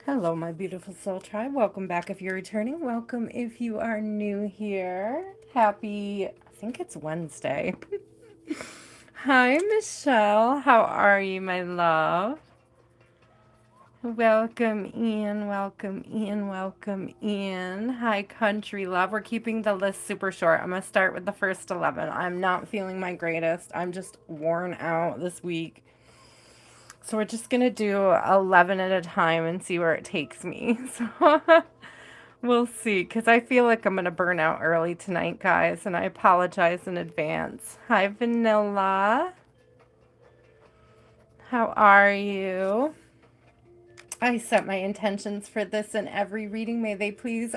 Hello, my beautiful soul tribe. Welcome back if you're returning. Welcome if you are new here. Happy, I think it's Wednesday. Hi, Michelle. How are you, my love? Welcome in, welcome in, welcome in. Hi, country love. We're keeping the list super short. I'm going to start with the first 11. I'm not feeling my greatest. I'm just worn out this week. So we're just going to do 11 at a time and see where it takes me. So we'll see, because I feel like I'm going to burn out early tonight, guys, and I apologize in advance. Hi, Vanilla. How are you? I set my intentions for this in every reading. May they please,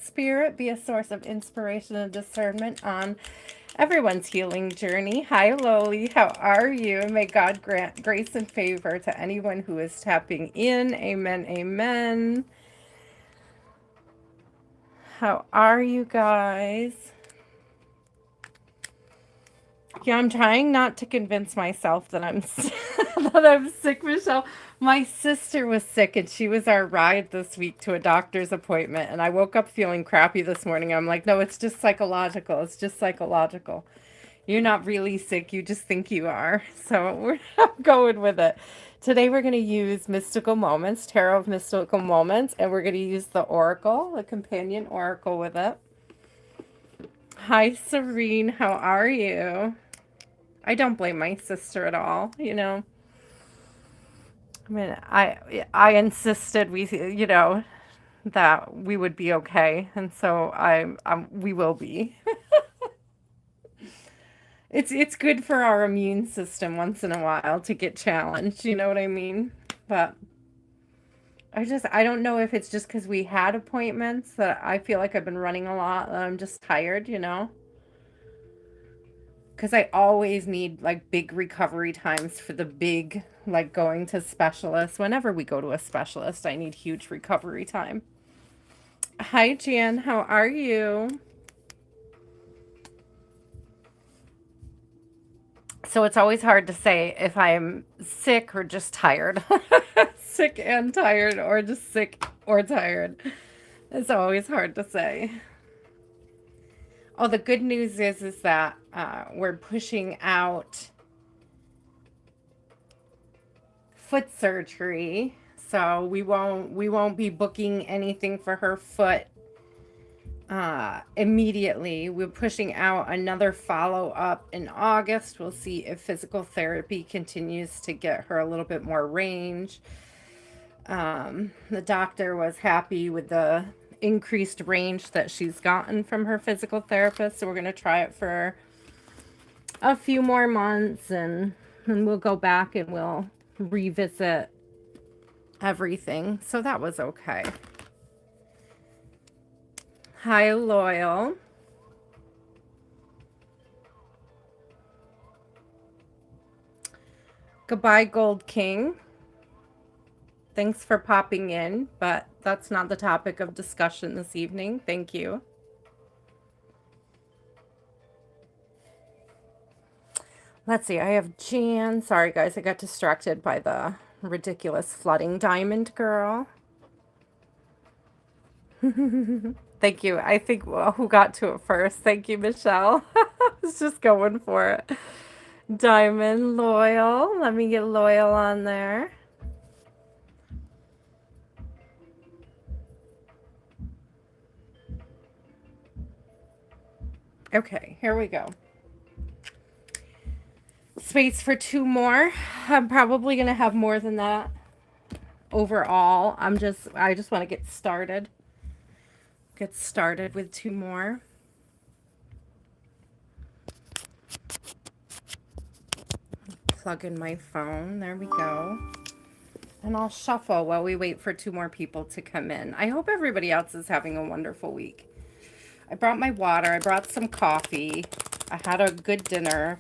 Spirit, be a source of inspiration and discernment on everyone's healing journey. Hi, Loly. How are you? May God grant grace and favor to anyone who is tapping in. Amen. Amen. How are you guys? Yeah, I'm trying not to convince myself that I'm that I'm sick, Michelle. My sister was sick and she was our ride this week to a doctor's appointment, and I woke up feeling crappy this morning. I'm like, no, it's just psychological. It's just psychological. You're not really sick. You just think you are. So we're not going with it. Today we're going to use Mystical Moments, Tarot of Mystical Moments, and we're going to use the Oracle, the companion Oracle with it. Hi, Serene. How are you? I don't blame my sister at all, you know. I mean, I insisted that we would be okay, and so we will be. It's good for our immune system once in a while to get challenged, you know what I mean? But I don't know if it's just because we had appointments that I feel like I've been running a lot, that I'm just tired, you know? Because I always need like big recovery times for the big, like going to specialists. Whenever we go to a specialist, I need huge recovery time. Hi, Jan. How are you? So it's always hard to say if I'm sick or just tired. Sick and tired, or just sick or tired. It's always hard to say. Oh, the good news is that we're pushing out foot surgery, so we won't be booking anything for her foot immediately. We're pushing out another follow-up in August. We'll see if physical therapy continues to get her a little bit more range. The doctor was happy with the increased range that she's gotten from her physical therapist, so we're going to try it for a few more months, and we'll go back and we'll revisit everything. So that was okay. Hi, Loyal. Goodbye, Gold King. Thanks for popping in, but that's not the topic of discussion this evening. Thank you. Let's see, I have Jan. Sorry, guys, I got distracted by the ridiculous flooding diamond girl. Thank you. I think, well, who got to it first? Thank you, Michelle. I was just going for it. Diamond Loyal. Let me get Loyal on there. Okay, here we go. Space for two more. I'm probably going to have more than that overall. I just want to get started. Get started with two more. Plug in my phone. There we go. And I'll shuffle while we wait for two more people to come in. I hope everybody else is having a wonderful week. I brought my water. I brought some coffee. I had a good dinner.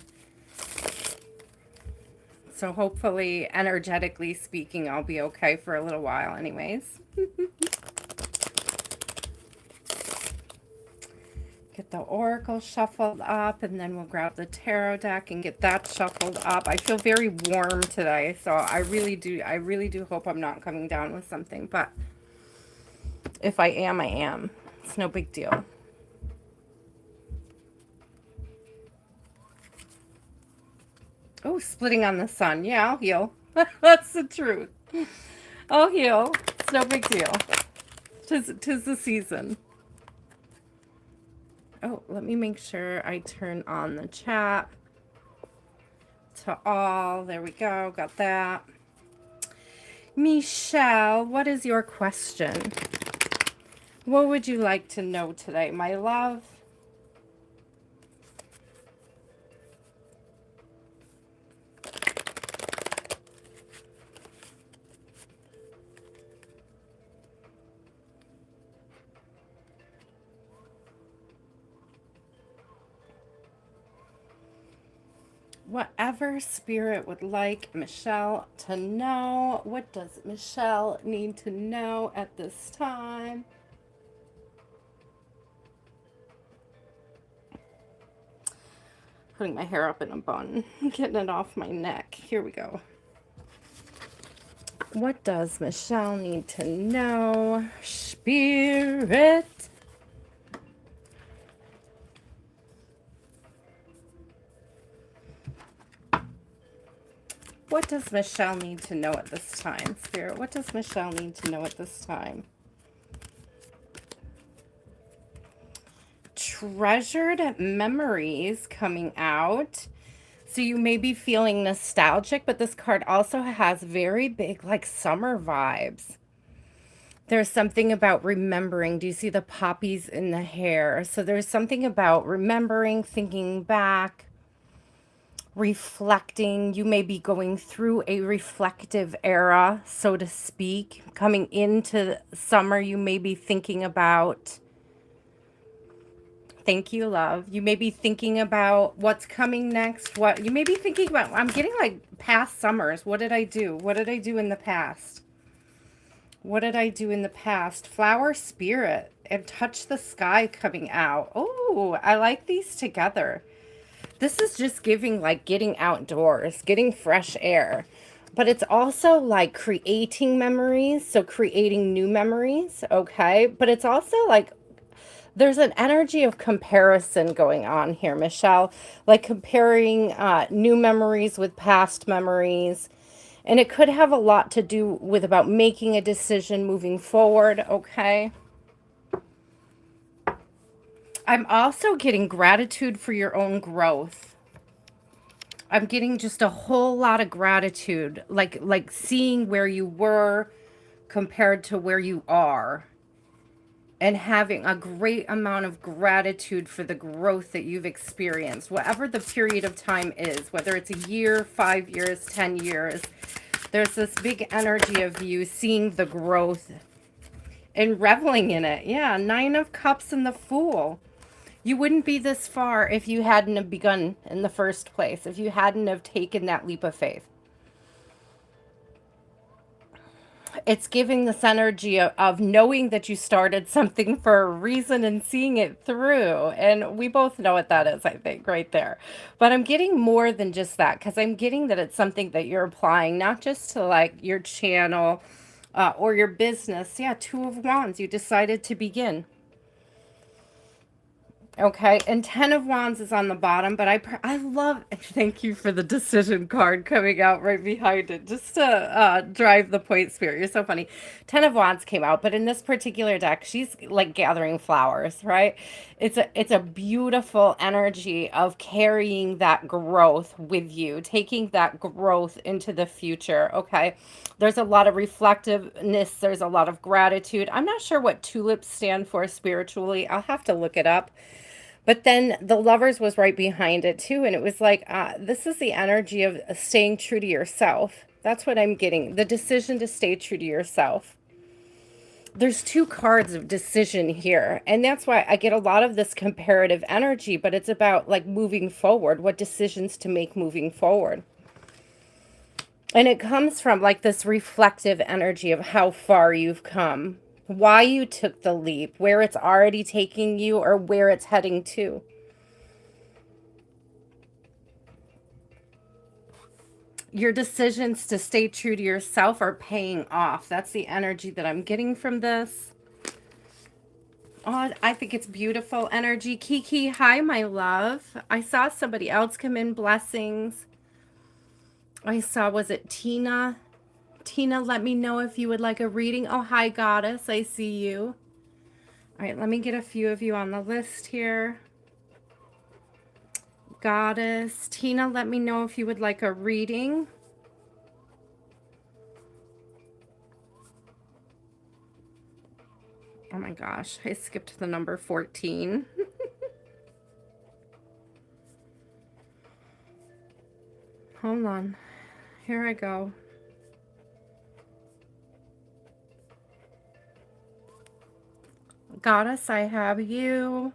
So hopefully, energetically speaking, I'll be okay for a little while anyways. Because get the oracle shuffled up, and then we'll grab the tarot deck and get that shuffled up. I feel very warm today, so I really do hope I'm not coming down with something, but if I am, I am. It's no big deal. Oh, splitting on the sun. Yeah, I'll heal. That's the truth. I'll heal. It's no big deal. Tis the season. Oh, let me make sure I turn on the chat to all. There we go. Got that. Michelle, what is your question? What would you like to know today, my love? Whatever spirit would like Michelle to know. What does Michelle need to know at this time? Putting my hair up in a bun, getting it off my neck. Here we go. What does Michelle need to know? Spirit. What does Michelle need to know at this time, Spirit? What does Michelle need to know at this time? Treasured memories coming out. So you may be feeling nostalgic, but this card also has very big, like, summer vibes. There's something about remembering. Do you see the poppies in the hair? So there's something about remembering, thinking back, reflecting. You may be going through a reflective era, so to speak. Coming into summer, you may be thinking about, thank you, love. You may be thinking about what's coming next. What you may be thinking about, I'm getting like past summers. What did I do? What did I do in the past? What did I do in the past? Flower spirit and touch the sky coming out. Oh, I like these together. This is just giving like getting outdoors, getting fresh air. But it's also like creating memories. So creating new memories. Okay. But it's also like there's an energy of comparison going on here, Michelle. Like comparing new memories with past memories. And it could have a lot to do with about making a decision moving forward, okay? I'm also getting gratitude for your own growth. I'm getting just a whole lot of gratitude, like seeing where you were compared to where you are. And having a great amount of gratitude for the growth that you've experienced, whatever the period of time is, whether it's a year, 5 years, 10 years, there's this big energy of you seeing the growth and reveling in it. Yeah, 9 of Cups and the Fool. You wouldn't be this far if you hadn't have begun in the first place, if you hadn't have taken that leap of faith. It's giving this energy of knowing that you started something for a reason and seeing it through. And we both know what that is, I think, right there. But I'm getting more than just that, because I'm getting that it's something that you're applying, not just to like your channel or your business. Yeah, 2 of Wands, you decided to begin. Okay, and 10 of Wands is on the bottom, but I love, thank you for the decision card coming out right behind it, just to drive the point, Spirit. You're so funny. 10 of Wands came out, but in this particular deck, she's like gathering flowers, right? It's a beautiful energy of carrying that growth with you, taking that growth into the future, okay? There's a lot of reflectiveness. There's a lot of gratitude. I'm not sure what tulips stand for spiritually. I'll have to look it up. But then the Lovers was right behind it too. And it was like, this is the energy of staying true to yourself. That's what I'm getting. The decision to stay true to yourself. There's 2 cards of decision here. And that's why I get a lot of this comparative energy. But it's about like moving forward. What decisions to make moving forward. And it comes from like this reflective energy of how far you've come why you took the leap, where it's already taking you, or where it's heading to. Your decisions to stay true to yourself are paying off. That's the energy that I'm getting from this. Oh, I think it's beautiful energy. Kiki, hi, my love. I saw somebody else come in. Blessings. I saw, was it Tina? Tina, let me know if you would like a reading. Oh, hi, Goddess. I see you. All right, let me get a few of you on the list here. Goddess. Tina, let me know if you would like a reading. Oh my gosh, I skipped the number 14. Hold on. Here I go. Goddess, I have you.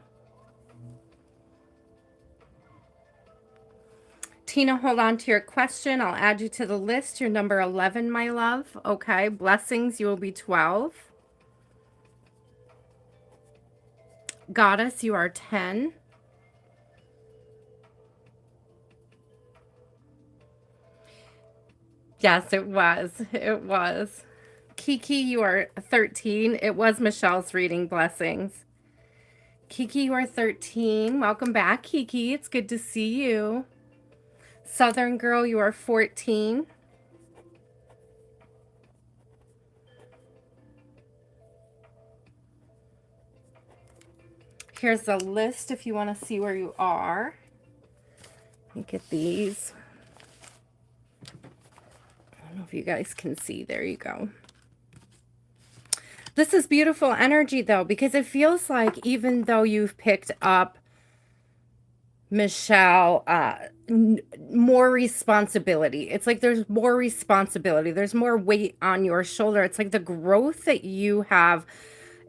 Tina, hold on to your question. I'll add you to the list. You're number 11, my love. Okay, blessings, you will be 12. Goddess, you are 10. Yes, it was. It was. Kiki, you are 13. It was Michelle's reading. Blessings. Kiki, you are 13. Welcome back, Kiki. It's good to see you. Southern Girl, you are 14. Here's the list if you want to see where you are. Let me get these. I don't know if you guys can see. There you go. This is beautiful energy, though, because it feels like even though you've picked up, Michelle, more responsibility. It's like there's more responsibility. There's more weight on your shoulder. It's like the growth that you have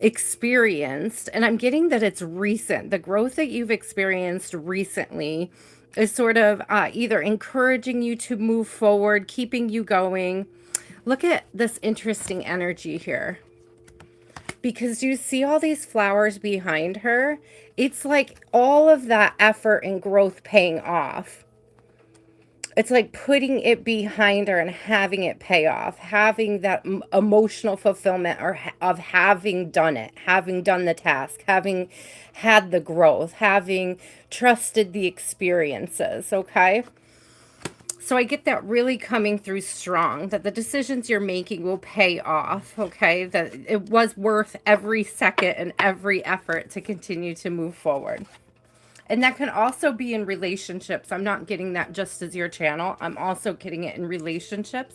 experienced, and I'm getting that it's recent. The growth that you've experienced recently is sort of either encouraging you to move forward, keeping you going. Look at this interesting energy here. Because you see all these flowers behind her? It's like all of that effort and growth paying off. It's like putting it behind her and having it pay off, having that emotional fulfillment of having done it, having done the task, having had the growth, having trusted the experiences, okay? So I get that really coming through strong, that the decisions you're making will pay off, okay? That it was worth every second and every effort to continue to move forward. And that can also be in relationships. I'm not getting that just as your channel. I'm also getting it in relationships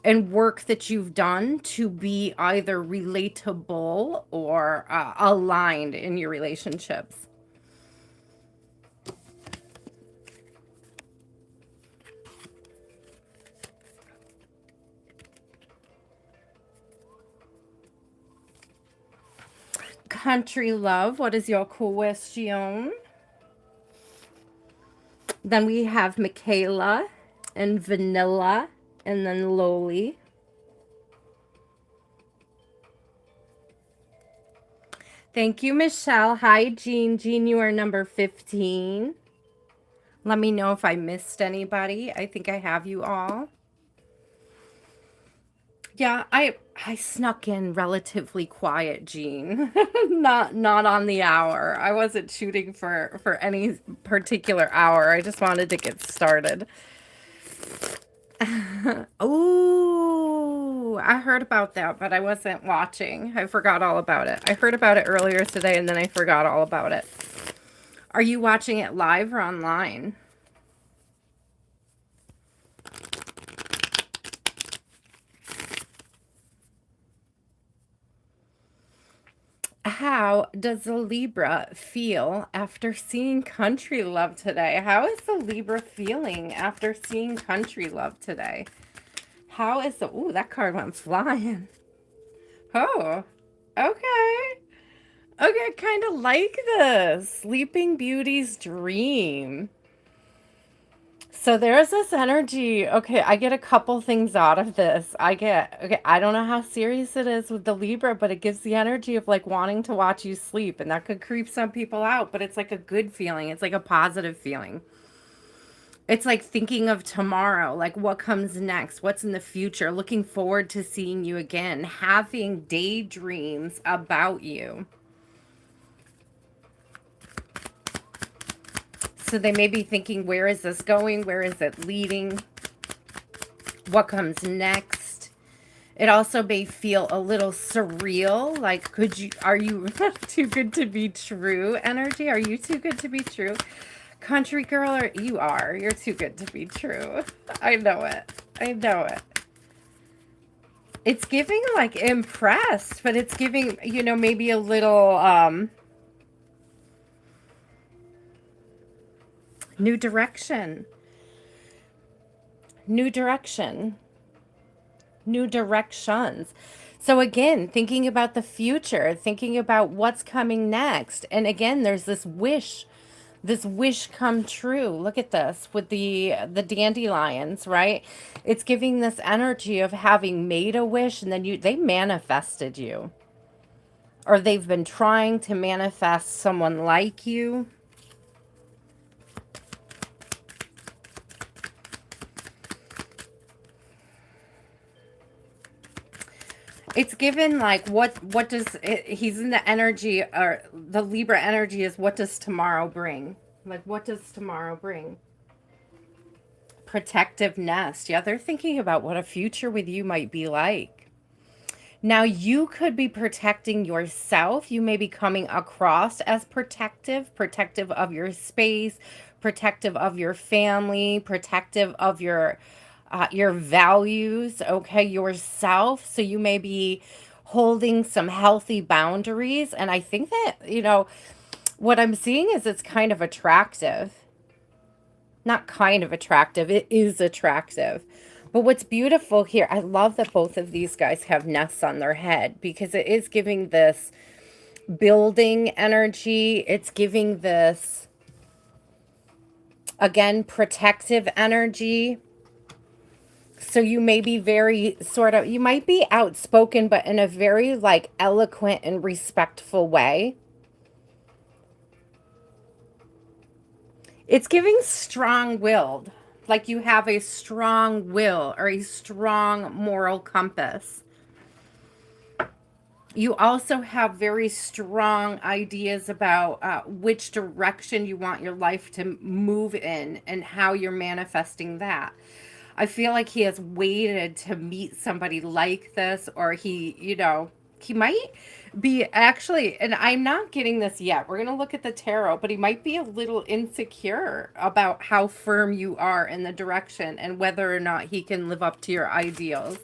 and work that you've done to be either relatable or aligned in your relationships. Country Love, what is your question? Then we have Michaela and Vanilla and then Loly. Thank you, Michelle. Hi, Jean. Jean, you are number 15. Let me know if I missed anybody. I think I have you all. Yeah, I snuck in relatively quiet, Jean. not on the hour. I wasn't shooting for any particular hour. I just wanted to get started. Oh, I heard about that, but I wasn't watching. I forgot all about it. I heard about it earlier today, and then I forgot all about it. Are you watching it live or online? How does the Libra feel after seeing Country Love today? How is the Libra feeling after seeing Country Love today? How is the... Ooh, that card went flying. Oh, okay. Okay, I kind of like this. Sleeping Beauty's Dream. So there's this energy. Okay, I get a couple things out of this. Okay, I don't know how serious it is with the Libra, but it gives the energy of like wanting to watch you sleep. And that could creep some people out, but it's like a good feeling. It's like a positive feeling. It's like thinking of tomorrow, like what comes next, what's in the future, looking forward to seeing you again, having daydreams about you. So they may be thinking, where is this going? Where is it leading? What comes next? It also may feel a little surreal. Like, are you too good to be true energy? Are you too good to be true? Country girl, or you are. You're too good to be true. I know it. I know it. It's giving like impressed, but it's giving, maybe a little new direction. New direction. New directions. So again, thinking about the future, thinking about what's coming next. And again, there's this wish come true. Look at this with the dandelions, right? It's giving this energy of having made a wish and then they manifested you. Or they've been trying to manifest someone like you. It's given like what does he's in the energy, or the Libra energy is, what does tomorrow bring? Like, what does tomorrow bring? Protective nest. Yeah, they're thinking about what a future with you might be like. Now, you could be protecting yourself. You may be coming across as protective of your space, protective of your family, protective of your values, okay, yourself. So you may be holding some healthy boundaries. And I think that, what I'm seeing is it's kind of attractive. Not kind of attractive, it is attractive. But what's beautiful here, I love that both of these guys have nests on their head, because it is giving this building energy. It's giving this, again, protective energy. So you may be you might be outspoken, but in a very like eloquent and respectful way. It's giving strong-willed, like you have a strong will or a strong moral compass. You also have very strong ideas about which direction you want your life to move in and how you're manifesting that. I feel like he has waited to meet somebody like this, or he might be actually, and I'm not getting this yet. We're going to look at the tarot, but he might be a little insecure about how firm you are in the direction and whether or not he can live up to your ideals.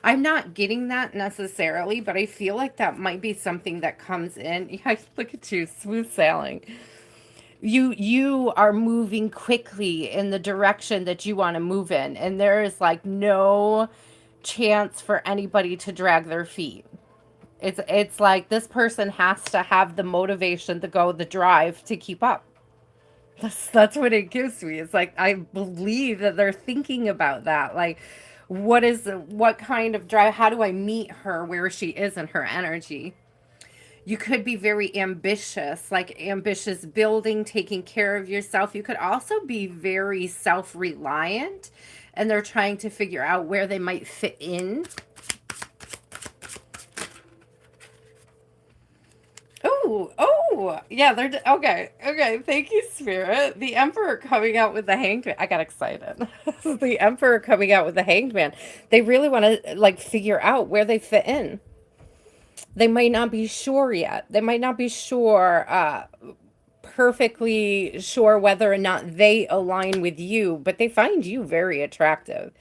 I'm not getting that necessarily, but I feel like that might be something that comes in. Yeah, look at you, smooth sailing. You are moving quickly in the direction that you want to move in, and there is like no chance for anybody to drag their feet. It's like this person has to have the motivation to go the drive to keep up. That's what it gives me. It's like I believe that they're thinking about that. Like, what kind of drive? How do I meet her where she is in her energy? You could be very ambitious, like ambitious building, taking care of yourself. You could also be very self-reliant, and they're trying to figure out where they might fit in. Oh, yeah, they're okay. Thank you, Spirit. The Emperor coming out with the Hanged Man. I got excited. The Emperor coming out with the Hanged Man. They really want to like figure out where they fit in. They might not be sure yet. They might not be perfectly sure whether or not they align with you, but they find you very attractive.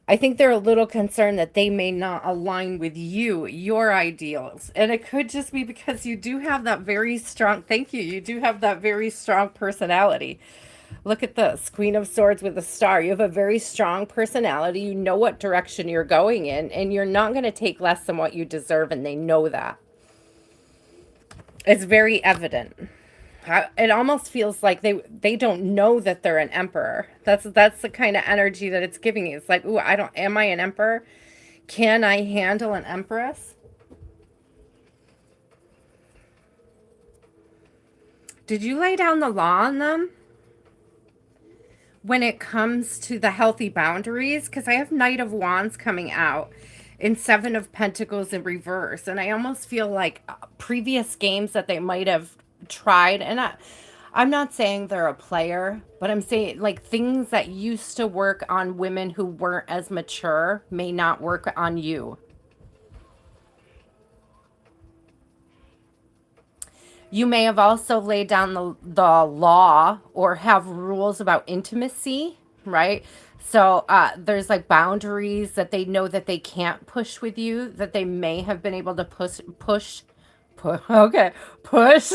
I think they're a little concerned that they may not align with you, your ideals. And it could just be because you do have that very strong, thank you, you do have that very strong personality. Look at this, Queen of Swords with a star. You have a very strong personality. You know what direction you're going in, and you're not going to take less than what you deserve, and they know that. It's very evident. It almost feels like they don't know that they're an emperor. That's the kind of energy that it's giving you. It's like, ooh, I don't, am I an emperor? Can I handle an empress? Did you lay down the law on them when it comes to the healthy boundaries? Because I have Knight of Wands coming out in Seven of Pentacles in reverse. And I almost feel like previous games that they might have tried. And I'm not saying they're a player, but I'm saying like things that used to work on women who weren't as mature may not work on you. You may have also laid down the law or have rules about intimacy, right? So there's like boundaries that they know that they can't push with you, that they may have been able to okay, push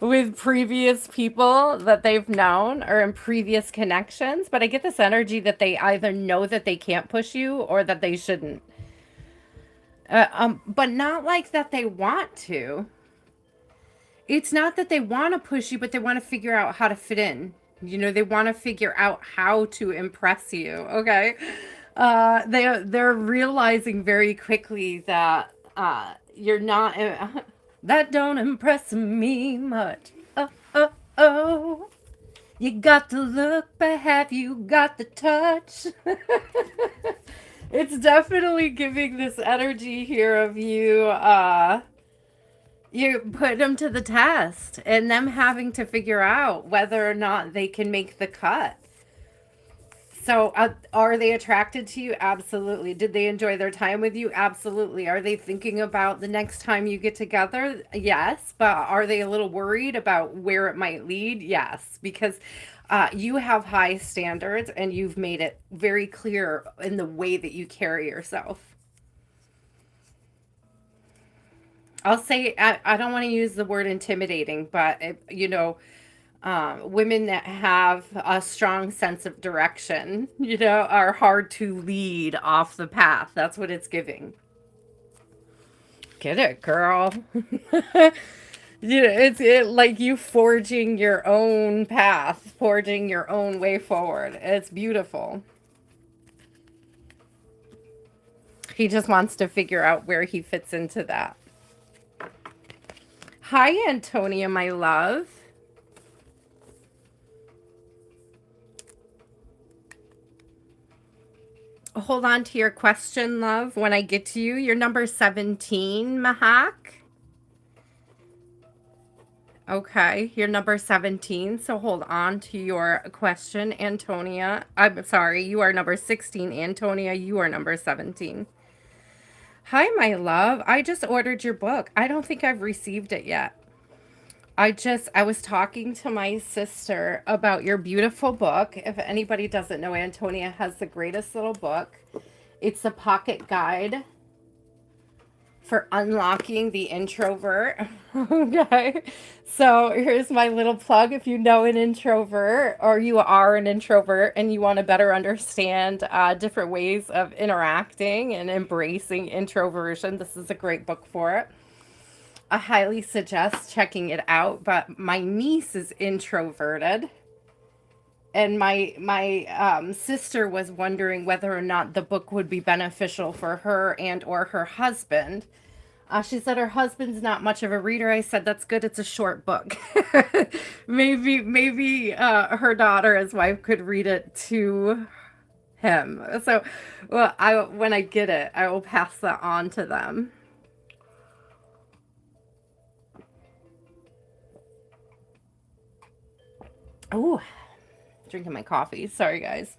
with previous people that they've known or in previous connections. But I get this energy that they either know that they can't push you or that they shouldn't. But not like that they want to. It's not that they want to push you, but they want to figure out how to fit in. You know, they want to figure out how to impress you. Okay. They're realizing very quickly that you're not that don't impress me much. Oh. You got the look, but have you got the touch? It's definitely giving this energy here of you put them to the test and them having to figure out whether or not they can make the cut. So are they attracted to you? Absolutely. Did they enjoy their time with you? Absolutely. Are they thinking about the next time you get together? Yes. But are they a little worried about where it might lead? Yes. Because you have high standards and you've made it very clear in the way that you carry yourself. I'll say, I don't want to use the word intimidating, but, women that have a strong sense of direction, are hard to lead off the path. That's what it's giving. Get it, girl. It's like you forging your own path, forging your own way forward. It's beautiful. He just wants to figure out where he fits into that. Hi, Antonia, my love. Hold on to your question, love, when I get to you. You're number 17, Mahack. Okay, you're number 17, so hold on to your question, Antonia. I'm sorry, you are number 16, Antonia. You are number 17. Hi, my love. I just ordered your book. I don't think I've received it yet. I was talking to my sister about your beautiful book. If anybody doesn't know, Antonia has the greatest little book. It's a pocket guide for unlocking the introvert. Okay. So here's my little plug. If you know an introvert or you are an introvert and you want to better understand different ways of interacting and embracing introversion, this is a great book for it. I highly suggest checking it out, but my niece is introverted and my sister was wondering whether or not the book would be beneficial for her and or her husband. She said her husband's not much of a reader. I said, that's good. It's a short book. Maybe her daughter, his wife, could read it to him. So, well, when I get it, I will pass that on to them. Oh, drinking my coffee. Sorry, guys.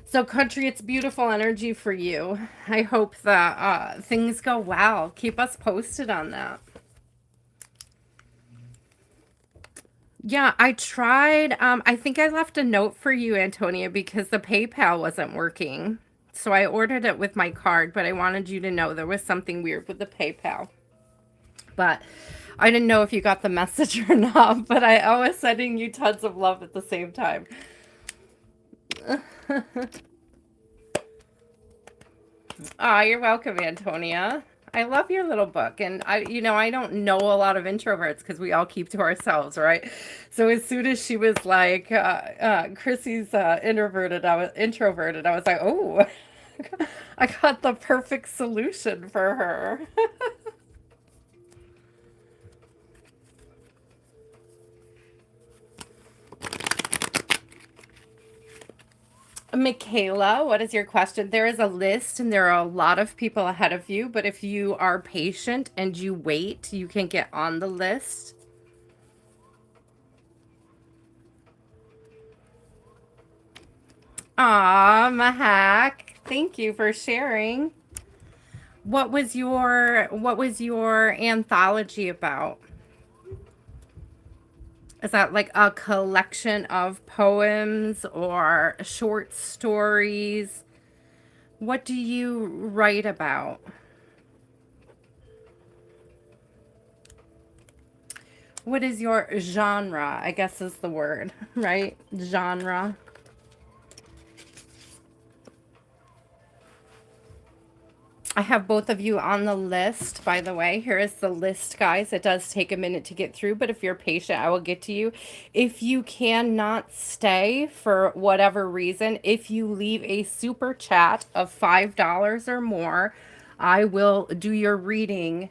So, country, it's beautiful energy for you. I hope that things go well. Keep us posted on that. Yeah, I tried. I think I left a note for you, Antonia, because the PayPal wasn't working. So I ordered it with my card, but I wanted you to know there was something weird with the PayPal. But I didn't know if you got the message or not, but I was sending you tons of love at the same time. You're welcome, Antonia. I love your little book. And I don't know a lot of introverts because we all keep to ourselves, right? So as soon as she was like, Chrissy's introverted, I was like, oh, I got the perfect solution for her. Michaela, what is your question? There is a list and there are a lot of people ahead of you, but if you are patient and you wait, you can get on the list. Aw, Mahack, thank you for sharing. What was your anthology about? Is that like a collection of poems or short stories? What do you write about? What is your genre? I guess is the word, right? Genre. I have both of you on the list, by the way. Here is the list, guys. It does take a minute to get through, but if you're patient, I will get to you. If you cannot stay for whatever reason, if you leave a super chat of $5 or more, I will do your reading.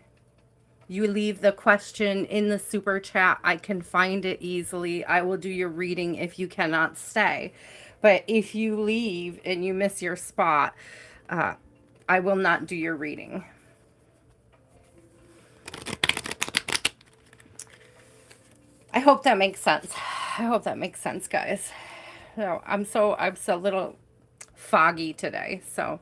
You leave the question in the super chat. I can find it easily. I will do your reading if you cannot stay. But if you leave and you miss your spot, uh, I will not do your reading. I hope that makes sense. I hope that makes sense, guys. No, I'm so a little foggy today. So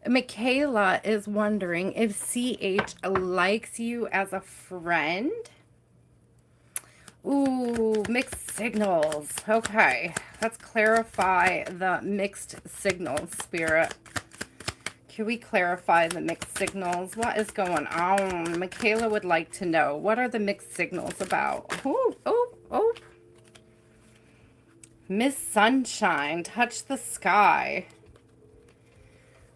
Michaela is wondering if CH likes you as a friend. Ooh, mixed signals. Okay, let's clarify the mixed signals, Spirit. Can we clarify the mixed signals? What is going on? Michaela would like to know. What are the mixed signals about? Oh, oh, oh. Miss Sunshine, touch the sky.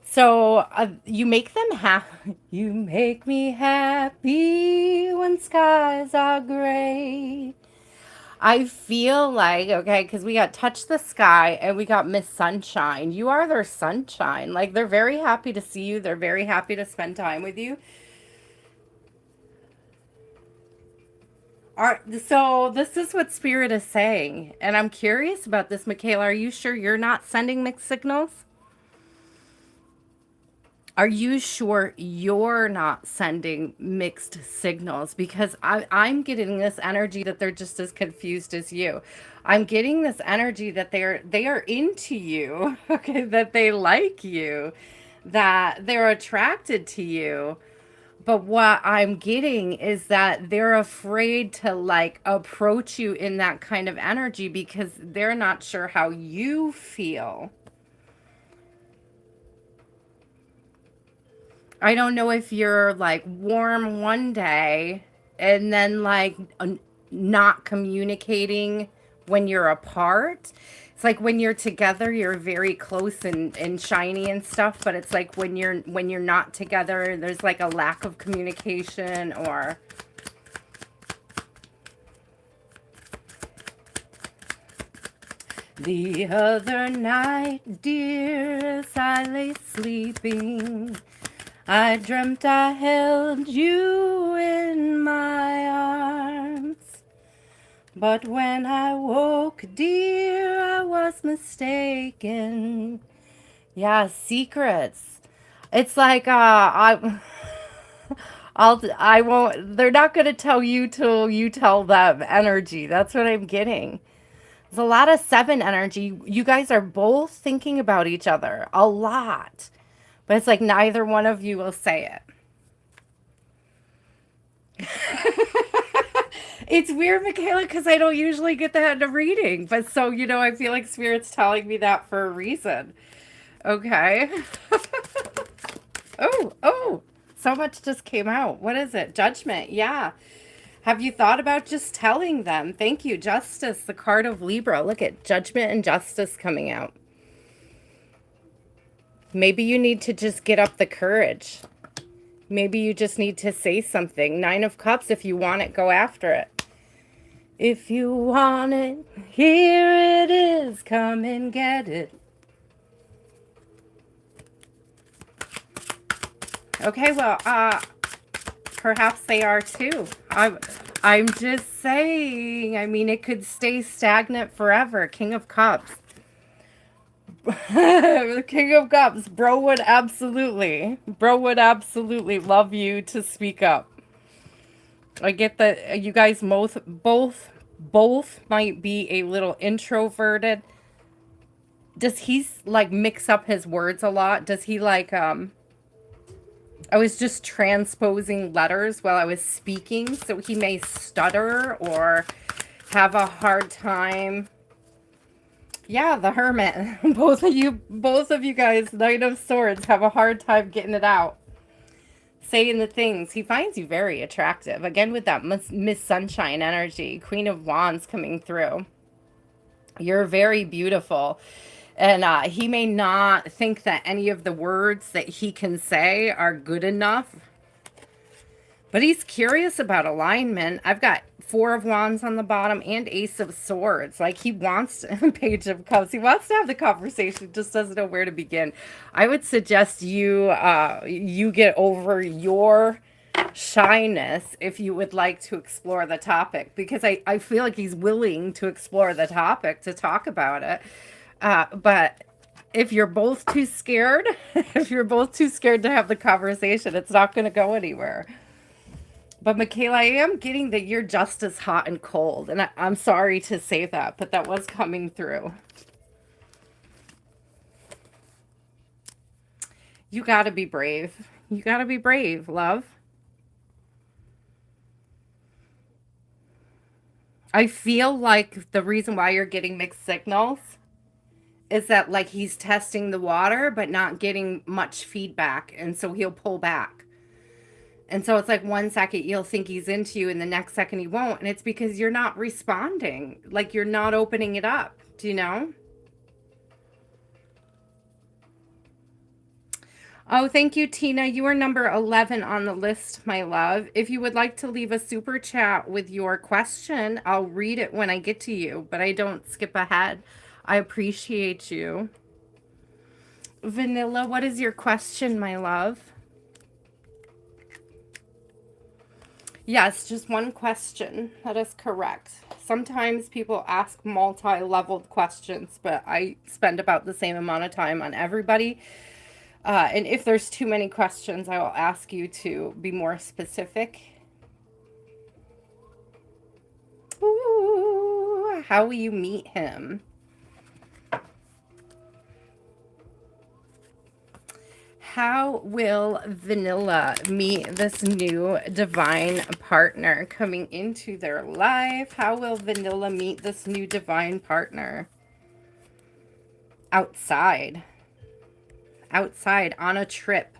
So you make them happy. You make me happy when skies are gray. I feel like, okay, because we got Touch the Sky and we got Miss Sunshine. You are their sunshine. Like, they're very happy to see you. They're very happy to spend time with you. So this is what Spirit is saying. And I'm curious about this, Michaela. Are you sure you're not sending mixed signals? Are you sure you're not sending mixed signals? Because I'm getting this energy that they're just as confused as you. I'm getting this energy that they are into you, okay, that they like you, that they're attracted to you. But what I'm getting is that they're afraid to like approach you in that kind of energy because they're not sure how you feel. I don't know if you're like warm one day and then like not communicating when you're apart. It's like when you're together, you're very close and shiny and stuff, but it's like when you're not together, there's like a lack of communication or the other night, dear, as I lay sleeping, I dreamt I held you in my arms. But when I woke, dear, I was mistaken. Yeah, secrets. It's like I won't, they're not gonna tell you till you tell them energy. That's what I'm getting. There's a lot of seven energy. You guys are both thinking about each other a lot. But it's like neither one of you will say it. It's weird, Michaela, because I don't usually get that in a reading. But so, I feel like Spirit's telling me that for a reason. Okay. Oh, oh, so much just came out. What is it? Judgment. Yeah. Have you thought about just telling them? Thank you. Justice, the card of Libra. Look at Judgment and Justice coming out. Maybe you need to just get up the courage. Maybe you just need to say something. Nine of Cups, if you want it, go after it. If you want it, here it is. Come and get it. Okay, well, perhaps they are too. I'm just saying. I mean, it could stay stagnant forever. King of Cups. The King of Cups. Bro would absolutely love you to speak up. I get that you guys both might be a little introverted. Does he like mix up his words a lot? Does he like I was just transposing letters while I was speaking, so he may stutter or have a hard time. Yeah, the Hermit. Both of you guys, Knight of Swords, have a hard time getting it out. Saying the things. He finds you very attractive. Again, with that Miss Sunshine energy. Queen of Wands coming through. You're very beautiful. And he may not think that any of the words that he can say are good enough. But he's curious about alignment. I've got Four of Wands on the bottom and Ace of Swords. Like he wants Page of Cups. He wants to have the conversation, just doesn't know where to begin. I would suggest you you get over your shyness if you would like to explore the topic, because I feel like he's willing to explore the topic, to talk about it. But if you're both too scared, if you're both too scared to have the conversation, it's not going to go anywhere. But Michaela, I am getting that you're just as hot and cold. And I'm sorry to say that, but that was coming through. You got to be brave. You got to be brave, love. I feel like the reason why you're getting mixed signals is that like he's testing the water, but not getting much feedback. And so he'll pull back. And so it's like 1 second you'll think he's into you and the next second he won't. And it's because you're not responding. Like you're not opening it up. Do you know? Oh, thank you, Tina. You are number 11 on the list, my love. If you would like to leave a super chat with your question, I'll read it when I get to you, but I don't skip ahead. I appreciate you. Vanilla, what is your question, my love? Yes, just one question. That is correct. Sometimes people ask multi-leveled questions, but I spend about the same amount of time on everybody. And if there's too many questions, I will ask you to be more specific. Ooh, how will you meet him? How will Vanilla meet this new divine partner coming into their life? How will Vanilla meet this new divine partner? Outside. Outside on a trip.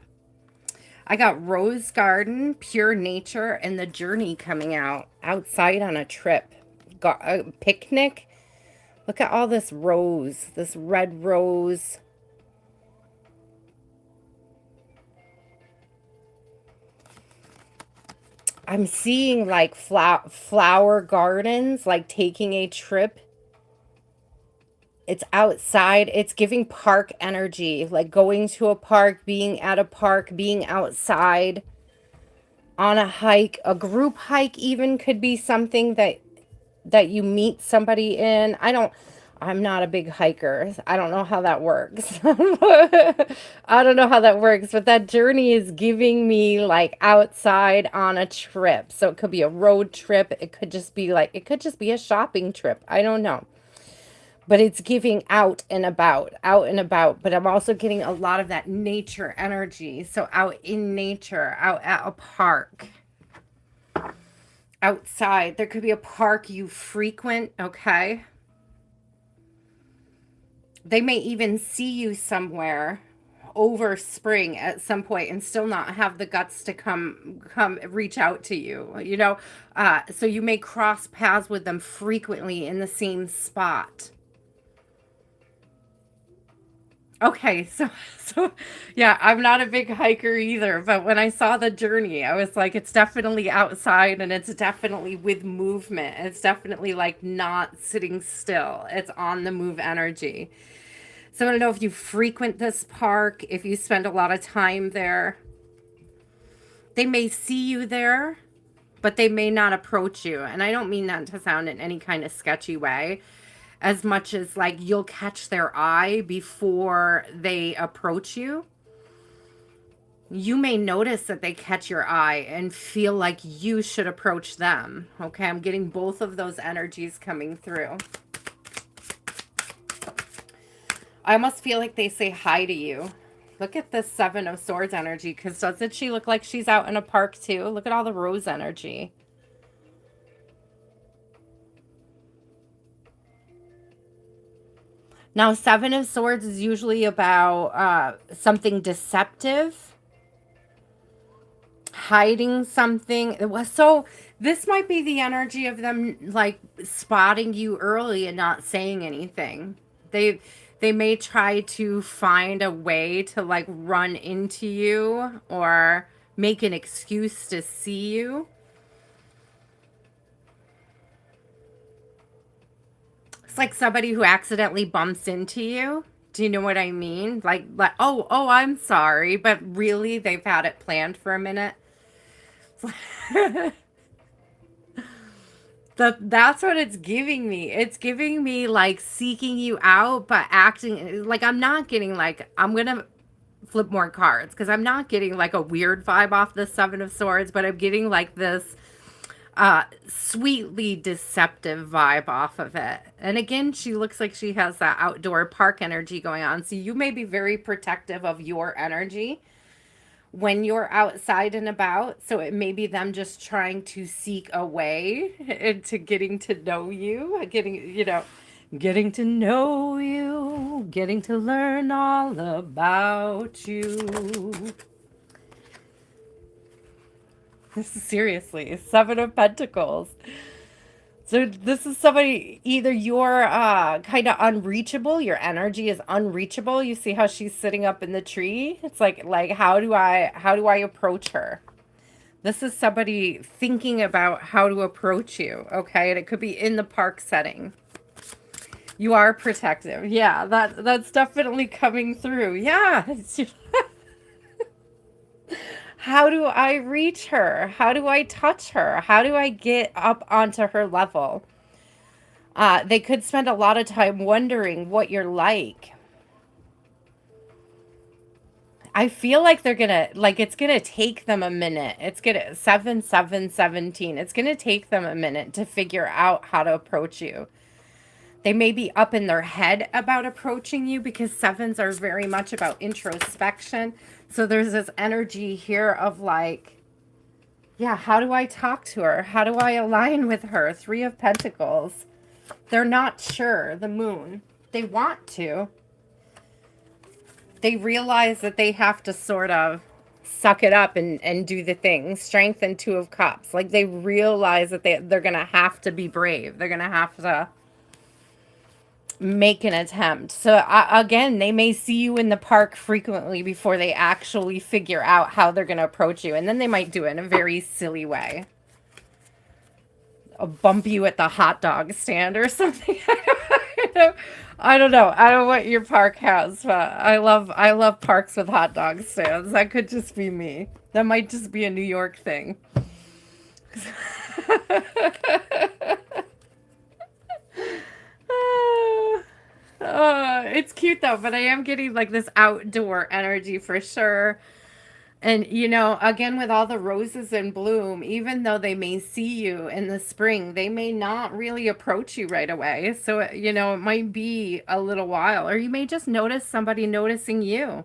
I got Rose Garden, Pure Nature, and The Journey coming out. Outside on a trip. Got a picnic. Look at all this rose. This red rose. I'm seeing like flower gardens, like taking a trip. It's outside. It's giving park energy, like going to a park, being at a park, being outside on a hike. A group hike even could be something that you meet somebody in. I'm not a big hiker. I don't know how that works. I don't know how that works, but that journey is giving me like outside on a trip. So it could be a road trip. It could just be a shopping trip. I don't know. But it's giving out and about. But I'm also getting a lot of that nature energy. So out in nature, out at a park. Outside. There could be a park you frequent, okay? They may even see you somewhere over spring at some point and still not have the guts to come reach out to you, you know? So you may cross paths with them frequently in the same spot. Okay, so yeah, I'm not a big hiker either, but when I saw the journey, I was like, it's definitely outside and it's definitely with movement. It's definitely like not sitting still. It's on the move energy. So I don't know if you frequent this park, if you spend a lot of time there. They may see you there, but they may not approach you. And I don't mean that to sound in any kind of sketchy way, as much as like you'll catch their eye before they approach you. You may notice that they catch your eye and feel like you should approach them. Okay, I'm getting both of those energies coming through. I almost feel like they say hi to you. Look at the Seven of Swords energy, because doesn't she look like she's out in a park too? Look at all the rose energy. Now, Seven of Swords is usually about something deceptive, hiding something. So this might be the energy of them like spotting you early and not saying anything. They may try to find a way to like run into you or make an excuse to see you. It's like somebody who accidentally bumps into you. Do you know what I mean? Like, oh, I'm sorry, but really they've had it planned for a minute. That's what it's giving me. It's giving me like seeking you out, but acting like I'm not getting like I'm gonna flip more cards because I'm not getting like a weird vibe off the Seven of Swords, but I'm getting like this sweetly deceptive vibe off of it. And again, she looks like she has that outdoor park energy going on. So you may be very protective of your energy when you're outside and about. So it may be them just trying to seek a way into getting to know you, getting to know you, getting to learn all about you. This is seriously Seven of Pentacles. So this is somebody, either you're kind of unreachable, your energy is unreachable. You see how she's sitting up in the tree? It's like how do I approach her? This is somebody thinking about how to approach you, okay? And it could be in the park setting. You are protective. Yeah, that's definitely coming through. Yeah. How do I reach her? How do I touch her? How do I get up onto her level? They could spend a lot of time wondering what you're like. I feel like they're gonna like it's gonna take them a minute. It's gonna 7 7 17. It's gonna take them a minute to figure out how to approach you. They may be up in their head about approaching you because sevens are very much about introspection. So there's this energy here of like, yeah, how do I talk to her? How do I align with her? Three of Pentacles. They're not sure. The moon. They want to. They realize that they have to sort of suck it up and do the thing. Strength and Two of Cups. Like they realize that they're going to have to be brave. They're going to have to make an attempt. So again, they may see you in the park frequently before they actually figure out how they're going to approach you. And then they might do it in a very silly way. Bump you at the hot dog stand or something. I don't know. I don't know what your park has, but I love parks with hot dog stands. That could just be me. That might just be a New York thing. It's cute though, but I am getting like this outdoor energy for sure. And, again, with all the roses in bloom, even though they may see you in the spring, they may not really approach you right away. So, it might be a little while, or you may just notice somebody noticing you.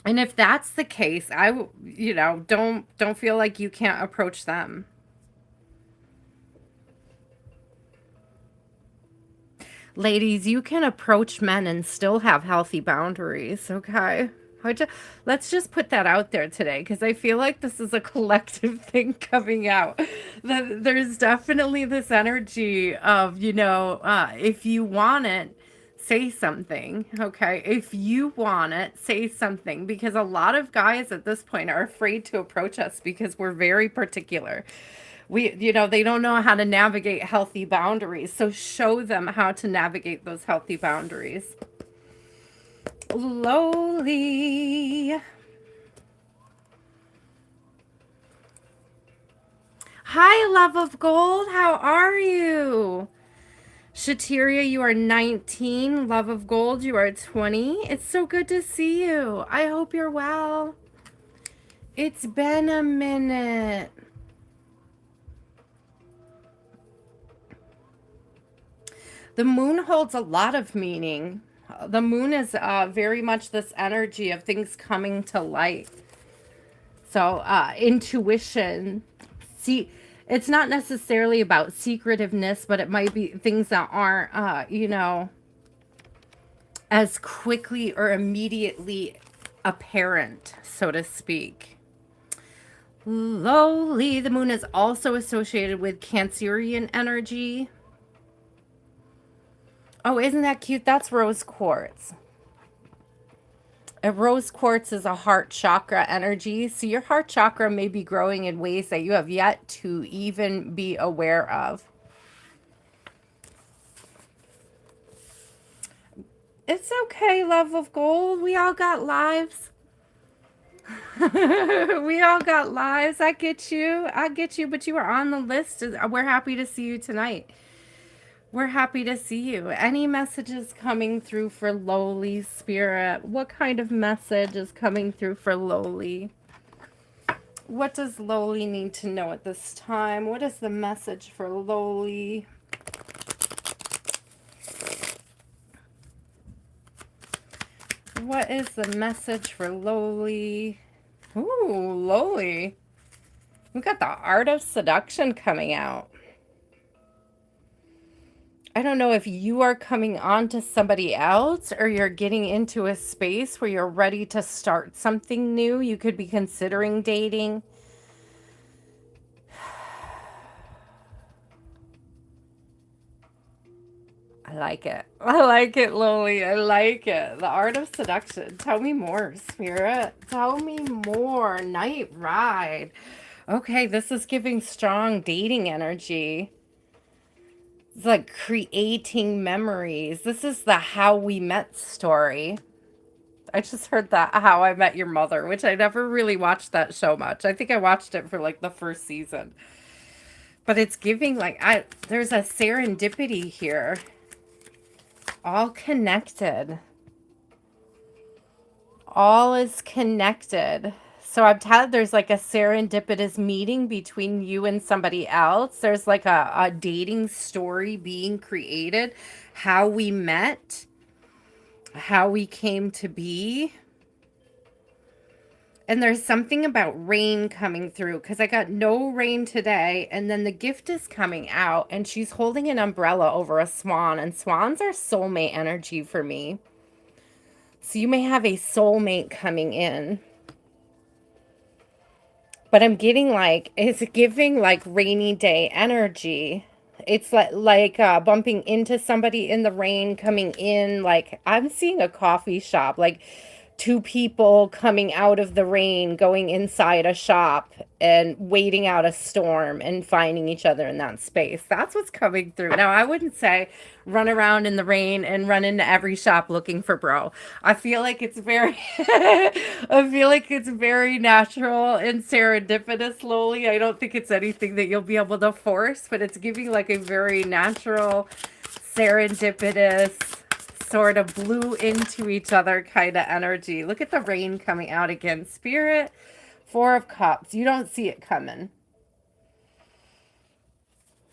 And if that's the case, don't feel like you can't approach them. Ladies, you can approach men and still have healthy boundaries, okay? Let's just put that out there today because I feel like this is a collective thing coming out. That there's definitely this energy of, if you want it, say something, okay? If you want it, say something, because a lot of guys at this point are afraid to approach us because we're very particular. They don't know how to navigate healthy boundaries. So show them how to navigate those healthy boundaries. Loly. Hi, love of gold. How are you? Shatiria, you are 19. Love of gold, you are 20. It's so good to see you. I hope you're well. It's been a minute. The moon holds a lot of meaning. The moon is very much this energy of things coming to light. So intuition. See, it's not necessarily about secretiveness, but it might be things that aren't, as quickly or immediately apparent, so to speak. Loly, the moon is also associated with Cancerian energy. Oh, isn't that cute? That's rose quartz. A rose quartz is a heart chakra energy. So your heart chakra may be growing in ways that you have yet to even be aware of. It's okay, love of gold. We all got lives. We all got lives. I get you. I get you. But you are on the list. We're happy to see you tonight. We're happy to see you. Any messages coming through for Loly Spirit? What kind of message is coming through for Loly? What does Loly need to know at this time? What is the message for Loly? What is the message for Loly? Ooh, Loly. We got the art of seduction coming out. I don't know if you are coming on to somebody else or you're getting into a space where you're ready to start something new. You could be considering dating. I like it. I like it, Loly. I like it. The art of seduction. Tell me more, Spirit. Tell me more. Night ride. Okay, this is giving strong dating energy. It's like creating memories. This is the How We Met story. I just heard that How I Met Your Mother, which I never really watched that show much. I think I watched it for like the first season. But it's giving like there's a serendipity here. All connected. All is connected. So I'm telling there's like a serendipitous meeting between you and somebody else. There's like a dating story being created. How we met. How we came to be. And there's something about rain coming through because I got no rain today. And then the gift is coming out and she's holding an umbrella over a swan. And swans are soulmate energy for me. So you may have a soulmate coming in. But I'm getting like, it's giving like rainy day energy. It's like bumping into somebody in the rain, coming in. Like I'm seeing a coffee shop, like two people coming out of the rain, going inside a shop and waiting out a storm and finding each other in that space. That's what's coming through. Now, I wouldn't say run around in the rain and run into every shop looking for bro. I feel like it's very, I feel like it's very natural and serendipitous, Loly. I don't think it's anything that you'll be able to force, but it's giving like a very natural, serendipitous, sort of blew into each other kind of energy. Look at the rain coming out again. Spirit, Four of Cups. You don't see it coming.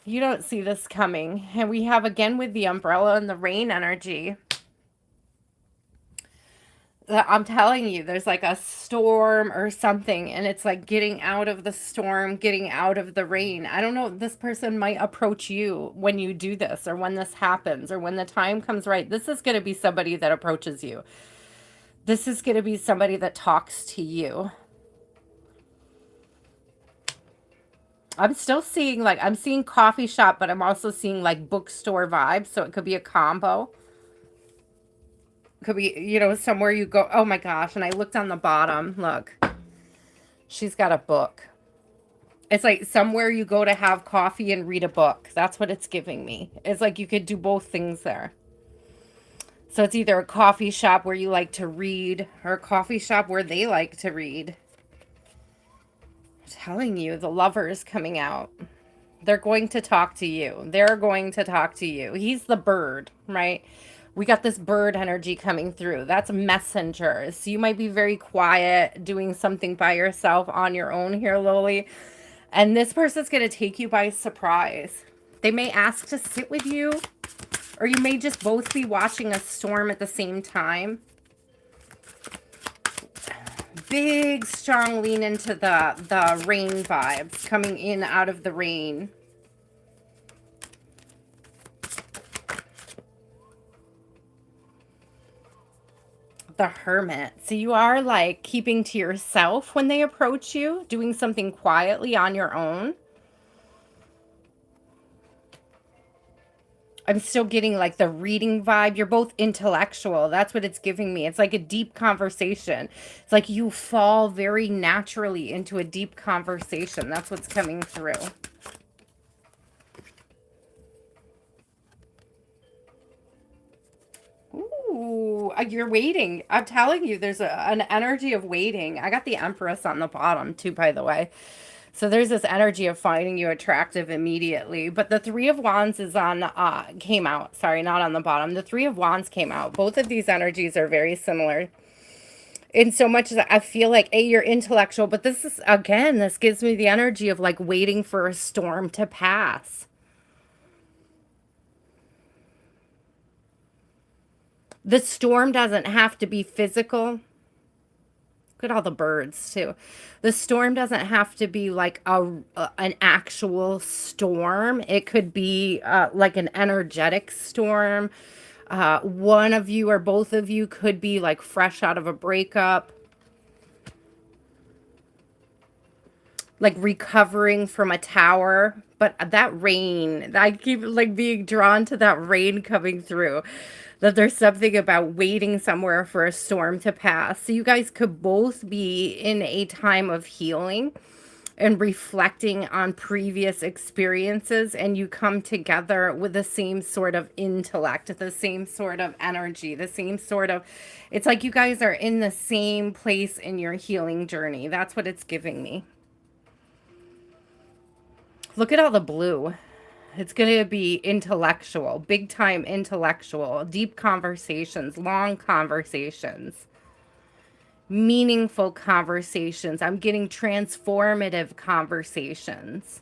You don't see this coming. And we have again with the umbrella and the rain energy. I'm telling you, there's like a storm or something, and it's like getting out of the storm, getting out of the rain. I don't know. This person might approach you when you do this, or when this happens, or when the time comes right. This is going to be somebody that approaches you. This is going to be somebody that talks to you. I'm still seeing like, I'm seeing coffee shop, but I'm also seeing like bookstore vibes. So it could be a combo. Could be, you know, somewhere you go. Oh my gosh. And I looked on the bottom. Look, she's got a book. It's like somewhere you go to have coffee and read a book. That's what it's giving me. It's like you could do both things there. So it's either a coffee shop where you like to read or a coffee shop where they like to read. I'm telling you, the lover is coming out. They're going to talk to you. They're going to talk to you. He's the bird, right? We got this bird energy coming through. That's messenger. So you might be very quiet, doing something by yourself on your own here, Loly. And this person's going to take you by surprise. They may ask to sit with you, or you may just both be watching a storm at the same time. Big, strong lean into the rain vibes coming in out of the rain. The Hermit. So you are like keeping to yourself when they approach you, doing something quietly on your own. I'm still getting like the reading vibe. You're both intellectual. That's what it's giving me. It's like a deep conversation. It's like you fall very naturally into a deep conversation. That's what's coming through. Ooh, you're waiting. I'm telling you, there's an energy of waiting. I got the Empress on the bottom too, by the way. So there's this energy of finding you attractive immediately. But the Three of Wands is on, came out. Sorry, not on the bottom. The Three of Wands came out. Both of these energies are very similar. In so much as I feel like, A, you're intellectual. But this is, again, this gives me the energy of like waiting for a storm to pass. The storm doesn't have to be physical. Look at all the birds too. The storm doesn't have to be like an actual storm. It could be like an energetic storm. One of you or both of you could be like fresh out of a breakup, like recovering from a tower. But that rain, I keep like being drawn to that rain coming through. That there's something about waiting somewhere for a storm to pass. So you guys could both be in a time of healing and reflecting on previous experiences, and you come together with the same sort of intellect, the same sort of energy, the same sort of, it's like you guys are in the same place in your healing journey. That's what it's giving me. Look at all the blue. It's going to be intellectual, big time intellectual, deep conversations, long conversations, meaningful conversations. I'm getting transformative conversations.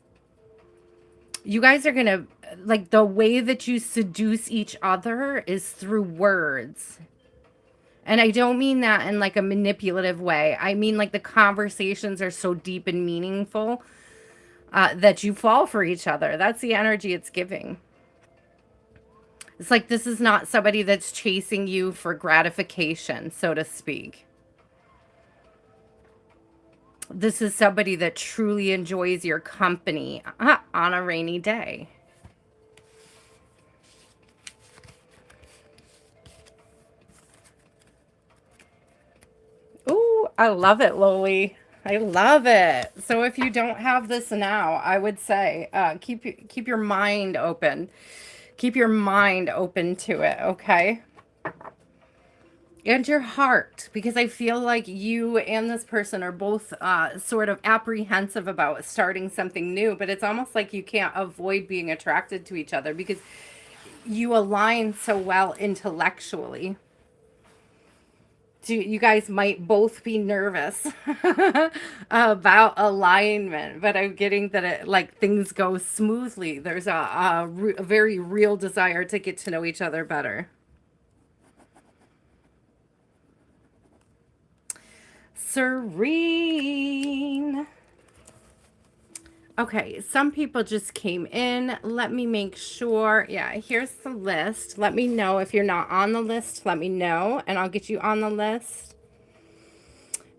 You guys are going to, like, the way that you seduce each other is through words. And I don't mean that in like a manipulative way. I mean like the conversations are so deep and meaningful that you fall for each other. That's the energy it's giving. It's like this is not somebody that's chasing you for gratification, so to speak. This is somebody that truly enjoys your company on a rainy day. Ooh, I love it, Loly. I love it. So if you don't have this now, I would say keep your mind open. Keep your mind open to it, okay? And your heart, because I feel like you and this person are both sort of apprehensive about starting something new, but it's almost like you can't avoid being attracted to each other because you align so well intellectually. You guys might both be nervous about alignment, but I'm getting that it, like things go smoothly. There's a very real desire to get to know each other better. Serene. Okay, some people just came in. Let me make sure. Yeah, here's the list. Let me know if you're not on the list. Let me know, and I'll get you on the list.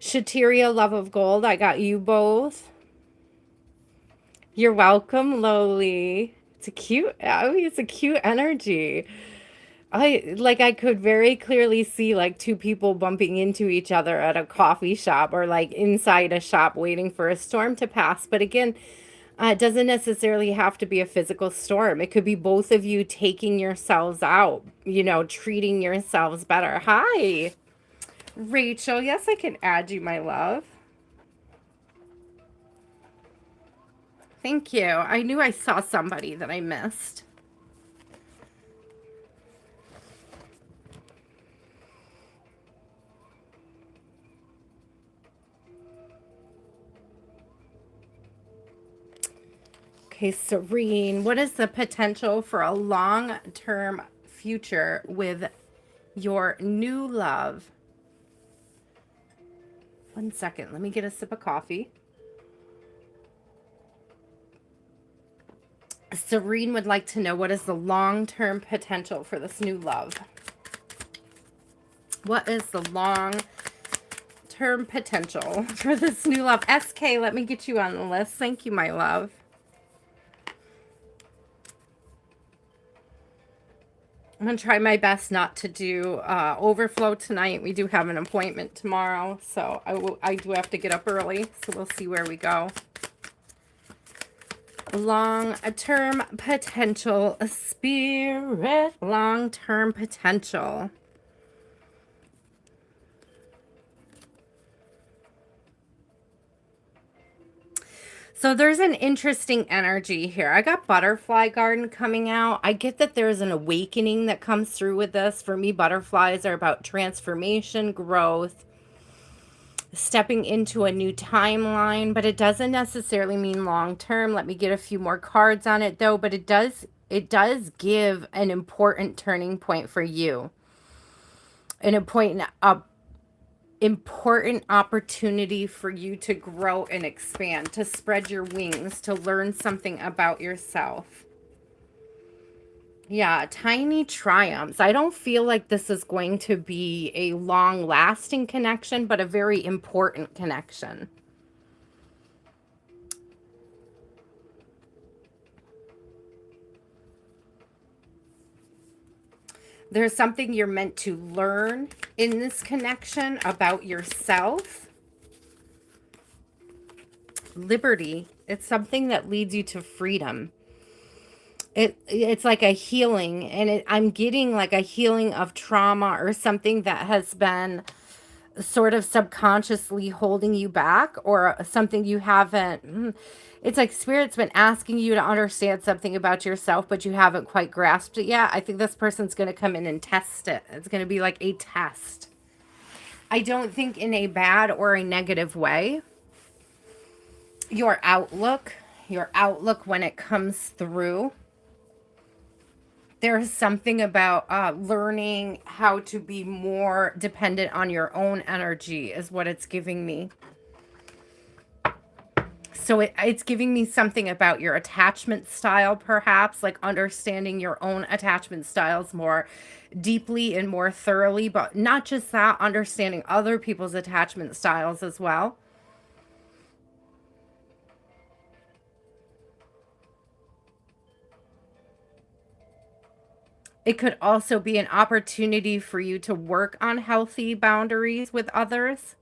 Shateria, Love of Gold, I got you both. You're welcome, Loly. It's a cute, I mean, it's a cute energy. I could very clearly see like two people bumping into each other at a coffee shop or like inside a shop waiting for a storm to pass. But again, it doesn't necessarily have to be a physical storm. It could be both of you taking yourselves out, treating yourselves better. Hi, Rachel. Yes, I can add you, my love. Thank you. I knew I saw somebody that I missed. Okay, Serene, what is the potential for a long-term future with your new love? 1 second, let me get a sip of coffee. Serene would like to know, what is the long-term potential for this new love? What is the long-term potential for this new love? SK, let me get you on the list. Thank you, my love. I'm going to try my best not to do overflow tonight. We do have an appointment tomorrow, so I do have to get up early, so we'll see where we go. Long-term potential, spirit, long-term potential. So there's an interesting energy here. I got butterfly garden coming out. I get that there's an awakening that comes through with this. For me, butterflies are about transformation, growth, stepping into a new timeline, but it doesn't necessarily mean long term. Let me get a few more cards on it though, but it does give an important turning point for you. An important opportunity for you to grow and expand, to spread your wings, to learn something about yourself. Yeah, tiny triumphs. I don't feel like this is going to be a long-lasting connection, but a very important connection. There's something you're meant to learn in this connection about yourself. Liberty. It's something that leads you to freedom. It's like a healing, and I'm getting like a healing of trauma or something that has been sort of subconsciously holding you back, or something you haven't. It's like Spirit's been asking you to understand something about yourself, but you haven't quite grasped it yet. I think this person's going to come in and test it. It's going to be like a test. I don't think in a bad or a negative way. Your outlook when it comes through. There's something about learning how to be more dependent on your own energy is what it's giving me. So it's giving me something about your attachment style, perhaps, like understanding your own attachment styles more deeply and more thoroughly, but not just that, understanding other people's attachment styles as well. It could also be an opportunity for you to work on healthy boundaries with others.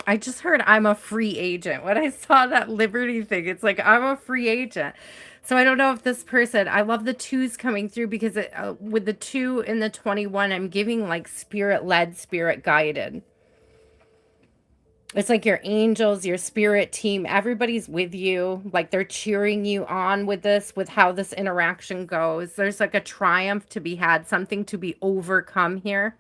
I just heard I'm a free agent. When I saw that Liberty thing, it's like I'm a free agent. So I don't know if this person, I love the twos coming through because with the 2 and the 21, I'm giving like spirit-led, spirit-guided. It's like your angels, your spirit team, everybody's with you. Like they're cheering you on with this, with how this interaction goes. There's like a triumph to be had, something to be overcome here.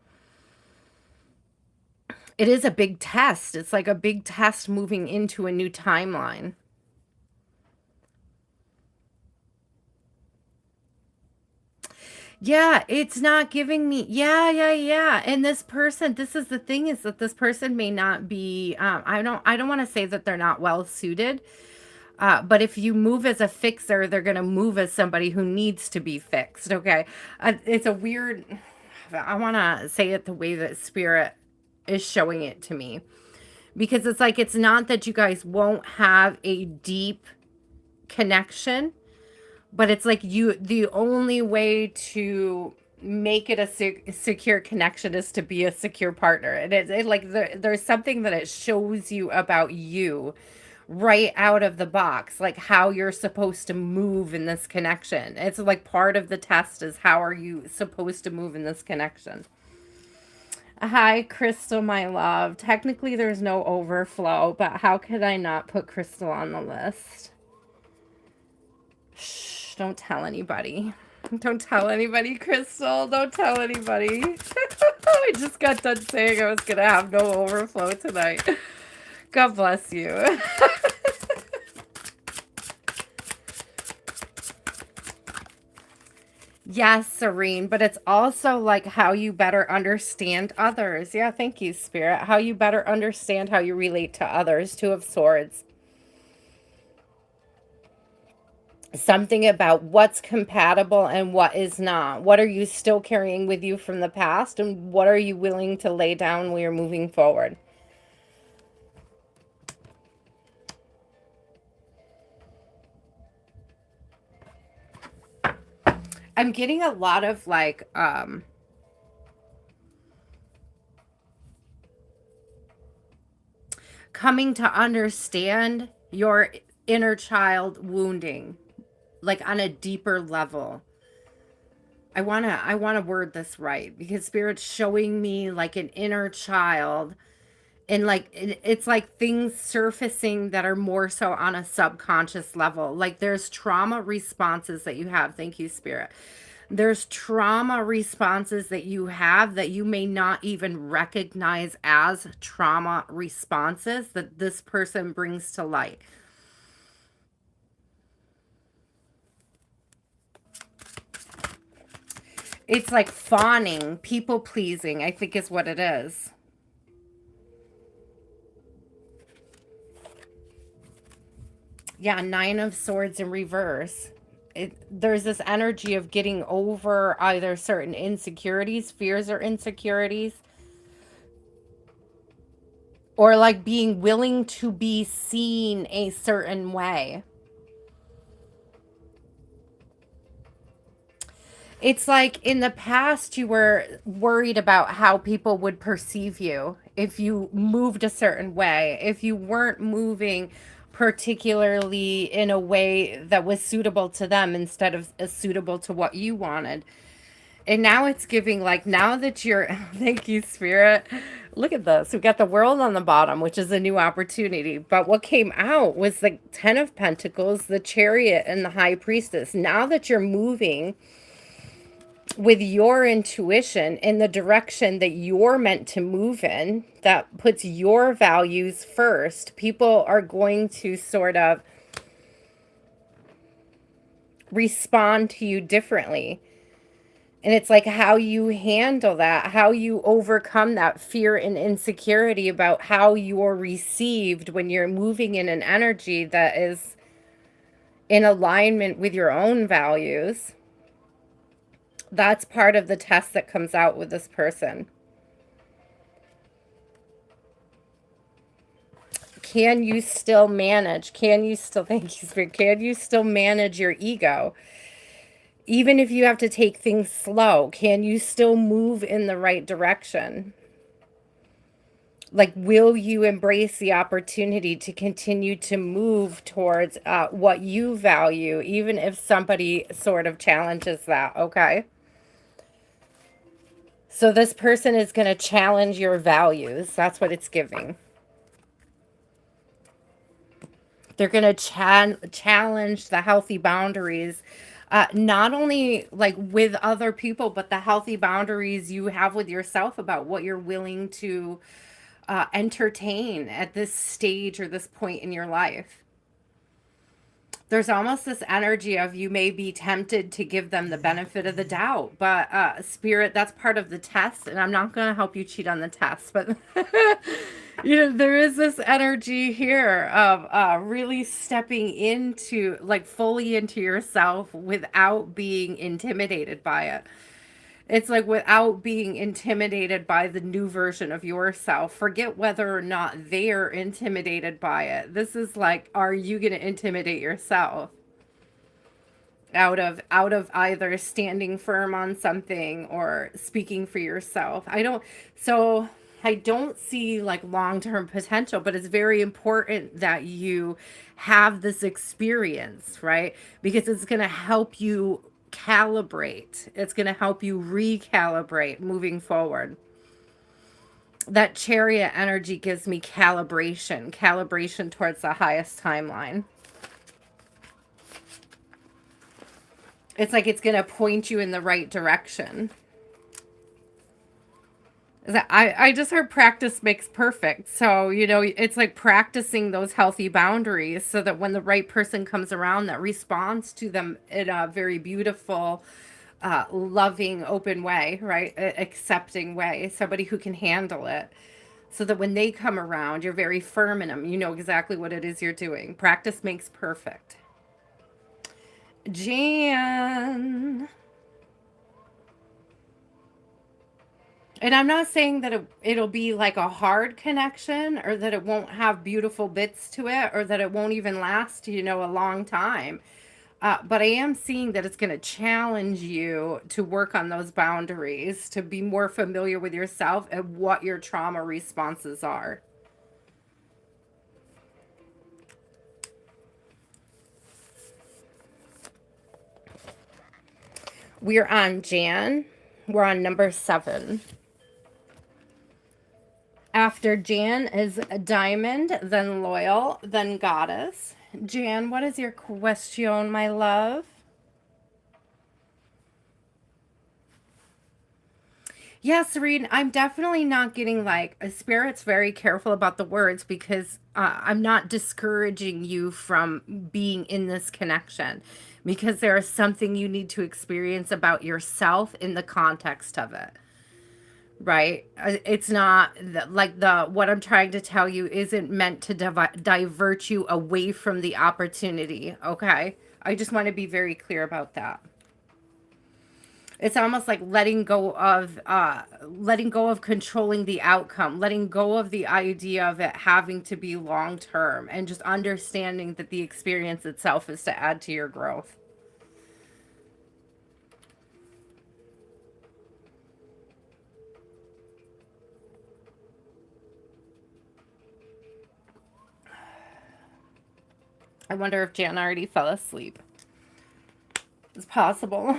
It is a big test. It's like a big test moving into a new timeline. Yeah, it's not giving me, yeah. And this person, this is the thing, is that this person may not be, I don't want to say that they're not well suited. But if you move as a fixer, they're going to move as somebody who needs to be fixed. Okay. It's a weird, I want to say it the way that Spirit is showing it to me, because it's like, it's not that you guys won't have a deep connection, But it's like the only way to make it a secure connection is to be a secure partner. And like there's something that it shows you about you right out of the box, like how you're supposed to move in this connection. It's like part of the test is how are you supposed to move in this connection. Hi, Crystal, my love. Technically, there's no overflow, but how could I not put Crystal on the list? Shh, don't tell anybody. Don't tell anybody, Crystal. Don't tell anybody. I just got done saying I was going to have no overflow tonight. God bless you. Yes, Serene, but it's also like how you better understand others. Yeah, thank you, Spirit. How you better understand how you relate to others. Two of Swords. Something about what's compatible and what is not. What are you still carrying with you from the past, and what are you willing to lay down when you're moving forward? I'm getting a lot of like coming to understand your inner child wounding, like on a deeper level. I want to word this right because Spirit's showing me like an inner child, and like it's like things surfacing that are more so on a subconscious level. Like there's trauma responses that you have. Thank you, Spirit. There's trauma responses that you have that you may not even recognize as trauma responses that this person brings to light. It's like fawning, people pleasing, I think is what it is. Yeah, Nine of Swords in reverse. There's this energy of getting over either certain insecurities, fears, or insecurities, or like being willing to be seen a certain way. It's like in the past, you were worried about how people would perceive you if you moved a certain way, if you weren't moving particularly in a way that was suitable to them instead of suitable to what you wanted. And now it's giving like now that you're thank you, Spirit. Look at this. We've got the world on the bottom, which is a new opportunity. But what came out was the Ten of Pentacles, the Chariot, and the High Priestess. Now that you're moving with your intuition in the direction that you're meant to move in, that puts your values first, people are going to sort of respond to you differently. And it's like how you handle that, how you overcome that fear and insecurity about how you're received when you're moving in an energy that is in alignment with your own values. That's part of the test that comes out with this person. Can you still manage? Can you still, thank you, Spirit, can you still manage your ego? Even if you have to take things slow, can you still move in the right direction? Like, will you embrace the opportunity to continue to move towards what you value, even if somebody sort of challenges that, okay? So this person is going to challenge your values. That's what it's giving. They're going to challenge the healthy boundaries, not only like with other people, but the healthy boundaries you have with yourself about what you're willing to entertain at this stage or this point in your life. There's almost this energy of you may be tempted to give them the benefit of the doubt, but Spirit, that's part of the test, and I'm not going to help you cheat on the test, but you know, there is this energy here of really stepping into, like, fully into yourself without being intimidated by it. It's like without being intimidated by the new version of yourself. Forget whether or not they're intimidated by it. This is like, are you going to intimidate yourself? out of either standing firm on something or speaking for yourself. I don't see like long-term potential, but it's very important that you have this experience, right? Because it's going to help you calibrate. It's going to help you recalibrate moving forward. That chariot energy gives me calibration towards the highest timeline. It's like it's going to point you in the right direction. I just heard practice makes perfect. So, it's like practicing those healthy boundaries so that when the right person comes around that responds to them in a very beautiful, loving, open way, right? Accepting way, somebody who can handle it. So that when they come around, you're very firm in them. You know exactly what it is you're doing. Practice makes perfect. Jan. And I'm not saying that it'll be like a hard connection or that it won't have beautiful bits to it or that it won't even last, a long time. But I am seeing that it's going to challenge you to work on those boundaries, to be more familiar with yourself and what your trauma responses are. We're on Jan. We're on number 7. After Jan is Diamond, then Loyal, then Goddess. Jan, what is your question, my love? Yeah, Serene, I'm definitely not getting like a spirit's very careful about the words because I'm not discouraging you from being in this connection because there is something you need to experience about yourself in the context of it. Right? It's not like the what I'm trying to tell you isn't meant to divert you away from the opportunity. Okay? I just want to be very clear about that. It's almost like letting go of controlling the outcome, letting go of the idea of it having to be long term, and just understanding that the experience itself is to add to your growth. I wonder if Jan already fell asleep. It's possible.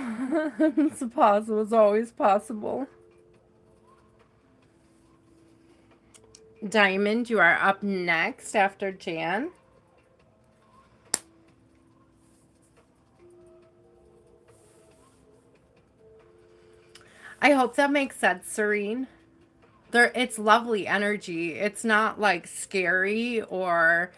It's possible. It's always possible. Diamond, you are up next after Jan. I hope that makes sense, Serene. It's lovely energy. It's not like scary or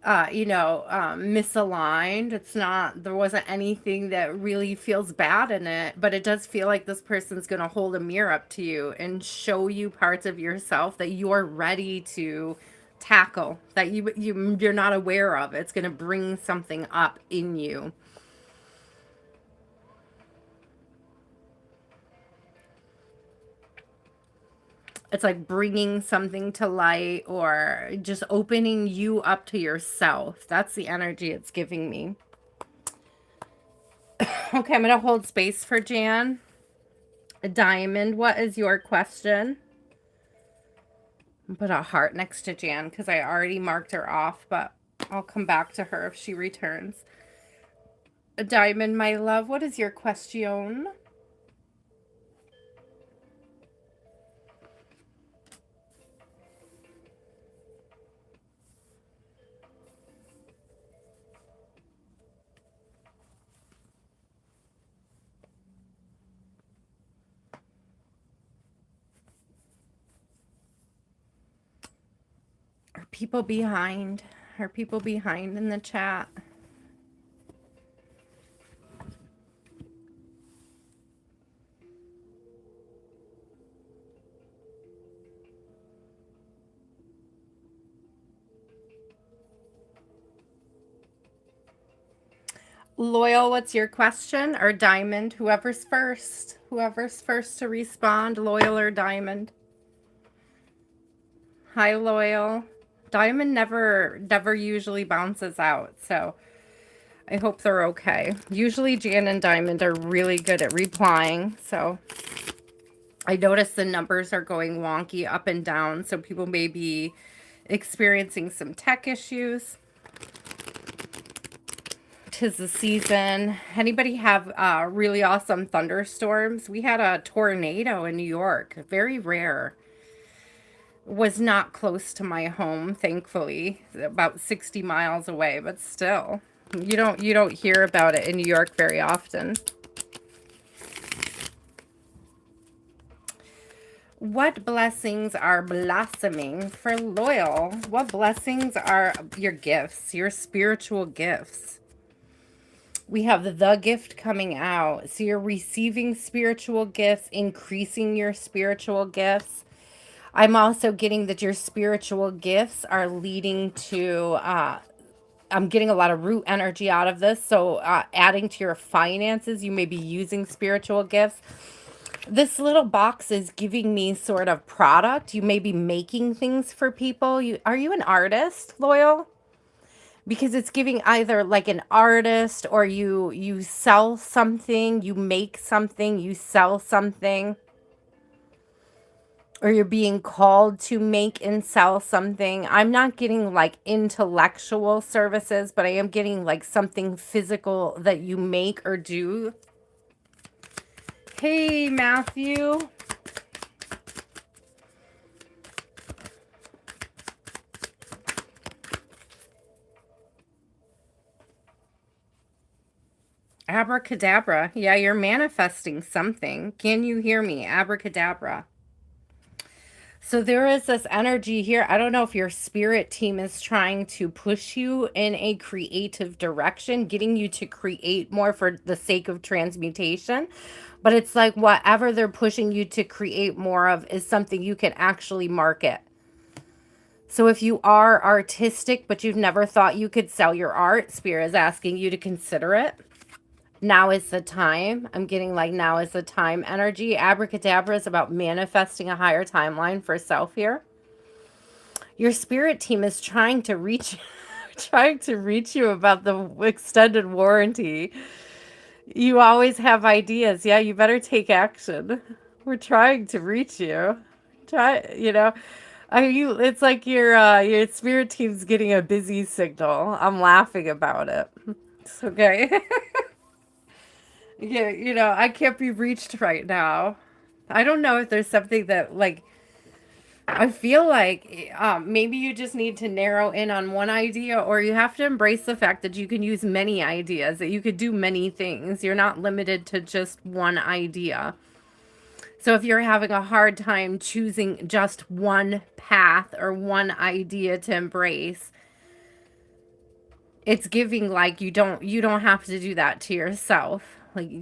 misaligned. It's not, there wasn't anything that really feels bad in it, but it does feel like this person's going to hold a mirror up to you and show you parts of yourself that you're ready to tackle, that you're not aware of. It's going to bring something up in you. It's like bringing something to light or just opening you up to yourself. That's the energy it's giving me. Okay, I'm going to hold space for Jan. Diamond, what is your question? Put a heart next to Jan because I already marked her off, but I'll come back to her if she returns. Diamond, my love, what is your question? Are people behind? Are people behind in the chat? Loyal, what's your question? Or Diamond, whoever's first. Whoever's first to respond, Loyal or Diamond. Hi, Loyal. Diamond never usually bounces out, so I hope they're okay. Usually Jan and Diamond are really good at replying, so I notice the numbers are going wonky up and down, so people may be experiencing some tech issues. 'Tis the season. Anybody have really awesome thunderstorms? We had a tornado in New York. Very rare. Was not close to my home, thankfully. About 60 miles away, but still. You don't hear about it in New York very often. What blessings are blossoming for Loyal? What blessings are your gifts, your spiritual gifts? We have the gift coming out. So you're receiving spiritual gifts, increasing your spiritual gifts. I'm also getting that your spiritual gifts are leading to, I'm getting a lot of root energy out of this. So adding to your finances, you may be using spiritual gifts. This little box is giving me sort of product. You may be making things for people. Are you an artist, Loyal? Because it's giving either like an artist, or you sell something, you make something, you sell something, or you're being called to make and sell something. I'm not getting like intellectual services, but I am getting like something physical that you make or do. Hey, Matthew. Abracadabra. Yeah, you're manifesting something. Can you hear me? Abracadabra. So there is this energy here. I don't know if your spirit team is trying to push you in a creative direction, getting you to create more for the sake of transmutation. But it's like whatever they're pushing you to create more of is something you can actually market. So if you are artistic, but you've never thought you could sell your art, Spirit is asking you to consider it. Now is the time. I'm getting like now is the time energy. Abracadabra is about manifesting a higher timeline for self here. Your spirit team is trying to reach trying to reach you about the extended warranty. You always have ideas. Yeah, you better take action. We're trying to reach you. Try. Are you it's like your spirit team's getting a busy signal. I'm laughing about it. It's okay. Yeah, I can't be reached right now. I don't know if there's something that, like, I feel like maybe you just need to narrow in on one idea, or you have to embrace the fact that you can use many ideas, that you could do many things. You're not limited to just one idea. So if you're having a hard time choosing just one path or one idea to embrace, it's giving like you don't have to do that to yourself.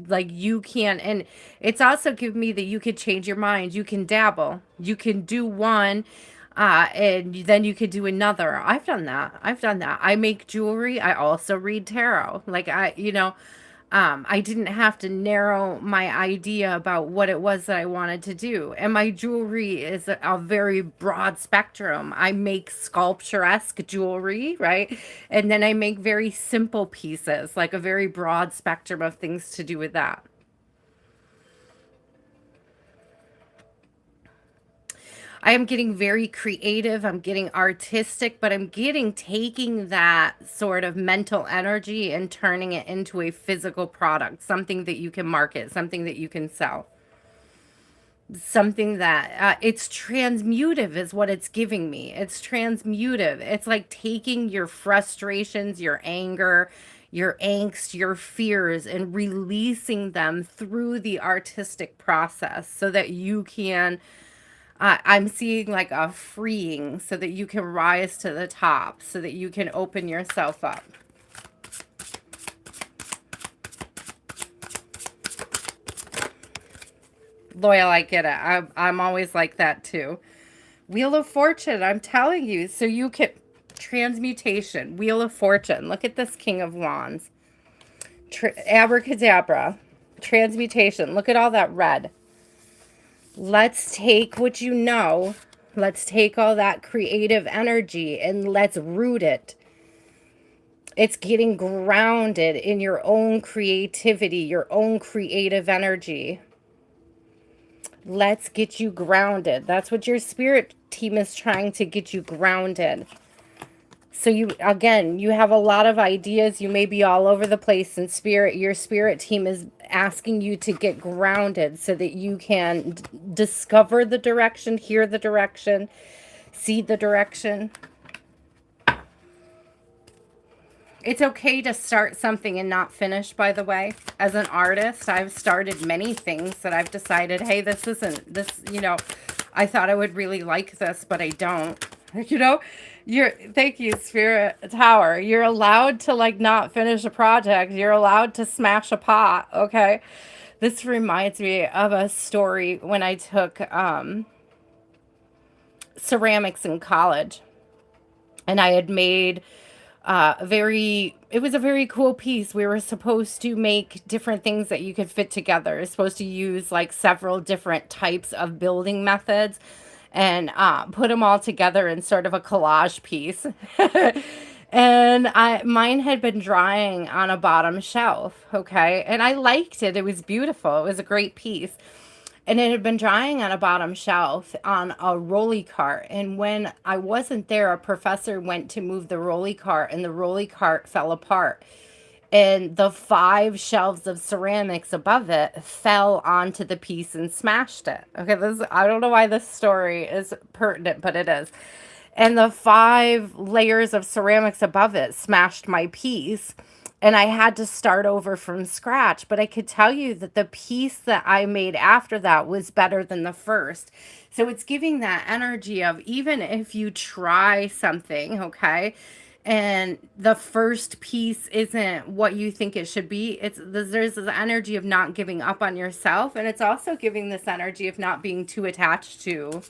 Like you can. And it's also giving me that you could change your mind. You can dabble. You can do one and then you could do another. I've done that. I make jewelry. I also read tarot. Like I didn't have to narrow my idea about what it was that I wanted to do. And my jewelry is a very broad spectrum. I make sculpturesque jewelry, right? And then I make very simple pieces, like a very broad spectrum of things to do with that. I am getting very creative. I'm getting artistic, but I'm getting taking that sort of mental energy and turning it into a physical product, something that you can market, something that you can sell, something that it's transmutive is what it's giving me. It's transmutive. It's like taking your frustrations, your anger, your angst, your fears, and releasing them through the artistic process so that you can I'm seeing like a freeing so that you can rise to the top, so that you can open yourself up. Loyal, I get it. I'm always like that too. Wheel of Fortune, I'm telling you. So you can, transmutation, Wheel of Fortune. Look at this King of Wands. Abracadabra, transmutation. Look at all that red. Let's take what you know. Let's take all that creative energy and let's root it. It's getting grounded in your own creativity, your own creative energy. Let's get you grounded. That's what your spirit team is trying to get you grounded. So you, again, you have a lot of ideas. You may be all over the place in spirit. Your spirit team is asking you to get grounded so that you can discover the direction, hear the direction, see the direction. It's okay to start something and not finish, by the way. As an artist, I've started many things that I've decided, hey, this isn't, this, I thought I would really like this, but I don't. Thank you, Spirit Tower. You're allowed to, like, not finish a project. You're allowed to smash a pot, okay? This reminds me of a story when I took ceramics in college. And I had made it was a very cool piece. We were supposed to make different things that you could fit together. It's supposed to use like several different types of building methods and put them all together in sort of a collage piece. And mine had been drying on a bottom shelf, okay? And I liked it. It was beautiful. It was a great piece. And it had been drying on a bottom shelf on a rolly cart. And when I wasn't there, a professor went to move the rolly cart, and the rolly cart fell apart. And the 5 shelves of ceramics above it fell onto the piece and smashed it. Okay, I don't know why this story is pertinent, but it is. And the 5 layers of ceramics above it smashed my piece. And I had to start over from scratch. But I could tell you that the piece that I made after that was better than the first. So it's giving that energy of, even if you try something, okay, and the first piece isn't what you think it should be, there's this energy of not giving up on yourself. And it's also giving this energy of not being too attached to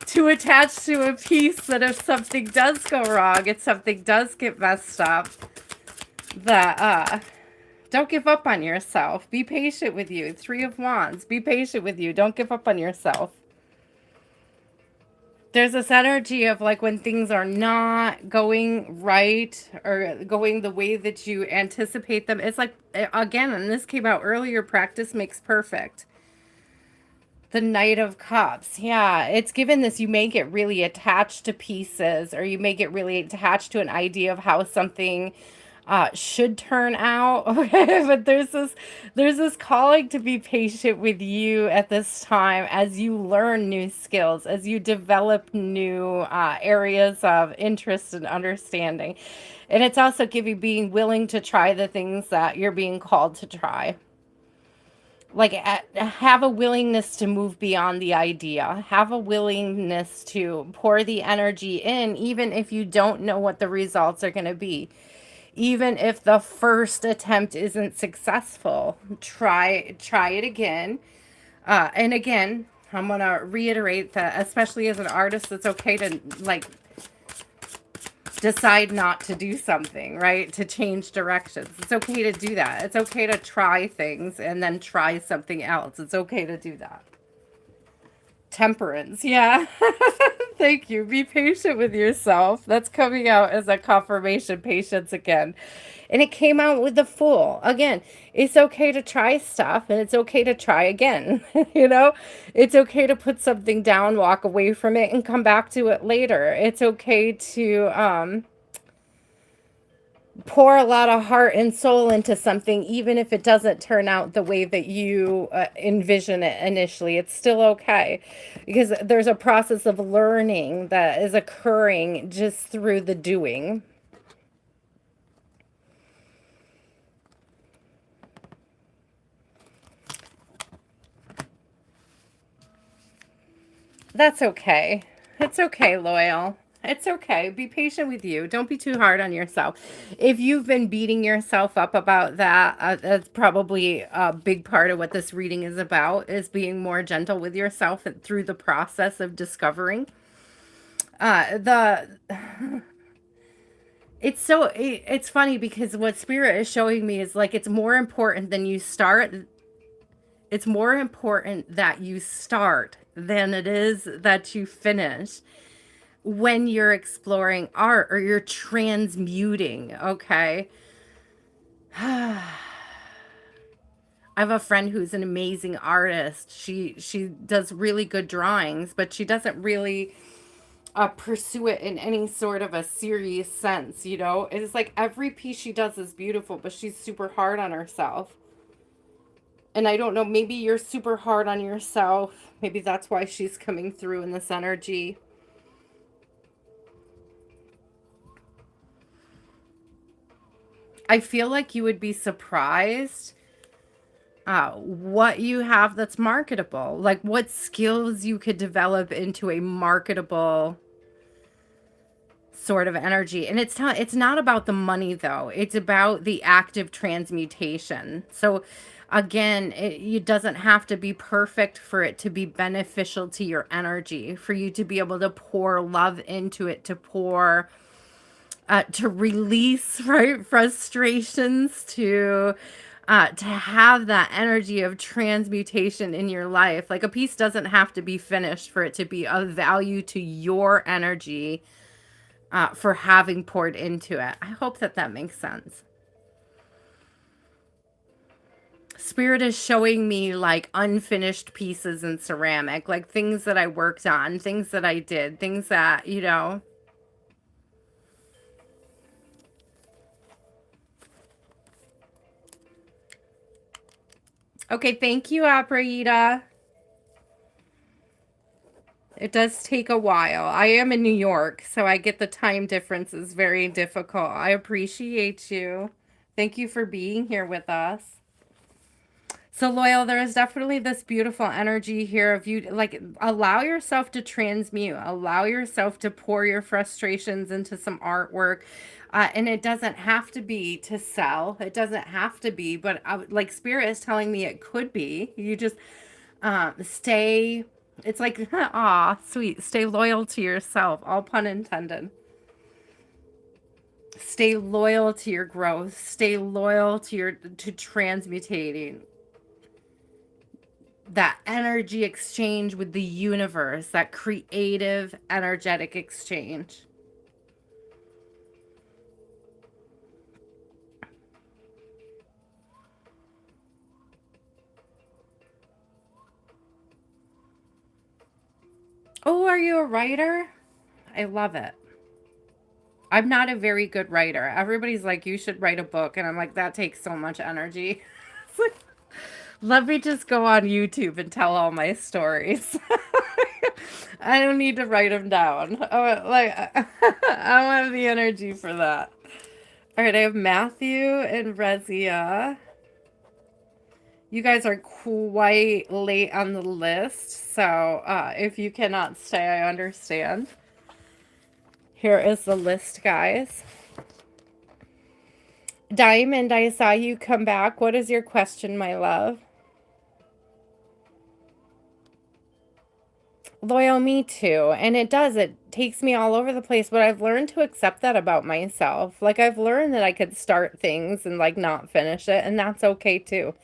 too attached to a piece, that if something does go wrong, if something does get messed up, that don't give up on yourself. Be patient with you. 3 of Wands. Be patient with you. Don't give up on yourself. There's this energy of, like, when things are not going right or going the way that you anticipate them. It's like, again, and this came out earlier, practice makes perfect. The Knight of Cups. Yeah, it's given this, you may get really attached to pieces, or you may get really attached to an idea of how something should turn out. Okay, but there's this calling to be patient with you at this time as you learn new skills, as you develop new areas of interest and understanding. And it's also being willing to try the things that you're being called to try. Like, have a willingness to move beyond the idea, have a willingness to pour the energy in, even if you don't know what the results are going to be, even if the first attempt isn't successful. Try it again, and again, I'm going to reiterate that, especially as an artist, it's okay to, like, decide not to do something, right? To change directions. It's okay to do that. It's okay to try things and then try something else. It's okay to do that. Temperance. Yeah. Thank you. Be patient with yourself. That's coming out as a confirmation. Patience again. And it came out with the Fool. Again, it's okay to try stuff, and it's okay to try again. It's okay to put something down, walk away from it, and come back to it later. It's okay to pour a lot of heart and soul into something, even if it doesn't turn out the way that you envision it initially. It's still okay, because there's a process of learning that is occurring just through the doing. That's okay. It's okay, Loyal. It's okay. Be patient with you. Don't be too hard on yourself. If you've been beating yourself up about that, that's probably a big part of what this reading is about, is being more gentle with yourself through the process of discovering. It's funny, because what Spirit is showing me is, like, it's more important than you start. It's more important that you start than it is that you finish. when you're exploring art or you're transmuting, okay? I have a friend who's an amazing artist. She does really good drawings, but she doesn't really pursue it in any sort of a serious sense, you know? It's like every piece she does is beautiful, but she's super hard on herself. And I don't know, maybe you're super hard on yourself. Maybe that's why she's coming through in this energy. I feel like you would be surprised what you have that's marketable. Like what skills you could develop into a marketable sort of energy. And it's not about the money though. It's about the active transmutation. So again, it doesn't have to be perfect for it to be beneficial to your energy, for you to be able to pour love into it, to release, right, frustrations, to have that energy of transmutation in your life. Like a piece doesn't have to be finished for it to be of value to your energy, for having poured into it. I hope that that makes sense. Spirit is showing me like unfinished pieces in ceramic, like things that I worked on, things that I did, things that, you know. Okay, thank you, Apraida. It does take a while. I am in New York, so I get the time difference is very difficult. I appreciate you. Thank you for being here with us. So Loyal, there is definitely this beautiful energy here of you, like allow yourself to transmute, allow yourself to pour your frustrations into some artwork. And it doesn't have to be to sell. It doesn't have to be, but like Spirit is telling me it could be. You just stay, it's like, ah, sweet. Stay loyal to yourself, all pun intended. Stay loyal to your growth. Stay loyal to transmutating that energy exchange with the universe, that creative energetic exchange. Oh, are you a writer? I love it. I'm not a very good writer. Everybody's like, you should write a book. And I'm like, that takes so much energy. Let me just go on YouTube and tell all my stories. I don't need to write them down. I don't have the energy for that. All right, I have Matthew and Rezia. You guys are quite late on the list, so if you cannot stay, I understand. Here is the list, guys. Diamond, I saw you come back. What is your question, my love? Loyal, me too. And it does. It takes me all over the place, but I've learned to accept that about myself. Like, I've learned that I could start things and, like, not finish it, and that's okay too.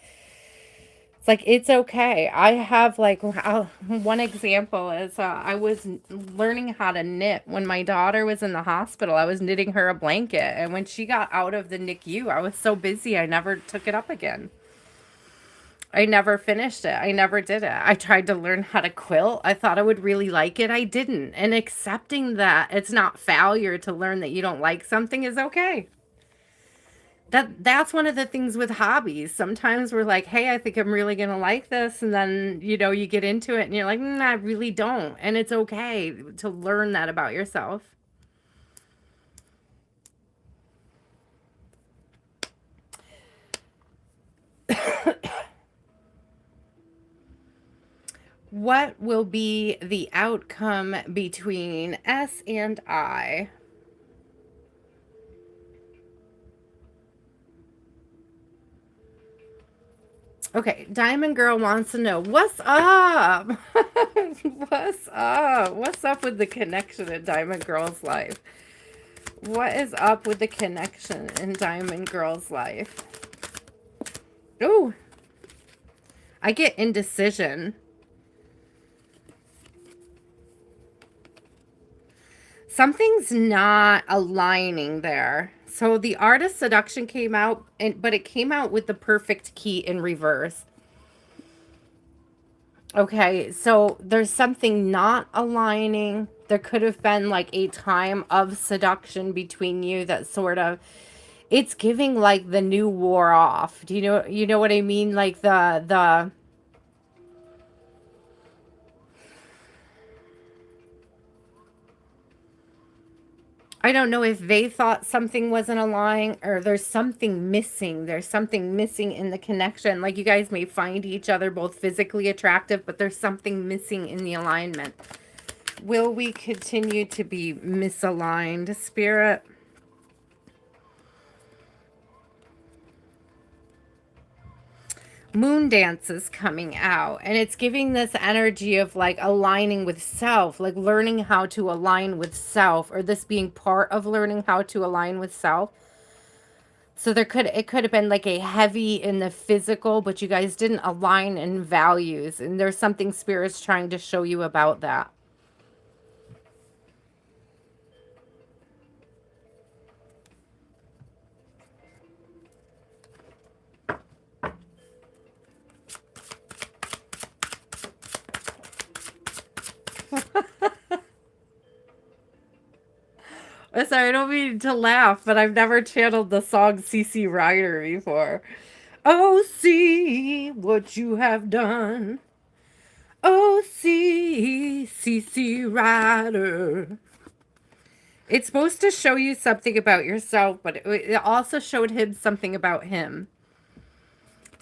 It's like, it's okay. I have, like, one example is I was learning how to knit when my daughter was in the hospital. I was knitting her a blanket, and when she got out of the NICU, I was so busy, I never took it up again. I never finished it. I never did it. I tried to learn how to quilt. I thought I would really like it. I didn't. And accepting that it's not failure to learn that you don't like something is okay. That's one of the things with hobbies. Sometimes we're like, "Hey, I think I'm really going to like this." And then, you know, you get into it and you're like, I really don't." And it's okay to learn that about yourself. What will be the outcome between S and I? Okay, Diamond Girl wants to know what's up? What's up? What's up with the connection in Diamond Girl's life? What is up with the connection in Diamond Girl's life? Oh, I get indecision. Something's not aligning there. So the artist seduction came out, but it came out with the perfect key in reverse. Okay, so there's something not aligning. There could have been like a time of seduction between you that sort of, it's giving like the new war off. Do you know what I mean? Like the I don't know if they thought something wasn't aligned or there's something missing. There's something missing in the connection. Like you guys may find each other both physically attractive, but there's something missing in the alignment. Will we continue to be misaligned, Spirit? Moon Dance is coming out, and it's giving this energy of like aligning with self, like learning how to align with self, or this being part of learning how to align with self. So it could have been like a heavy in the physical, but you guys didn't align in values, and there's something Spirit's trying to show you about that. Sorry, I don't mean to laugh, but I've never channeled the song CC Rider before. Oh, see what you have done. Oh, see, CC Rider. It's supposed to show you something about yourself, but it also showed him something about him.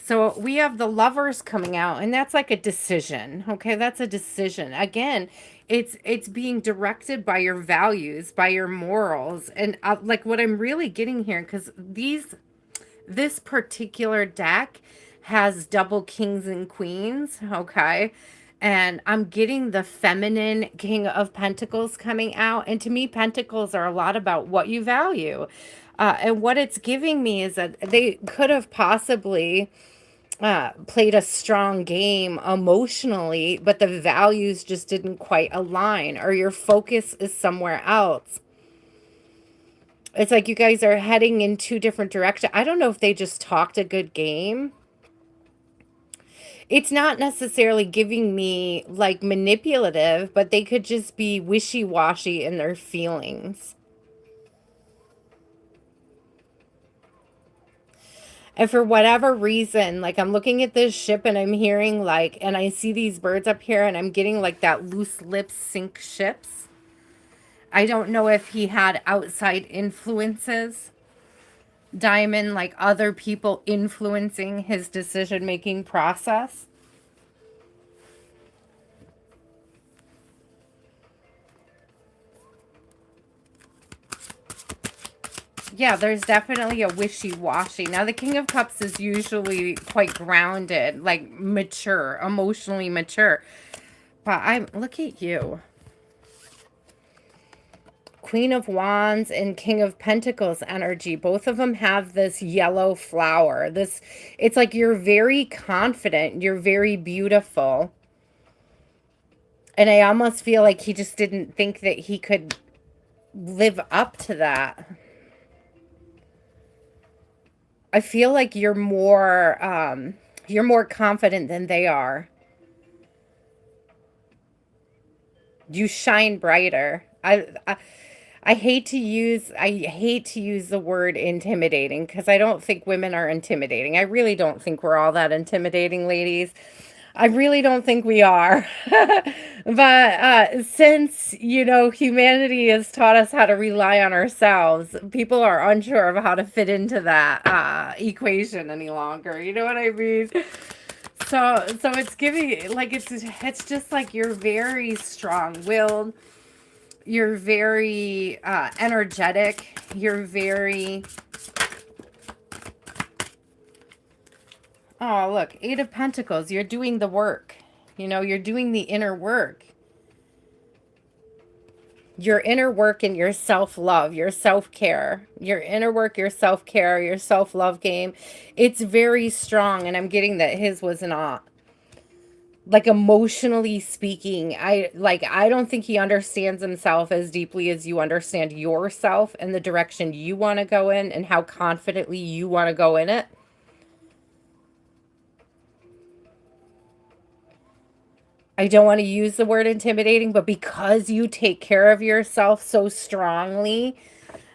So we have the Lovers coming out, and that's like a decision. Okay, that's a decision. Again, it's being directed by your values, by your morals, and like what I'm really getting here, because this particular deck has double kings and queens. Okay. And I'm getting the feminine King of Pentacles coming out. And to me, Pentacles are a lot about what you value. And what it's giving me is that they could have possibly played a strong game emotionally, but the values just didn't quite align, or your focus is somewhere else. It's like you guys are heading in two different directions. I don't know if they just talked a good game. It's not necessarily giving me like manipulative, but they could just be wishy-washy in their feelings. And for whatever reason, like I'm looking at this ship and I'm hearing like, and I see these birds up here and I'm getting like that loose lips sink ships. I don't know if he had outside influences, Diamond, like other people influencing his decision-making process. Yeah, there's definitely a wishy-washy. Now, the King of Cups is usually quite grounded, like mature, emotionally mature. But look at you. Queen of Wands and King of Pentacles energy. Both of them have this yellow flower. It's like you're very confident. You're very beautiful. And I almost feel like he just didn't think that he could live up to that. I feel like you're more confident than they are. You shine brighter. I hate to use the word intimidating, because I don't think women are intimidating. I really don't think we're all that intimidating, ladies. I really don't think we are. But since, humanity has taught us how to rely on ourselves, people are unsure of how to fit into that equation any longer. You know what I mean? So it's giving, like, it's just like you're very strong-willed. You're very energetic. You're very... Oh, look, Eight of Pentacles. You're doing the work. You're doing the inner work. Your inner work and your self-love, your self-care. Your inner work, your self-care, your self-love game. It's very strong, and I'm getting that his was not. like emotionally speaking, I don't think he understands himself as deeply as you understand yourself and the direction you want to go in and how confidently you want to go in it. I don't want to use the word intimidating, but because you take care of yourself so strongly,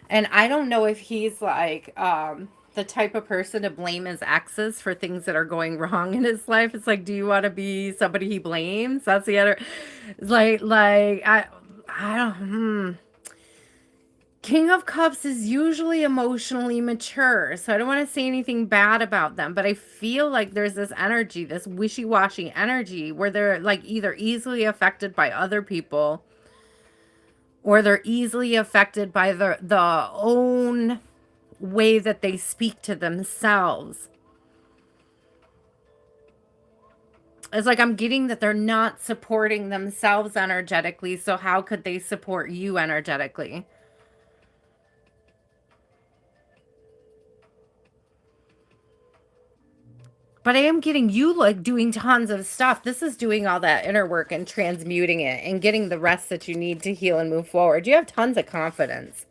and I don't know if he's like the type of person to blame his exes for things that are going wrong in his life. It's like, do you want to be somebody he blames? That's the other. I don't. King of Cups is usually emotionally mature, so I don't want to say anything bad about them, but I feel like there's this energy, this wishy-washy energy where they're like either easily affected by other people or they're easily affected by the own way that they speak to themselves. It's like I'm getting that they're not supporting themselves energetically, so how could they support you energetically? But I am getting you like doing tons of stuff. This is doing all that inner work and transmuting it and getting the rest that you need to heal and move forward. You have tons of confidence.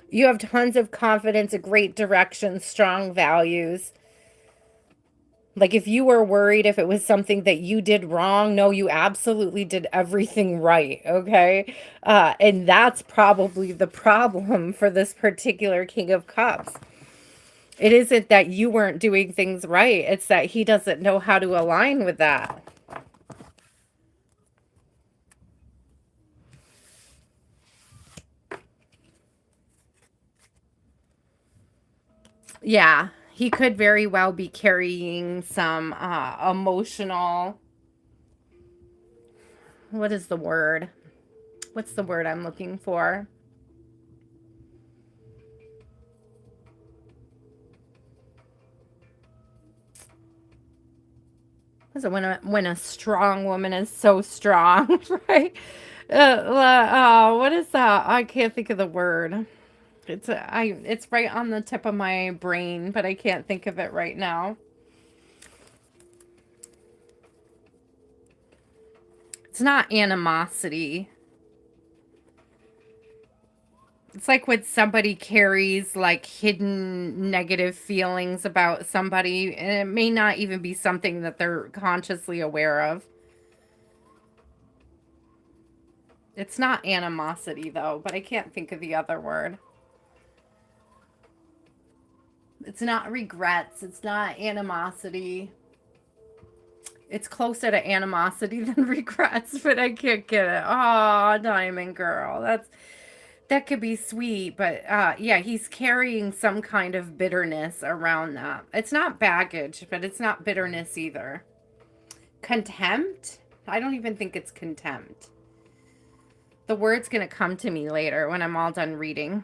You have tons of confidence, a great direction, strong values. Like if you were worried if it was something that you did wrong, no, you absolutely did everything right, okay? And that's probably the problem for this particular King of Cups. It isn't that you weren't doing things right. It's that he doesn't know how to align with that. Yeah, he could very well be carrying some emotional. What is the word? What's the word I'm looking for? Is it when a strong woman is so strong, right? What is that? I can't think of the word. It's right on the tip of my brain, but I can't think of it right now. It's not animosity. It's like when somebody carries like hidden negative feelings about somebody, and it may not even be something that they're consciously aware of. It's not animosity though, but I can't think of the other word. It's not regrets. It's not animosity. It's closer to animosity than regrets, but I can't get it. Oh, Diamond Girl. That could be sweet, but yeah, he's carrying some kind of bitterness around that. It's not baggage, but it's not bitterness either. Contempt? I don't even think it's contempt. The word's going to come to me later when I'm all done reading.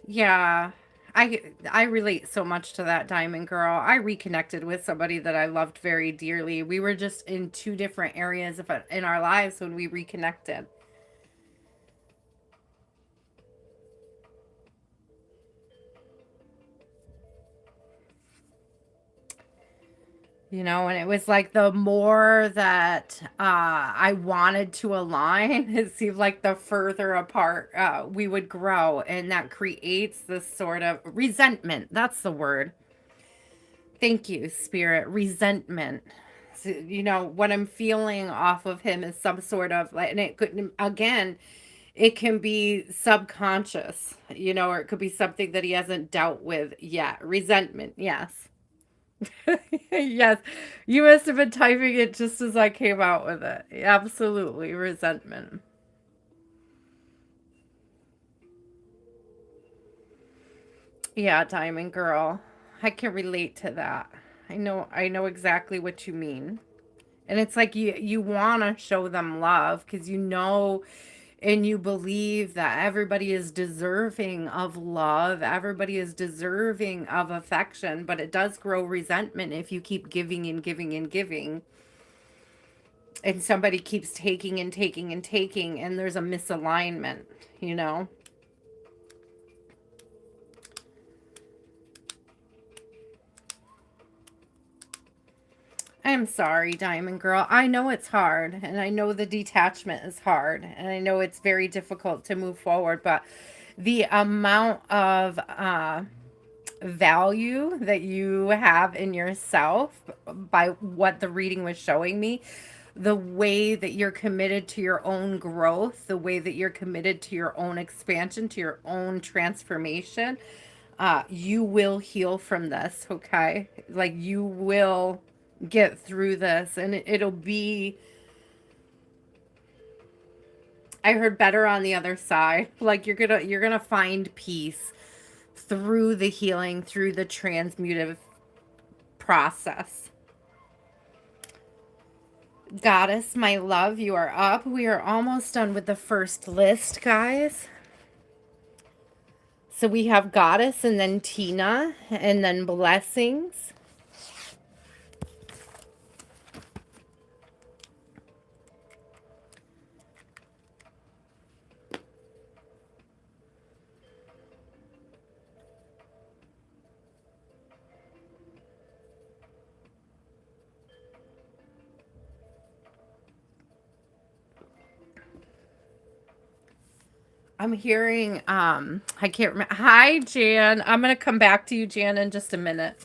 Yeah. I relate so much to that, Diamond Girl. I reconnected with somebody that I loved very dearly. We were just in two different areas in our lives when we reconnected. You know, and it was like the more that I wanted to align, it seemed like the further apart we would grow. And that creates this sort of resentment. That's the word. Thank you, Spirit. Resentment. So, you know, what I'm feeling off of him is some sort of like, and it could, again, it can be subconscious, you know, or it could be something that he hasn't dealt with yet. Resentment. Yes. Yes, you must have been typing it just as I came out with it. Absolutely, resentment. Yeah, Diamond Girl. I can relate to that. I know exactly what you mean. And it's like you want to show them love because you know and you believe that everybody is deserving of love, everybody is deserving of affection, but it does grow resentment if you keep giving and giving and giving. And somebody keeps taking and taking and taking and there's a misalignment, you know. I'm sorry, Diamond Girl. I know it's hard, and I know the detachment is hard, and I know it's very difficult to move forward, but the amount of value that you have in yourself by what the reading was showing me, the way that you're committed to your own growth, the way that you're committed to your own expansion, to your own transformation, you will heal from this, okay? Like you will get through this, and it'll be, I heard, better on the other side. Like you're gonna find peace through the healing, through the transmutive process. Goddess, my love, you are up. We are almost done with the first list, guys. So we have Goddess, and then Tina, and then Blessings. I'm hearing, I can't remember. Hi, Jan. I'm going to come back to you, Jan, in just a minute.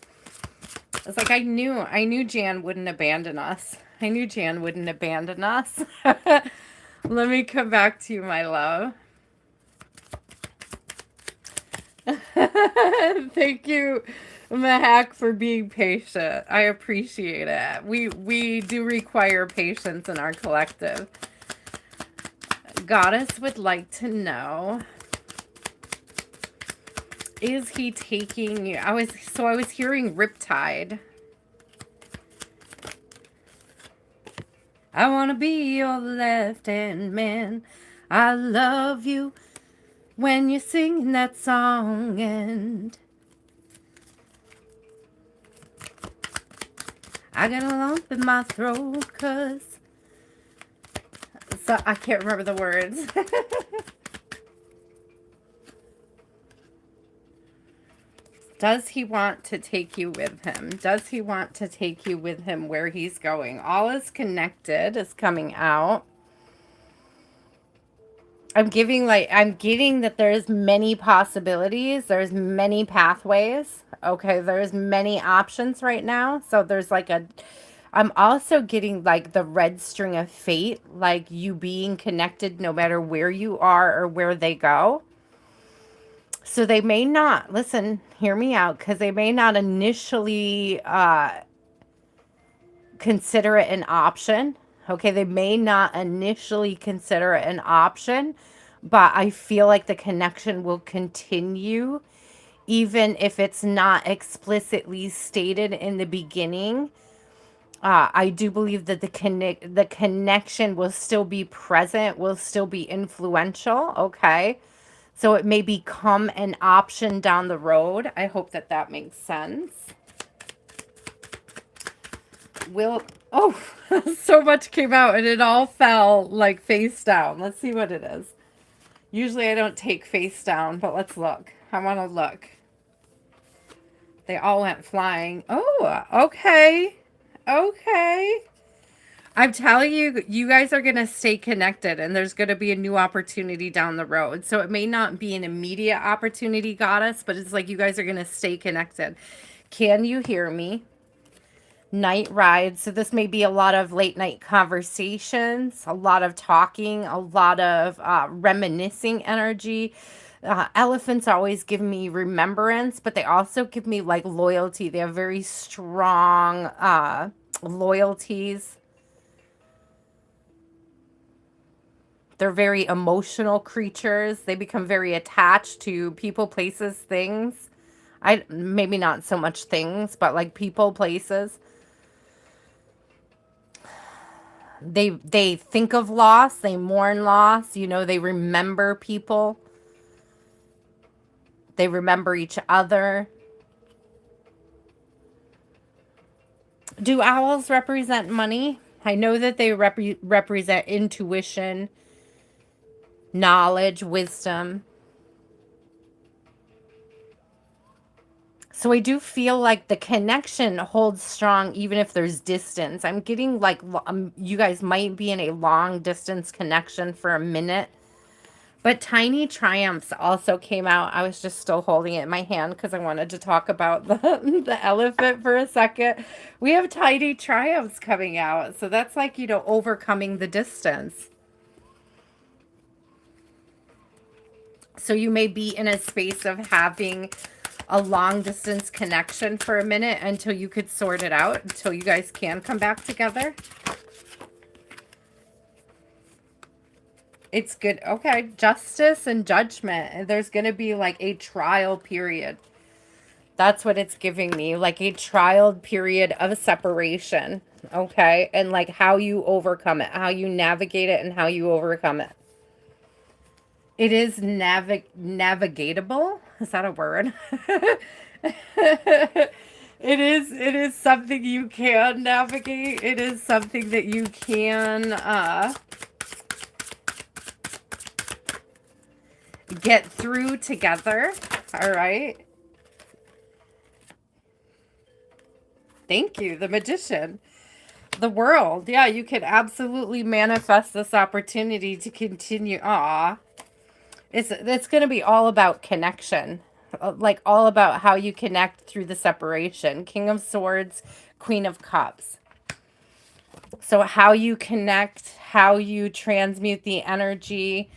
It's like I knew Jan wouldn't abandon us. I knew Jan wouldn't abandon us. Let me come back to you, my love. Thank you, Mahack, for being patient. I appreciate it. We do require patience in our collective. Goddess would like to know, is he taking you? I was hearing Riptide. I want to be your left-hand man. I love you when you're singing that song, and I got a lump in my throat, 'cause so I can't remember the words. Does he want to take you with him? Does he want to take you with him where he's going? All is connected is coming out. I'm getting that there's many possibilities. There's many pathways. Okay, there's many options right now. So there's like I'm also getting like the red string of fate, like you being connected no matter where you are or where they go. So they may not, listen, hear me out, because they may not initially consider it an option. Okay, they may not initially consider it an option, but I feel like the connection will continue even if it's not explicitly stated in the beginning. I do believe that the connection will still be present, will still be influential, okay? So it may become an option down the road. I hope that that makes sense. Oh, so much came out and it all fell like face down. Let's see what it is. Usually I don't take face down, but let's look. I want to look. They all went flying. Oh, okay. Okay. I'm telling you, you guys are going to stay connected, and there's going to be a new opportunity down the road. So it may not be an immediate opportunity, Goddess, but it's like you guys are going to stay connected. Can you hear me? Night ride. So this may be a lot of late night conversations, a lot of talking, a lot of reminiscing energy. Elephants always give me remembrance, but they also give me like loyalty. They have very strong loyalties. They're very emotional creatures. They become very attached to people, places, things. Maybe not so much things, but like people, places. They think of loss, they mourn loss, you know, they remember people. They remember each other. Do owls represent money? I know that they represent intuition, knowledge, wisdom. So I do feel like the connection holds strong even if there's distance. I'm getting like you guys might be in a long distance connection for a minute. But tiny triumphs also came out. I was just still holding it in my hand because I wanted to talk about the elephant for a second. We have tiny triumphs coming out. So that's like, overcoming the distance. So you may be in a space of having a long distance connection for a minute until you could sort it out, until you guys can come back together. It's good. Okay. Justice and judgment. There's going to be like a trial period. That's what it's giving me. Like a trial period of so okay. And like how you overcome it, how you navigate it and how you overcome it. It is navigatable. Is that a word? It is something you can navigate. It is something that you can get through together. All right. Thank you, the magician. The world. Yeah, you can absolutely manifest this opportunity to continue. Aw. It's going to be all about connection. Like all about how you connect through the separation. King of Swords, Queen of Cups. So how you connect, how you transmute the energy.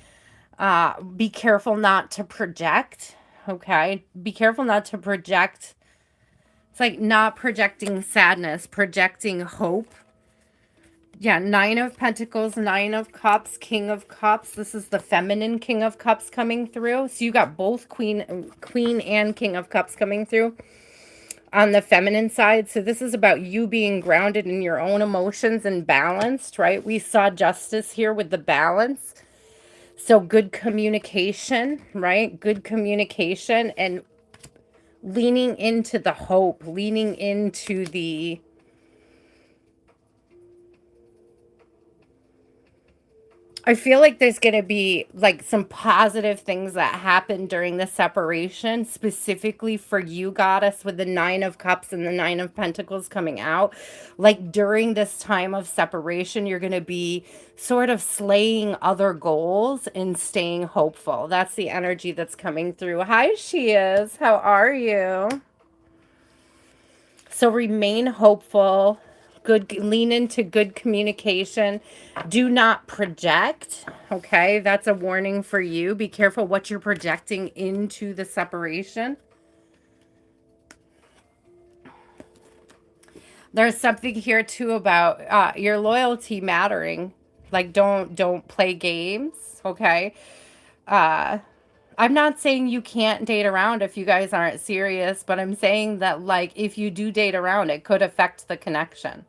Be careful not to project. Okay. Be careful not to project. It's like not projecting sadness, projecting hope. Yeah, Nine of Pentacles, Nine of Cups, King of Cups. This is the feminine King of Cups coming through. So you got both Queen and King of Cups coming through on the feminine side. So this is about you being grounded in your own emotions and balanced, right? We saw justice here with the balance. So good communication, right? Good communication and leaning into the hope, leaning into the I feel like there's going to be like some positive things that happen during the separation, specifically for you, goddess, with the Nine of Cups and the Nine of Pentacles coming out. Like during this time of separation, you're going to be sort of slaying other goals and staying hopeful. That's the energy that's coming through. Hi, she is. How are you? So remain hopeful. Good, lean into good communication. Do not project. Okay, that's a warning for you. Be careful what you're projecting into the separation. There's something here too about your loyalty mattering. Like don't play games. Okay. I'm not saying you can't date around if you guys aren't serious, but I'm saying that like if you do date around, it could affect the connection.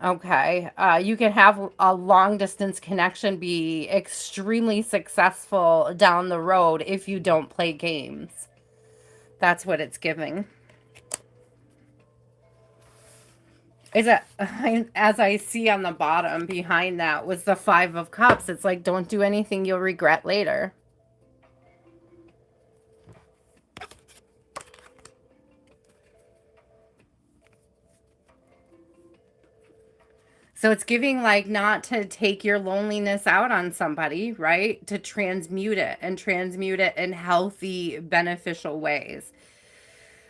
Okay. You can have a long distance connection be extremely successful down the road if you don't play games. That's what it's giving. Is it, as I see on the bottom behind that was the Five of Cups. It's like, don't do anything you'll regret later. So it's giving like not to take your loneliness out on somebody, right? To transmute it and transmute it in healthy, beneficial ways.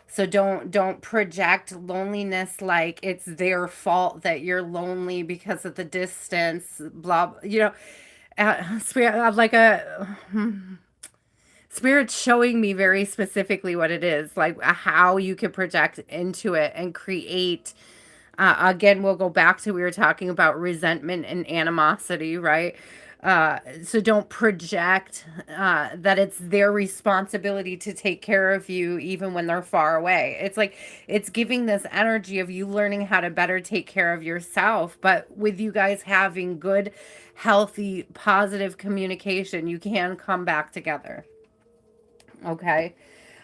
So don't project loneliness like it's their fault that you're lonely because of the distance, blah, spirit like a spirit's showing me very specifically what it is, like how you can project into it and create again, we'll go back to we were talking about resentment and animosity, right? So don't project that it's their responsibility to take care of you even when they're far away. It's like it's giving this energy of you learning how to better take care of yourself. But with you guys having good, healthy, positive communication, you can come back together. Okay.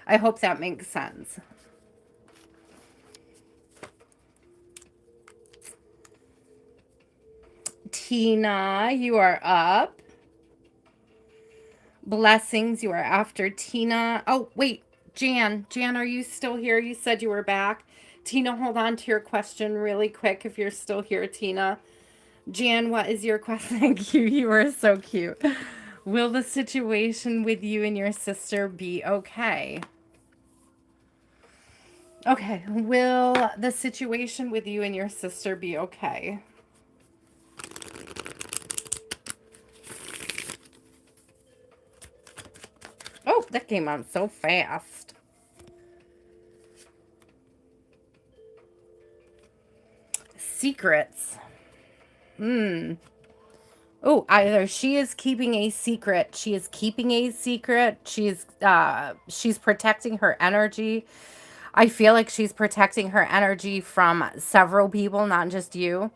I hope that makes sense. Tina, you are up. Blessings, you are after Tina. Oh, wait. Jan, are you still here? You said you were back. Tina, hold on to your question really quick if you're still here, Tina. Jan, what is your question? Thank you. You are so cute. Will the situation with you and your sister be okay? Okay. Will the situation with you and your sister be okay? Oh, that came on so fast. Secrets. Hmm. Oh, either she is keeping a secret. She is keeping a secret. She's protecting her energy. I feel like she's protecting her energy from several people, not just you.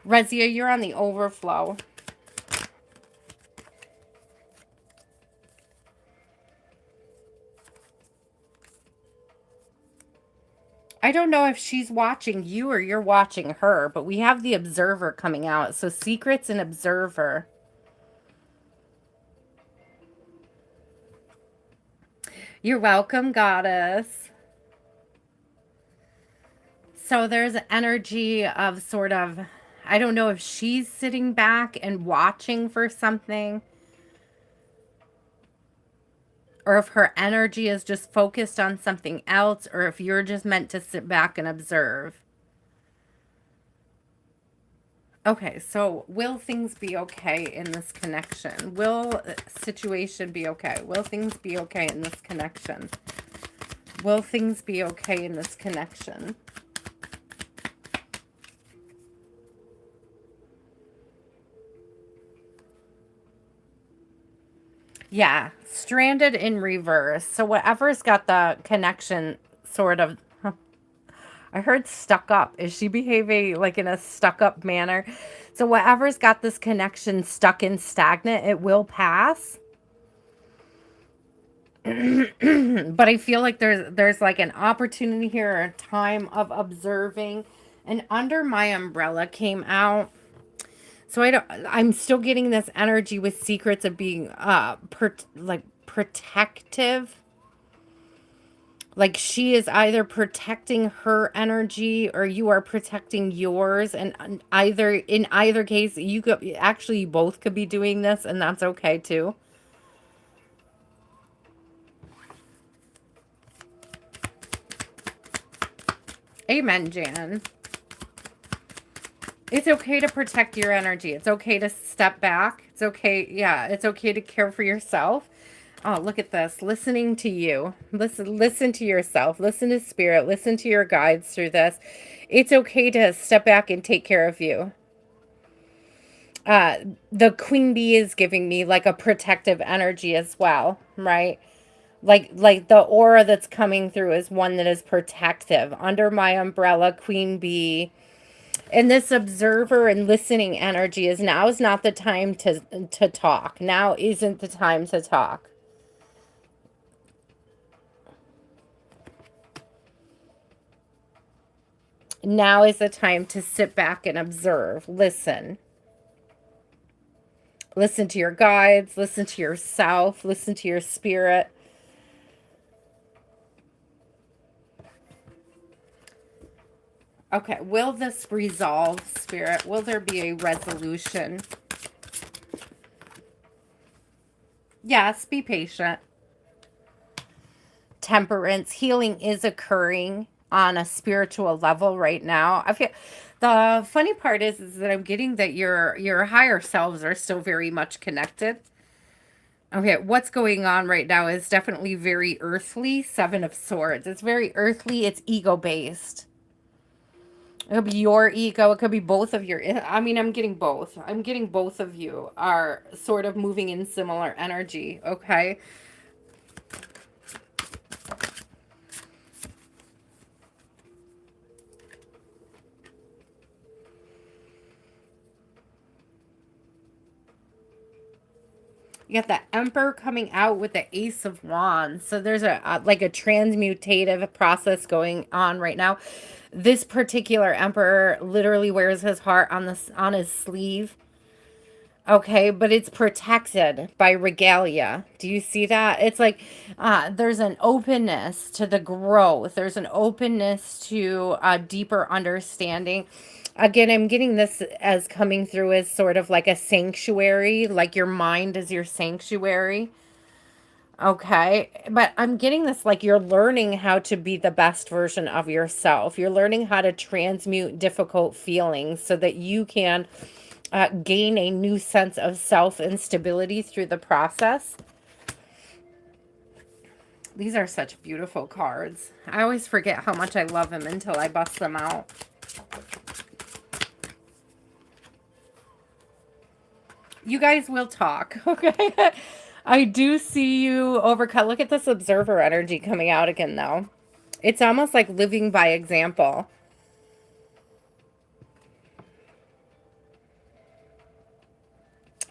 Rezia, you're on the overflow. I don't know if she's watching you or you're watching her, but we have the observer coming out. So secrets and observer. You're welcome, goddess. So there's an energy of sort of, I don't know if she's sitting back and watching for something, or if her energy is just focused on something else, or if you're just meant to sit back and observe. Okay, so will things be okay in this connection? Will situation be okay? Will things be okay in this connection? Will things be okay in this connection? Yeah, stranded in reverse. So whatever's got the connection sort of, I heard stuck up. Is she behaving like in a stuck up manner? So whatever's got this connection stuck in stagnant, it will pass. But I feel like there's like an opportunity here, a time of observing. And under my umbrella came out. So I'm still getting this energy with secrets of being like protective. Like she is either protecting her energy or you are protecting yours, and in either case you could actually, you both could be doing this, and that's okay too. Amen, Jan. It's okay to protect your energy. It's okay to step back. It's okay. Yeah, it's okay to care for yourself. Oh, look at this. Listening to you. Listen to yourself. Listen to spirit. Listen to your guides through this. It's okay to step back and take care of you. Uh, the queen bee is giving me like a protective energy as well, right? Like the aura that's coming through is one that is protective. Under my umbrella, queen bee. And this observer and listening energy is not the time to talk. Now isn't the time to talk. Now is the time to sit back and observe, listen. Listen to your guides, listen to yourself, listen to your spirit. Okay, will this resolve, spirit? Will there be a resolution? Yes, be patient. Temperance, healing is occurring on a spiritual level right now. I feel the funny part is that I'm getting that your higher selves are still very much connected. Okay, what's going on right now is definitely very earthly. Seven of Swords. It's very earthly. It's ego based. It could be your ego. It could be both of your. I mean, I'm getting both. I'm getting both of you are sort of moving in similar energy. Okay. You got the Emperor coming out with the Ace of Wands. So there's like a transmutative process going on right now. This particular Emperor literally wears his heart on his sleeve. Okay, but it's protected by regalia. Do you see that? It's like there's an openness to the growth. There's an openness to a deeper understanding. Again, I'm getting this as coming through as sort of like a sanctuary, like your mind is your sanctuary. Okay, but I'm getting this like you're learning how to be the best version of yourself. You're learning how to transmute difficult feelings so that you can gain a new sense of self and stability through the process. These are such beautiful cards. I always forget how much I love them until I bust them out. You guys will talk, okay? I do see you overcut. Look at this observer energy coming out again, though. It's almost like living by example.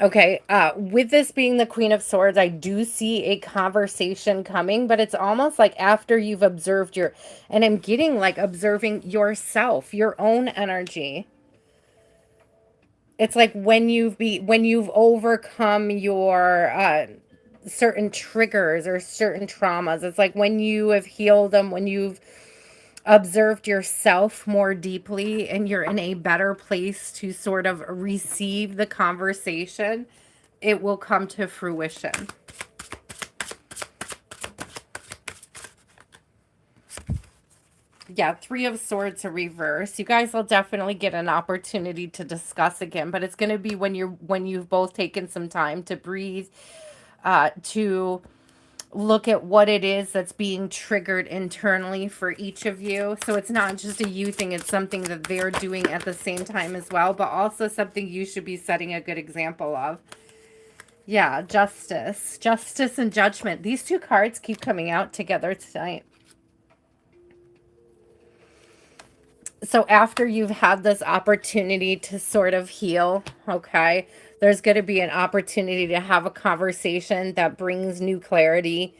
Okay, with this being the Queen of Swords, I do see a conversation coming, but it's almost like after you've observed your, and I'm getting like observing yourself, your own energy. It's like when you've overcome your certain triggers or certain traumas. It's like when you have healed them, when you've observed yourself more deeply and you're in a better place to sort of receive the conversation, it will come to fruition. Yeah, Three of Swords to reverse. You guys will definitely get an opportunity to discuss again, but it's going to be when you've both taken some time to breathe, to look at what it is that's being triggered internally for each of you. So it's not just a you thing, it's something that they're doing at the same time as well, but also something you should be setting a good example of. Yeah, justice. Justice and judgment. These two cards keep coming out together tonight. So after you've had this opportunity to sort of heal, okay, there's going to be an opportunity to have a conversation that brings new clarity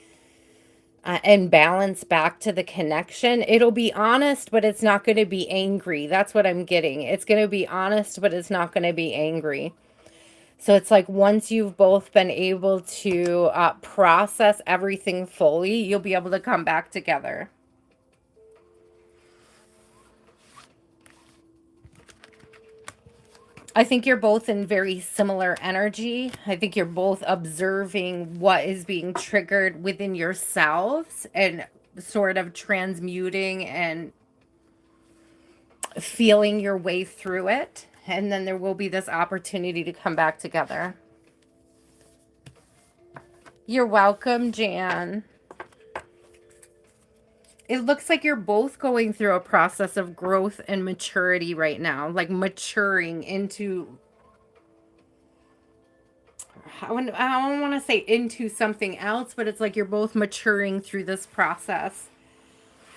and balance back to the connection. It'll be honest, but it's not going to be angry. That's what I'm getting. It's going to be honest, but it's not going to be angry. So it's like once you've both been able to process everything fully, you'll be able to come back together. I think you're both in very similar energy. I think you're both observing what is being triggered within yourselves and sort of transmuting and feeling your way through it. And then there will be this opportunity to come back together. You're welcome, Jan. It looks like you're both going through a process of growth and maturity right now, like maturing into, I don't want to say into something else, but it's like you're both maturing through this process.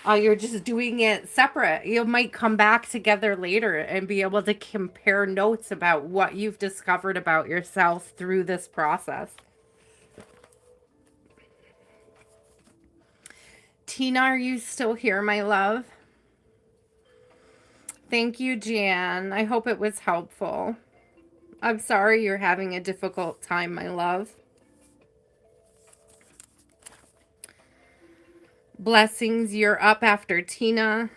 You're just doing it separate. You might come back together later and be able to compare notes about what you've discovered about yourself through this process. Tina, are you still here, my love? Thank you, Jan. I hope it was helpful. I'm sorry you're having a difficult time, my love. Blessings, you're up after Tina.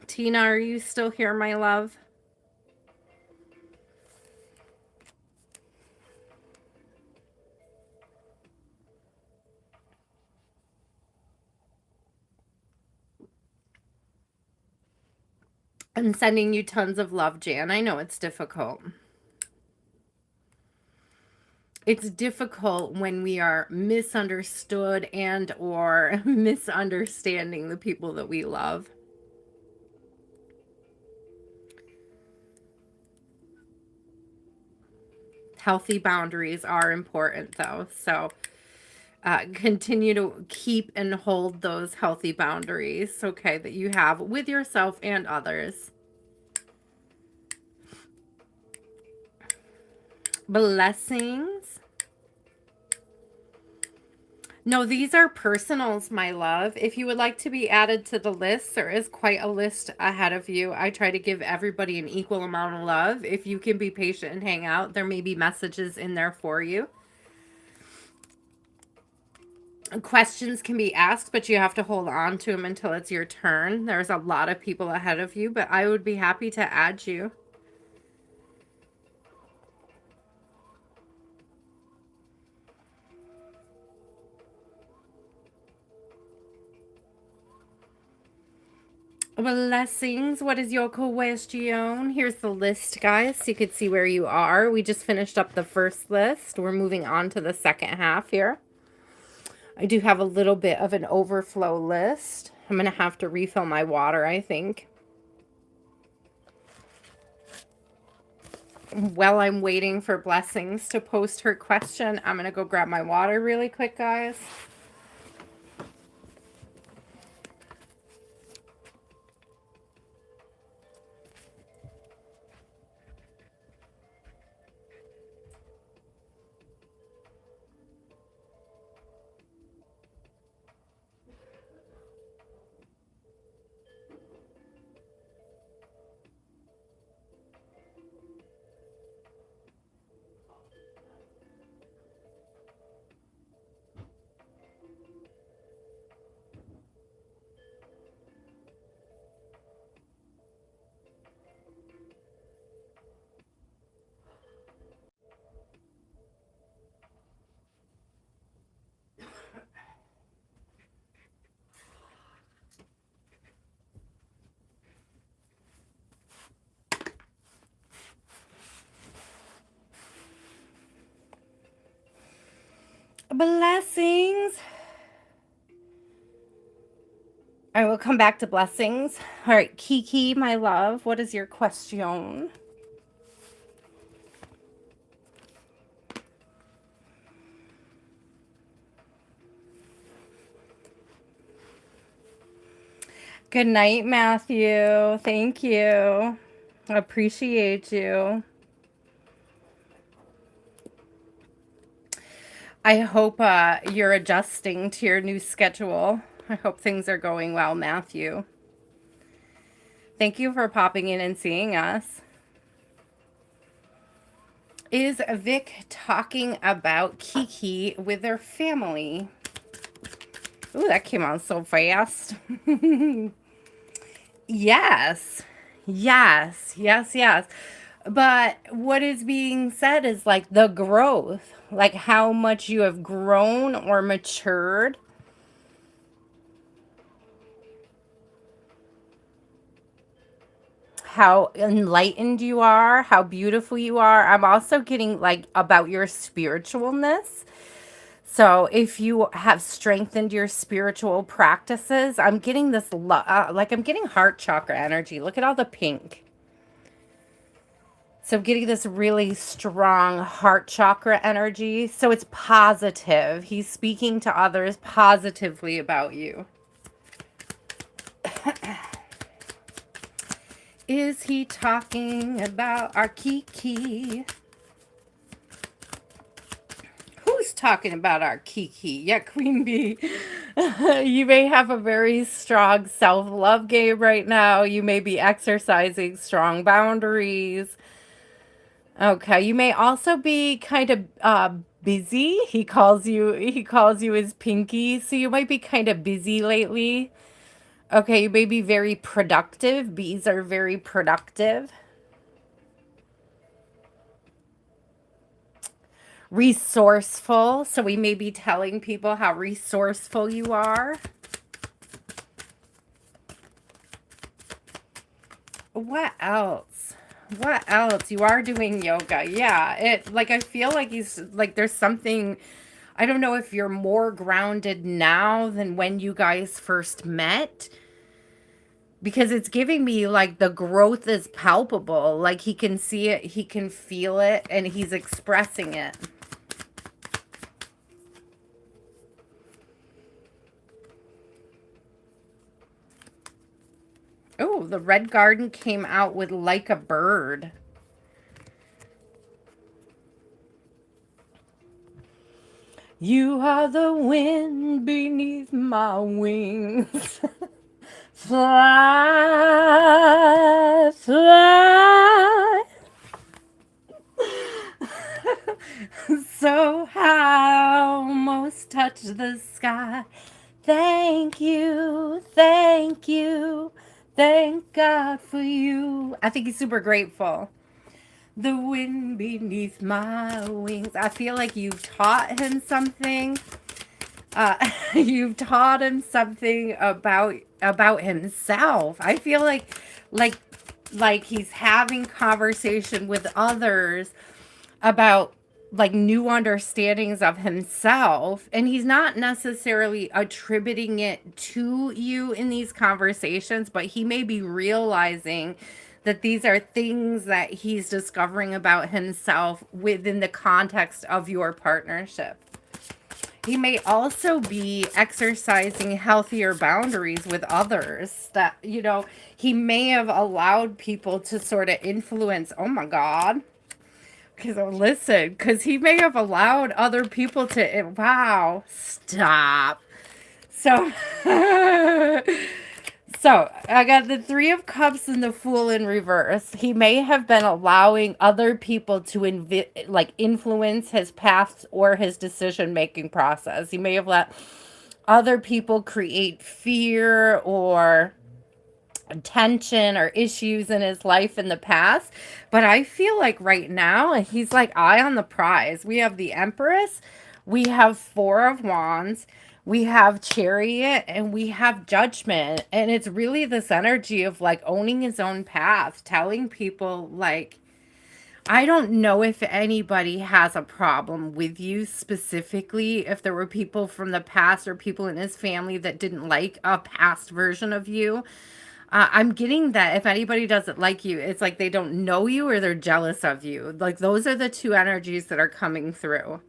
Tina, are you still here, my love? I'm sending you tons of love, Jan. I know it's difficult. It's difficult when we are misunderstood and or misunderstanding the people that we love. Healthy boundaries are important, though. So continue to keep and hold those healthy boundaries, okay, that you have with yourself and others. Blessings. No, these are personals, my love. If you would like to be added to the list, there is quite a list ahead of you. I try to give everybody an equal amount of love. If you can be patient and hang out, there may be messages in there for you. Questions can be asked, but you have to hold on to them until it's your turn. There's a lot of people ahead of you, but I would be happy to add you. Blessings. What is your question? Here's the list, guys, so you could see where you are. We just finished up the first list. We're moving on to the second half here. I do have a little bit of an overflow list. I'm going to have to refill my water, I think. While I'm waiting for Blessings to post her question, I'm going to go grab my water really quick, guys. Blessings. I will come back to Blessings. All right, Kiki, my love, what is your question? Good night, Matthew. Thank you. I appreciate you. I hope you're adjusting to your new schedule. I hope things are going well, Matthew. Thank you for popping in and seeing us. Is Vic talking about Kiki with their family? Ooh, that came out so fast. Yes. Yes. Yes, yes. But what is being said is like the growth, like how much you have grown or matured. How enlightened you are, how beautiful you are. I'm also getting like about your spiritualness. So if you have strengthened your spiritual practices, I'm getting this, like I'm getting heart chakra energy. Look at all the pink. So I'm getting this really strong heart chakra energy. So it's positive. He's speaking to others positively about you. Is he talking about our Kiki? Who's talking about our Kiki? Yeah, Queen Bee. You may have a very strong self-love game right now. You may be exercising strong boundaries. Okay, you may also be kind of busy. He calls you his pinky, so you might be kind of busy lately. Okay, you may be very productive. Bees are very productive. Resourceful. So we may be telling people how resourceful you are. What else? What else? You are doing yoga. Yeah, I feel like he's like there's something. I don't know if you're more grounded now than when you guys first met, because it's giving me like the growth is palpable. Like he can see it, he can feel it, and he's expressing it. Oh, the Red Garden came out with Like a Bird. You are the wind beneath my wings. Fly, fly. So high, almost touch the sky. Thank you, thank you, thank God for you. I think he's super grateful. The wind beneath my wings. I feel like you've taught him something. You've taught him something about himself. I feel like like he's having conversation with others about like new understandings of himself, and he's not necessarily attributing it to you in these conversations, but he may be realizing that these are things that he's discovering about himself within the context of your partnership. He may also be exercising healthier boundaries with others, that, you know, he may have allowed people to sort of influence. Oh my God. Because, listen, because he may have allowed other people to, wow, stop. So, so I got the Three of Cups and the Fool in reverse. He may have been allowing other people to influence his path or his decision-making process. He may have let other people create fear or tension or issues in his life in the past, but I feel like right now he's like eye on the prize. We have the Empress, we have Four of Wands, we have Chariot, and we have Judgment, and it's really this energy of like owning his own path, telling people like, I don't know if anybody has a problem with you specifically, if there were people from the past or people in his family that didn't like a past version of you. I'm getting that if anybody doesn't like you, it's like they don't know you or they're jealous of you. Like those are the two energies that are coming through.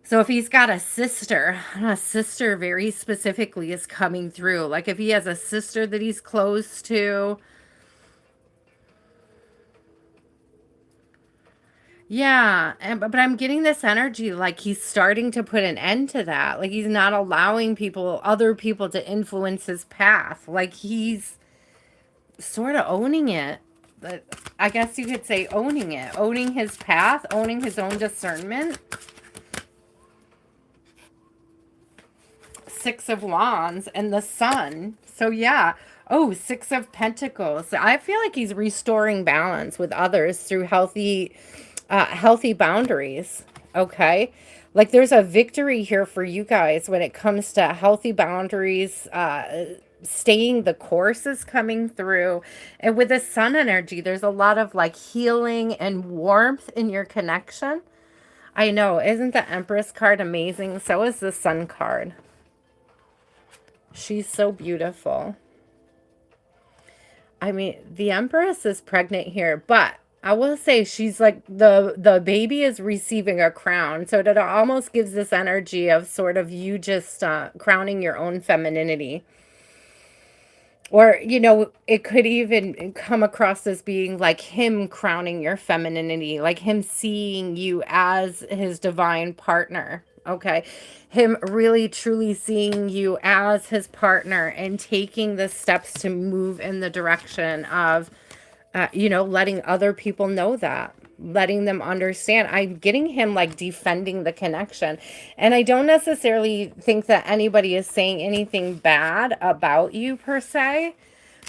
So if he's got a sister very specifically is coming through. Like if he has a sister that he's close to. Yeah, but I'm getting this energy like he's starting to put an end to that. Like he's not allowing other people to influence his path. Like he's sort of owning it. But I guess you could say owning it, owning his path, owning his own discernment. Six of Wands and the Sun. So yeah. Oh, Six of Pentacles. I feel like he's restoring balance with others through healthy boundaries. Okay. Like there's a victory here for you guys when it comes to healthy boundaries. Staying the course is coming through. And with the Sun energy, there's a lot of like healing and warmth in your connection. I know. Isn't the Empress card amazing? So is the Sun card. She's so beautiful. I mean, the Empress is pregnant here, but I will say she's like the baby is receiving a crown. So that almost gives this energy of sort of you just crowning your own femininity. Or, you know, it could even come across as being like him crowning your femininity, like him seeing you as his divine partner. Okay. Him really truly seeing you as his partner and taking the steps to move in the direction of, you know, letting other people know that, letting them understand. I'm getting him like defending the connection. And I don't necessarily think that anybody is saying anything bad about you per se,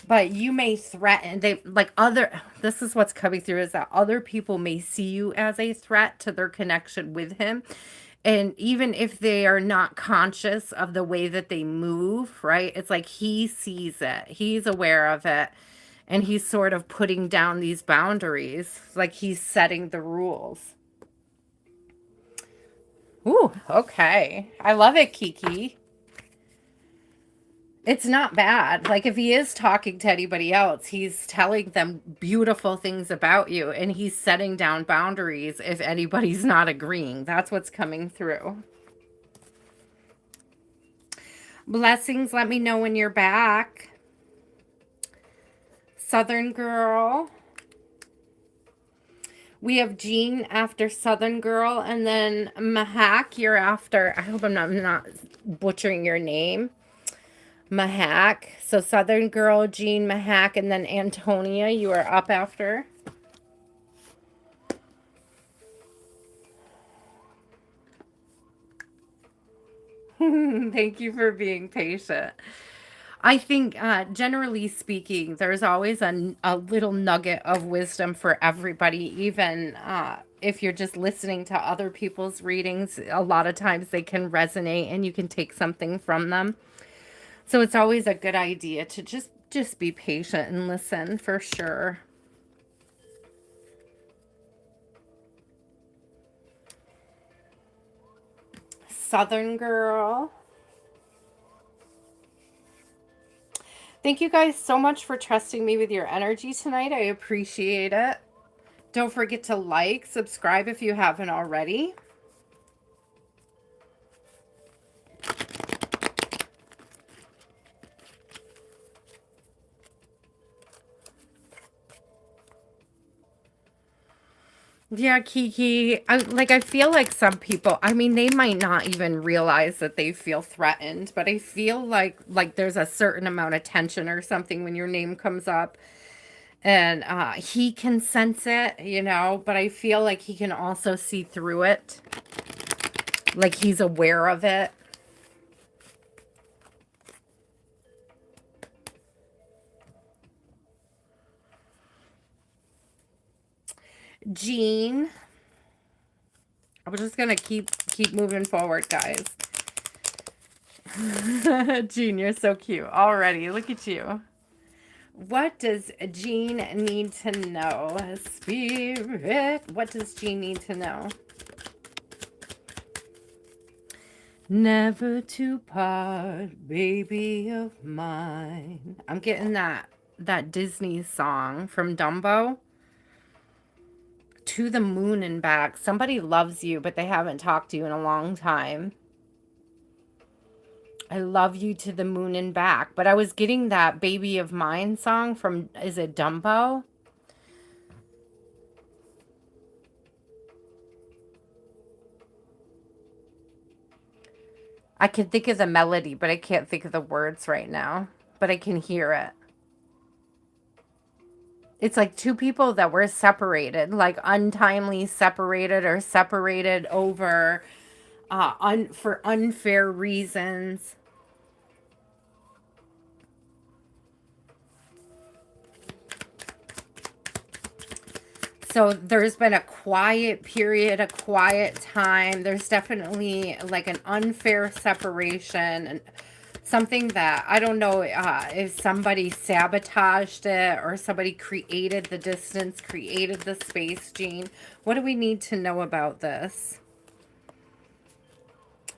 but you may threaten, this is what's coming through, is that other people may see you as a threat to their connection with him. And even if they are not conscious of the way that they move, right? It's like he sees it. He's aware of it. And he's sort of putting down these boundaries. Like he's setting the rules. Ooh, okay. I love it, Kiki. It's not bad. Like if he is talking to anybody else, he's telling them beautiful things about you, and he's setting down boundaries if anybody's not agreeing. That's what's coming through. Blessings, let me know when you're back. Southern girl. We have Jean after Southern Girl, and then Mahack, you're after. I hope I'm not butchering your name. Mahack. So Southern Girl, Jean, Mahack, and then Antonia, you are up after. Thank you for being patient. I think, generally speaking, there's always a little nugget of wisdom for everybody, even if you're just listening to other people's readings. A lot of times they can resonate and you can take something from them. So it's always a good idea to just be patient and listen for sure. Southern Girl. Thank you guys so much for trusting me with your energy tonight. I appreciate it. Don't forget to like, subscribe if you haven't already. Yeah, Kiki. I feel like some people, I mean, they might not even realize that they feel threatened, but I feel like there's a certain amount of tension or something when your name comes up. And he can sense it, but I feel like he can also see through it. Like he's aware of it. Jean. I'm just gonna keep moving forward, guys. Jean, you're so cute already. Look at you. What does Jean need to know? Spirit. What does Jean need to know? Never to part, baby of mine. I'm getting that Disney song from Dumbo. To the moon and back. Somebody loves you, but they haven't talked to you in a long time. I love you to the moon and back. But I was getting that Baby of Mine song from, is it Dumbo? I can think of the melody, but I can't think of the words right now. But I can hear it. It's like two people that were separated, like untimely separated or separated over for unfair reasons. So there's been a quiet period, a quiet time. There's definitely like an unfair separation and something that I don't know if somebody sabotaged it or somebody created the distance, created the space, Jean. What do we need to know about this?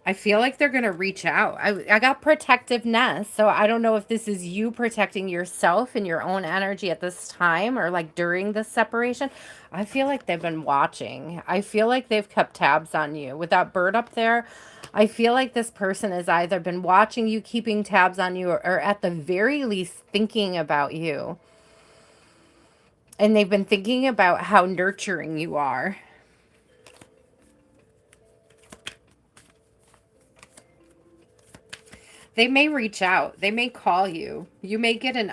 I feel like they're going to reach out. I got protectiveness. So I don't know if this is you protecting yourself and your own energy at this time or like during this separation. I feel like they've been watching. I feel like they've kept tabs on you. With that bird up there, I feel like this person has either been watching you, keeping tabs on you, or at the very least thinking about you. And they've been thinking about how nurturing you are. They may reach out. They may call you. You may get an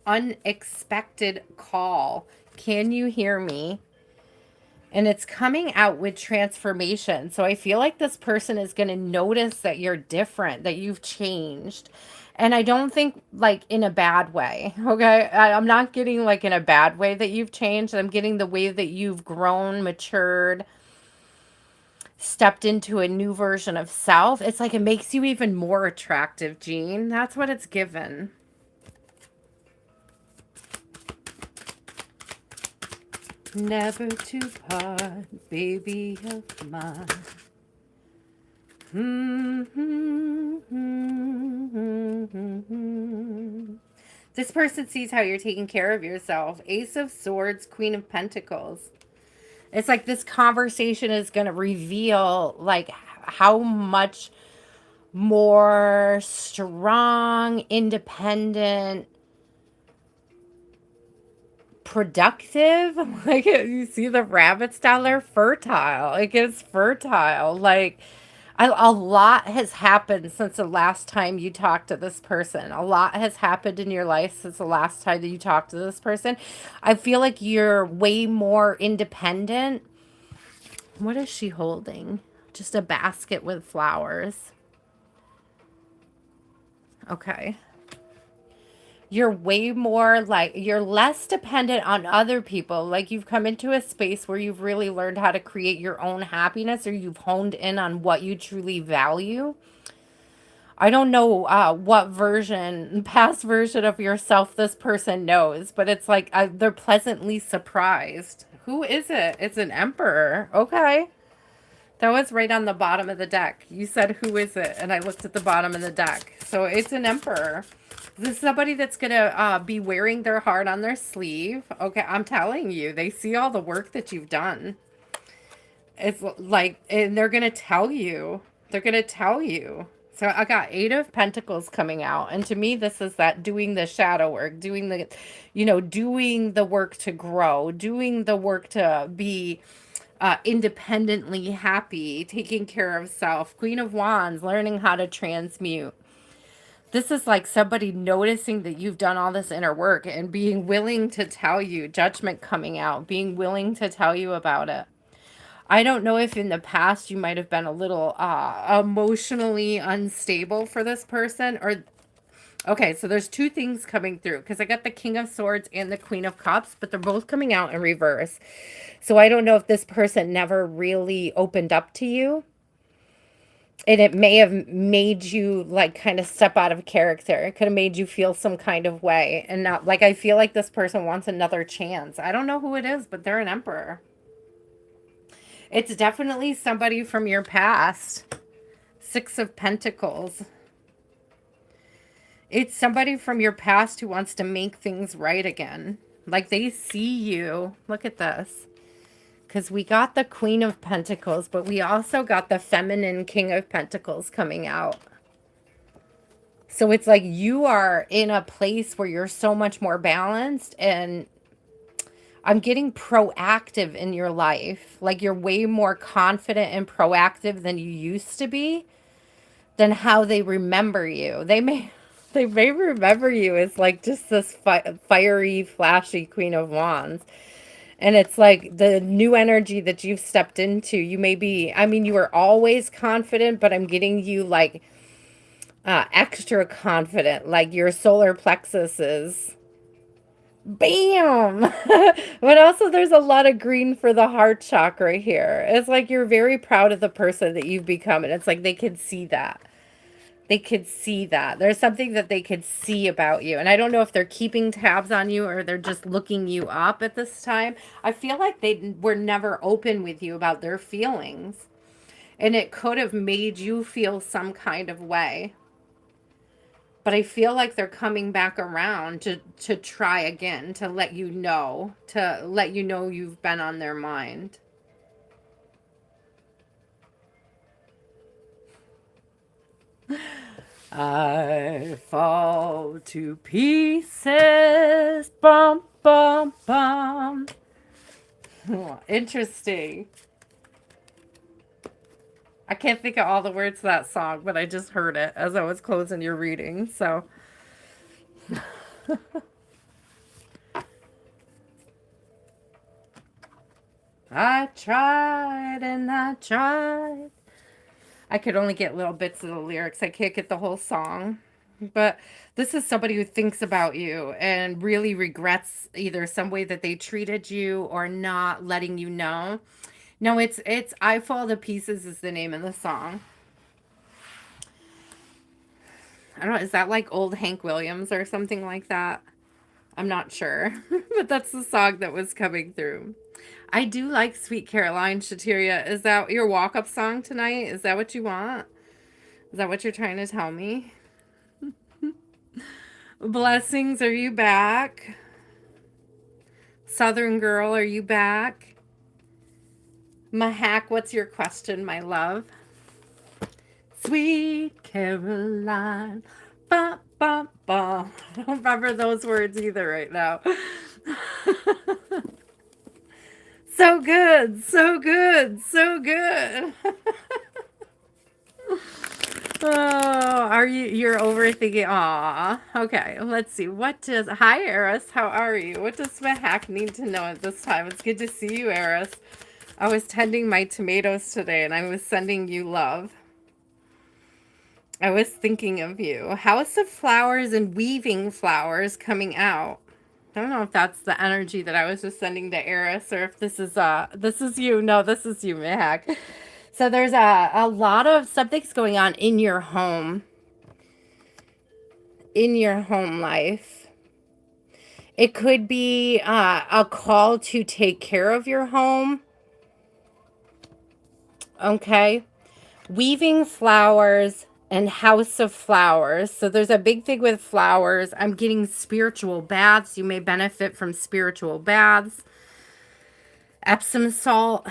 unexpected call. Can you hear me? And it's coming out with transformation. So I feel like this person is going to notice that you're different, that you've changed. And I don't think like in a bad way. Okay. I'm not getting like in a bad way that you've changed. I'm getting the way that you've grown, matured, stepped into a new version of self. It's like it makes you even more attractive, Jean. That's what it's given. Never to part, baby of mine. This person sees how you're taking care of yourself. Ace of Swords, Queen of Pentacles. It's like this conversation is going to reveal like how much more strong, independent, productive. Like you see the rabbits down there, fertile. It gets fertile. Like a lot has happened since the last time you talked to this person. A lot has happened in your life since the last time that you talked to this person. I feel like you're way more independent. What is she holding? Just a basket with flowers. Okay. You're way more like, you're less dependent on other people. Like you've come into a space where you've really learned how to create your own happiness, or you've honed in on what you truly value. I don't know what version, past version of yourself this person knows, but it's like they're pleasantly surprised. Who is it? It's an emperor. Okay. That was right on the bottom of the deck. You said, who is it? And I looked at the bottom of the deck. So it's an emperor. This is somebody that's going to be wearing their heart on their sleeve. Okay, I'm telling you, they see all the work that you've done. It's like, and they're going to tell you. They're going to tell you. So I got 8 of Pentacles coming out. And to me, this is that doing the shadow work, doing the, doing the work to grow, doing the work to be independently happy, taking care of self. Queen of Wands, learning how to transmute. This is like somebody noticing that you've done all this inner work and being willing to tell you, judgment coming out, being willing to tell you about it. I don't know if in the past you might have been a little emotionally unstable for this person, or okay, so there's 2 things coming through because I got the King of Swords and the Queen of Cups, but they're both coming out in reverse. So I don't know if this person never really opened up to you. And it may have made you like kind of step out of character. It could have made you feel some kind of way. And not like, I feel like this person wants another chance. I don't know who it is, but they're an emperor. It's definitely somebody from your past. 6 of Pentacles. It's somebody from your past who wants to make things right again. Like they see you. Look at this. Because we got the Queen of Pentacles, but we also got the feminine King of Pentacles coming out. So it's like you are in a place where you're so much more balanced, and I'm getting proactive in your life. Like you're way more confident and proactive than you used to be, than how they remember you. They may remember you as like just this fiery, flashy Queen of Wands. And it's like the new energy that you've stepped into. You may be, I mean, you were always confident, but I'm getting you like extra confident. Like your solar plexus is bam. But also there's a lot of green for the heart chakra here. It's like you're very proud of the person that you've become. And it's like they can see that. They could see that. There's something that they could see about you. And I don't know if they're keeping tabs on you or they're just looking you up at this time. I feel like they were never open with you about their feelings. And it could have made you feel some kind of way. But I feel like they're coming back around to try again, to let you know you've been on their mind. I fall to pieces. Bum, bum, bum. Interesting. I can't think of all the words to that song, but I just heard it as I was closing your reading. So, I tried and I tried. I could only get little bits of the lyrics. I can't get the whole song. But this is somebody who thinks about you and really regrets either some way that they treated you or not letting you know. No, it's I Fall to Pieces is the name of the song. I don't know, is that like old Hank Williams or something like that? I'm not sure. But that's the song that was coming through. I do like Sweet Caroline, Shateria. Is that your walk-up song tonight? Is that what you want? Is that what you're trying to tell me? Blessings, are you back? Southern Girl, are you back? Mahack, what's your question, my love? Sweet Caroline. Ba, ba, ba. I don't remember those words either right now. So good, so good, so good. Oh, are you're overthinking? Aw. Okay, let's see. What does Hi Eris, how are you? What does Mahack need to know at this time? It's good to see you, Eris. I was tending my tomatoes today and I was sending you love. I was thinking of you. House of Flowers and Weaving Flowers coming out. I don't know if that's the energy that I was just sending to Eris or if this is you. No, this is you, Mahack. So there's a lot of something's going on in your home. In your home life. It could be a call to take care of your home. Okay. Weaving Flowers and House of Flowers. So there's a big thing with flowers. I'm getting spiritual baths. You may benefit from spiritual baths. Epsom salt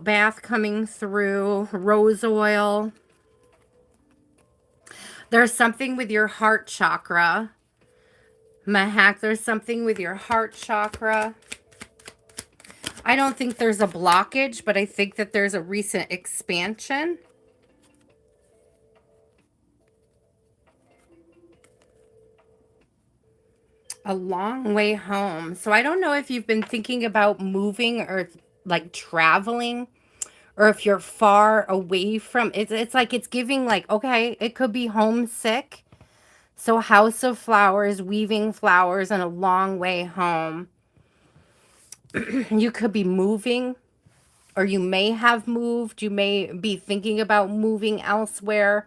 bath coming through. Rose oil. There's something with your heart chakra. Mahack, there's something with your heart chakra. I don't think there's a blockage, but I think that there's a recent expansion. A long way home. So I don't know if you've been thinking about moving or like traveling, or if you're far away from it's like it's giving like, okay, it could be homesick. So House of Flowers, Weaving Flowers, and a long way home. You could be moving, or you may have moved. You may be thinking about moving elsewhere.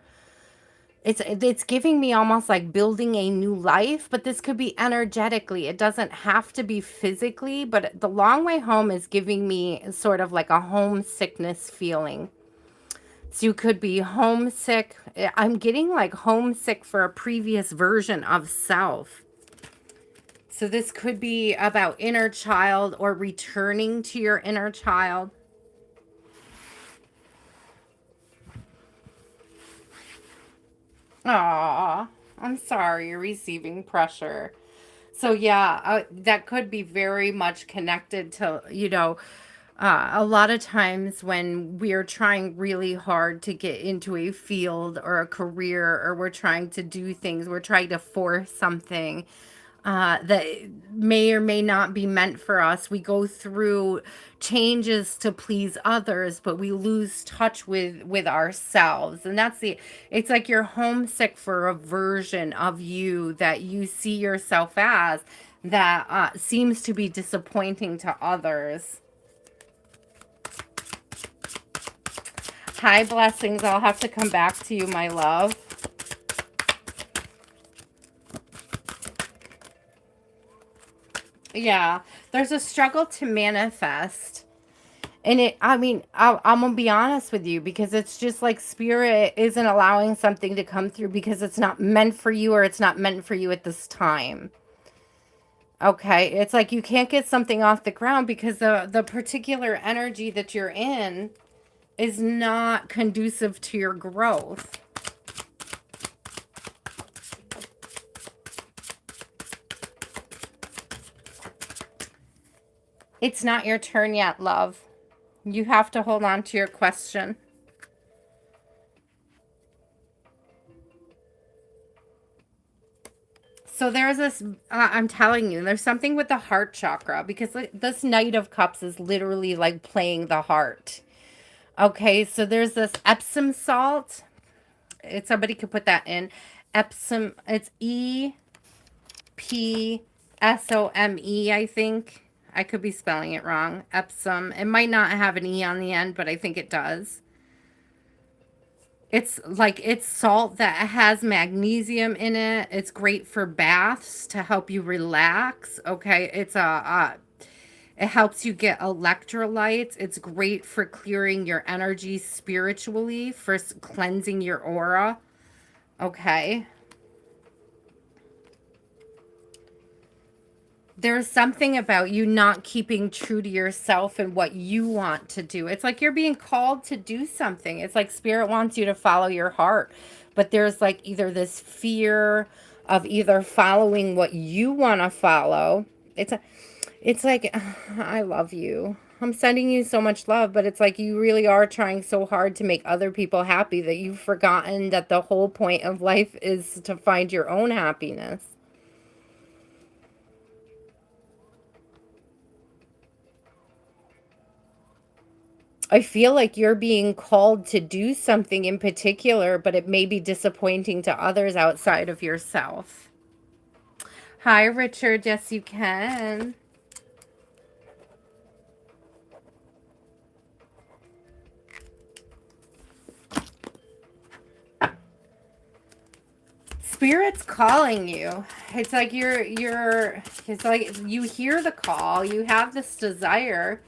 It's giving me almost like building a new life, but this could be energetically. It doesn't have to be physically, but the long way home is giving me sort of like a homesickness feeling. So you could be homesick. I'm getting like homesick for a previous version of self. So this could be about inner child or returning to your inner child. Aw, I'm sorry you're receiving pressure. So yeah, that could be very much connected to, a lot of times when we're trying really hard to get into a field or a career, or we're trying to do things, we're trying to force something that may or may not be meant for us. We go through changes to please others, but we lose touch with ourselves. And it's like you're homesick for a version of you that you see yourself as that seems to be disappointing to others. Hi, blessings. I'll have to come back to you, my love. Yeah, there's a struggle to manifest. And I'm gonna be honest with you, because it's just like spirit isn't allowing something to come through because it's not meant for you, or it's not meant for you at this time. Okay, it's like you can't get something off the ground because the particular energy that you're in is not conducive to your growth. It's not your turn yet, love. You have to hold on to your question. So there's this, I'm telling you, there's something with the heart chakra, because this Knight of Cups is literally like playing the heart. Okay, so there's this Epsom salt. Somebody could put that in. Epsom, it's Epsome, I think. I could be spelling it wrong. Epsom. It might not have an E on the end, but I think it does. It's salt that has magnesium in it. It's great for baths to help you relax. Okay, it helps you get electrolytes. It's great for clearing your energy spiritually, for cleansing your aura. Okay. There's something about you not keeping true to yourself and what you want to do. It's like you're being called to do something. It's like spirit wants you to follow your heart. But there's like either this fear of either following what you want to follow, It's a, it's like I love you. I'm sending you so much love, but it's like you really are trying so hard to make other people happy that you've forgotten that the whole point of life is to find your own happiness. I feel like you're being called to do something in particular, but it may be disappointing to others outside of yourself. Hi, Richard. Yes, you can. Spirit's calling you. It's like it's like you hear the call, you have this desire,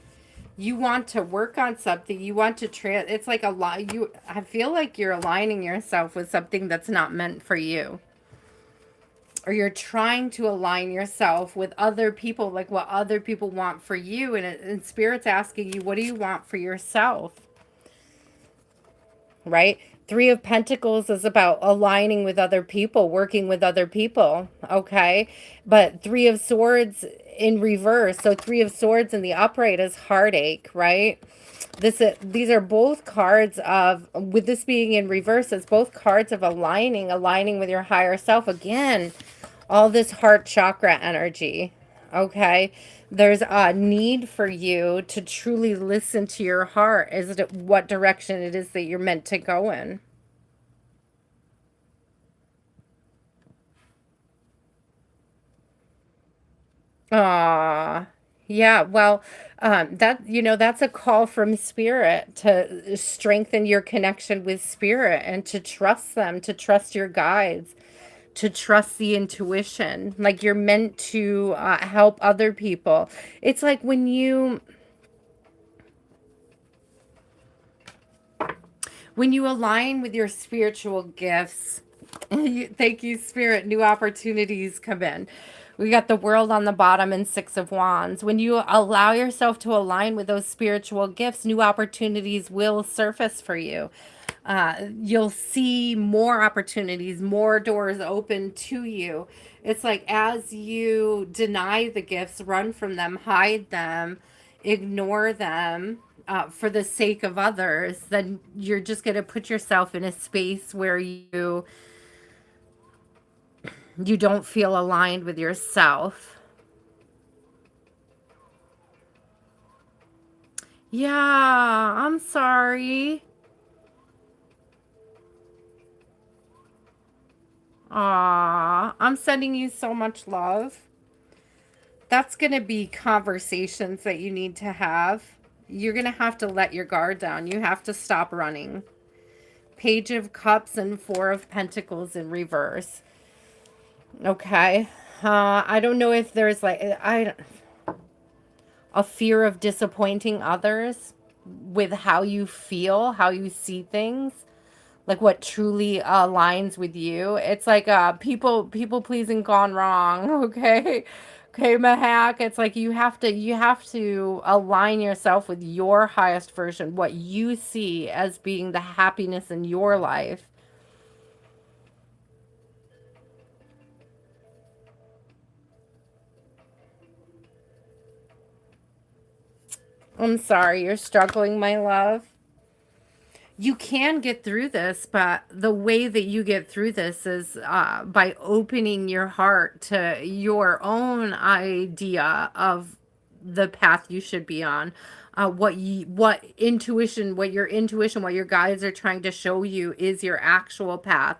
you want to work on something, you want to it's like a lot you I feel like you're aligning yourself with something that's not meant for you. Or you're trying to align yourself with other people, like what other people want for you, and Spirit's asking you, what do you want for yourself? Right? Three of Pentacles is about aligning with other people, working with other people. Okay. But Three of Swords in reverse. So Three of Swords in the upright is heartache, right? These are both cards of, with this being in reverse, it's both cards of aligning with your higher self. Again, all this heart chakra energy. Okay. There's a need for you to truly listen to your heart as to what direction it is that you're meant to go in. Ah, yeah. Well, that's a call from Spirit to strengthen your connection with Spirit and to trust them, to trust your guides, to trust the intuition. Like you're meant to help other people. It's like when you align with your spiritual gifts, thank you, Spirit, new opportunities come in. We got the World on the bottom and Six of Wands. When you allow yourself to align with those spiritual gifts, new opportunities will surface for you. You'll see more opportunities, more doors open to you. It's like as you deny the gifts, run from them, hide them, ignore them, for the sake of others, then you're just going to put yourself in a space where you don't feel aligned with yourself. Yeah, I'm sorry. Aw, I'm sending you so much love. That's going to be conversations that you need to have. You're going to have to let your guard down. You have to stop running. Page of Cups and Four of Pentacles in reverse. Okay. I don't know if there's like a fear of disappointing others with how you feel, how you see things, like what truly aligns with you. It's like people pleasing gone wrong. Okay. Okay, Mahack, it's like you have to align yourself with your highest version, what you see as being the happiness in your life. I'm sorry you're struggling, my love. You can get through this, but the way that you get through this is by opening your heart to your own idea of the path you should be on. What your guides are trying to show you is your actual path.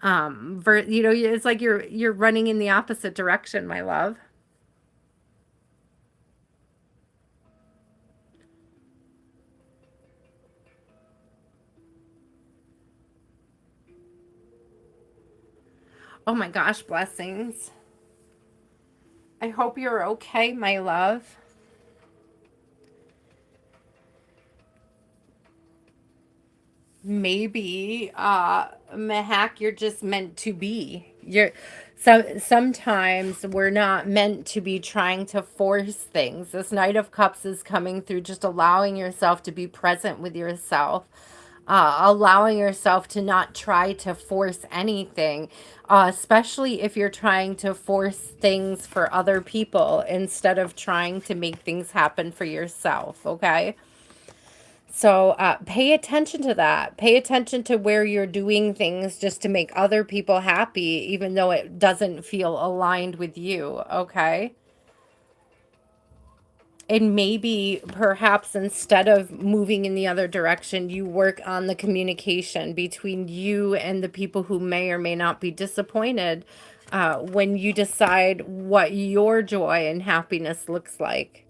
It's like you're running in the opposite direction, my love. Oh my gosh, blessings. I hope you're okay, my love. Maybe Mahack, you're just meant to be. Sometimes we're not meant to be trying to force things. This Knight of Cups is coming through just allowing yourself to be present with yourself. allowing yourself to not try to force anything, especially if you're trying to force things for other people instead of trying to make things happen for yourself, okay? So pay attention to that. Pay attention to where you're doing things just to make other people happy, even though it doesn't feel aligned with you, okay? And maybe perhaps instead of moving in the other direction, you work on the communication between you and the people who may or may not be disappointed when you decide what your joy and happiness looks like.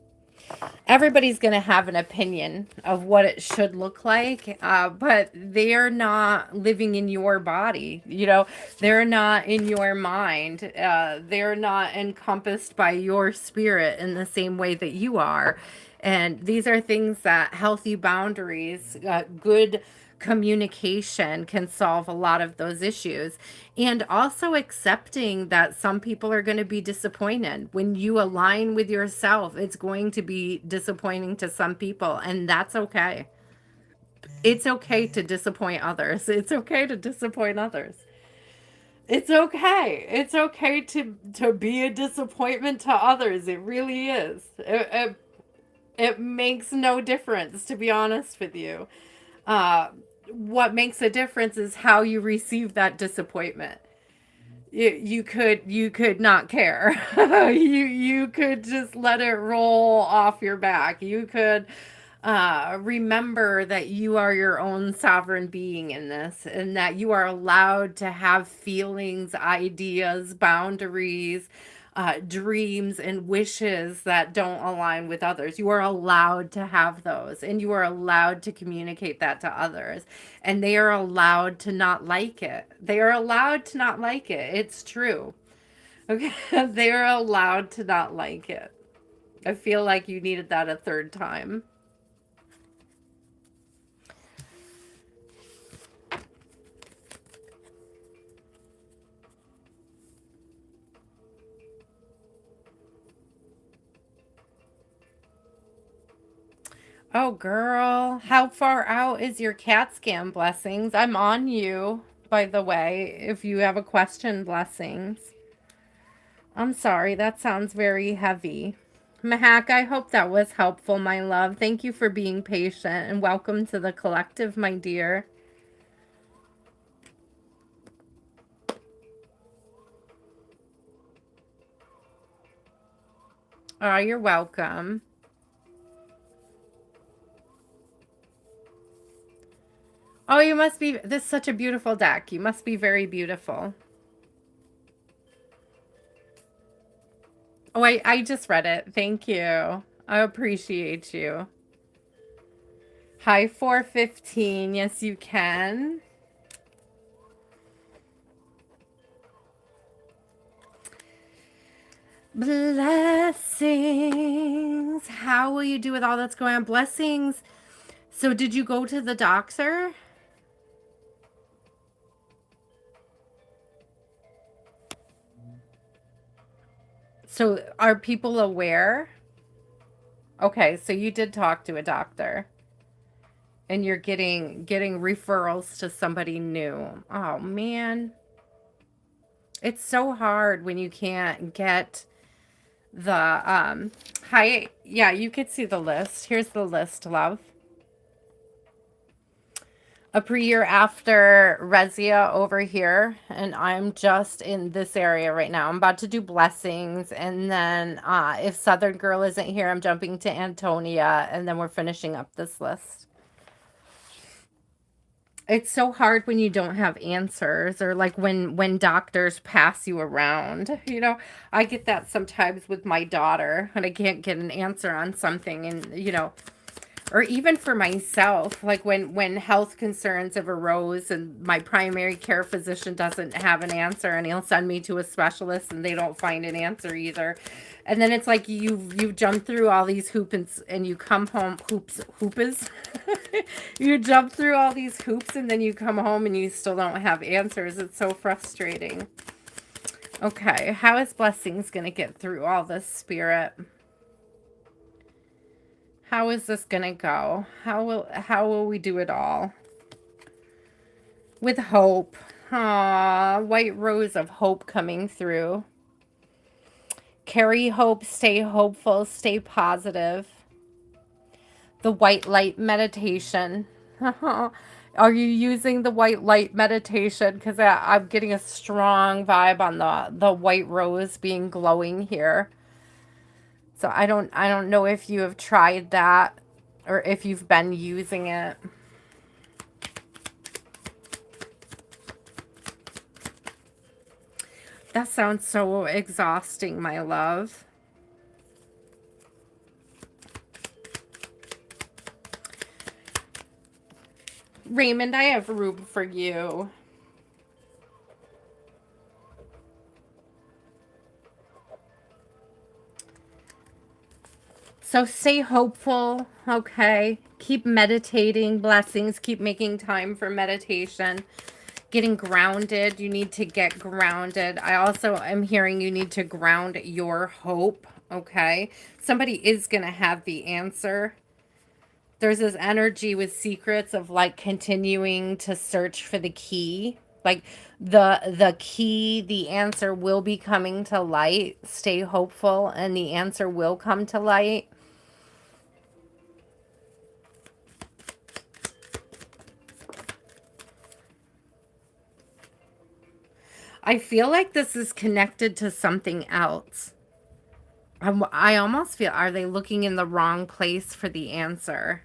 Everybody's going to have an opinion of what it should look like, but they're not living in your body. You know, they're not in your mind. They're not encompassed by your spirit in the same way that you are. And these are things that healthy boundaries, good communication can solve a lot of those issues. And also accepting that some people are going to be disappointed. When you align with yourself, it's going to be disappointing to some people, and that's okay. It's okay to disappoint others. It's okay to disappoint others. It's okay. It's okay to be a disappointment to others. It really is. It makes no difference, to be honest with you. Uh, what makes a difference is how you receive that disappointment. You could not care. You could just let it roll off your back. You could remember that you are your own sovereign being in this, and that you are allowed to have feelings, ideas, boundaries, dreams, and wishes that don't align with others. You are allowed to have those, and you are allowed to communicate that to others, and they are allowed to not like it. They are allowed to not like it. It's true. Okay. They are allowed to not like it. I feel like you needed that a third time. Oh, girl, how far out is your CAT scan, Blessings? I'm on you, by the way, if you have a question, Blessings. I'm sorry, that sounds very heavy. Mahack, I hope that was helpful, my love. Thank you for being patient, and welcome to the collective, my dear. Oh, you're welcome. Oh, you must be, this is such a beautiful deck. You must be very beautiful. Oh, I just read it. Thank you. I appreciate you. Hi, 415. Yes, you can. Blessings. How will you do with all that's going on? Blessings. So did you go to the doctor? So are people aware? Okay, so you did talk to a doctor and you're getting referrals to somebody new. Oh man. It's so hard when you can't get the hi, yeah, you could see the list. Here's the list, love. A pre-year after Rezia over here, and I'm just in this area right now. I'm about to do blessings, and then if Southern Girl isn't here, I'm jumping to Antonia, and then we're finishing up this list. It's so hard when you don't have answers, or like when doctors pass you around. You know, I get that sometimes with my daughter, and I can't get an answer on something, and you know, or even for myself, like when health concerns have arose and my primary care physician doesn't have an answer, and he'll send me to a specialist and they don't find an answer either. And then it's like you jump through all these hoops and you come home hoops. You jump through all these hoops and then you come home and you still don't have answers. It's so frustrating. Okay, how is Blessings gonna get through all this, Spirit? How is this gonna go? How will we do it all? With hope. Aww, white rose of hope coming through. Carry hope, stay hopeful, stay positive. The white light meditation. Are you using the white light meditation? Because I'm getting a strong vibe on the white rose being glowing here. So I don't know if you have tried that or if you've been using it. That sounds so exhausting, my love. Raymond, I have room for you. So stay hopeful, okay? Keep meditating, blessings. Keep making time for meditation. Getting grounded. You need to get grounded. I also am hearing you need to ground your hope, okay? Somebody is going to have the answer. There's this energy with secrets of like continuing to search for the key. Like the key, the answer will be coming to light. Stay hopeful and the answer will come to light. I feel like this is connected to something else. I almost feel, are they looking in the wrong place for the answer?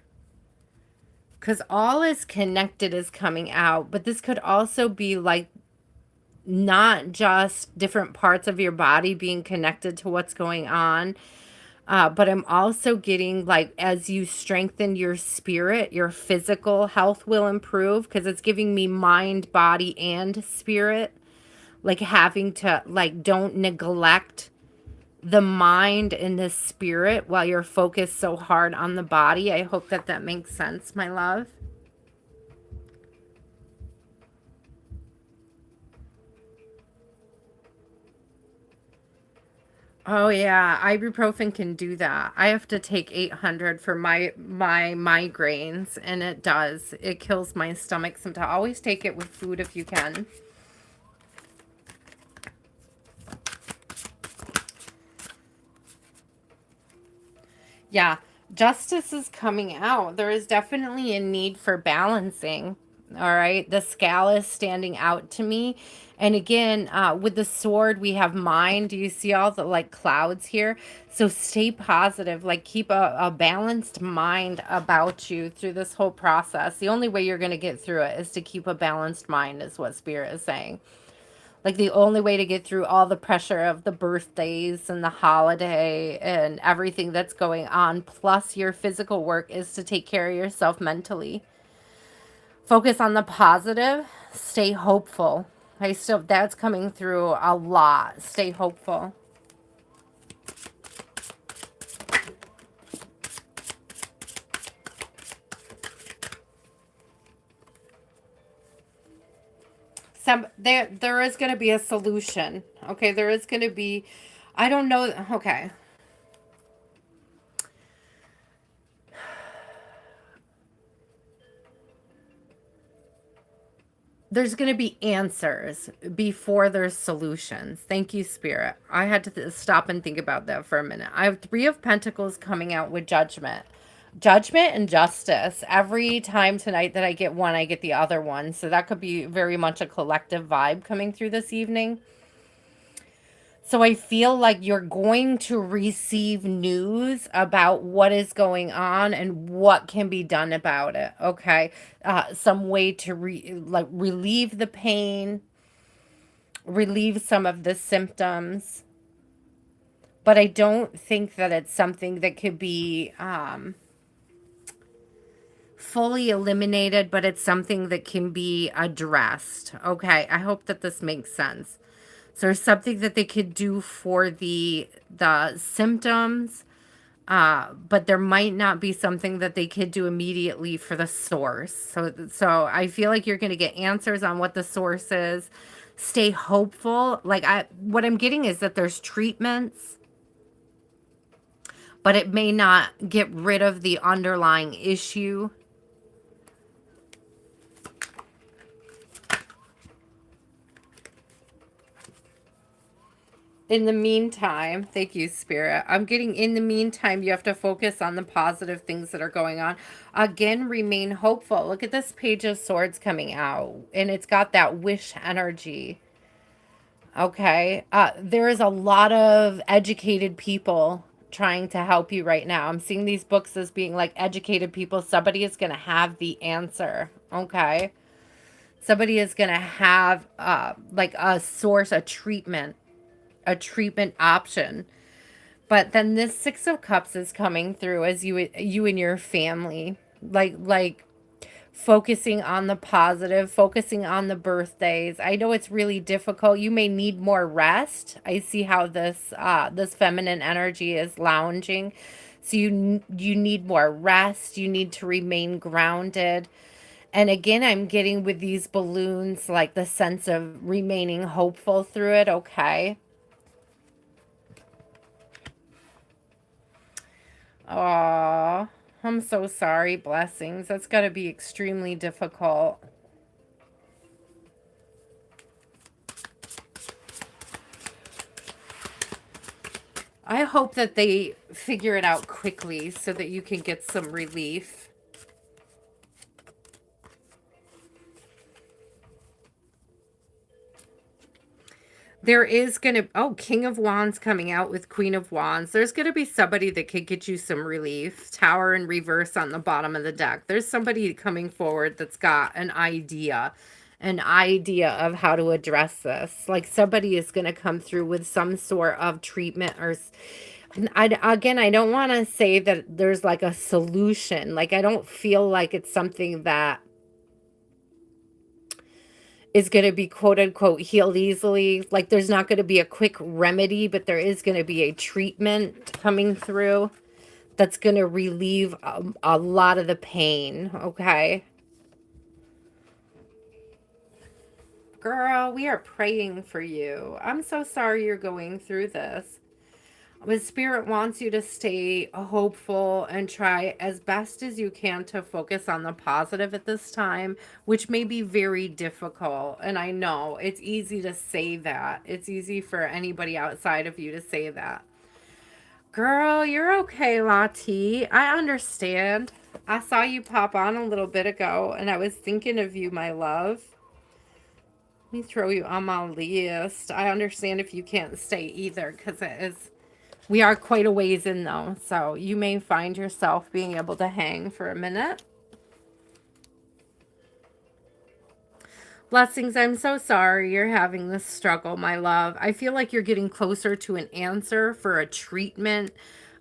Because all is connected is coming out, but this could also be like not just different parts of your body being connected to what's going on, but I'm also getting like as you strengthen your spirit, your physical health will improve because it's giving me mind, body, and spirit. Like having to, like, don't neglect the mind and the spirit while you're focused so hard on the body. I hope that that makes sense, my love. Oh yeah, ibuprofen can do that. I have to take 800 for my migraines and it does. It kills my stomach sometimes. Always take it with food if you can. Yeah, justice is coming out. There is definitely a need for balancing. All right. The scale is standing out to me. And again, with the sword, we have mind. Do you see all the like clouds here? So stay positive. Like keep a balanced mind about you through this whole process. The only way you're going to get through it is to keep a balanced mind, is what Spirit is saying. Like the only way to get through all the pressure of the birthdays and the holiday and everything that's going on, plus your physical work, is to take care of yourself mentally. Focus on the positive. Stay hopeful. I still, that's coming through a lot. Stay hopeful. There is going to be a solution. Okay, there is going to be, I don't know. Okay. There's going to be answers before there's solutions. Thank you, Spirit. I had to stop and think about that for a minute. I have Three of Pentacles coming out with judgment. Judgment and justice. Every time tonight that I get one, I get the other one. So that could be very much a collective vibe coming through this evening. So I feel like you're going to receive news about what is going on and what can be done about it. Okay. Some way to relieve the pain, relieve some of the symptoms. But I don't think that it's something that could be fully eliminated, but it's something that can be addressed. Okay. I hope that this makes sense. So there's something that they could do for the symptoms, but there might not be something that they could do immediately for the source. So I feel like you're going to get answers on what the source is. Stay hopeful. What I'm getting is that there's treatments, but it may not get rid of the underlying issue. In the meantime, thank you, Spirit. I'm getting in the meantime, you have to focus on the positive things that are going on. Again, remain hopeful. Look at this Page of Swords coming out, and it's got that wish energy. Okay. There is a lot of educated people trying to help you right now. I'm seeing these books as being like educated people. Somebody is going to have the answer. Okay. Somebody is going to have like a source, a treatment option. But then this Six of Cups is coming through as you and your family. Like focusing on the positive, focusing on the birthdays. I know it's really difficult. You may need more rest. I see how this feminine energy is lounging. So you need more rest. You need to remain grounded. And again, I'm getting with these balloons like the sense of remaining hopeful through it, okay? Aw, I'm so sorry, blessings. That's got to be extremely difficult. I hope that they figure it out quickly so that you can get some relief. There is going to, oh, King of Wands coming out with Queen of Wands. There's going to be somebody that could get you some relief. Tower in reverse on the bottom of the deck. There's somebody coming forward that's got an idea of how to address this. Like somebody is going to come through with some sort of treatment or again, I don't want to say that there's like a solution. Like I don't feel like it's something that is going to be quote unquote healed easily. Like there's not going to be a quick remedy, but there is going to be a treatment coming through that's going to relieve a lot of the pain. Okay. Girl, we are praying for you. I'm so sorry you're going through this. But Spirit wants you to stay hopeful and try as best as you can to focus on the positive at this time, which may be very difficult. And I know it's easy to say that. It's easy for anybody outside of you to say that. Girl, you're okay, Lati. I understand. I saw you pop on a little bit ago, and I was thinking of you, my love. Let me throw you on my list. I understand if you can't stay either, because it is... We are quite a ways in though, so you may find yourself being able to hang for a minute. Blessings, I'm so sorry you're having this struggle, my love. I feel like you're getting closer to an answer for a treatment.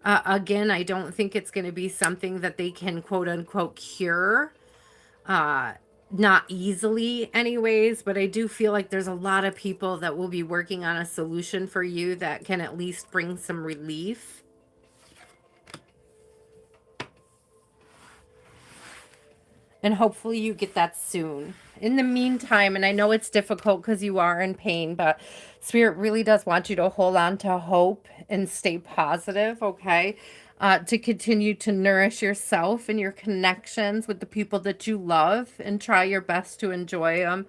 Again, I don't think it's going to be something that they can quote unquote cure. Not easily anyways, but I do feel like there's a lot of people that will be working on a solution for you that can at least bring some relief. And hopefully you get that soon. In the meantime, and I know it's difficult because you are in pain, but Spirit really does want you to hold on to hope and stay positive, okay? To continue to nourish yourself and your connections with the people that you love and try your best to enjoy them.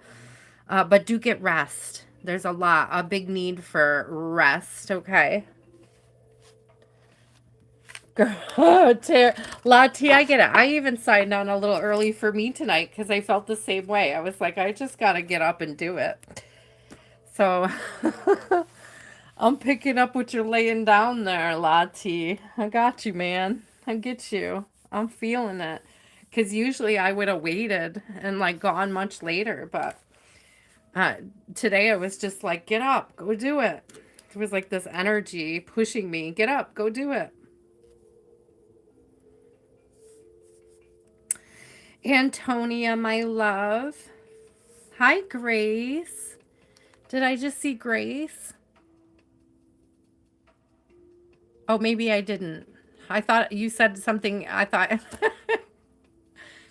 But do get rest. There's a big need for rest, okay? Girl, Lati, I get it. I even signed on a little early for me tonight because I felt the same way. I was like, I just got to get up and do it. So I'm picking up what you're laying down there, Lati. I got you, man. I get you. I'm feeling it. Because usually I would have waited and like gone much later. But today I was just like, get up, go do it. It was like this energy pushing me. Get up, go do it. Antonia, my love. Hi, Grace. Did I just see Grace? Oh, maybe I didn't. I thought you said something. I thought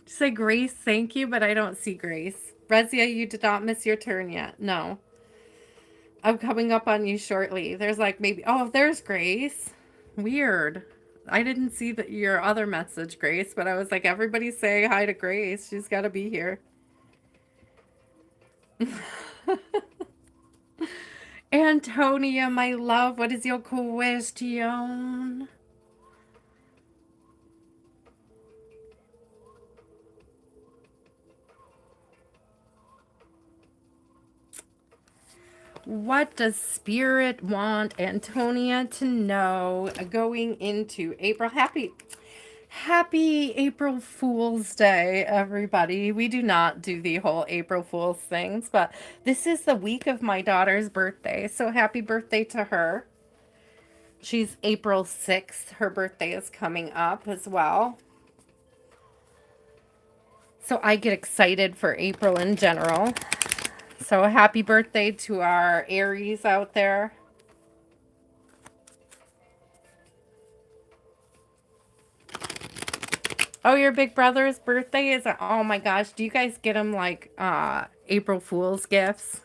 say Grace, thank you, but I don't see Grace. Rezia, you did not miss your turn yet. No. I'm coming up on you shortly. There's like maybe, oh, there's Grace. Weird. I didn't see your other message, Grace, but I was like, everybody's saying hi to Grace. She's got to be here. Antonia, my love, what is your question? What does Spirit want Antonia to know going into April? Happy April Fool's Day, everybody. We do not do the whole April Fool's things, but this is the week of my daughter's birthday, so happy birthday to her. She's April 6th. Her birthday is coming up as well. So I get excited for April in general. So happy birthday to our Aries out there. Oh, your big brother's birthday is, oh my gosh, do you guys get him like April Fool's gifts?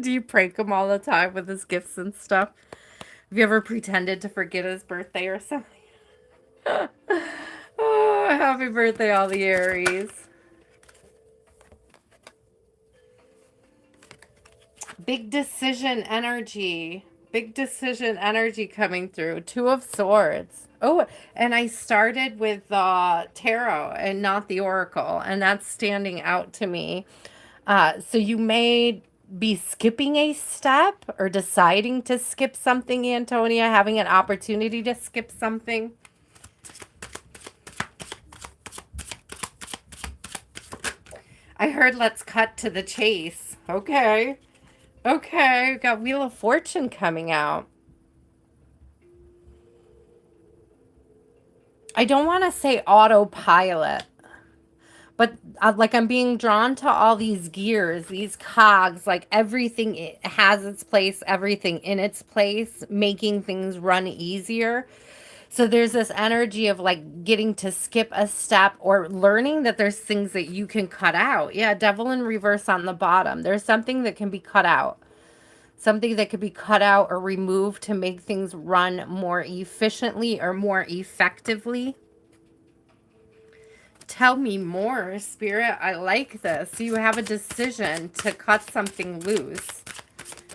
Do you prank him all the time with his gifts and stuff? Have you ever pretended to forget his birthday or something? Oh, happy birthday, all the Aries. Big decision energy. Big decision energy coming through. Two of Swords. Oh, and I started with the tarot and not the oracle, and that's standing out to me. So you may be skipping a step or deciding to skip something, Antonia, having an opportunity to skip something. I heard let's cut to the chase. Okay. Okay, got Wheel of Fortune coming out. I don't want to say autopilot, but like I'm being drawn to all these gears, these cogs, like everything has its place, everything in its place, making things run easier. So there's this energy of like getting to skip a step or learning that there's things that you can cut out. Yeah, Devil in reverse on the bottom. There's something that can be cut out. Something that could be cut out or removed to make things run more efficiently or more effectively. Tell me more, Spirit. I like this. You have a decision to cut something loose,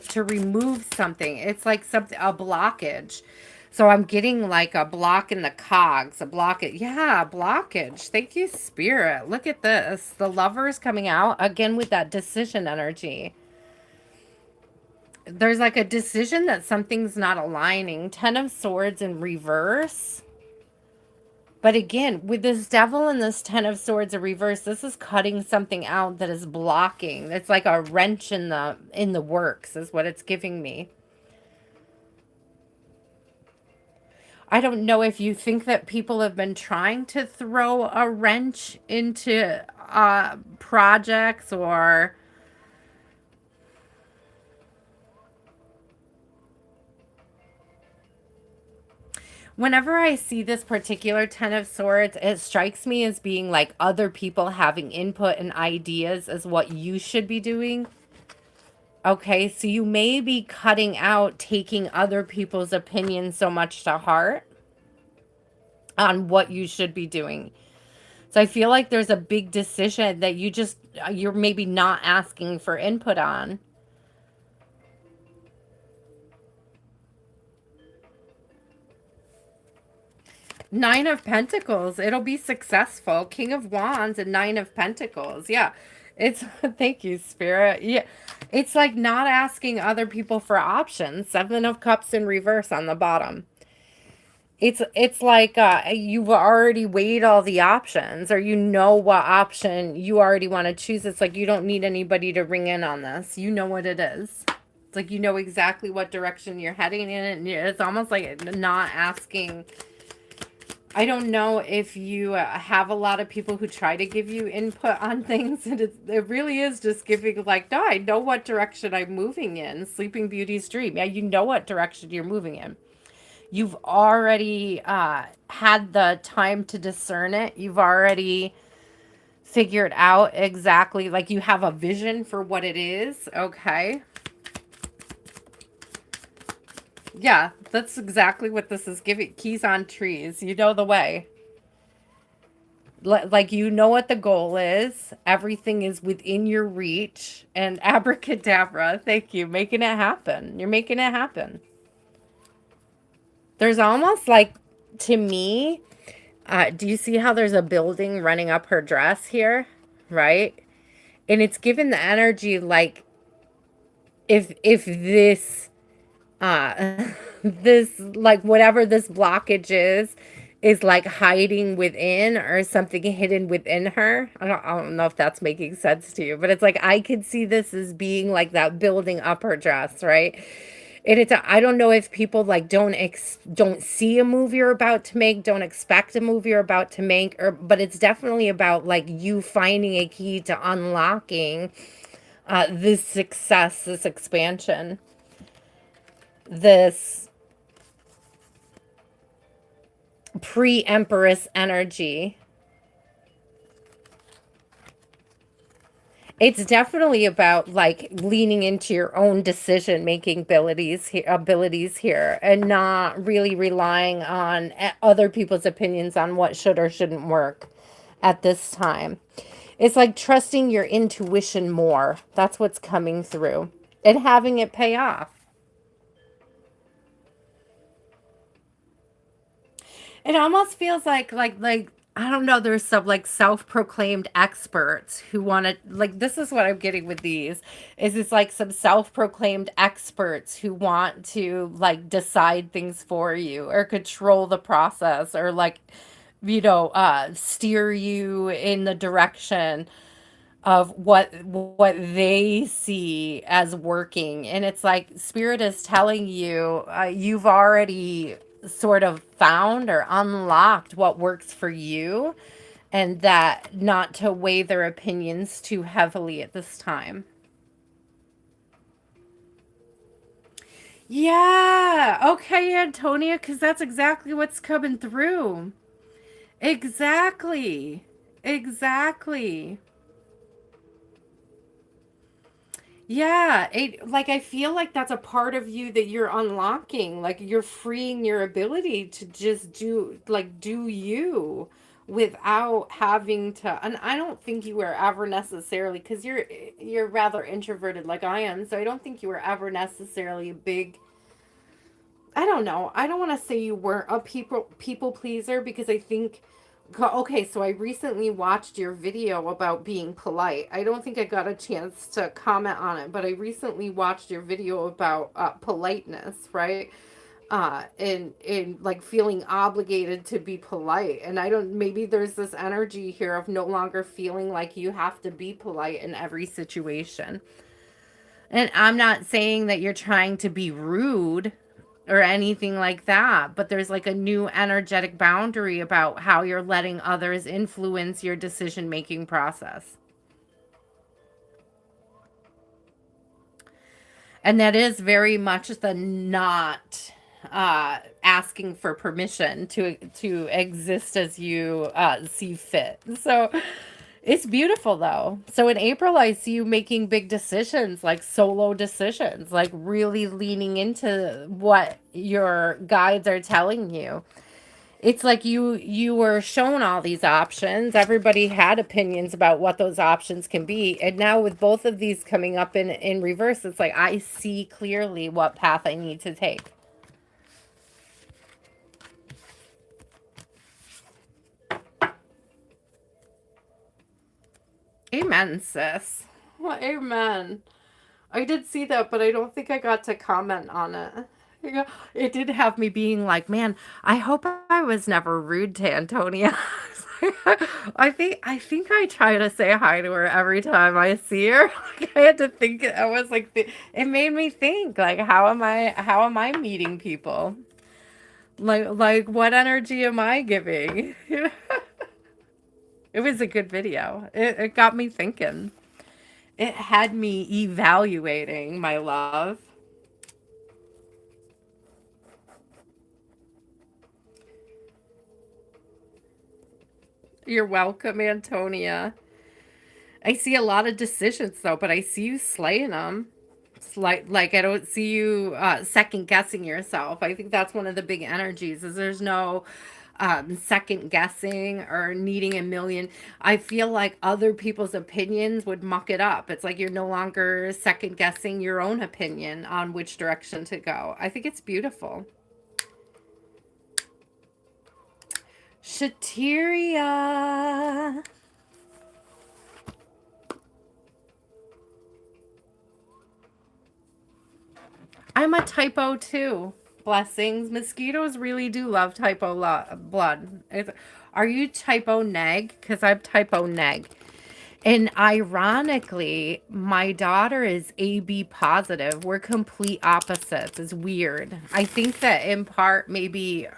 to remove something. It's like something, a blockage. So I'm getting like a block in the cogs, a blockage. Yeah, blockage. Thank you, Spirit. Look at this. The Lover's coming out again with that decision energy. There's like a decision that something's not aligning. 10 of Swords in reverse. But again, with this Devil and this 10 of Swords in reverse, this is cutting something out that is blocking. It's like a wrench in the works is what it's giving me. I don't know if you think that people have been trying to throw a wrench into projects or... Whenever I see this particular 10 of Swords, it strikes me as being like other people having input and ideas as what you should be doing. Okay, so you may be cutting out taking other people's opinions so much to heart on what you should be doing. So I feel like there's a big decision that you're maybe not asking for input on. Nine of Pentacles. It'll be successful. King of Wands and Nine of Pentacles. Yeah. It's, thank you, Spirit. Yeah. It's like not asking other people for options. Seven of Cups in reverse on the bottom. It's like you've already weighed all the options, or you know what option you already want to choose. It's like you don't need anybody to ring in on this. You know what it is. It's like you know exactly what direction you're heading in. And it's almost like not asking... I don't know if you have a lot of people who try to give you input on things, and it really is just giving like, no, I know what direction I'm moving in. Sleeping Beauty's dream. Yeah, you know what direction you're moving in. You've already had the time to discern it. You've already figured out exactly, like you have a vision for what it is. Okay. Yeah, that's exactly what this is giving. Keys on trees. You know the way. Like, you know what the goal is. Everything is within your reach. And abracadabra, thank you, making it happen. You're making it happen. There's almost like, to me, do you see how there's a building running up her dress here? Right? And it's given the energy like, if this this, like, whatever this blockage is like hiding within, or something hidden within her. I don't know if that's making sense to you, but it's like I could see this as being like that building up her dress, right? And I don't know if people like don't see a move you're about to make, don't expect a move you're about to make, or but it's definitely about like you finding a key to unlocking this success, this expansion, this pre-empress energy. It's definitely about like leaning into your own decision making abilities here, and not really relying on other people's opinions on what should or shouldn't work at this time. It's like trusting your intuition more. That's what's coming through, and having it pay off. It almost feels like I don't know, there's some like self-proclaimed experts who want to, like, this is what I'm getting with these, is it's like some self-proclaimed experts who want to like decide things for you, or control the process, or like, steer you in the direction of what they see as working. And it's like spirit is telling you, you've already sort of found or unlocked what works for you, and that not to weigh their opinions too heavily at this time. Yeah, okay, Antonia, because that's exactly what's coming through. Exactly. Exactly. Yeah, like I feel like that's a part of you that you're unlocking. Like you're freeing your ability to just do you, without having to. And I don't think you were ever necessarily, because you're rather introverted like I am, so I don't think you were ever necessarily a big, I don't know. I don't want to say you weren't a people pleaser, because I think, okay, so I recently watched your video about being polite. I don't think I got a chance to comment on it, but I recently watched your video about politeness, right? And like feeling obligated to be polite. And I don't, maybe there's this energy here of no longer feeling like you have to be polite in every situation. And I'm not saying that you're trying to be rude or anything like that, but there's like a new energetic boundary about how you're letting others influence your decision making process. And that is very much the not asking for permission to exist as you see fit. So it's beautiful though. So in April, I see you making big decisions, like solo decisions, like really leaning into what your guides are telling you. It's like you were shown all these options. Everybody had opinions about what those options can be. And now with both of these coming up in reverse, it's like I see clearly what path I need to take. Amen, sis. Well, amen. I did see that, but I don't think I got to comment on it. Yeah, it did have me being like, man, I hope I was never rude to Antonia. I think I try to say hi to her every time I see her. Like, I had to think. I was like, it made me think, like, how am I meeting people? Like what energy am I giving? It was a good video. It got me thinking. It had me evaluating, my love. You're welcome, Antonia. I see a lot of decisions though, but I see you slaying them. It's like I don't see you second guessing yourself. I think that's one of the big energies, is there's no second guessing or needing a million. I feel like other people's opinions would muck it up. It's like you're no longer second guessing your own opinion on which direction to go. I think it's beautiful. Shateria. I'm a typo too. Blessings. Mosquitoes really do love typo blood. Are you typo neg? Because I'm typo neg. And ironically, my daughter is AB positive. We're complete opposites. It's weird. I think that in part, maybe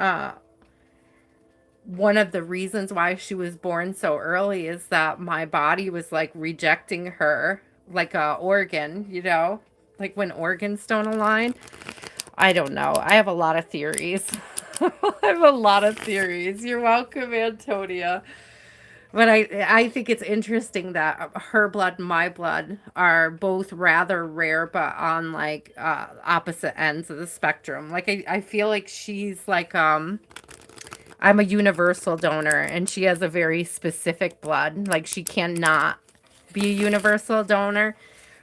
one of the reasons why she was born so early is that my body was like rejecting her like a organ, like when organs don't align. I don't know. I have a lot of theories. I have a lot of theories. You're welcome, Antonia. But I think it's interesting that her blood and my blood are both rather rare, but on like opposite ends of the spectrum. Like I feel like she's like I'm a universal donor and she has a very specific blood. Like she cannot be a universal donor.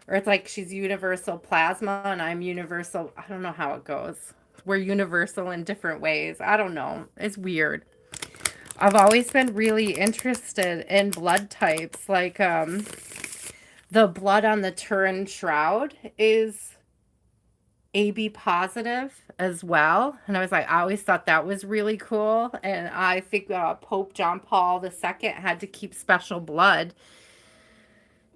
Or it's like she's universal plasma and I'm universal. I don't know how it goes. We're universal in different ways. I don't know. It's weird. I've always been really interested in blood types. Like the blood on the Turin shroud is AB positive as well. And I was like, I always thought that was really cool. And I think Pope John Paul II had to keep special blood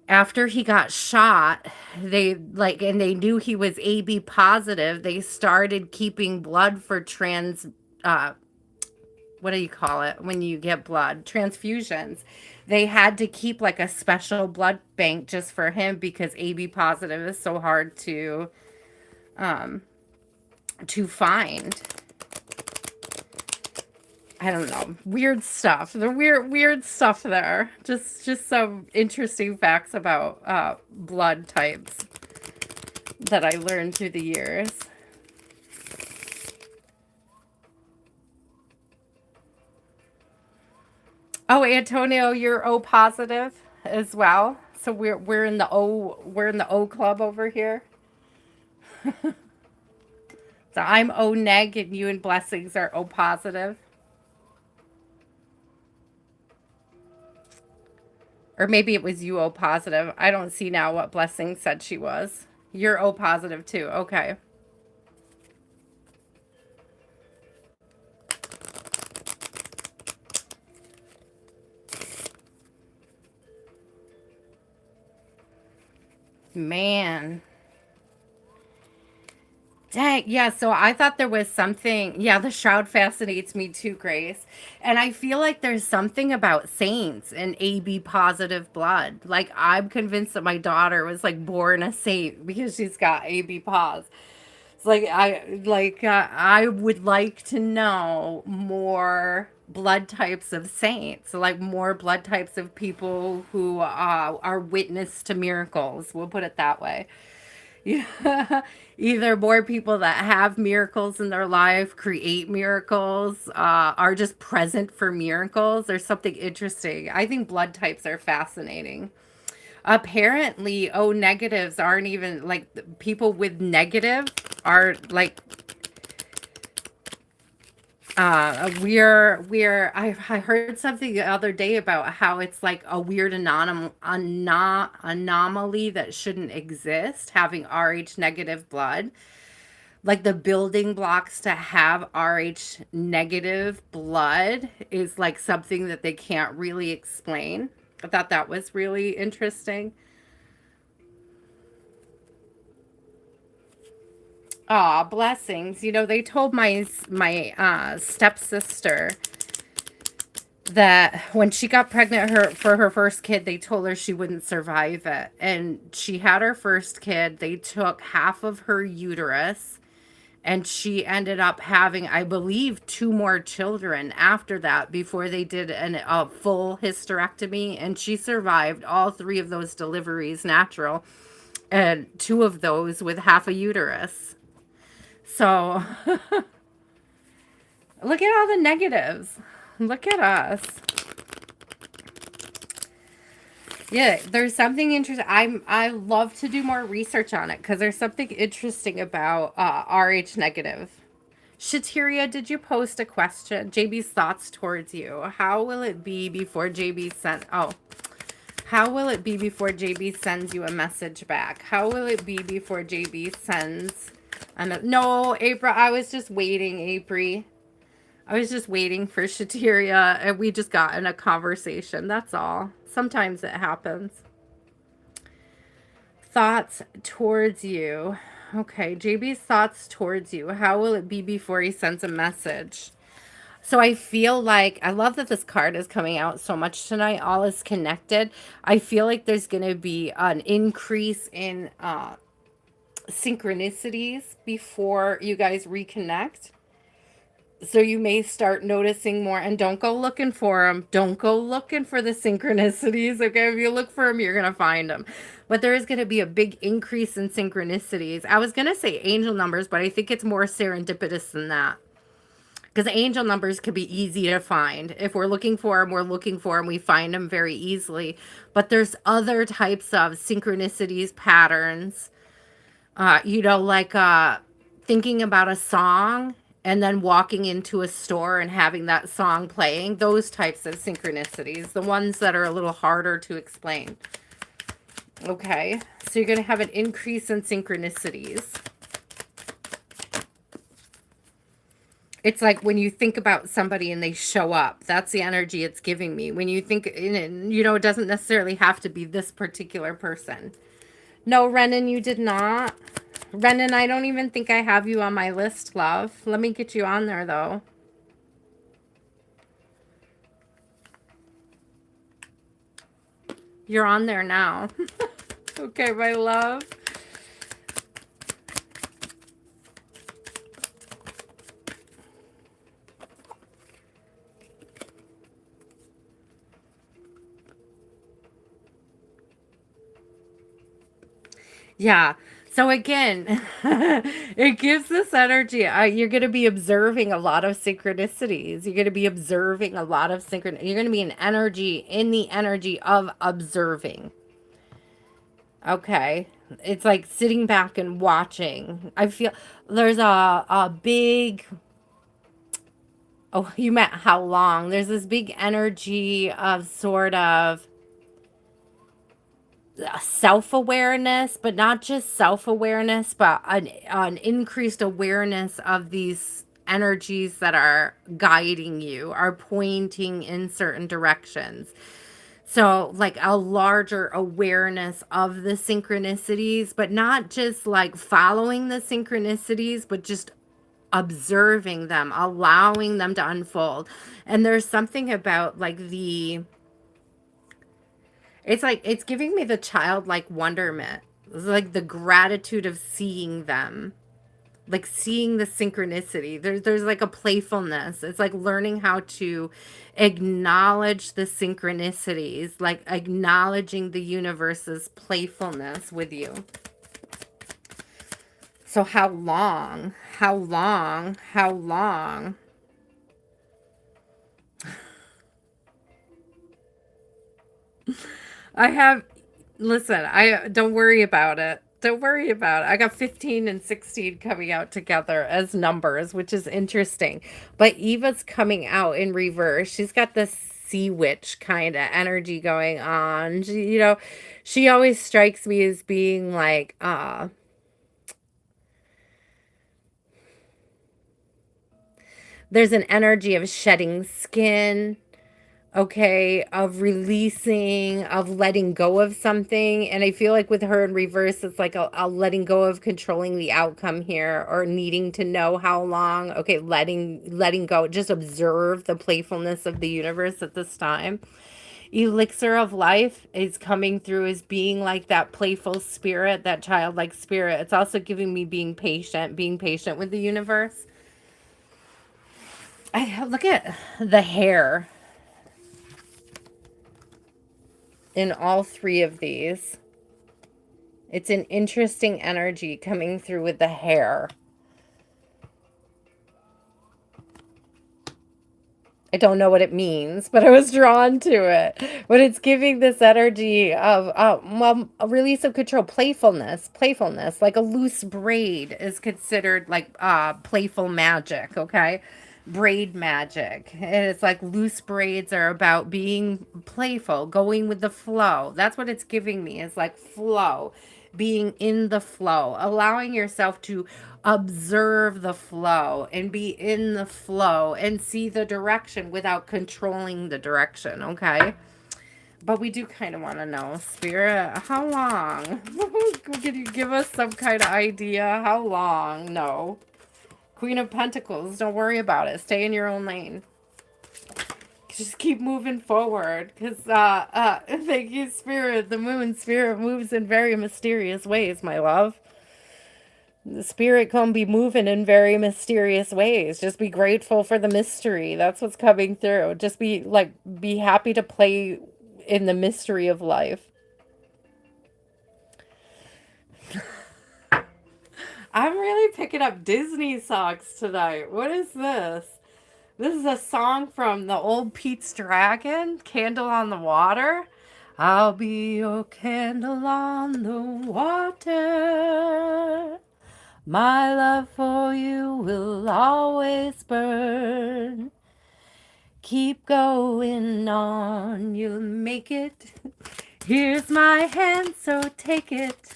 after he got shot. They like, and they knew he was AB positive. They started keeping blood for what do you call it when you get blood transfusions. They had to keep like a special blood bank just for him because AB positive is so hard um to find. I don't know. Weird stuff. The weird stuff there. Just some interesting facts about blood types that I learned through the years. Oh, Antonio, you're O positive as well. So we're in the O club over here. So I'm O neg and you and Blessings are O positive. Or maybe it was you O positive. I don't see now what Blessing said she was. You're O positive too. Okay. Man. Dang, yeah, so I thought there was something. Yeah, the shroud fascinates me too, Grace. And I feel like there's something about saints and AB positive blood. Like, I'm convinced that my daughter was like born a saint because she's got AB pos. It's like I would like to know more blood types of saints, like more blood types of people who are witness to miracles. We'll put it that way. Yeah. Either more people that have miracles in their life, create miracles, are just present for miracles. There's something interesting. I think blood types are fascinating. Apparently, O negatives aren't even like people with negative are like I heard something the other day about how it's like a weird anomaly that shouldn't exist, having RH negative blood. Like the building blocks to have RH negative blood is like something that they can't really explain. I thought that was really interesting. Aw, blessings. They told my stepsister that when she got pregnant for her first kid, they told her she wouldn't survive it. And she had her first kid. They took half of her uterus and she ended up having, I believe, two more children after that before they did a full hysterectomy. And she survived all three of those deliveries natural and two of those with half a uterus. So look at all the negatives. Look at us. Yeah, there's something interesting. I love to do more research on it because there's something interesting about RH negative. Shateria, did you post a question? JB's thoughts towards you. How will it be before JB sent? Oh, how will it be before JB sends you a message back? How will it be before JB sends? No, April. I was just waiting, April. I was just waiting for Shateria, and we just got in a conversation. That's all. Sometimes it happens. Thoughts towards you. Okay, JB's thoughts towards you. How will it be before he sends a message? So I feel like, I love that this card is coming out so much tonight. All is connected. I feel like there's going to be an increase in synchronicities before you guys reconnect. So you may start noticing more, and don't go looking for them. Don't go looking for the synchronicities. Okay, if you look for them, you're going to find them. But there is going to be a big increase in synchronicities. I was going to say angel numbers, but I think it's more serendipitous than that. Because angel numbers could be easy to find. If we're looking for them, we're looking for them. We find them very easily. But there's other types of synchronicities, patterns. Like thinking about a song and then walking into a store and having that song playing. Those types of synchronicities. The ones that are a little harder to explain. Okay. So you're going to have an increase in synchronicities. It's like when you think about somebody and they show up. That's the energy it's giving me. When you think, it doesn't necessarily have to be this particular person. No, Renan, you did not. Renan, I don't even think I have you on my list, love. Let me get you on there, though. You're on there now. Okay, my love. Yeah. So again, it gives this energy. You're going to be observing a lot of synchronicities. You're going to be observing a lot of synchron. You're going to be in the energy of observing. Okay. It's like sitting back and watching. I feel there's a big, oh, you meant how long? There's this big energy of sort of self-awareness, but not just self-awareness, but an increased awareness of these energies that are guiding you, are pointing in certain directions. So like a larger awareness of the synchronicities, but not just like following the synchronicities, but just observing them, allowing them to unfold. And there's something about like it's giving me the childlike wonderment. It's like the gratitude of seeing them. Like seeing the synchronicity. There's like a playfulness. It's like learning how to acknowledge the synchronicities, like acknowledging the universe's playfulness with you. So how long? How long? How long? Listen, I don't worry about it. Don't worry about it. I got 15 and 16 coming out together as numbers, which is interesting. But Eva's coming out in reverse. She's got this sea witch kind of energy going on. She always strikes me as being like, there's an energy of shedding skin, okay, of releasing, of letting go of something. And I feel like with her in reverse, it's like a letting go of controlling the outcome here, or needing to know how long. Okay, letting go. Just observe the playfulness of the universe at this time. Elixir of life is coming through as being like that playful spirit, that childlike spirit. It's also giving me being patient with the universe. I look at the hair in all three of these. It's an interesting energy coming through with the hair. I don't know what it means, but I was drawn to it. But it's giving this energy of, well, a release of control, playfulness. Like a loose braid is considered like playful magic, okay? Braid magic. And it's like loose braids are about being playful, going with the flow. That's what it's giving me, is like flow, being in the flow, allowing yourself to observe the flow and be in the flow and see the direction without controlling the direction, okay? But we do kind of want to know, Spirit, how long? Can you give us some kind of idea? How long? No. Queen of Pentacles, don't worry about it. Stay in your own lane. Just keep moving forward, because thank you, Spirit. The moon Spirit moves in very mysterious ways, my love. The spirit can be moving in very mysterious ways. Just be grateful for the mystery. That's what's coming through. Just be happy to play in the mystery of life. I'm really picking up Disney songs tonight. What is this? This is a song from the old Pete's Dragon, Candle on the Water. I'll be your candle on the water. My love for you will always burn. Keep going on, you'll make it. Here's my hand, so take it.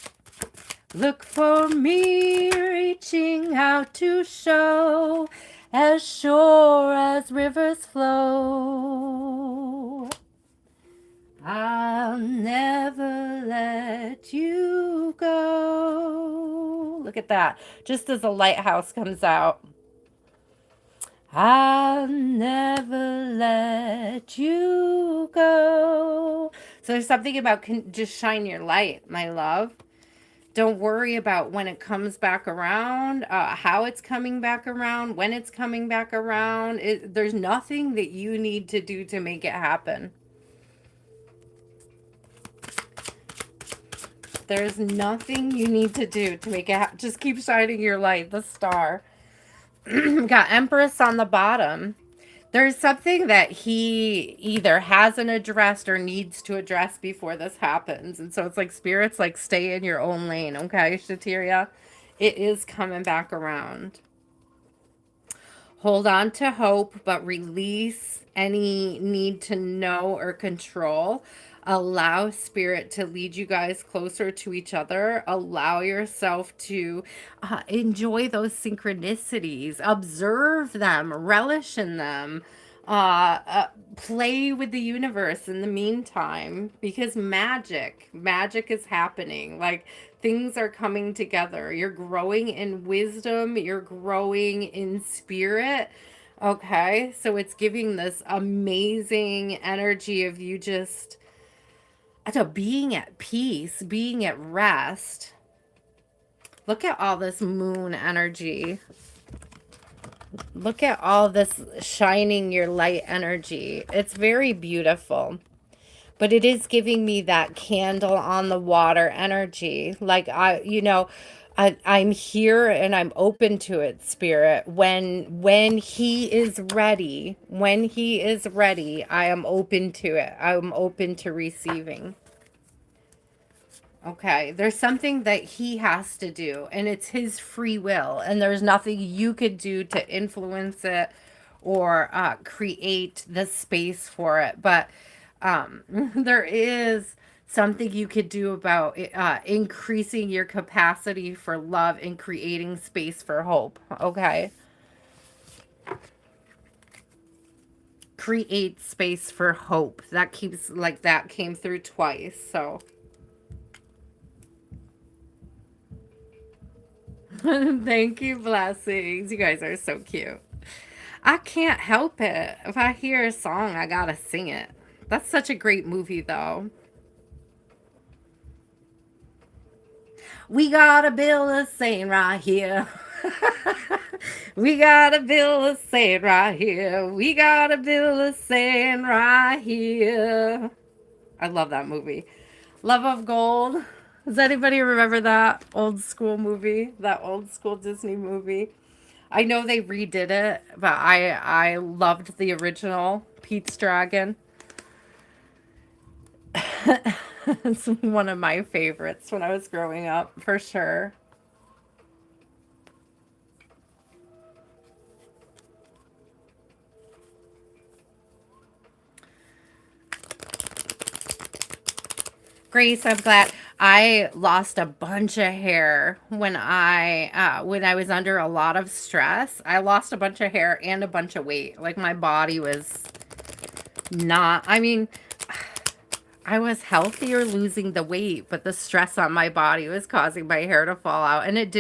Look for me reaching out to show, as sure as rivers flow. I'll never let you go. Look at that. Just as the lighthouse comes out. I'll never let you go. So there's something about just shine your light, my love. Don't worry about when it comes back around, how it's coming back around, when it's coming back around. There's nothing that you need to do to make it happen. There's nothing you need to do to make it happen. Just keep shining your light, the star. Got Empress on the bottom. There's something that he either hasn't addressed or needs to address before this happens. And so it's like spirits, like, stay in your own lane, okay, Shatiria? It is coming back around. Hold on to hope, but release any need to know or control. Allow spirit to lead you guys closer to each other. Allow yourself to enjoy those synchronicities. Observe them. Relish in them. Play with the universe in the meantime, because magic is happening. Like, things are coming together. You're growing in wisdom. You're growing in spirit. Okay, so it's giving this amazing energy of you just being at peace, being at rest. Look at all this moon energy. Look at all this shining your light energy. It's very beautiful. But it is giving me that candle on the water energy. Like, I'm here and I'm open to it, spirit. When he is ready, I am open to it. I'm open to receiving. Okay, there's something that he has to do, and it's his free will, and there's nothing you could do to influence it or create the space for it. But there is something you could do about increasing your capacity for love and creating space for hope. Okay. Create space for hope. That keeps, like, that came through twice. So thank you, blessings. You guys are so cute. I can't help it. If I hear a song, I gotta sing it. That's such a great movie, though. We gotta build a saint right here. We gotta build a saint right here. We gotta build a saint right here. I love that movie. Love of Gold. Does anybody remember that old school movie? That old school Disney movie? I know they redid it, but I loved the original Pete's Dragon. It's one of my favorites when I was growing up, for sure. Grace, I'm glad. I lost a bunch of hair when I was under a lot of stress. I lost a bunch of hair and a bunch of weight. Like my body was not, I mean, I was healthier losing the weight, but the stress on my body was causing my hair to fall out, and it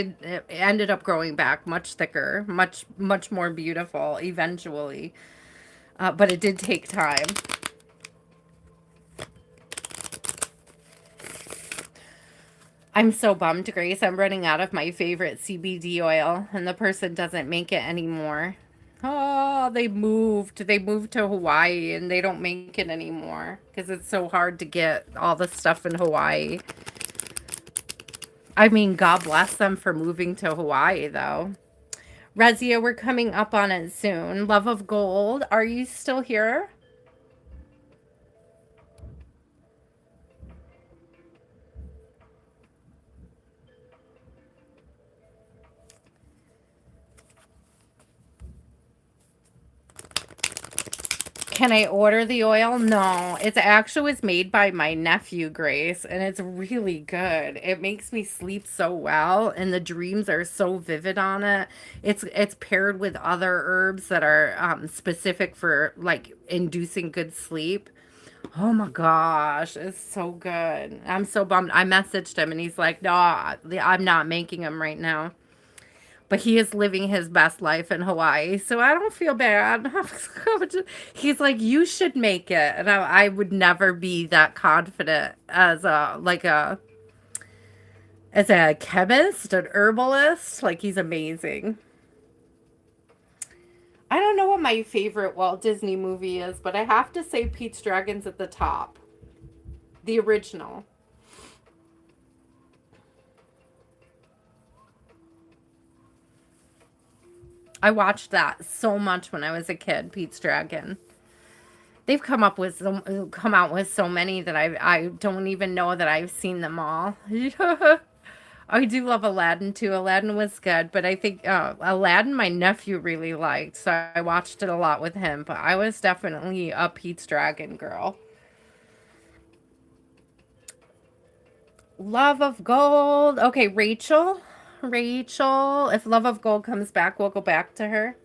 ended up growing back much thicker, much more beautiful eventually. But it did take time. I'm so bummed, Grace. I'm running out of my favorite CBD oil, and the person doesn't make it anymore. Oh, they moved. They moved to Hawaii, and they don't make it anymore because it's so hard to get all the stuff in Hawaii. I mean, God bless them for moving to Hawaii, though. Rezia, we're coming up on it soon. Love of Gold, are you still here? Can I order the oil? No, it's actually was made by my nephew, Grace, and it's really good. It makes me sleep so well, and the dreams are so vivid on it. It's paired with other herbs that are specific for like inducing good sleep. Oh my gosh, it's so good. I'm so bummed. I messaged him and he's like, "No, I'm not making them right now." But he is living his best life in Hawaii, so I don't feel bad. He's like, you should make it, and I would never be that confident as a chemist, an herbalist. Like he's amazing. I don't know what my favorite Walt Disney movie is, but I have to say Pete's Dragon's at the top, the original. I watched that so much when I was a kid. Pete's Dragon. They've come out with so many that I don't even know that I've seen them all. I do love Aladdin too. Aladdin was good, but I think Aladdin my nephew really liked, so I watched it a lot with him. But I was definitely a Pete's Dragon girl. Love of Gold. Okay, Rachel. Rachel. If Love of Gold comes back, we'll go back to her.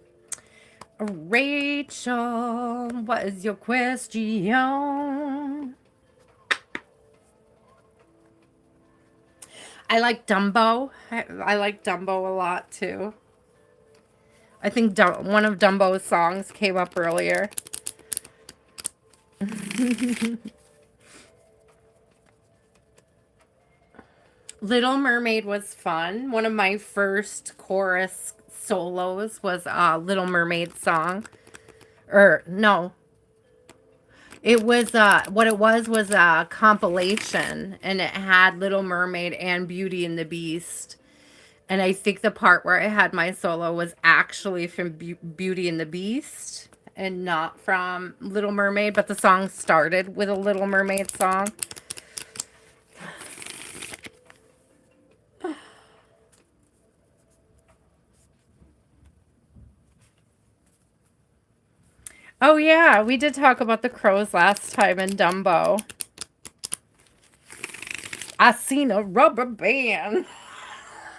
Rachel, what is your question? I like Dumbo. I like Dumbo a lot too. I think one of Dumbo's songs came up earlier. Little Mermaid was fun. One of my first chorus solos was a Little Mermaid song. Or no, it was what it was a compilation, and it had Little Mermaid and Beauty and the Beast. And I think the part where I had my solo was actually from Beauty and the Beast and not from Little Mermaid, but the song started with a Little Mermaid song. Oh yeah, we did talk about the crows last time in Dumbo. I seen a rubber band.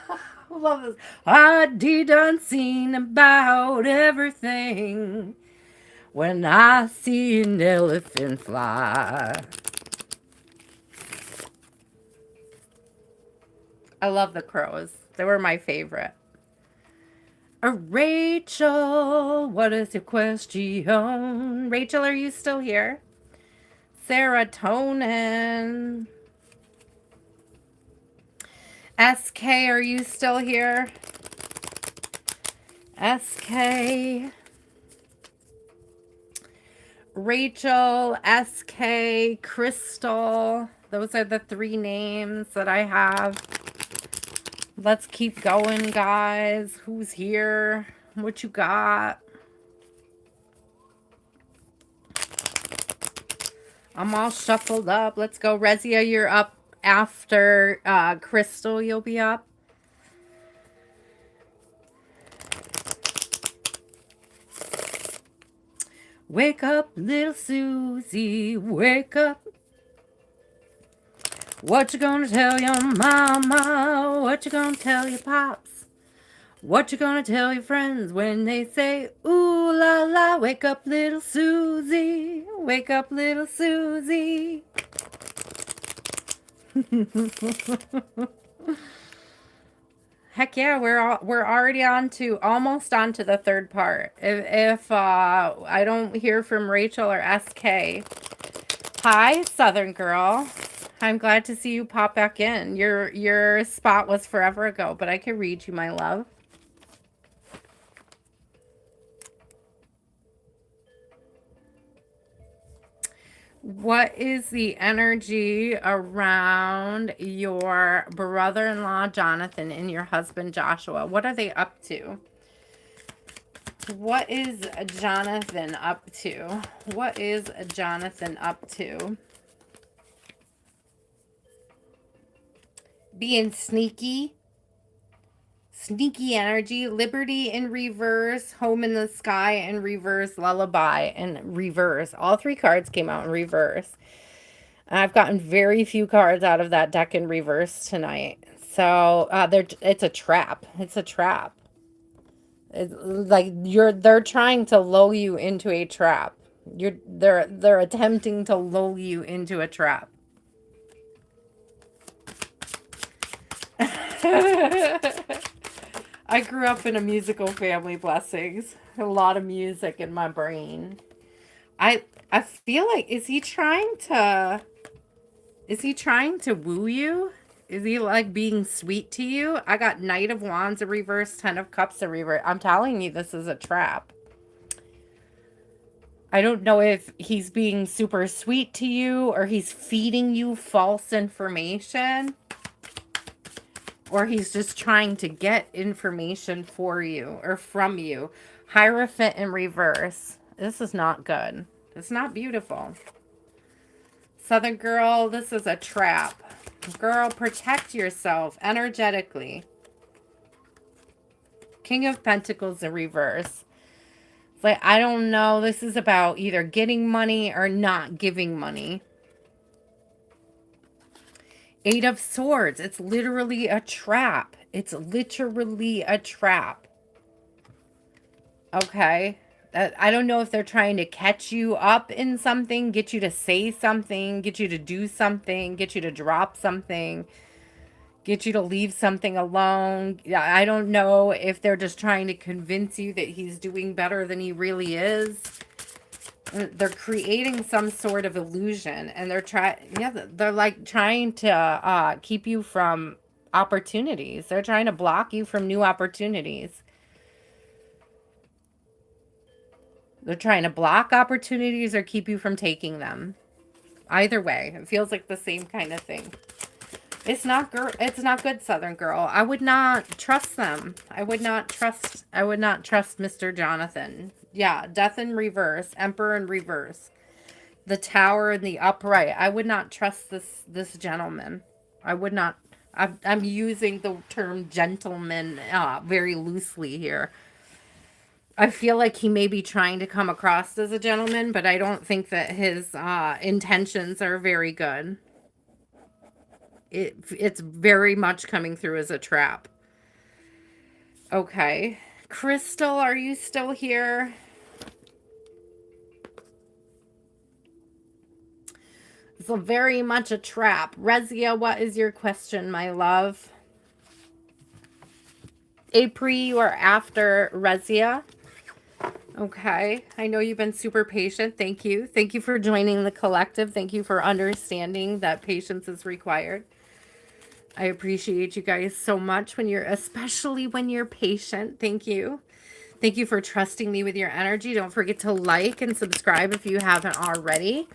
I love this. I did unseen about everything when I see an elephant fly. I love the crows. They were my favorite. Rachel, what is your question? Rachel, are you still here? Serotonin. SK, are you still here? SK. Rachel, SK, Crystal. Those are the three names that I have. Let's keep going, guys. Who's here? What you got? I'm all shuffled up. Let's go. Rezia, you're up after Crystal. You'll be up. Wake up, little Susie. Wake up. What you gonna tell your mama? What you gonna tell your pops? What you gonna tell your friends when they say, ooh la la, wake up little Susie, wake up little Susie. Heck yeah, we're already almost on to the third part. If I don't hear from Rachel or SK. Hi, Southern Girl. I'm glad to see you pop back in. Your spot was forever ago, but I can read you, my love. What is the energy around your brother-in-law, Jonathan, and your husband, Joshua? What are they up to? What is Jonathan up to? What is Jonathan up to? Being sneaky. Sneaky energy. Liberty in reverse. Home in the sky in reverse. Lullaby in reverse. All three cards came out in reverse. I've gotten very few cards out of that deck in reverse tonight. So it's a trap. It's a trap. It's like they're trying to lull you into a trap. They're attempting to lull you into a trap. I grew up in a musical family, blessings. A lot of music in my brain. I feel like is he trying to woo you? Is he like being sweet to you? I got Knight of Wands in reverse, Ten of Cups in reverse. I'm telling you, this is a trap. I don't know if he's being super sweet to you or he's feeding you false information. Or he's just trying to get information for you or from you. Hierophant in reverse. This is not good. It's not beautiful. Southern Girl, this is a trap. Girl, protect yourself energetically. King of Pentacles in reverse. It's like, I don't know. This is about either getting money or not giving money. Eight of Swords. It's literally a trap. It's literally a trap. Okay. I don't know if they're trying to catch you up in something, get you to say something, get you to do something, get you to drop something, get you to leave something alone. I don't know if they're just trying to convince you that he's doing better than he really is. They're creating some sort of illusion, and they're like trying to keep you from opportunities. They're trying to block you from new opportunities. They're trying to block opportunities or keep you from taking them. Either way, it feels like the same kind of thing. It's not good, Southern Girl. I would not trust them. I would not trust Mr. Jonathan. Yeah, Death in reverse, Emperor in reverse. The Tower in the upright. I would not trust this gentleman. I would not. I'm using the term gentleman very loosely here. I feel like he may be trying to come across as a gentleman, but I don't think that his intentions are very good. It's very much coming through as a trap. Okay. Crystal, are you still here? It's very much a trap. Rezia, what is your question, my love? April, you are after Rezia. Okay. I know you've been super patient. Thank you. Thank you for joining the collective. Thank you for understanding that patience is required. I appreciate you guys so much especially when you're patient. Thank you. Thank you for trusting me with your energy. Don't forget to like and subscribe if you haven't already.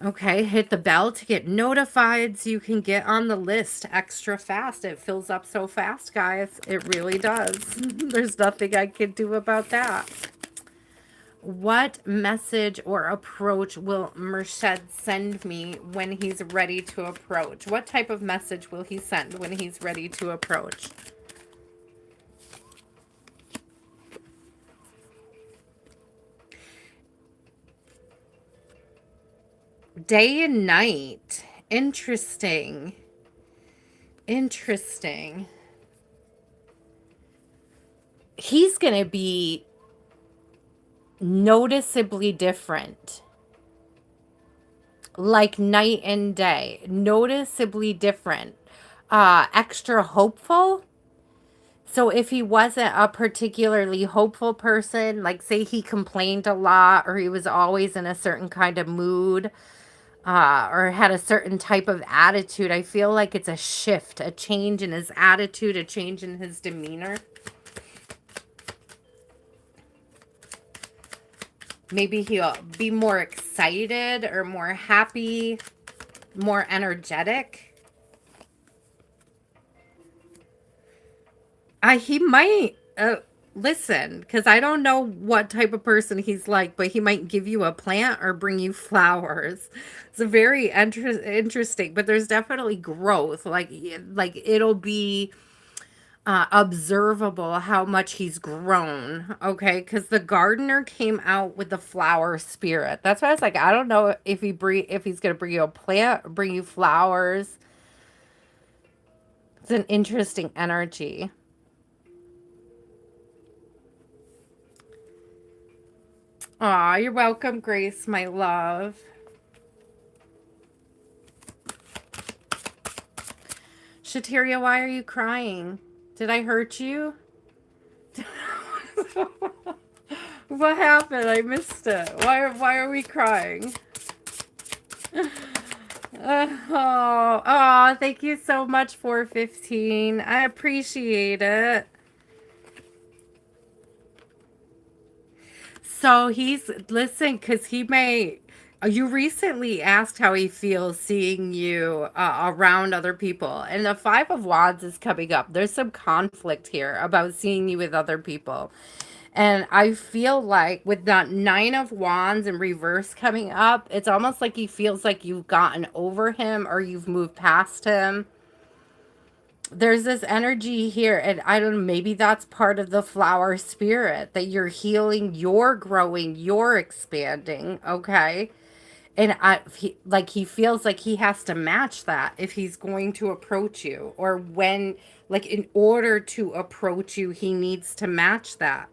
Okay, hit the bell to get notified so you can get on the list extra fast. It fills up so fast, guys. It really does. There's nothing I can do about that. What message or approach will Merced send me when he's ready to approach? What type of message will he send when he's ready to approach? Day and night. Interesting. Interesting. He's going to be noticeably different. Like night and day. Noticeably different. Extra hopeful. So if he wasn't a particularly hopeful person, like say he complained a lot or he was always in a certain kind of mood, or had a certain type of attitude, I feel like it's a shift, a change in his attitude, a change in his demeanor. Maybe he'll be more excited or more happy, more energetic. He might, listen, because I don't know what type of person he's like, but he might give you a plant or bring you flowers. It's a very interesting, but there's definitely growth. Like it'll be observable how much he's grown. Okay, because the gardener came out with the flower spirit. That's why I was like, I don't know if he's gonna bring you a plant, or bring you flowers. It's an interesting energy. Aw, you're welcome, Grace, my love. Shateria, why are you crying? Did I hurt you? What happened? I missed it. Why are we crying? Oh, thank you so much for 15. I appreciate it. So listen, because he may, you recently asked how he feels seeing you around other people. And the Five of Wands is coming up. There's some conflict here about seeing you with other people. And I feel like with that Nine of Wands in reverse coming up, it's almost like he feels like you've gotten over him or you've moved past him. There's this energy here, and I don't know, maybe that's part of the flower spirit, that you're healing, you're growing, you're expanding, okay? And he feels like he has to match that if he's going to approach you, or when, like, in order to approach you, he needs to match that.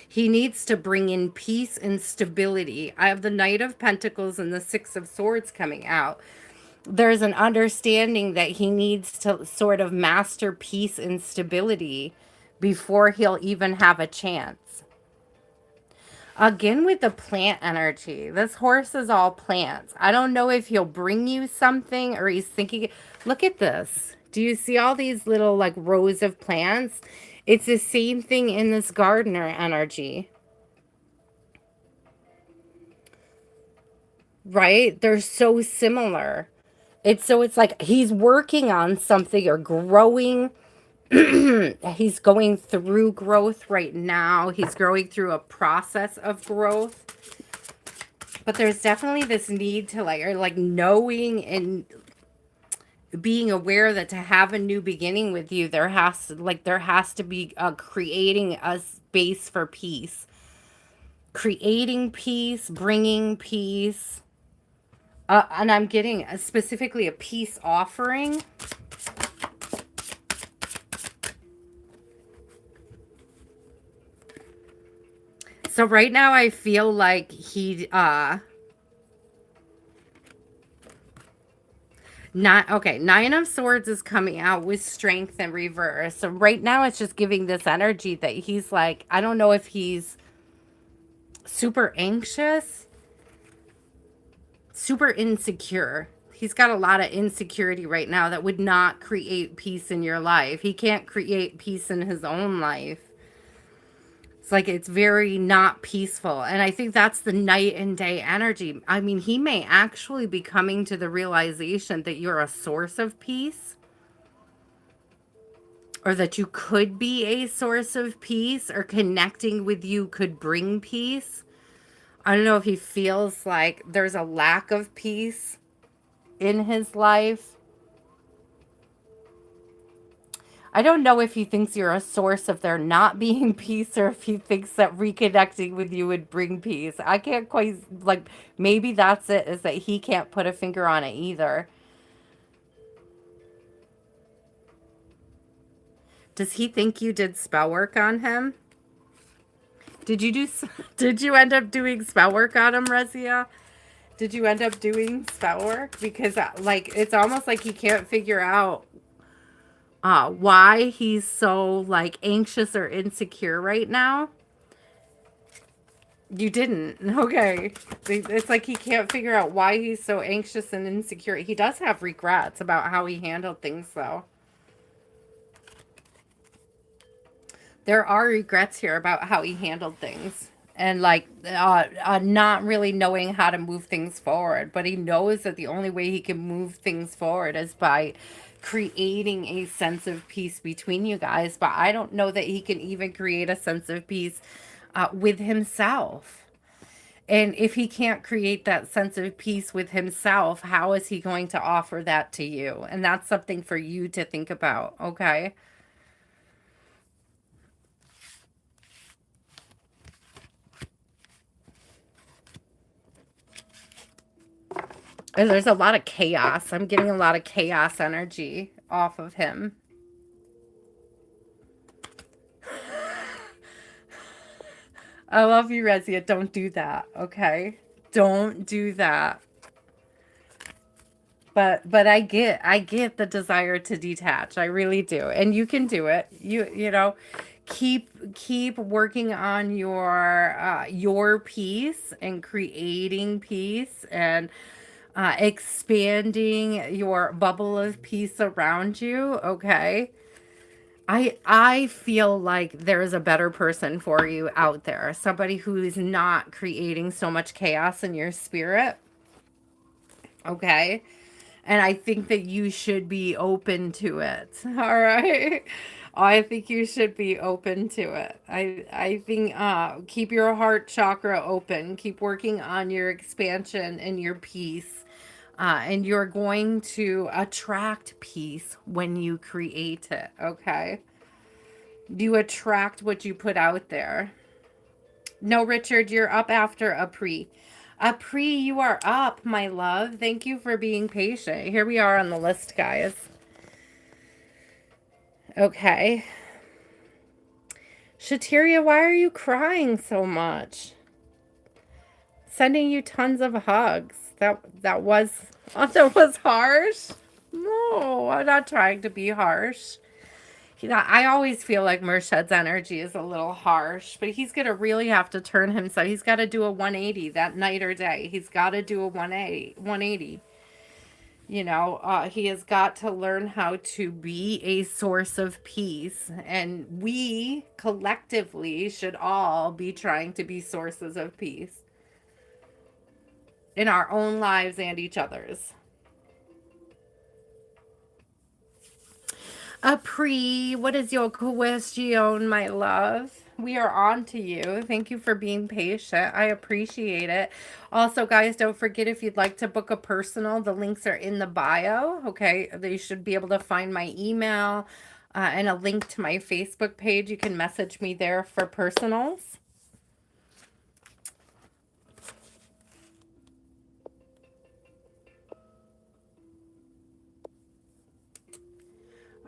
He needs to bring in peace and stability. I have the Knight of Pentacles and the Six of Swords coming out. There's an understanding that he needs to sort of master peace and stability before he'll even have a chance. Again, with the plant energy, this horse is all plants. I don't know if he'll bring you something or he's thinking. Look at this. Do you see all these little like rows of plants? It's the same thing in this gardener energy. Right? They're so similar. It's like he's working on something or growing. He's going through growth right now. He's growing through a process of growth. But there's definitely this need to like knowing and being aware that to have a new beginning with you, there has to be creating a space for peace. Creating peace, bringing peace. And I'm getting specifically a peace offering. So right now I feel like Nine of Swords is coming out with strength and reverse. So right now it's just giving this energy that he's like, I don't know if he's super anxious, super insecure. He's got a lot of insecurity right now that would not create peace in your life. He can't create peace in his own life. It's like it's very not peaceful. And I think that's the night and day energy. I mean, he may actually be coming to the realization that you're a source of peace, or that you could be a source of peace, or connecting with you could bring peace. I don't know if he feels like there's a lack of peace in his life. I don't know if he thinks you're a source of there not being peace, or if he thinks that reconnecting with you would bring peace. I can't quite, like, maybe that's it, is that he can't put a finger on it either. Does he think you did spell work on him? Did you do, did you end up doing spell work on him, Rezia? Did you end up doing spell work? Because, like, it's almost like he can't figure out why he's so, like, anxious or insecure right now. You didn't. Okay. It's like he can't figure out why he's so anxious and insecure. He does have regrets about how he handled things, though. There are regrets here about how he handled things. And, like, not really knowing how to move things forward. But he knows that the only way he can move things forward is by creating a sense of peace between you guys. But I don't know that he can even create a sense of peace with himself. And if he can't create that sense of peace with himself, how is he going to offer that to you? And that's something for you to think about, okay? And there's a lot of chaos. I'm getting a lot of chaos energy off of him. I love you, Rezia. Don't do that, okay? Don't do that. But I get the desire to detach. I really do. And you can do it. You know, keep working on your peace and creating peace, and expanding your bubble of peace around you, okay? I feel like there's a better person for you out there. Somebody who is not creating so much chaos in your spirit, okay? And I think that you should be open to it. All right. I think you should be open to it. I think keep your heart chakra open. Keep working on your expansion and your peace. And you're going to attract peace when you create it, okay? You attract what you put out there. No, Richard, you're up after Apri. Apri, you are up, my love. Thank you for being patient. Here we are on the list, guys. Okay. Shatiria, why are you crying so much? Sending you tons of hugs. That was harsh. No, I'm not trying to be harsh. I always feel like Mershad's energy is a little harsh, but he's going to really have to turn himself. He's got to do a 180 that night or day. He's got to do a 180. You know, he has got to learn how to be a source of peace. And we collectively should all be trying to be sources of peace in our own lives and each other's. Apri, what is your question, my love? We are on to you. Thank you for being patient. I appreciate it. Also, guys, don't forget, if you'd like to book a personal, the links are in the bio. Okay, you should be able to find my email and a link to my Facebook page. You can message me there for personals.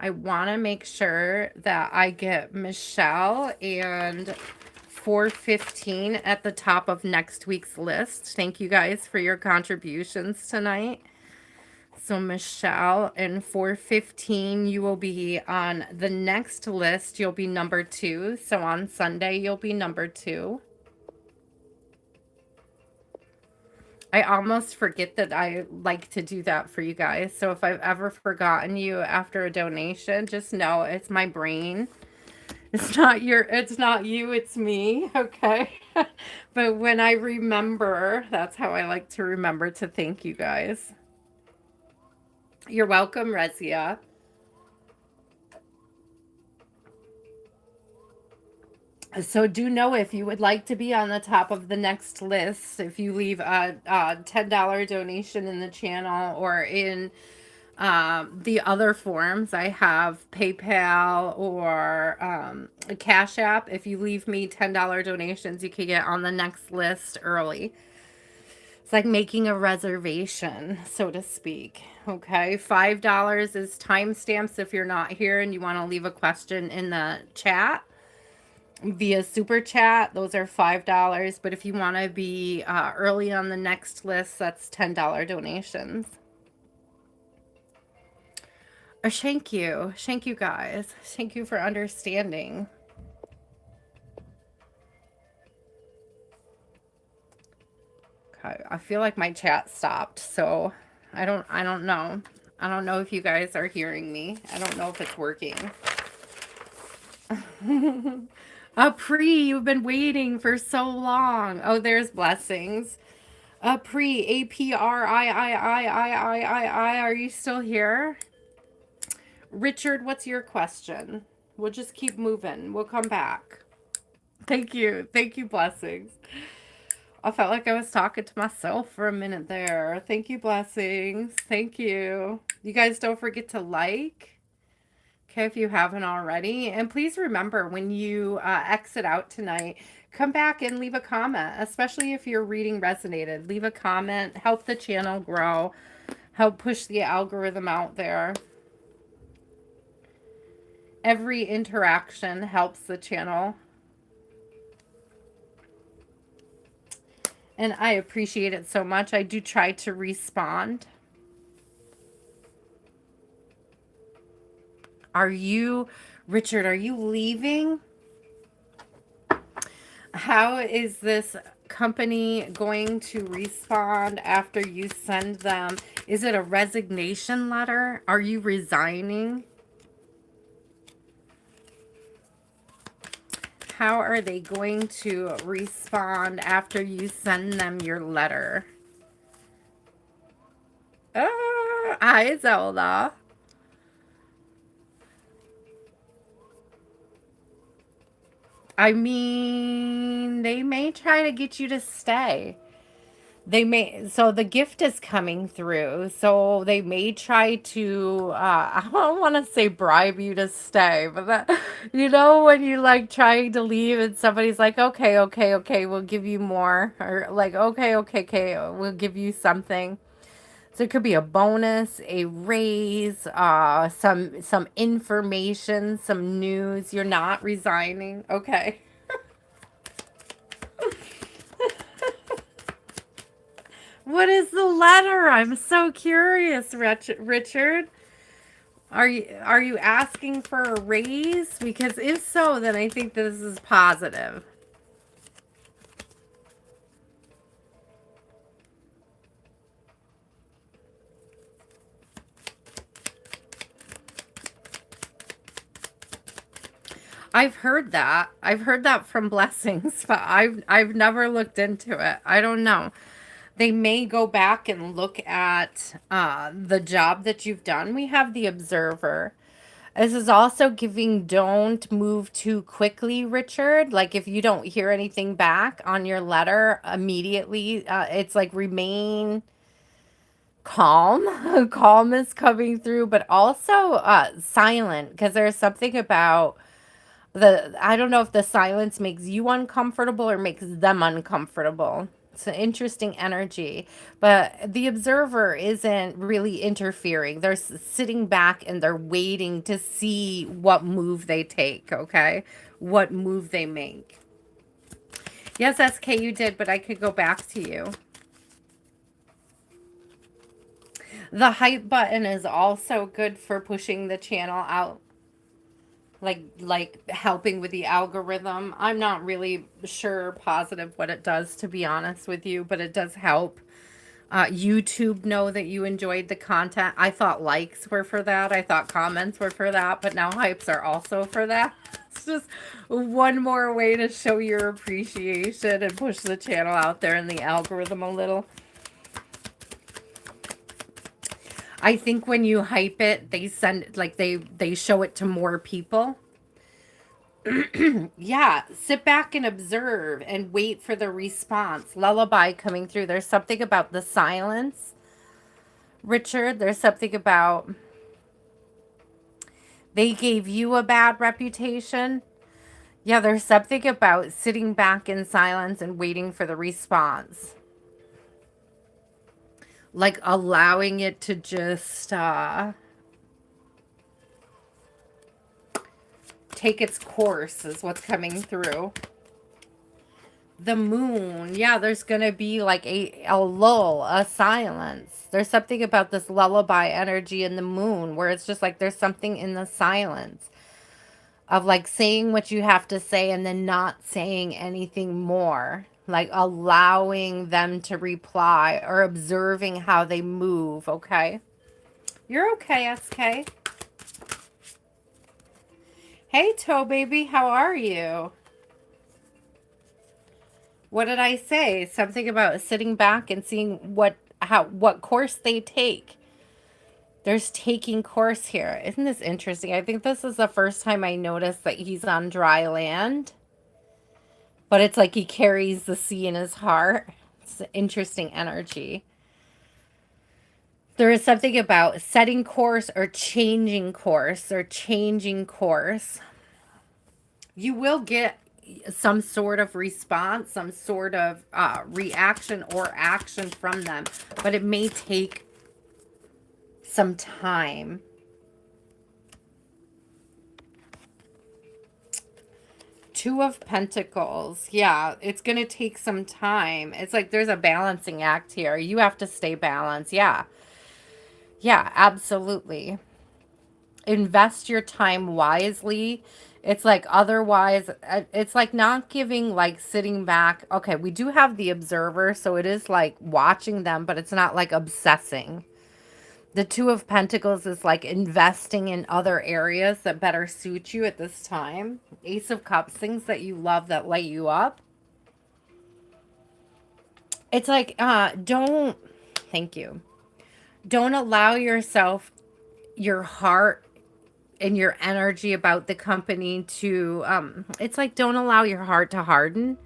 I want to make sure that I get Michelle and 415 at the top of next week's list. Thank you guys for your contributions tonight. So Michelle and 415, you will be on the next list. You'll be number 2. So on Sunday, you'll be number 2. I almost forget that I like to do that for you guys. So if I've ever forgotten you after a donation, just know it's my brain. It's not you, it's me, okay? But when I remember, that's how I like to remember to thank you guys. You're welcome, Rezia. So do know if you would like to be on the top of the next list, if you leave a $10 donation in the channel or in the other forms, I have PayPal or a Cash App. If you leave me $10 donations, you can get on the next list early. It's like making a reservation, so to speak. Okay, $5 is timestamps if you're not here and you want to leave a question in the chat via super chat. Those are $5. But if you want to be early on the next list, that's $10 donations. Thank you. Thank you guys. Thank you for understanding. Okay, I feel like my chat stopped, so I don't know. I don't know if you guys are hearing me. I don't know if it's working. Pri, you've been waiting for so long. Oh, there's blessings. Pri, APRIIIIIII, are you still here? Richard, what's your question? We'll just keep moving. We'll come back. Thank you. Thank you, blessings. I felt like I was talking to myself for a minute there. Thank you, blessings. Thank you. You guys don't forget to like, okay, if you haven't already. And please remember when you exit out tonight, come back and leave a comment, especially if your reading resonated. Leave a comment, help the channel grow, help push the algorithm out there. Every interaction helps the channel. And I appreciate it so much. I do try to respond. Are you, Richard, are you leaving? How is this company going to respond after you send them? Is it a resignation letter? Are you resigning? How are they going to respond after you send them your letter? Hi, Zelda. I mean, they may try to get you to stay. They may, so the gift is coming through. So they may try to, I don't want to say bribe you to stay, but that, you know, when you like trying to leave and somebody's like, okay, okay, okay, we'll give you more. Or like, okay, okay, okay, we'll give you something. So it could be a bonus, a raise, some information, some news. You're not resigning. Okay. What is the letter? I'm so curious, Richard. Are you asking for a raise? Because if so, then I think this is positive. I've heard that. I've heard that from blessings, but I've never looked into it. I don't know. They may go back and look at the job that you've done. We have the observer. This is also giving don't move too quickly, Richard. Like if you don't hear anything back on your letter immediately, it's like remain calm. Calm is coming through, but also silent because there's something about I don't know if the silence makes you uncomfortable or makes them uncomfortable. It's an interesting energy, but the observer isn't really interfering. They're sitting back and they're waiting to see what move they take, okay? What move they make. Yes, SK, you did, but I could go back to you. The hype button is also good for pushing the channel out. Like helping with the algorithm. I'm not really sure positive what it does, to be honest with you, but it does help YouTube know that you enjoyed the content. I thought likes were for that. I thought comments were for that, but now hypes are also for that. It's just one more way to show your appreciation and push the channel out there in the algorithm a little. I think when you hype it, they send, like, they show it to more people. Yeah, sit back and observe and wait for the response. Lullaby coming through. There's something about the silence, Richard. There's something about they gave you a bad reputation. Yeah, there's something about sitting back in silence and waiting for the response. Like allowing it to just take its course is what's coming through. The moon. Yeah, there's going to be like a lull, a silence. There's something about this lullaby energy in the moon where it's just like there's something in the silence of like saying what you have to say and then not saying anything more. Like allowing them to reply or observing how they move, okay? You're okay, SK. Hey, Toe Baby, how are you? What did I say? Something about sitting back and seeing what course they take. There's taking course here. Isn't this interesting? I think this is the first time I noticed that he's on dry land. But it's like he carries the sea in his heart. It's an interesting energy. There is something about setting course or changing course or changing course. You will get some sort of response, some sort of reaction or action from them, but it may take some time. Two of Pentacles. Yeah, it's going to take some time. It's like there's a balancing act here. You have to stay balanced. Yeah. Yeah, absolutely. Invest your time wisely. It's like otherwise, it's like not giving, like sitting back. Okay, we do have the observer, so it is like watching them, but it's not like obsessing. The Two of Pentacles is like investing in other areas that better suit you at this time. Ace of Cups, things that you love that light you up. It's like, thank you. Don't allow yourself, your heart, and your energy about the company to, it's like don't allow your heart to harden.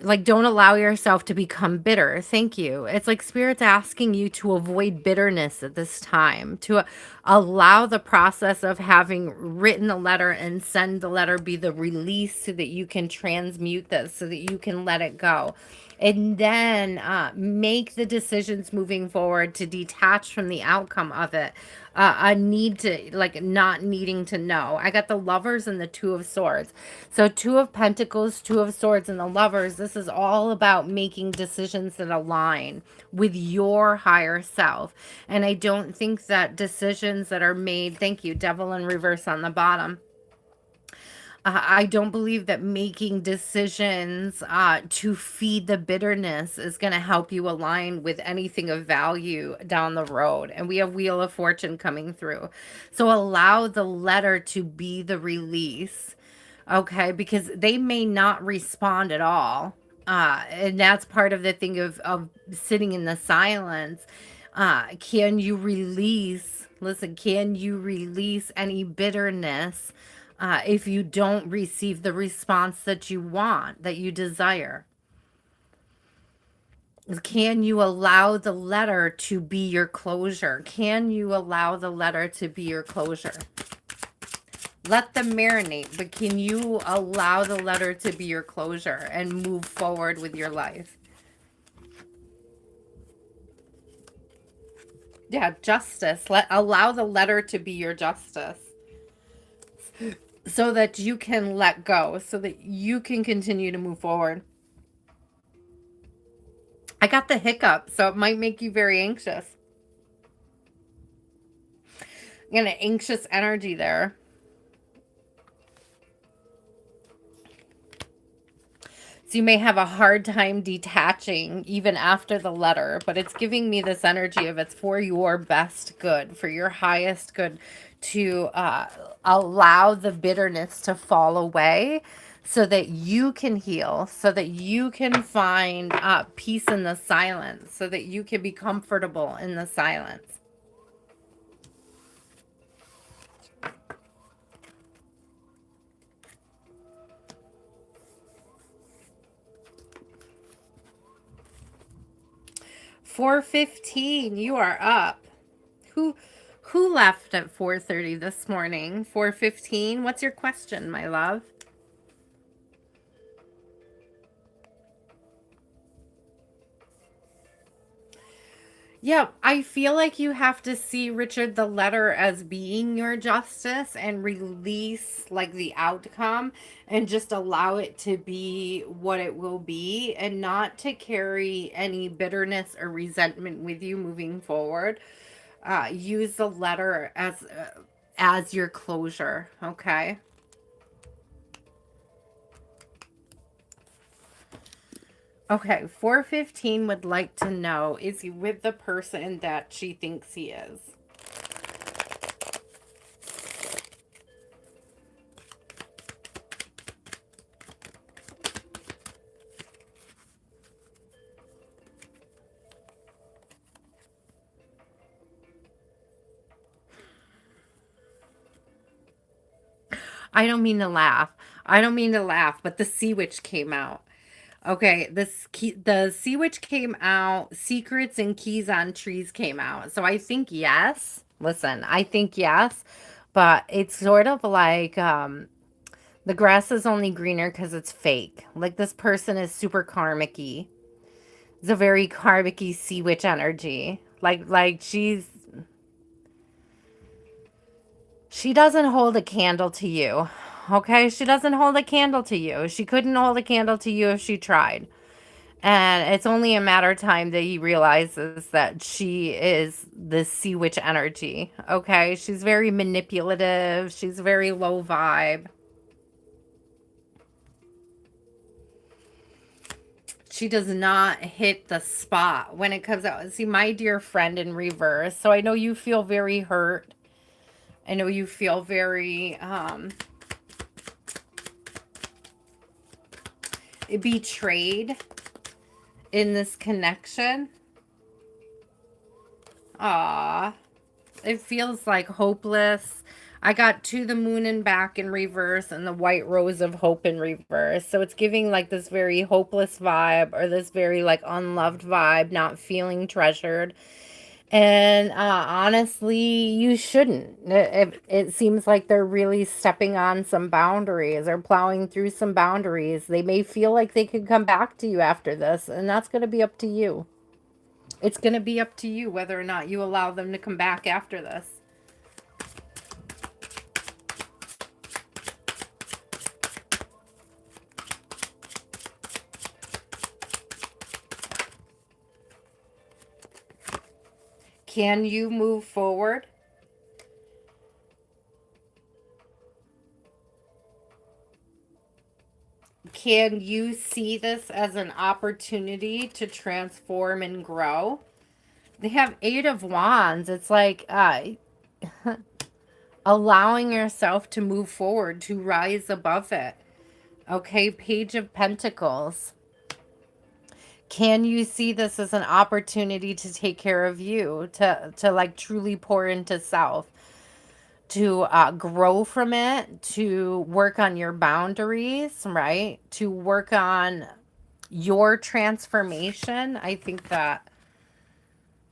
Like don't allow yourself to become bitter. Thank you. It's like Spirit's asking you to avoid bitterness at this time, to allow the process of having written the letter and send the letter be the release so that you can transmute this, so that you can let it go. And then make the decisions moving forward to detach from the outcome of it. A need to, like, not needing to know. I got the Lovers and the Two of Swords. So Two of Pentacles, Two of Swords, and the Lovers. This is all about making decisions that align with your higher self. And I don't think that decisions that are made, thank you, Devil in reverse on the bottom. I don't believe that making decisions to feed the bitterness is going to help you align with anything of value down the road. And we have Wheel of Fortune coming through. So allow the letter to be the release, okay? Because they may not respond at all. And that's part of the thing of sitting in the silence. Can you release, listen, can you release any bitterness if you don't receive the response that you want, that you desire? Can you allow the letter to be your closure? Can you allow the letter to be your closure? Let them marinate, but can you allow the letter to be your closure and move forward with your life? Yeah, justice. Allow the letter to be your justice, so that you can let go, so that you can continue to move forward. I got the hiccup, so it might make you very anxious. You got an anxious energy there. So you may have a hard time detaching even after the letter, but it's giving me this energy of it's for your best good, for your highest good, to allow the bitterness to fall away so that you can heal, so that you can find peace in the silence, so that you can be comfortable in the silence. $4:15, you are up. Who who left at 4:30 this morning? 4:15. What's your question, my love? Yeah, I feel like you have to see Richard the letter as being your justice and release like the outcome and just allow it to be what it will be and not to carry any bitterness or resentment with you moving forward. Use the letter as your closure, okay? Okay, 415 would like to know, is he with the person that she thinks he is? I don't mean to laugh. I don't mean to laugh, but the Sea Witch came out. Okay, the Sea Witch came out, Secrets and Keys on Trees came out. So I think yes. Listen, I think yes, but it's sort of like the grass is only greener because it's fake. Like this person is super karmic-y. It's a very karmic-y Sea Witch energy. Like she doesn't hold a candle to you. Okay? She doesn't hold a candle to you. She couldn't hold a candle to you if she tried. And it's only a matter of time that he realizes that she is this Sea Witch energy. Okay? She's very manipulative. She's very low vibe. She does not hit the spot when it comes out. See, my dear friend in reverse. So I know you feel very hurt. I know you feel very betrayed in this connection. Ah, it feels like hopeless. I got To the Moon and Back in reverse and the White Rose of Hope in reverse. So it's giving like this very hopeless vibe or this very like unloved vibe, not feeling treasured. And honestly, you shouldn't. It seems like they're really stepping on some boundaries or plowing through some boundaries. They may feel like they could come back to you after this, and that's going to be up to you. It's going to be up to you whether or not you allow them to come back after this. Can you move forward? Can you see this as an opportunity to transform and grow? They have Eight of Wands. It's like allowing yourself to move forward, to rise above it. Okay, Page of Pentacles. Can you see this as an opportunity to take care of you, to like truly pour into self, to grow from it, to work on your boundaries, right? To work on your transformation? I think that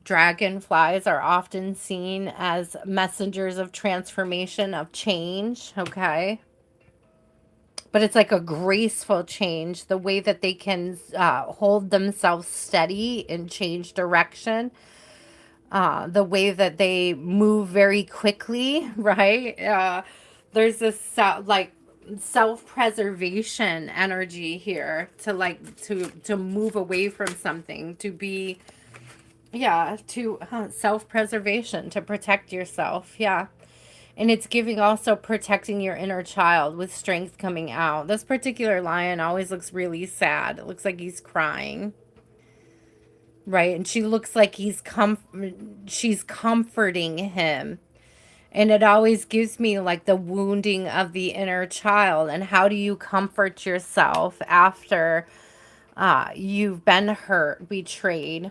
dragonflies are often seen as messengers of transformation, of change, okay? But it's like a graceful change, the way that they can hold themselves steady and change direction, the way that they move very quickly, right? There's this like self-preservation energy here to like to move away from something, to be, yeah, to self-preservation, to protect yourself, yeah. And it's giving also protecting your inner child with strength coming out. This particular lion always looks really sad. It looks like he's crying. Right? And she looks like she's comforting him. And it always gives me like the wounding of the inner child. And how do you comfort yourself after you've been hurt, betrayed?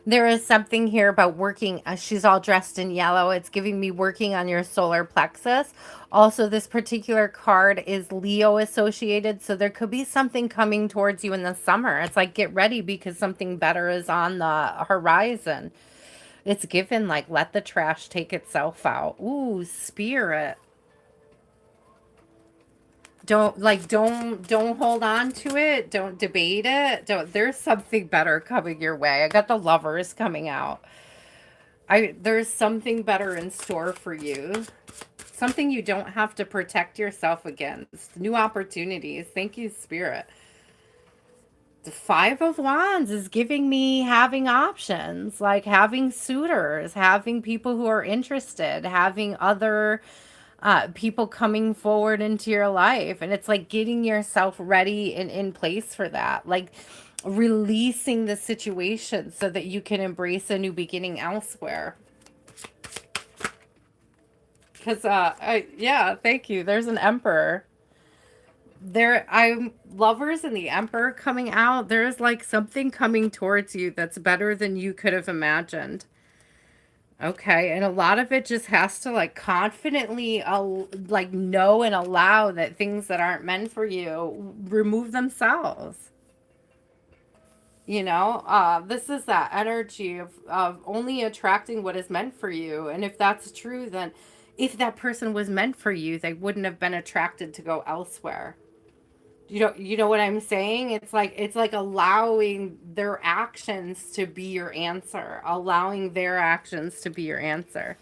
There is something here about working. She's all dressed in yellow. It's giving me working on your solar plexus. Also, this particular card is Leo associated. So there could be something coming towards you in the summer. It's like, get ready because something better is on the horizon. It's given like, let the trash take itself out. Ooh, spirit. Don't hold on to it. Don't debate it. Don't There's something better coming your way. I got the lovers coming out. There's something better in store for you. Something you don't have to protect yourself against. New opportunities. Thank you, Spirit. The Five of Wands is giving me having options, like having suitors, having people who are interested, having other people coming forward into your life. And it's like getting yourself ready and in place for that. Like releasing the situation so that you can embrace a new beginning elsewhere. Because, yeah, thank you. There's an emperor. I'm lovers and the emperor coming out. There's like something coming towards you that's better than you could have imagined. Okay, and a lot of it just has to like confidently like know and allow that things that aren't meant for you remove themselves. This is that energy of only attracting what is meant for you. And if that's true, then if that person was meant for you, they wouldn't have been attracted to go elsewhere. You know what I'm saying? It's like allowing their actions to be your answer, allowing their actions to be your answer.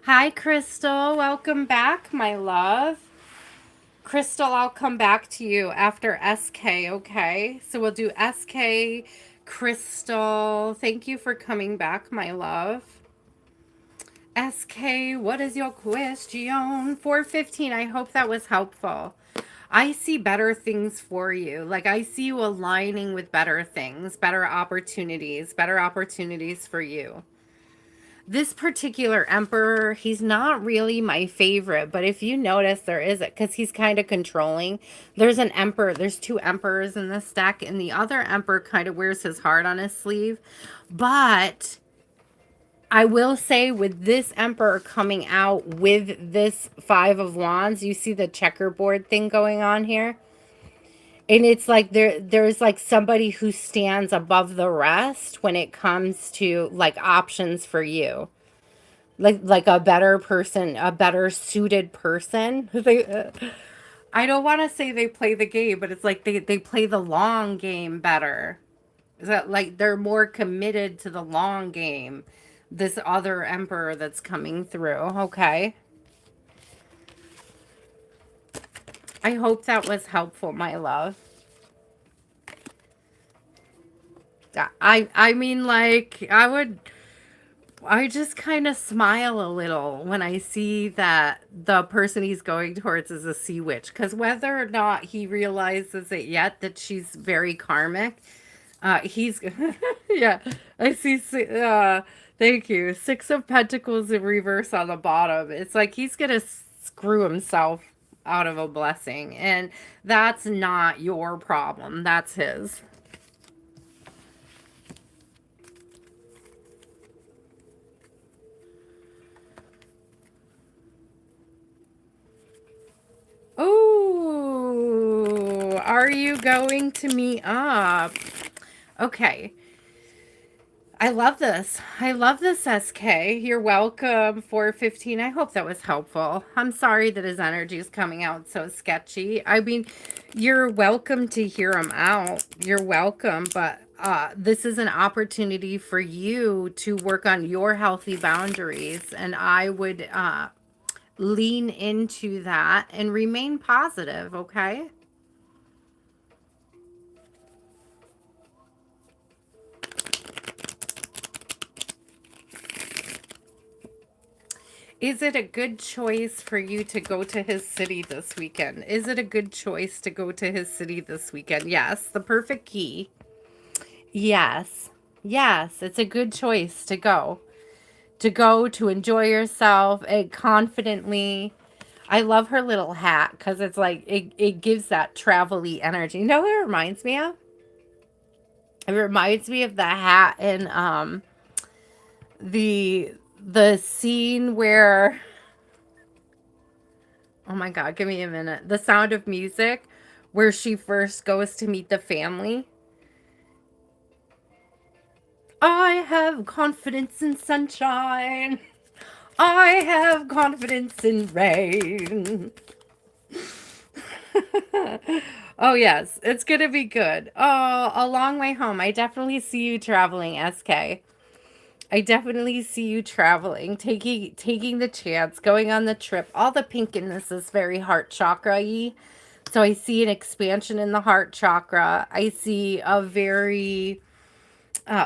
Hi, Crystal. Welcome back, my love. Crystal, I'll come back to you after SK, okay? So we'll do SK, Crystal. Thank you for coming back, my love. SK, what is your question? 415, I hope that was helpful. I see better things for you. Like I see you aligning with better things, better opportunities for you. This particular emperor, he's not really my favorite, but if you notice, there is it because he's kind of controlling. There's an emperor, there's two emperors in this deck, and the other emperor kind of wears his heart on his sleeve. But I will say, with this emperor coming out with this Five of Wands, you see the checkerboard thing going on here. And it's like there's like somebody who stands above the rest when it comes to like options for you, like a better person, a better suited person. I don't want to say they play the game, but it's like they play the long game better. Is that like they're more committed to the long game? This other emperor that's coming through. Okay. I hope that was helpful, my love. I mean, like I just kind of smile a little when I see that the person he's going towards is a sea witch. Because whether or not he realizes it yet that she's very karmic, he's yeah. I see. Thank you. Six of Pentacles in reverse on the bottom. It's like he's gonna screw himself out of a blessing, and that's not your problem. That's his. Oh, are you going to meet up? Okay. I love this. I love this, SK. You're welcome. 415. I hope that was helpful. I'm sorry that his energy is coming out so sketchy. I mean, you're welcome to hear him out. You're welcome, but this is an opportunity for you to work on your healthy boundaries, and I would lean into that and remain positive, okay? Is it a good choice for you to go to his city this weekend? Is it a good choice to go to his city this weekend? Yes, the perfect key. Yes. Yes, it's a good choice to go. To go, to enjoy yourself and confidently. I love her little hat because it's like it gives that travel-y energy. You know what it reminds me of? It reminds me of the hat in the scene where, oh my God, give me a minute. The Sound of Music, where she first goes to meet the family. I have confidence in sunshine. I have confidence in rain. Oh, yes, it's going to be good. Oh, a long way home. I definitely see you traveling, SK. I definitely see you traveling, taking the chance, going on the trip. All the pink in this is very heart chakra-y. So I see an expansion in the heart chakra. I see a very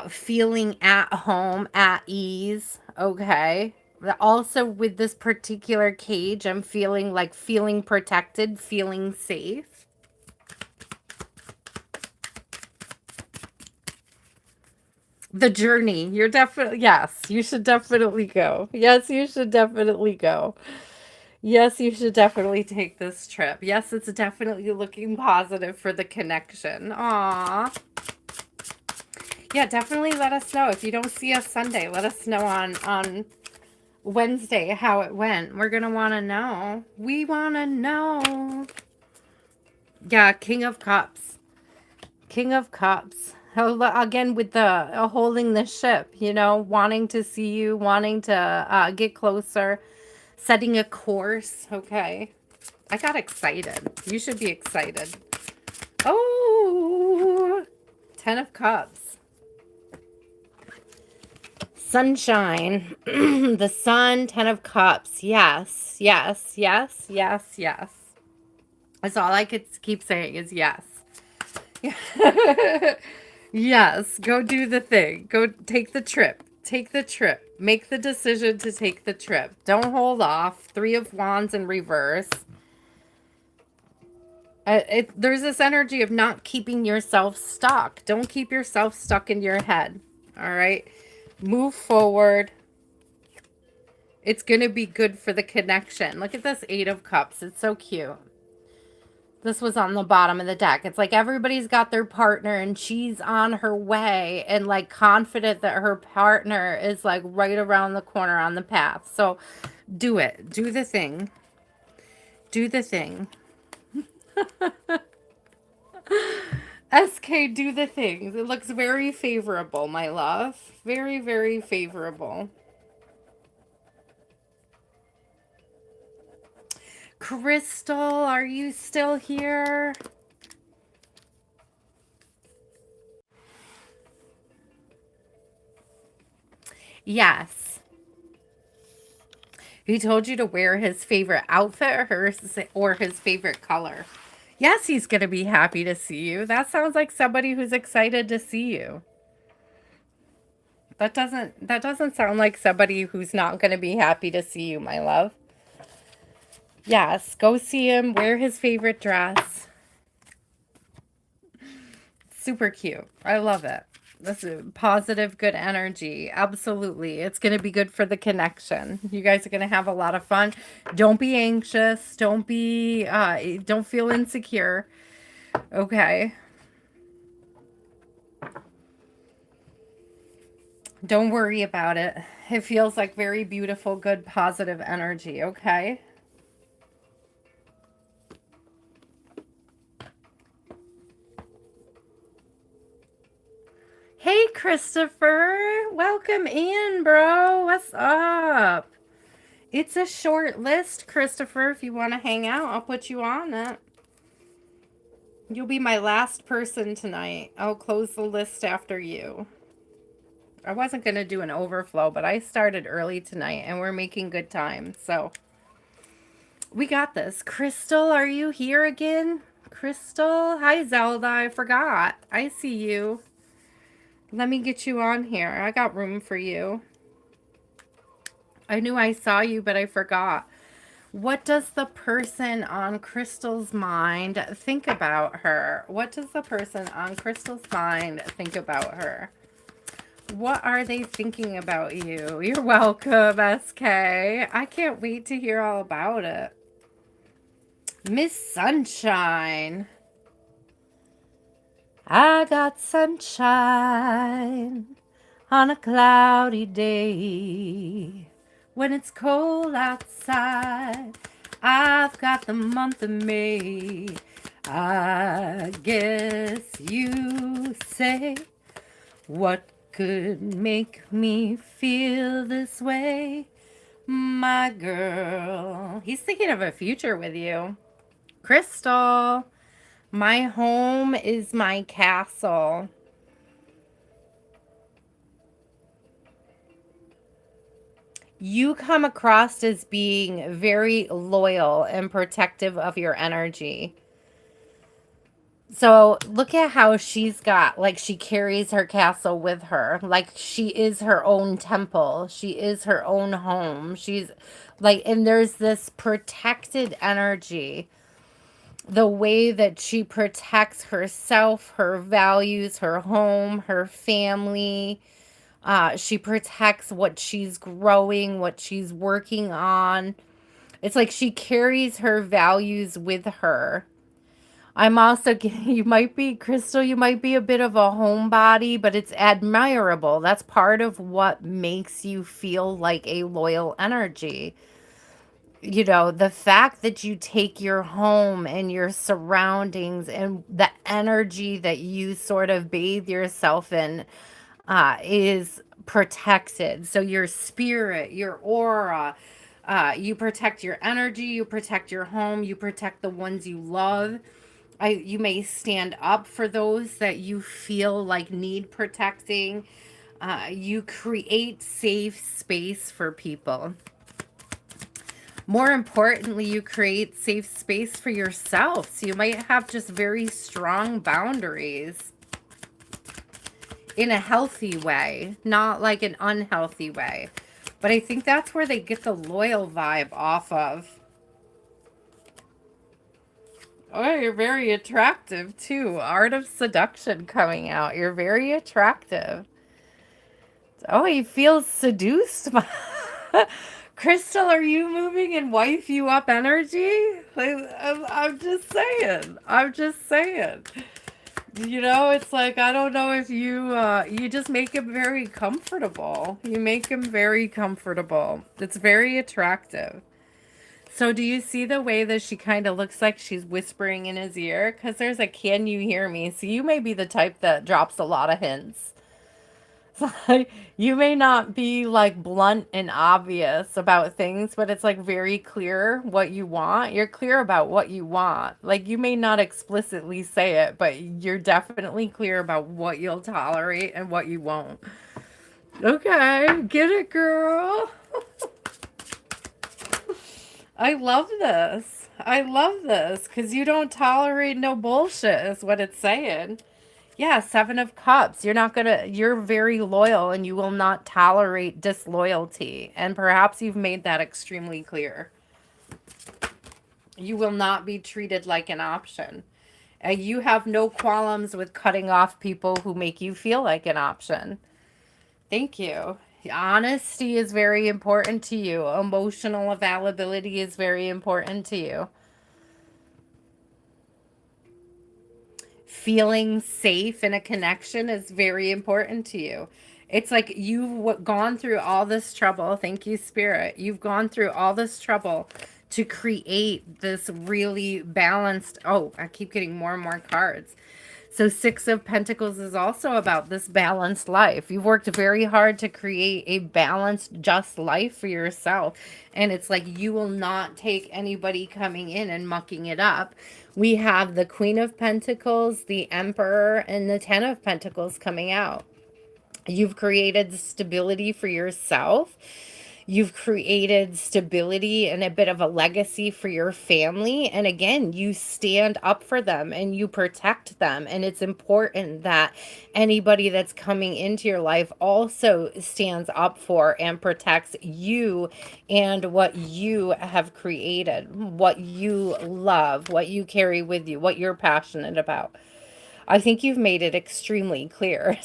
feeling at home, at ease. Okay. Also with this particular cage, I'm feeling like feeling protected, feeling safe. The journey. You're definitely, yes, you should definitely go. Yes, you should definitely go. Yes, you should definitely take this trip. Yes, it's definitely looking positive for the connection. Aw. Yeah, definitely let us know. If you don't see us Sunday, let us know on Wednesday how it went. We're going to want to know. We want to know. Yeah, King of Cups. King of Cups. Again, with the holding the ship, you know, wanting to see you, wanting to get closer, setting a course. Okay. I got excited. You should be excited. Oh, 10 of Cups. Sunshine. The sun, 10 of Cups. Yes, yes, yes, yes, yes. That's all I could keep saying is yes. Yes, go do the thing. Go take the trip. Take the trip. Make the decision to take the trip. Don't hold off. 3 of Wands in reverse. There's this energy of not keeping yourself stuck. Don't keep yourself stuck in your head. All right? Move forward. It's going to be good for the connection. Look at this 8 of Cups. It's so cute. This was on the bottom of the deck. It's like everybody's got their partner and she's on her way and like confident that her partner is like right around the corner on the path. So do it. Do the thing. Do the thing. SK, do the things. It looks very favorable, my love. Very, very favorable. Crystal, are you still here? Yes. He told you to wear his favorite outfit or his favorite color. Yes, he's going to be happy to see you. That sounds like somebody who's excited to see you. That doesn't sound like somebody who's not going to be happy to see you, my love. Yes, go see him, wear his favorite dress. Super cute. I love it. This is positive, good energy. Absolutely. It's going to be good for the connection. You guys are going to have a lot of fun. Don't be anxious. Don't feel insecure. Okay. Don't worry about it. It feels like very beautiful, good, positive energy. Okay. Hey, Christopher. Welcome in, bro. What's up? It's a short list, Christopher. If you want to hang out, I'll put you on it. You'll be my last person tonight. I'll close the list after you. I wasn't going to do an overflow, but I started early tonight and we're making good time. So we got this. Crystal, are you here again? Crystal? Hi, Zelda. I forgot. I see you. Let me get you on here. I got room for you. I knew I saw you, but I forgot. What does the person on Crystal's mind think about her? What does the person on Crystal's mind think about her? What are they thinking about you? You're welcome, SK. I can't wait to hear all about it. Miss Sunshine. I got sunshine on a cloudy day. When it's cold outside, I've got the month of May. I guess you say, what could make me feel this way? My girl. He's thinking of a future with you. Crystal, my home is my castle. You come across as being very loyal and protective of your energy. So look at how she's got, like she carries her castle with her. Like she is her own temple. She is her own home. She's like, and there's this protected energy. The way that she protects herself, her values, her home, her family. She protects what she's growing, what she's working on. It's like she carries her values with her. I'm also getting, you might be, Crystal, you might be a bit of a homebody, but it's admirable. That's part of what makes you feel like a loyal energy. You know, the fact that you take your home and your surroundings and the energy that you sort of bathe yourself in is protected. So your spirit, your aura, you protect your energy, you protect your home, you protect the ones you love. You may stand up for those that you feel like need protecting. You create safe space for people. More importantly, you create safe space for yourself. So you might have just very strong boundaries in a healthy way, not like an unhealthy way. But I think that's where they get the loyal vibe off of. Oh, you're very attractive too. Art of Seduction coming out. You're very attractive. Oh, he feels seduced. Crystal, are you moving in wife you up energy? I'm just saying. I'm just saying. You know, it's like, I don't know if you, you just make him very comfortable. You make him very comfortable. It's very attractive. So do you see the way that she kind of looks like she's whispering in his ear? Because there's a can you hear me? So you may be the type that drops a lot of hints. So you may not be like blunt and obvious about things, but it's like very clear what you want. You're clear about what you want. Like you may not explicitly say it, but you're definitely clear about what you'll tolerate and what you won't. Okay, get it, girl. I love this. I love this because you don't tolerate no bullshit is what it's saying. Yeah, Seven of Cups. You're very loyal and you will not tolerate disloyalty. And perhaps you've made that extremely clear. You will not be treated like an option. And you have no qualms with cutting off people who make you feel like an option. Thank you. Honesty is very important to you. Emotional availability is very important to you. Feeling safe in a connection is very important to you. It's like you've gone through all this trouble. Thank you, Spirit. You've gone through all this trouble to create this really balanced. Oh, I keep getting more and more cards. So Six of Pentacles is also about this balanced life. You've worked very hard to create a balanced, just life for yourself. And it's like you will not take anybody coming in and mucking it up. We have the Queen of Pentacles, the Emperor, and the Ten of Pentacles coming out. You've created stability for yourself. You've created stability and a bit of a legacy for your family. And again, you stand up for them and you protect them. And it's important that anybody that's coming into your life also stands up for and protects you and what you have created, what you love, what you carry with you, what you're passionate about. I think you've made it extremely clear.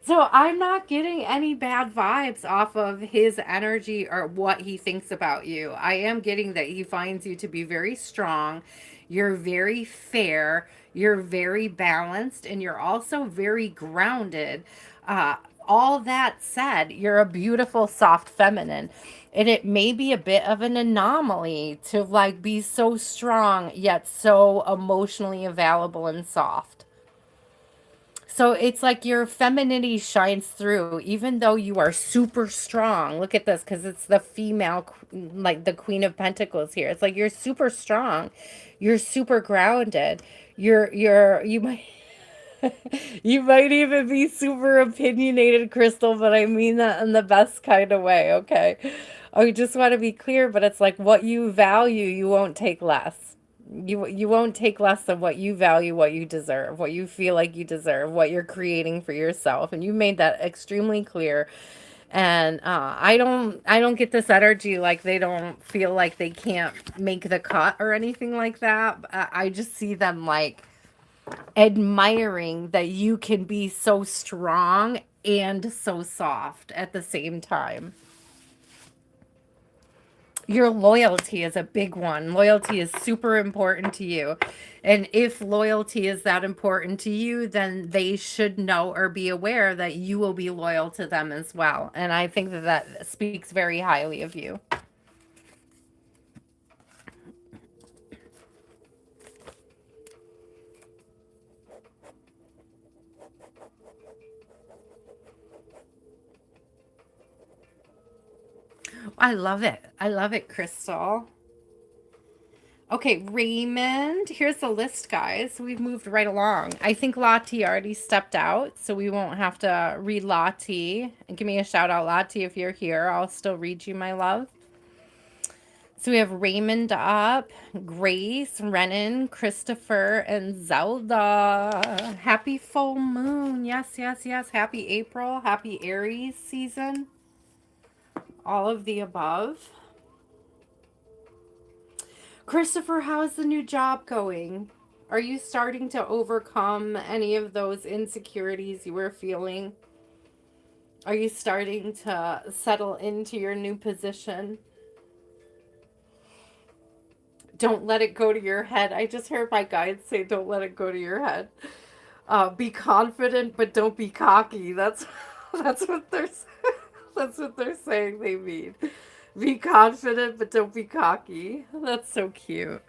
So I'm not getting any bad vibes off of his energy or what he thinks about you. I am getting that he finds you to be very strong. You're very fair. You're very balanced. And you're also very grounded. All that said, you're a beautiful, soft feminine. And it may be a bit of an anomaly to like be so strong, yet so emotionally available and soft. So it's like your femininity shines through, even though you are super strong. Look at this, because it's the female, like the Queen of Pentacles here. It's like you're super strong, you're super grounded. You might, you might even be super opinionated, Crystal, but I mean that in the best kind of way. Okay, I just want to be clear, but it's like what you value, you won't take less. You won't take less than what you value, what you deserve, what you feel like you deserve, what you're creating for yourself, and you made that extremely clear. And I don't get this energy like they don't feel like they can't make the cut or anything like that. I just see them like admiring that you can be so strong and so soft at the same time. Your loyalty is a big one. Loyalty is super important to you. And if loyalty is that important to you, then they should know or be aware that you will be loyal to them as well. And I think that that speaks very highly of you. I love it. I love it, Crystal. Okay, Raymond. Here's the list, guys. We've moved right along. I think Lottie already stepped out, so we won't have to read Lottie. And give me a shout out, Lottie, if you're here. I'll still read you, my love. So we have Raymond up, Grace, Renan, Christopher, and Zelda. Happy full moon. Yes, yes, yes. Happy April. Happy Aries season. All of the above. Christopher, how's the new job going? Are you starting to overcome any of those insecurities you were feeling? Are you starting to settle into your new position? Don't let it go to your head. I just heard my guides say, don't let it go to your head. Be confident, but don't be cocky. That's what they're that's what they're saying they mean. Be confident, but don't be cocky. That's so cute.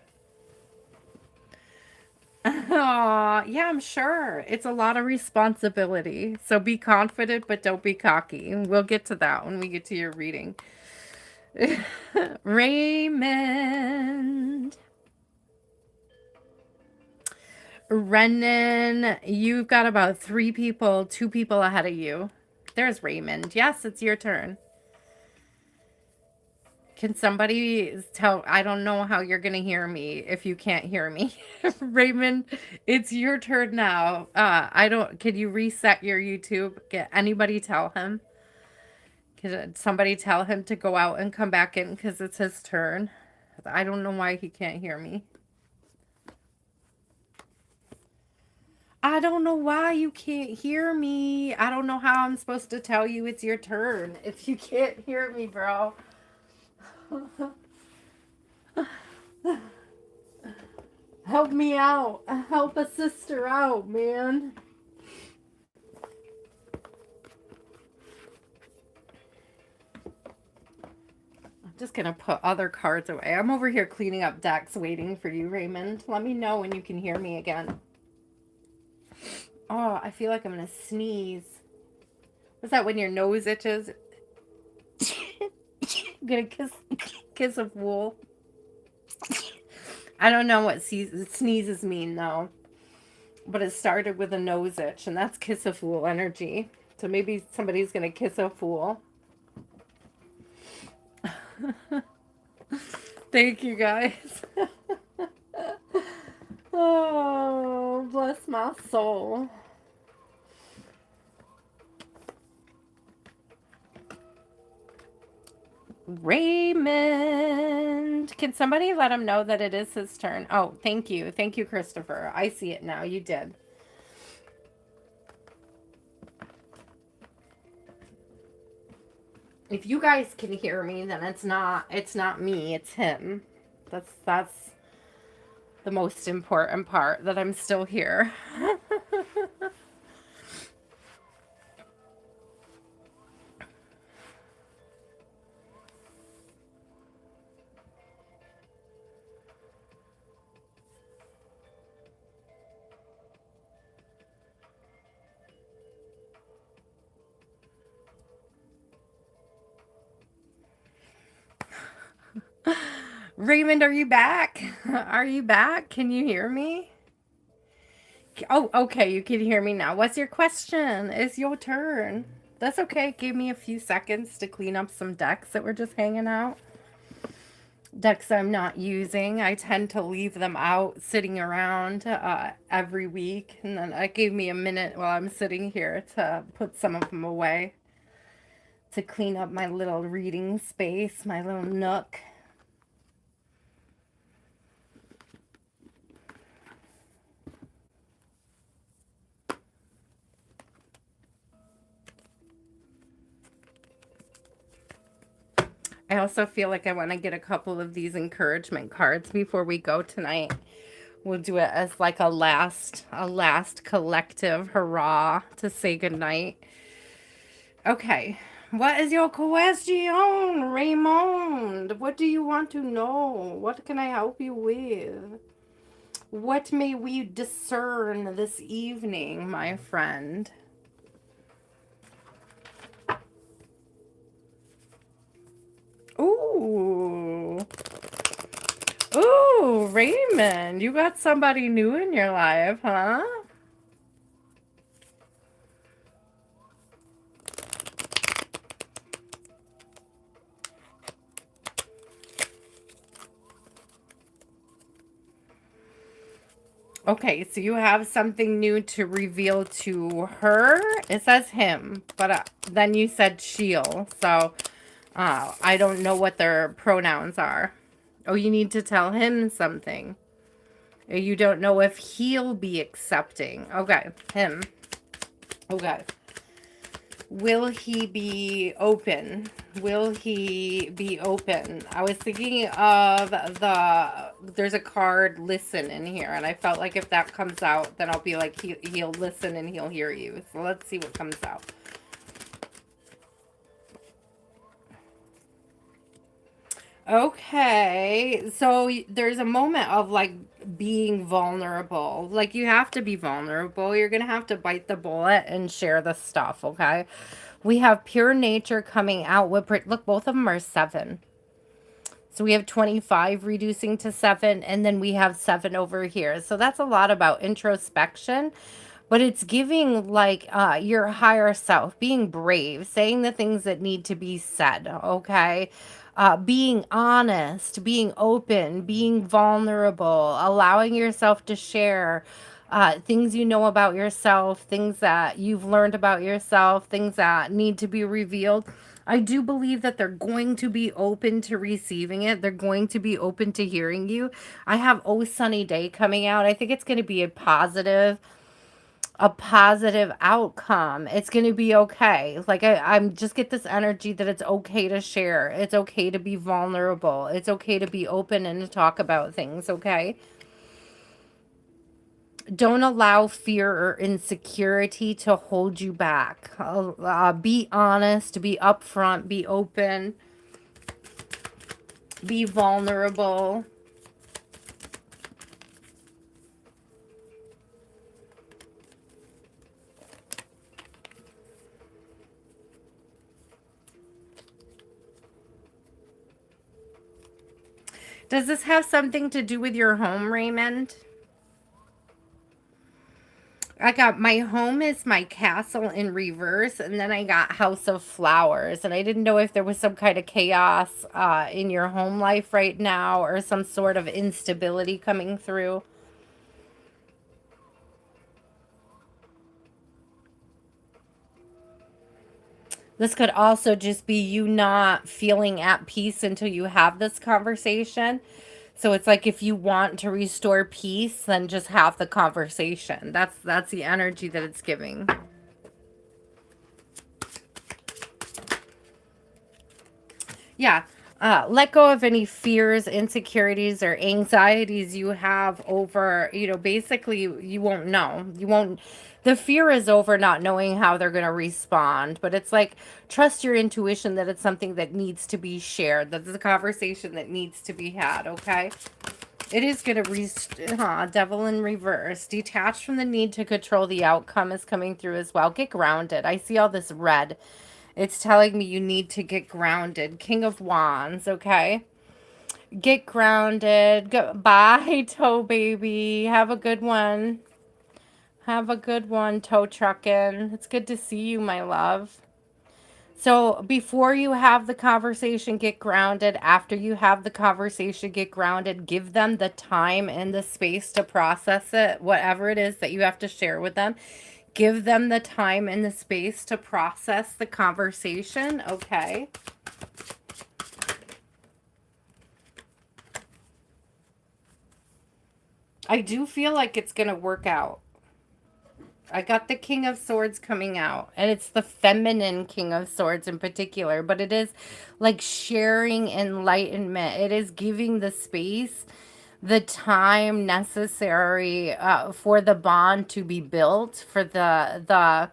Aw, yeah, I'm sure. It's a lot of responsibility. So be confident, but don't be cocky. We'll get to that when we get to your reading. Raymond. Renan, you've got about two people ahead of you. There's Raymond. Yes, it's your turn. Can somebody tell? I don't know how you're going to hear me if you can't hear me. Raymond, it's your turn now. Can you reset your YouTube? Get anybody tell him? Can somebody tell him to go out and come back in because it's his turn? I don't know why he can't hear me. I don't know why you can't hear me. I don't know how I'm supposed to tell you it's your turn if you can't hear me, bro. Help me out. Help a sister out, man. I'm just going to put other cards away. I'm over here cleaning up decks waiting for you, Raymond. Let me know when you can hear me again. Oh, I feel like I'm gonna sneeze. What's that when your nose itches? I'm gonna kiss a fool. I don't know what sneezes mean though, but it started with a nose itch, and that's kiss a fool energy. So maybe somebody's gonna kiss a fool. Thank you guys. Oh, bless my soul. Raymond. Can somebody let him know that it is his turn? Oh, thank you. Thank you, Christopher. I see it now. You did. If you guys can hear me, then it's not me, it's him. That's the most important part, that I'm still here. Raymond, are you back? Are you back? Can you hear me? Oh, okay, you can hear me now. What's your question? It's your turn. That's okay. Give me a few seconds to clean up some decks that were just hanging out. Decks I'm not using. I tend to leave them out sitting around every week. And then it gave me a minute while I'm sitting here to put some of them away, to clean up my little reading space, my little nook. I also feel like I want to get a couple of these encouragement cards before we go tonight. We'll do it as like a last collective hurrah to say goodnight. Okay. What is your question, Raymond? What do you want to know? What can I help you with? What may we discern this evening, my friend? Ooh. Ooh, Raymond, you got somebody new in your life, huh? Okay, so you have something new to reveal to her. It says him, but then you said she'll. So I don't know what their pronouns are. Oh, you need to tell him something. You don't know if he'll be accepting. Okay, him. Okay. Will he be open? Will he be open? I was thinking of there's a card, listen, in here, and I felt like if that comes out, then I'll be like, he'll listen and he'll hear you. So let's see what comes out. Okay, so there's a moment of like being vulnerable. Like you have to be vulnerable. You're gonna have to bite the bullet and share the stuff, okay? We have pure nature coming out with, look, both of them are 7. So we have 25 reducing to 7, and then we have 7 over here. So that's a lot about introspection, but it's giving like your higher self, being brave, saying the things that need to be said, okay? Being honest, being open, being vulnerable, allowing yourself to share things you know about yourself, things that you've learned about yourself, things that need to be revealed. I do believe that they're going to be open to receiving it. They're going to be open to hearing you. I have Oh Sunny Day coming out. I think it's going to be a positive outcome. It's going to be okay. Like I'm just get this energy that it's okay to share. It's okay to be vulnerable. It's okay to be open and to talk about things, okay? Don't allow fear or insecurity to hold you back. Be honest, be upfront, be open, be vulnerable. Does this have something to do with your home, Raymond? I got my home is my castle in reverse, and then I got House of Flowers. And I didn't know if there was some kind of chaos in your home life right now or some sort of instability coming through. This could also just be you not feeling at peace until you have this conversation. So it's like if you want to restore peace, then just have the conversation. That's the energy that it's giving. Yeah. Let go of any fears, insecurities, or anxieties you have over, basically you won't know. You won't, the fear is over not knowing how they're going to respond. But it's like, trust your intuition that it's something that needs to be shared, that there's a conversation that needs to be had, okay? It is going to, devil in reverse. Detached from the need to control the outcome is coming through as well. Get grounded. I see all this red. It's telling me you need to get grounded. King of Wands, okay? Get grounded. Bye, toe baby. Have a good one. Have a good one, toe truckin'. It's good to see you, my love. So before you have the conversation, get grounded. After you have the conversation, get grounded. Give them the time and the space to process it, whatever it is that you have to share with them. Give them the time and the space to process the conversation, okay? I do feel like it's going to work out. I got the King of Swords coming out, and it's the feminine King of Swords in particular, but it is like sharing enlightenment. It is giving the space, the time necessary for the bond to be built, for the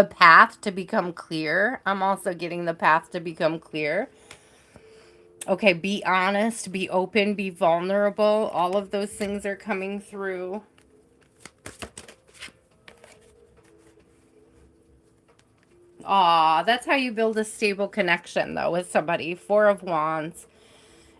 path to become clear. I'm also getting the path to become clear. Okay, be honest, be open, be vulnerable. All of those things are coming through. Aw, that's how you build a stable connection, though, with somebody. Four of Wands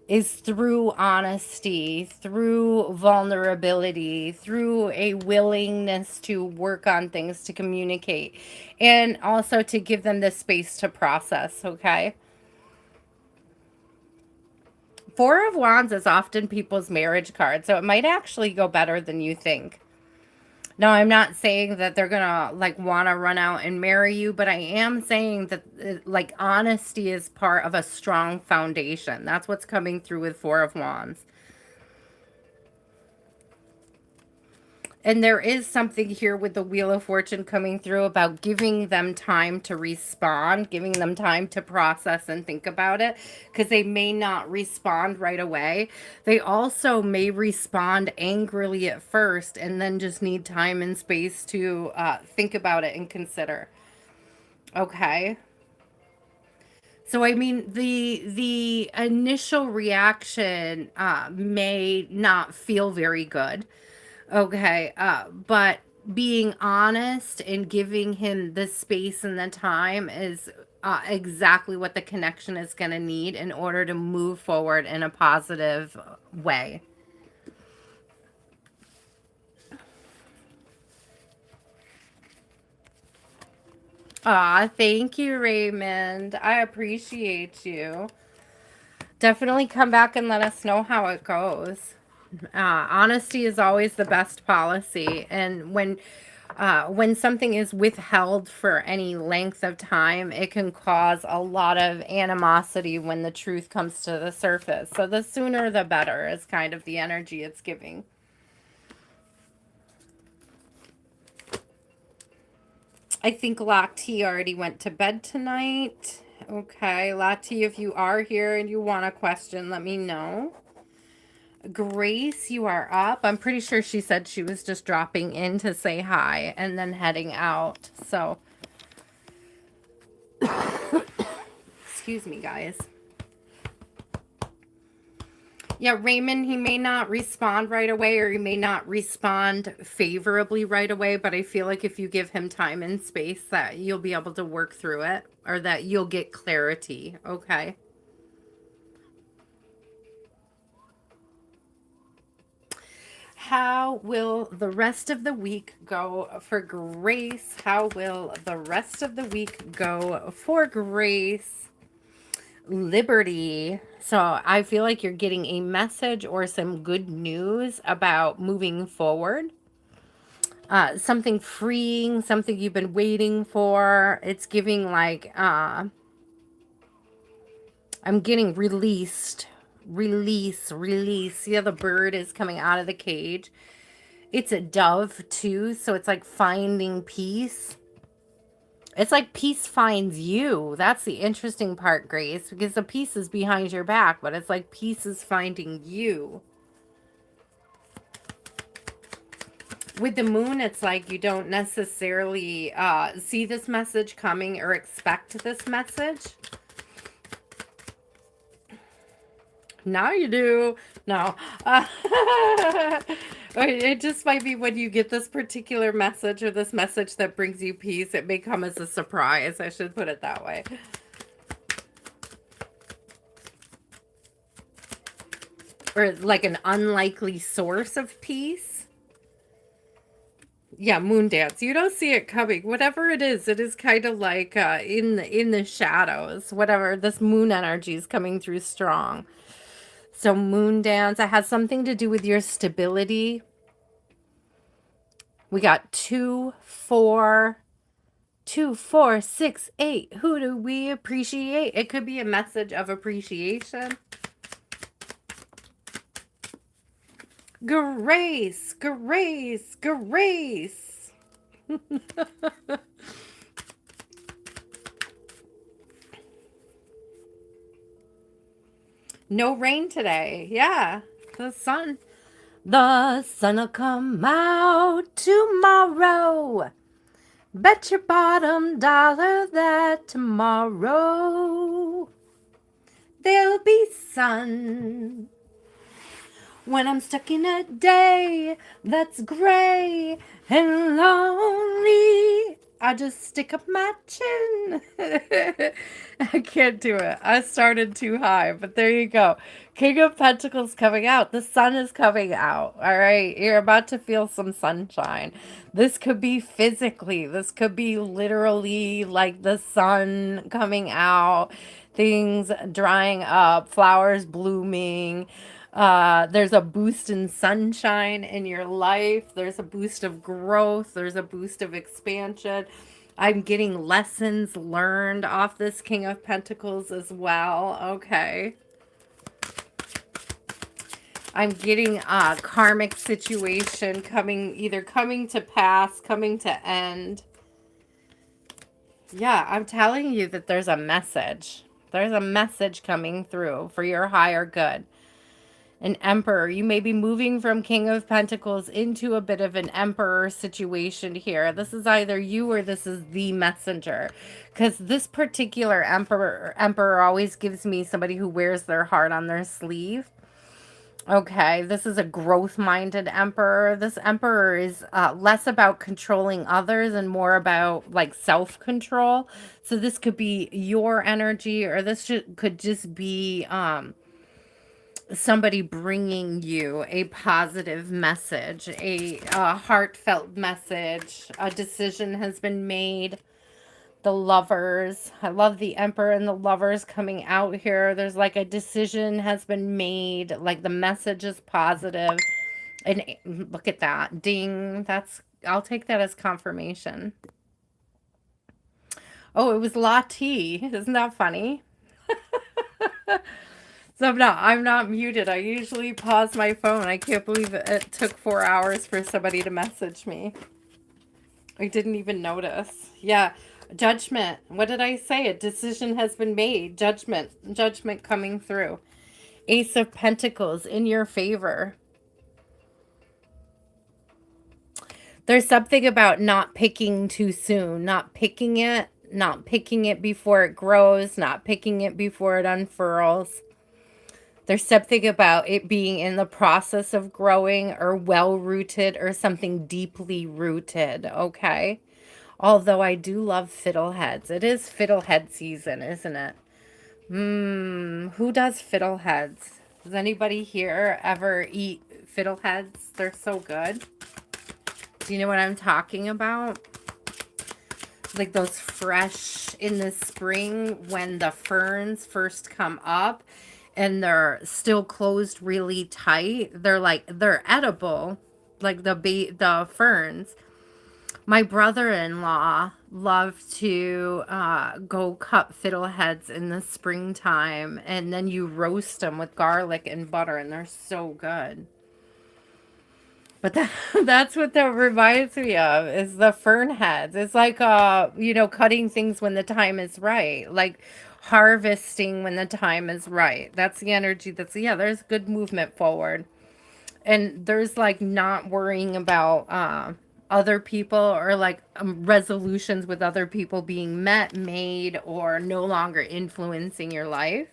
is through honesty, through vulnerability, through a willingness to work on things, to communicate, and also to give them the space to process, okay? Four of Wands is often people's marriage card, so it might actually go better than you think. Now, I'm not saying that they're gonna like want to run out and marry you, but I am saying that like honesty is part of a strong foundation. That's what's coming through with Four of Wands. And there is something here with the Wheel of Fortune coming through about giving them time to respond, giving them time to process and think about it, because they may not respond right away. They also may respond angrily at first and then just need time and space to think about it and consider. Okay. So I mean the initial reaction may not feel very good. Okay, but being honest and giving him the space and the time is exactly what the connection is going to need in order to move forward in a positive way. Aw, thank you, Raymond. I appreciate you. Definitely come back and let us know how it goes. Honesty is always the best policy, and when something is withheld for any length of time, it can cause a lot of animosity when the truth comes to the surface. So the sooner the better is kind of the energy it's giving. I think Lati already went to bed tonight. Okay, Lati, if you are here and you want a question, let me know. Grace, you are up. I'm pretty sure she said she was just dropping in to say hi and then heading out. So, excuse me, guys. Yeah, Raymond, he may not respond right away or he may not respond favorably right away, but I feel like if you give him time and space that you'll be able to work through it or that you'll get clarity, okay? How will the rest of the week go for Grace? How will the rest of the week go for Grace? Liberty. So I feel like you're getting a message or some good news about moving forward. Something freeing, something you've been waiting for. It's giving like, I'm getting released. Release. Yeah, the bird is coming out of the cage. It's a dove too, so it's like finding peace. It's like peace finds you. That's the interesting part, Grace, because the peace is behind your back, but it's like peace is finding you. With the moon, it's like you don't necessarily see this message coming or expect this message. Now you do. No. It just might be when you get this particular message or this message that brings you peace, it may come as a surprise. I should put it that way. Or like an unlikely source of peace. Yeah, moon dance. You don't see it coming. Whatever it is kind of like in the shadows. Whatever, this moon energy is coming through strong. So moon dance, it has something to do with your stability. We got 2, 4, 2, 4, 6, 8. Who do we appreciate? It could be a message of appreciation. Grace. No rain today. Yeah, the sun. The sun'll come out tomorrow. Bet your bottom dollar that tomorrow there'll be sun. When I'm stuck in a day that's gray and lonely, I just stick up my chin. I can't do it. I started too high, but there you go. King of Pentacles coming out. The sun is coming out. All right. You're about to feel some sunshine. This could be physically. This could be literally like the sun coming out, things drying up, flowers blooming. There's a boost in sunshine in your life. There's a boost of growth. There's a boost of expansion. I'm getting lessons learned off this King of Pentacles as well. Okay. I'm getting a karmic situation either coming to pass, coming to end. Yeah, I'm telling you that there's a message. There's a message coming through for your higher good. An emperor. You may be moving from King of Pentacles into a bit of an emperor situation here. This is either you or this is the messenger. Because this particular emperor always gives me somebody who wears their heart on their sleeve. Okay, this is a growth-minded emperor. This emperor is less about controlling others and more about like self-control. So this could be your energy, or this could just be somebody bringing you a positive message, a heartfelt message. A decision has been made. The Lovers. I love the Emperor and the Lovers coming out here. There's like a decision has been made. Like the message is positive. And look at that. Ding. I'll take that as confirmation. Oh, it was Lati. Isn't that funny? So I'm not muted. I usually pause my phone. I can't believe it took 4 hours for somebody to message me. I didn't even notice. Yeah. Judgment. What did I say? A decision has been made. Judgment coming through. Ace of Pentacles in your favor. There's something about not picking too soon. Not picking it before it grows. Not picking it before it unfurls. There's something about it being in the process of growing or well-rooted or something deeply rooted, okay? Although I do love fiddleheads. It is fiddlehead season, isn't it? Who does fiddleheads? Does anybody here ever eat fiddleheads. They're so good. Do you know what I'm talking about? Like those fresh in the spring when the ferns first come up and they're still closed really tight. They're edible, like the ferns. My brother-in-law loved to go cut fiddleheads in the springtime, and then you roast them with garlic and butter, and they're so good. But that's what that reminds me of is the fern heads. It's like cutting things when the time is right. Like harvesting when the time is right. That's the energy there's good movement forward. And there's like not worrying about other people or like resolutions with other people being met, made, or no longer influencing your life.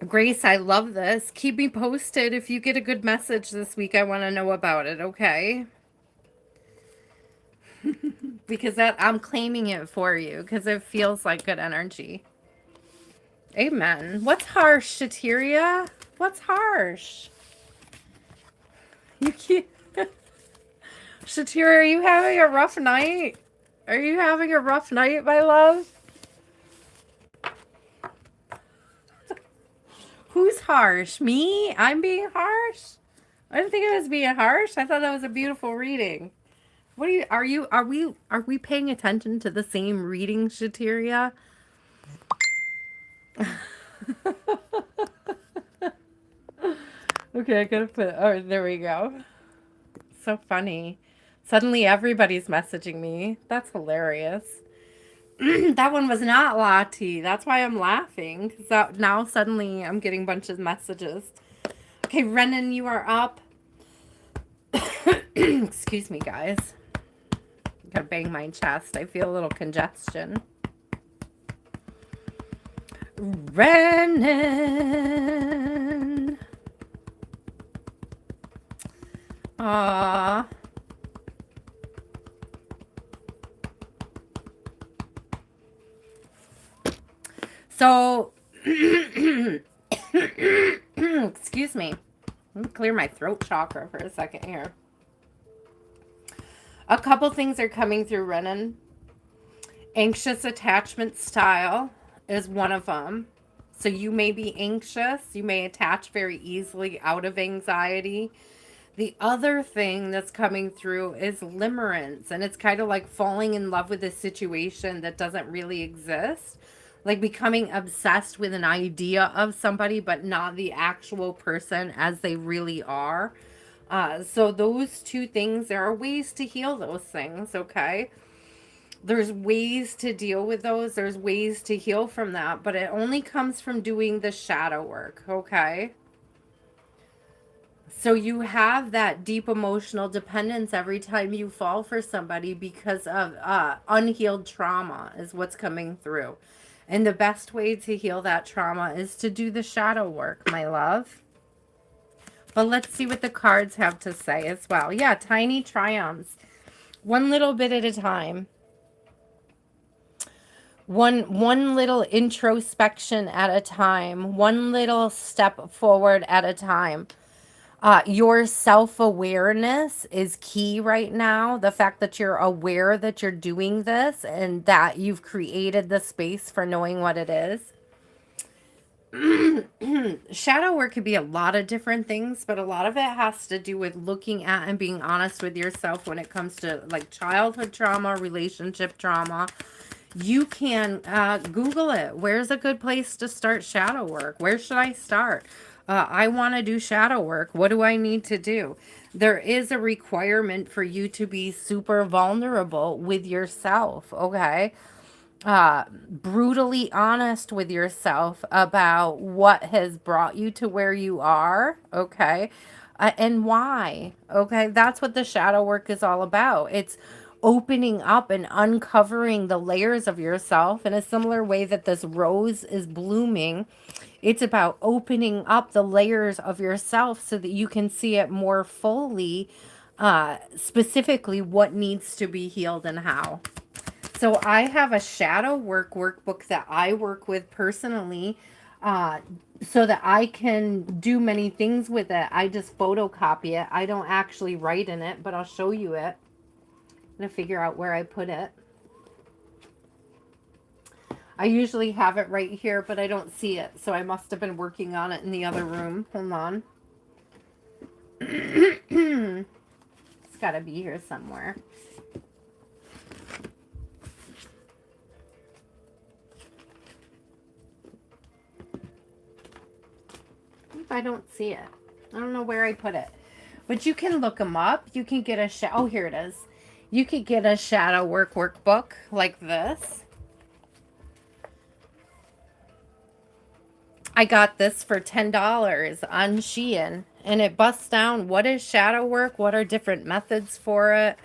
Grace, I love this. Keep me posted if you get a good message this week. I want to know about it, okay? Because I'm claiming it for you because it feels like good energy. Amen. What's harsh, Shateria? What's harsh? You can't. Shateria, are you having a rough night? Are you having a rough night, my love? Who's harsh? Me? I'm being harsh? I didn't think I was being harsh. I thought that was a beautiful reading. What are we paying attention to the same reading, Shateria? Okay, I gotta put, oh, there we go. So funny. Suddenly everybody's messaging me. That's hilarious. That one was not Lottie. That's why I'm laughing. Because now suddenly I'm getting a bunch of messages. Okay, Renan, you are up. Excuse me, guys. Gotta bang my chest. I feel a little congestion. Renan. Aww. So, excuse me. Let me clear my throat chakra for a second here. A couple things are coming through, Renan. Anxious attachment style is one of them. So you may be anxious. You may attach very easily out of anxiety. The other thing that's coming through is limerence. And it's kind of like falling in love with a situation that doesn't really exist. Like becoming obsessed with an idea of somebody, but not the actual person as they really are. So those two things, there are ways to heal those things, okay? There's ways to deal with those. There's ways to heal from that, but it only comes from doing the shadow work, okay? So you have that deep emotional dependence every time you fall for somebody because of unhealed trauma is what's coming through. And the best way to heal that trauma is to do the shadow work, my love. But let's see what the cards have to say as well. Yeah, tiny triumphs. One little bit at a time. One little introspection at a time. One little step forward at a time. Your self-awareness is key right now. The fact that you're aware that you're doing this and that you've created the space for knowing what it is. Shadow work could be a lot of different things, but a lot of it has to do with looking at and being honest with yourself when it comes to like childhood trauma, relationship trauma. You can Google it. Where's a good place to start shadow work? Where should I start? I want to do shadow work. What do I need to do? There is a requirement for you to be super vulnerable with yourself, okay? Brutally honest with yourself about what has brought you to where you are, okay? And why, okay? That's what the shadow work is all about. It's opening up and uncovering the layers of yourself in a similar way that this rose is blooming. It's about opening up the layers of yourself so that you can see it more fully, specifically what needs to be healed and how. So I have a shadow work workbook that I work with personally. uh, so that I can do many things with it. I just photocopy it. I don't actually write in it, but I'll show you it. I'm going to figure out where I put it. I usually have it right here, but I don't see it. So I must have been working on it in the other room. Hold on. It's got to be here somewhere. I don't see it. I don't know where I put it. But you can look them up. You can get a oh, here it is. You could get a shadow work workbook like this. I got this for $10 on Shein, and it busts down what is shadow work, what are different methods for it,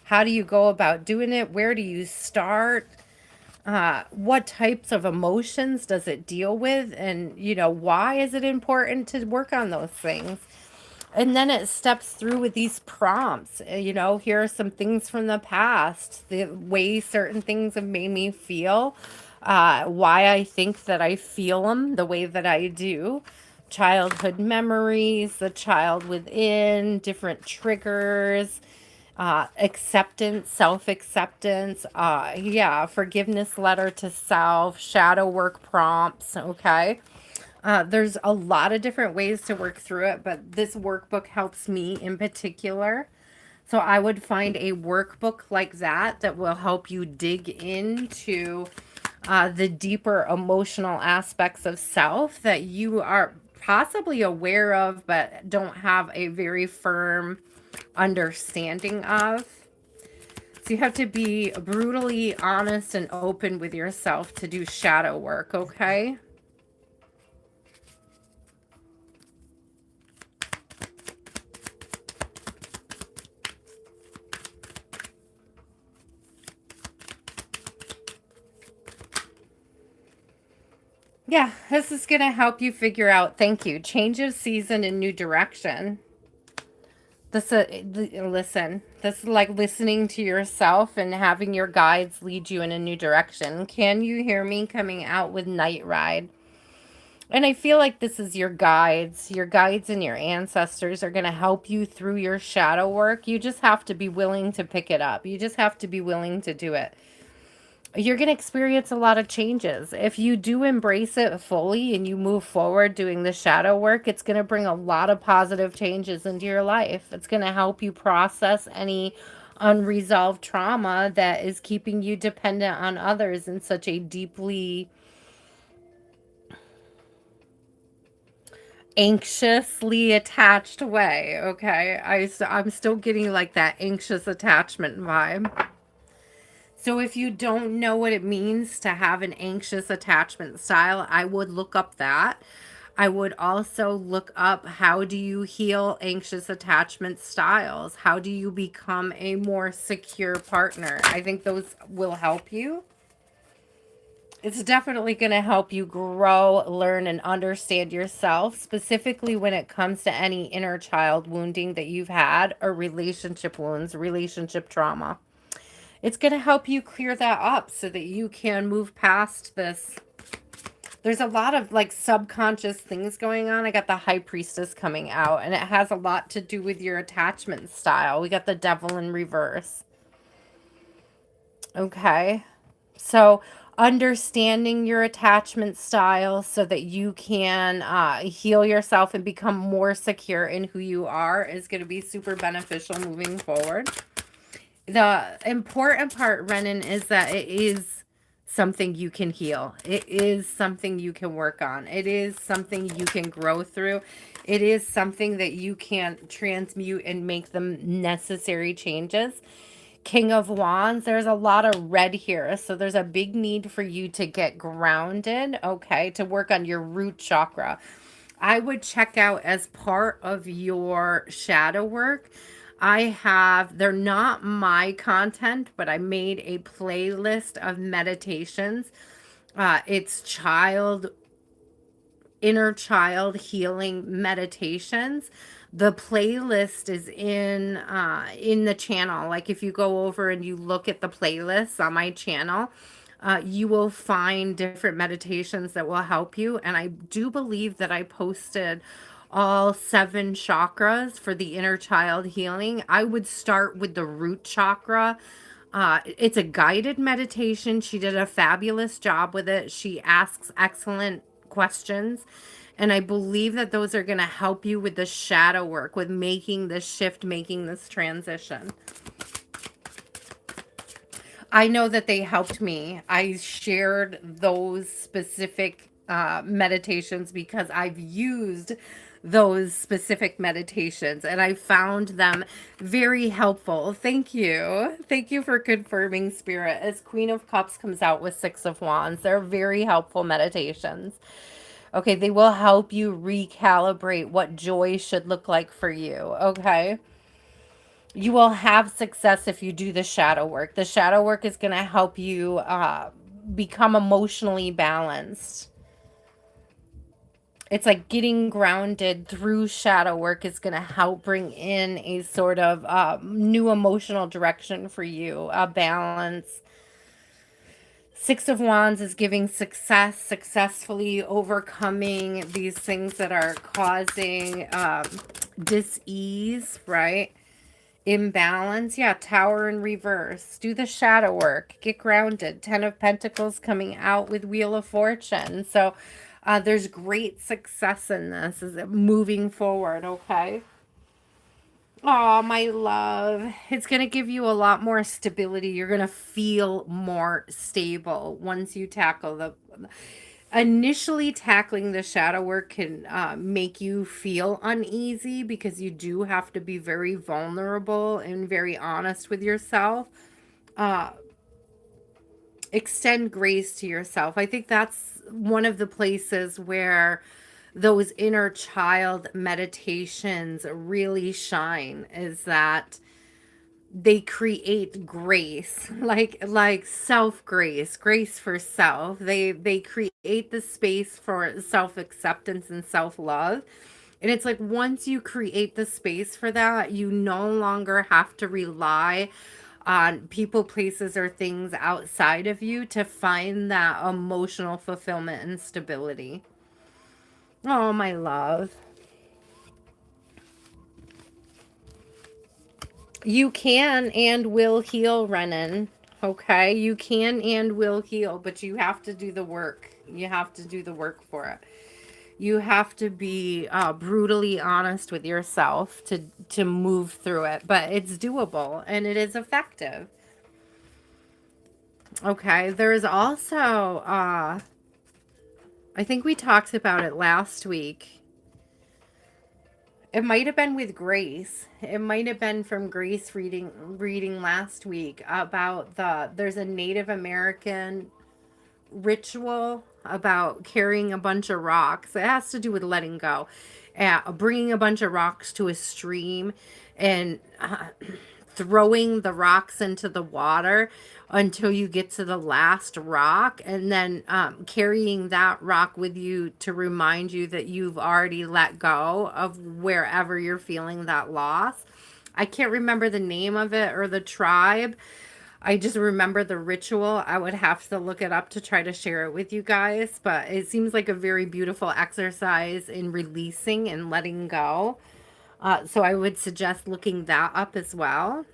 how do you go about doing it, where do you start, what types of emotions does it deal with, and why is it important to work on those things. And then it steps through with these prompts. Here are some things from the past, the way certain things have made me feel, why I think that I feel them the way that I do, childhood memories, the child within, different triggers, acceptance, self-acceptance, yeah, forgiveness letter to self, shadow work prompts, okay? There's a lot of different ways to work through it, but this workbook helps me in particular. So I would find a workbook like that will help you dig into the deeper emotional aspects of self that you are possibly aware of, but don't have a very firm understanding of. So you have to be brutally honest and open with yourself to do shadow work, okay? Yeah, this is going to help you figure out, thank you, change of season and new direction. This, listen, this is like listening to yourself and having your guides lead you in a new direction. Can you hear me coming out with Night Ride? And I feel like this is your guides. Your guides and your ancestors are going to help you through your shadow work. You just have to be willing to pick it up. You just have to be willing to do it. You're going to experience a lot of changes. If you do embrace it fully and you move forward doing the shadow work, it's going to bring a lot of positive changes into your life. It's going to help you process any unresolved trauma that is keeping you dependent on others in such a deeply anxiously attached way, okay? I'm still getting like that anxious attachment vibe. So if you don't know what it means to have an anxious attachment style, I would look up that. I would also look up, how do you heal anxious attachment styles? How do you become a more secure partner? I think those will help you. It's definitely going to help you grow, learn, and understand yourself, specifically when it comes to any inner child wounding that you've had, or relationship wounds, relationship trauma. It's going to help you clear that up so that you can move past this. There's a lot of like subconscious things going on. I got the High Priestess coming out, and it has a lot to do with your attachment style. We got the Devil in reverse. Okay. So understanding your attachment style so that you can heal yourself and become more secure in who you are is going to be super beneficial moving forward. The important part, Renan, is that it is something you can heal. It is something you can work on. It is something you can grow through. It is something that you can transmute and make the necessary changes. King of Wands, there's a lot of red here. So there's a big need for you to get grounded, okay, to work on your root chakra. I would check out, as part of your shadow work, they're not my content, but I made a playlist of meditations. It's inner child healing meditations. The playlist is in the channel. Like if you go over and you look at the playlists on my channel, You will find different meditations that will help you. And I do believe that I posted all 7 chakras for the inner child healing. I would start with the root chakra. It's a guided meditation. She did a fabulous job with it. She asks excellent questions. And I believe that those are going to help you with the shadow work, with making this shift, making this transition. I know that they helped me. I shared those specific meditations because I've used those specific meditations and I found them very helpful. Thank you. Thank you for confirming, Spirit. As Queen of Cups comes out with Six of Wands, they're very helpful meditations. Okay, they will help you recalibrate what joy should look like for you. Okay. You will have success if you do the shadow work. The shadow work is going to help you become emotionally balanced. It's like getting grounded through shadow work is going to help bring in a sort of new emotional direction for you, a balance. Six of Wands is giving success, successfully overcoming these things that are causing dis-ease, right? Imbalance. Yeah, Tower in reverse. Do the shadow work. Get grounded. 10 of Pentacles coming out with Wheel of Fortune. So there's great success in this. Is it moving forward, okay? Oh, my love. It's going to give you a lot more stability. You're going to feel more stable once you tackle the... Initially, tackling the shadow work can make you feel uneasy because you do have to be very vulnerable and very honest with yourself. Uh, extend grace to yourself. I think that's one of the places where those inner child meditations really shine, is that they create grace, like self grace, grace for self. They create the space for self acceptance and self love. And it's like once you create the space for that, you no longer have to rely on people, places, or things outside of you to find that emotional fulfillment and stability. Oh, my love. You can and will heal, Renan. Okay? You can and will heal, but you have to do the work. You have to do the work for it. You have to be brutally honest with yourself to move through it. But it's doable and it is effective. Okay? There is also, I think we talked about it last week. It might have been with Grace. It might have been from Grace reading last week about there's a Native American ritual about carrying a bunch of rocks. It has to do with letting go. Bringing a bunch of rocks to a stream and throwing the rocks into the water until you get to the last rock, and then carrying that rock with you to remind you that you've already let go of wherever you're feeling that loss. I can't remember the name of it or the tribe. I just remember the ritual. I would have to look it up to try to share it with you guys, but it seems like a very beautiful exercise in releasing and letting go. So I would suggest looking that up as well.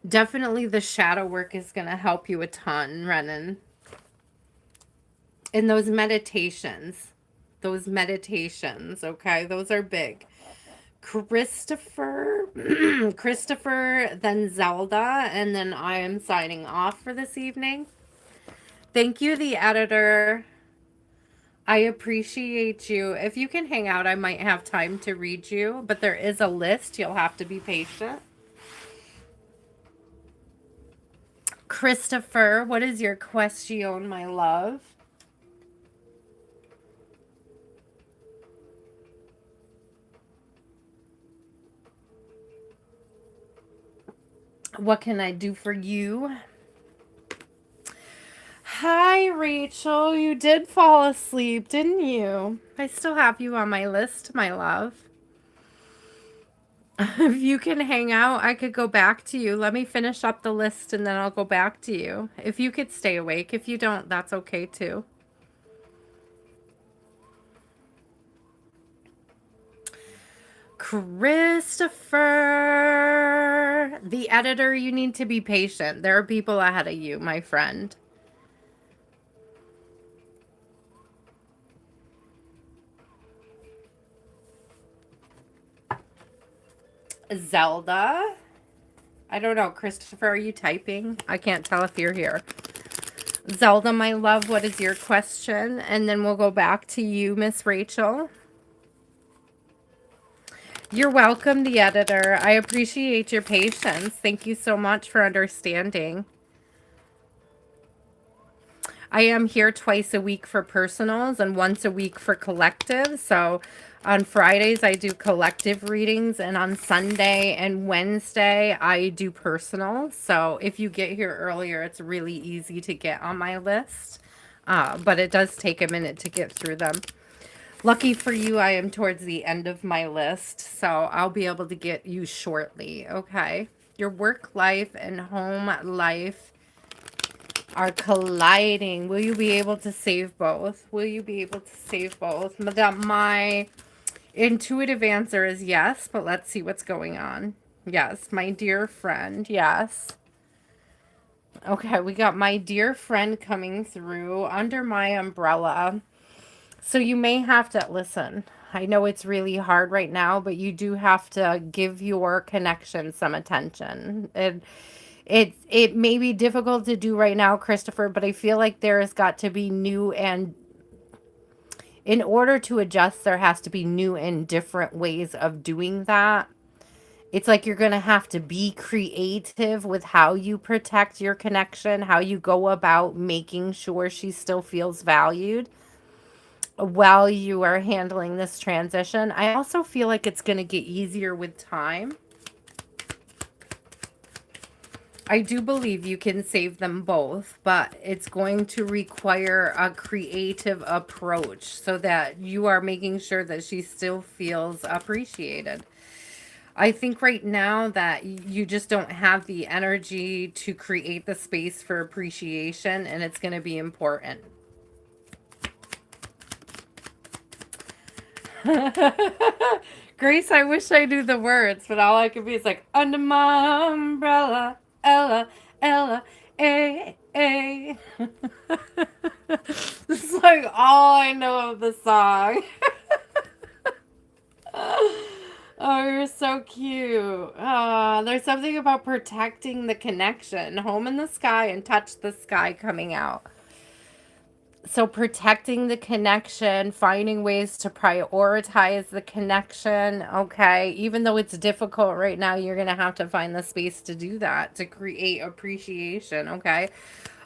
Definitely the shadow work is going to help you a ton, Renan. And those meditations, okay? Those are big. Christopher, then Zelda, and then I am signing off for this evening. Thank you, the editor. I appreciate you. If you can hang out, I might have time to read you, but there is a list. You'll have to be patient. Christopher, what is your question, my love? What can I do for you? Hi, Rachel. You did fall asleep, didn't you? I still have you on my list, my love. If you can hang out, I could go back to you. Let me finish up the list and then I'll go back to you. If you could stay awake. If you don't, that's okay too. Christopher, the editor, you need to be patient. There are people ahead of you, my friend. Zelda. I don't know. Christopher, are you typing? I can't tell if you're here. Zelda, my love, what is your question? And then we'll go back to you, Miss Rachel. You're welcome, the editor. I appreciate your patience. Thank you so much for understanding. I am here twice a week for personals and once a week for collective. So on Fridays, I do collective readings, and on Sunday and Wednesday, I do personal. So if you get here earlier, it's really easy to get on my list, but it does take a minute to get through them. Lucky for you, I am towards the end of my list, so I'll be able to get you shortly, okay? Your work life and home life are colliding. Will you be able to save both? Will you be able to save both? My intuitive answer is yes, but let's see what's going on. Yes, my dear friend, yes. Okay, we got my dear friend coming through under my umbrella. So you may have to listen. I know it's really hard right now, but you do have to give your connection some attention. It may be difficult to do right now, Christopher, but I feel like there has got to be new, and in order to adjust, there has to be new and different ways of doing that. It's like you're going to have to be creative with how you protect your connection, how you go about making sure she still feels valued while you are handling this transition. I also feel like it's going to get easier with time. I do believe you can save them both, but it's going to require a creative approach so that you are making sure that she still feels appreciated. I think right now that you just don't have the energy to create the space for appreciation, and it's going to be important. Grace, I wish I knew the words, but all I could be is like, under my umbrella, Ella, Ella, A, A. This is like all I know of the song. Oh, you're so cute. There's something about protecting the connection. Home in the sky and touch the sky coming out. So protecting the connection, finding ways to prioritize the connection, okay? Even though it's difficult right now, you're going to have to find the space to do that, to create appreciation, okay?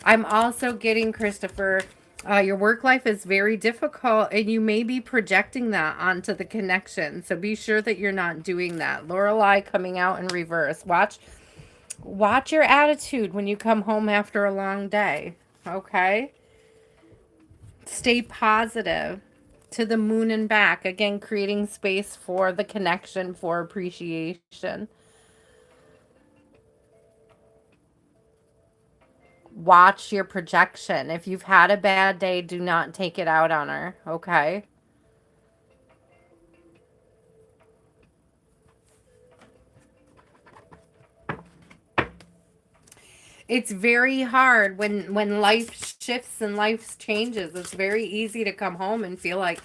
I'm also getting, Christopher, your work life is very difficult, and you may be projecting that onto the connection. So be sure that you're not doing that. Lorelei coming out in reverse. Watch your attitude when you come home after a long day, okay? Stay positive, to the moon and back. Again, creating space for the connection, for appreciation. Watch your projection. If you've had a bad day, do not take it out on her, okay? It's very hard when life shifts and life changes. It's very easy to come home and feel like,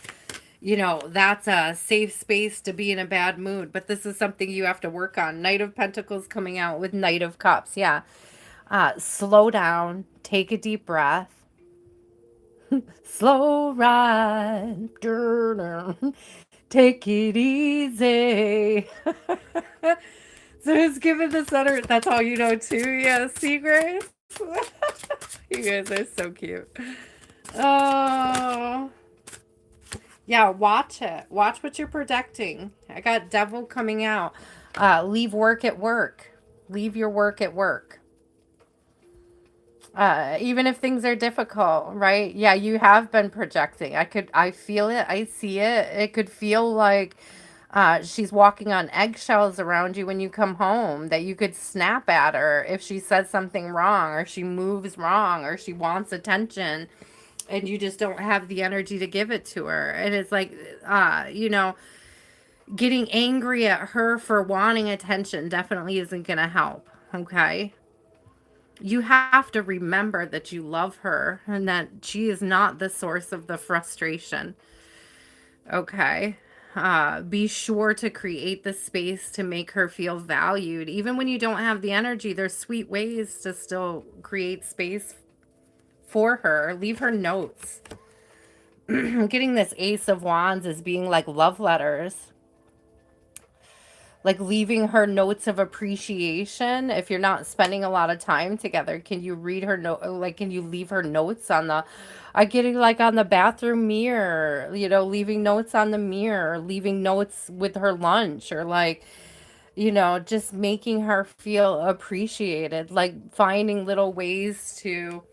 that's a safe space to be in a bad mood. But this is something you have to work on. Knight of Pentacles coming out with Knight of Cups. Yeah. Slow down. Take a deep breath. Slow ride. Take it easy. So who's giving the center? That's all you know too? Yeah, see, Grace? You guys are so cute. Oh. Yeah, watch it. Watch what you're projecting. I got Devil coming out. Leave work at work. Leave your work at work. Even if things are difficult, right? Yeah, you have been projecting. I feel it. I see it. It could feel like She's walking on eggshells around you when you come home, that you could snap at her if she says something wrong, or she moves wrong, or she wants attention, and you just don't have the energy to give it to her. And it's like, you know, getting angry at her for wanting attention definitely isn't going to help. Okay. You have to remember that you love her and that she is not the source of the frustration. Okay. Be sure to create the space to make her feel valued. Even when you don't have the energy, there's sweet ways to still create space for her. Leave her notes. Getting this Ace of Wands is being like love letters, like leaving her notes of appreciation. If you're not spending a lot of time together, can you read her note? Like, can you leave her notes on the, I getting like on the bathroom mirror, you know, leaving notes on the mirror, leaving notes with her lunch, or like, you know, just making her feel appreciated, like finding little ways to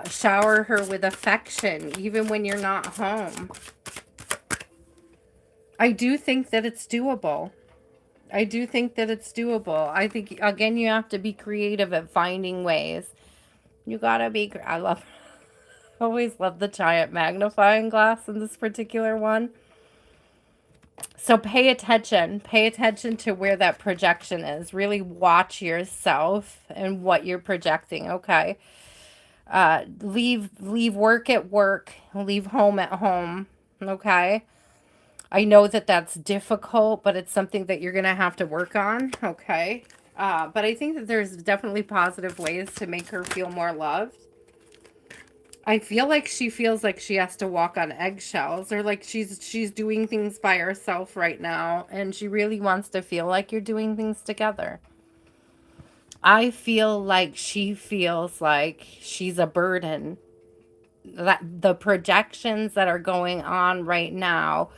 shower her with affection, even when you're not home. I do think that it's doable. I do think that it's doable. I think, again, you have to be creative at finding ways. You gotta be, I love, always love the giant magnifying glass in this particular one. So pay attention. Pay attention to where that projection is. Really watch yourself and what you're projecting, okay? Leave work at work. Leave home at home, okay? I know that that's difficult, but it's something that you're going to have to work on, okay? But I think that there's definitely positive ways to make her feel more loved. I feel like she feels like she has to walk on eggshells, or like she's doing things by herself right now, and she really wants to feel like you're doing things together. I feel like she feels like she's a burden. That the projections that are going on right now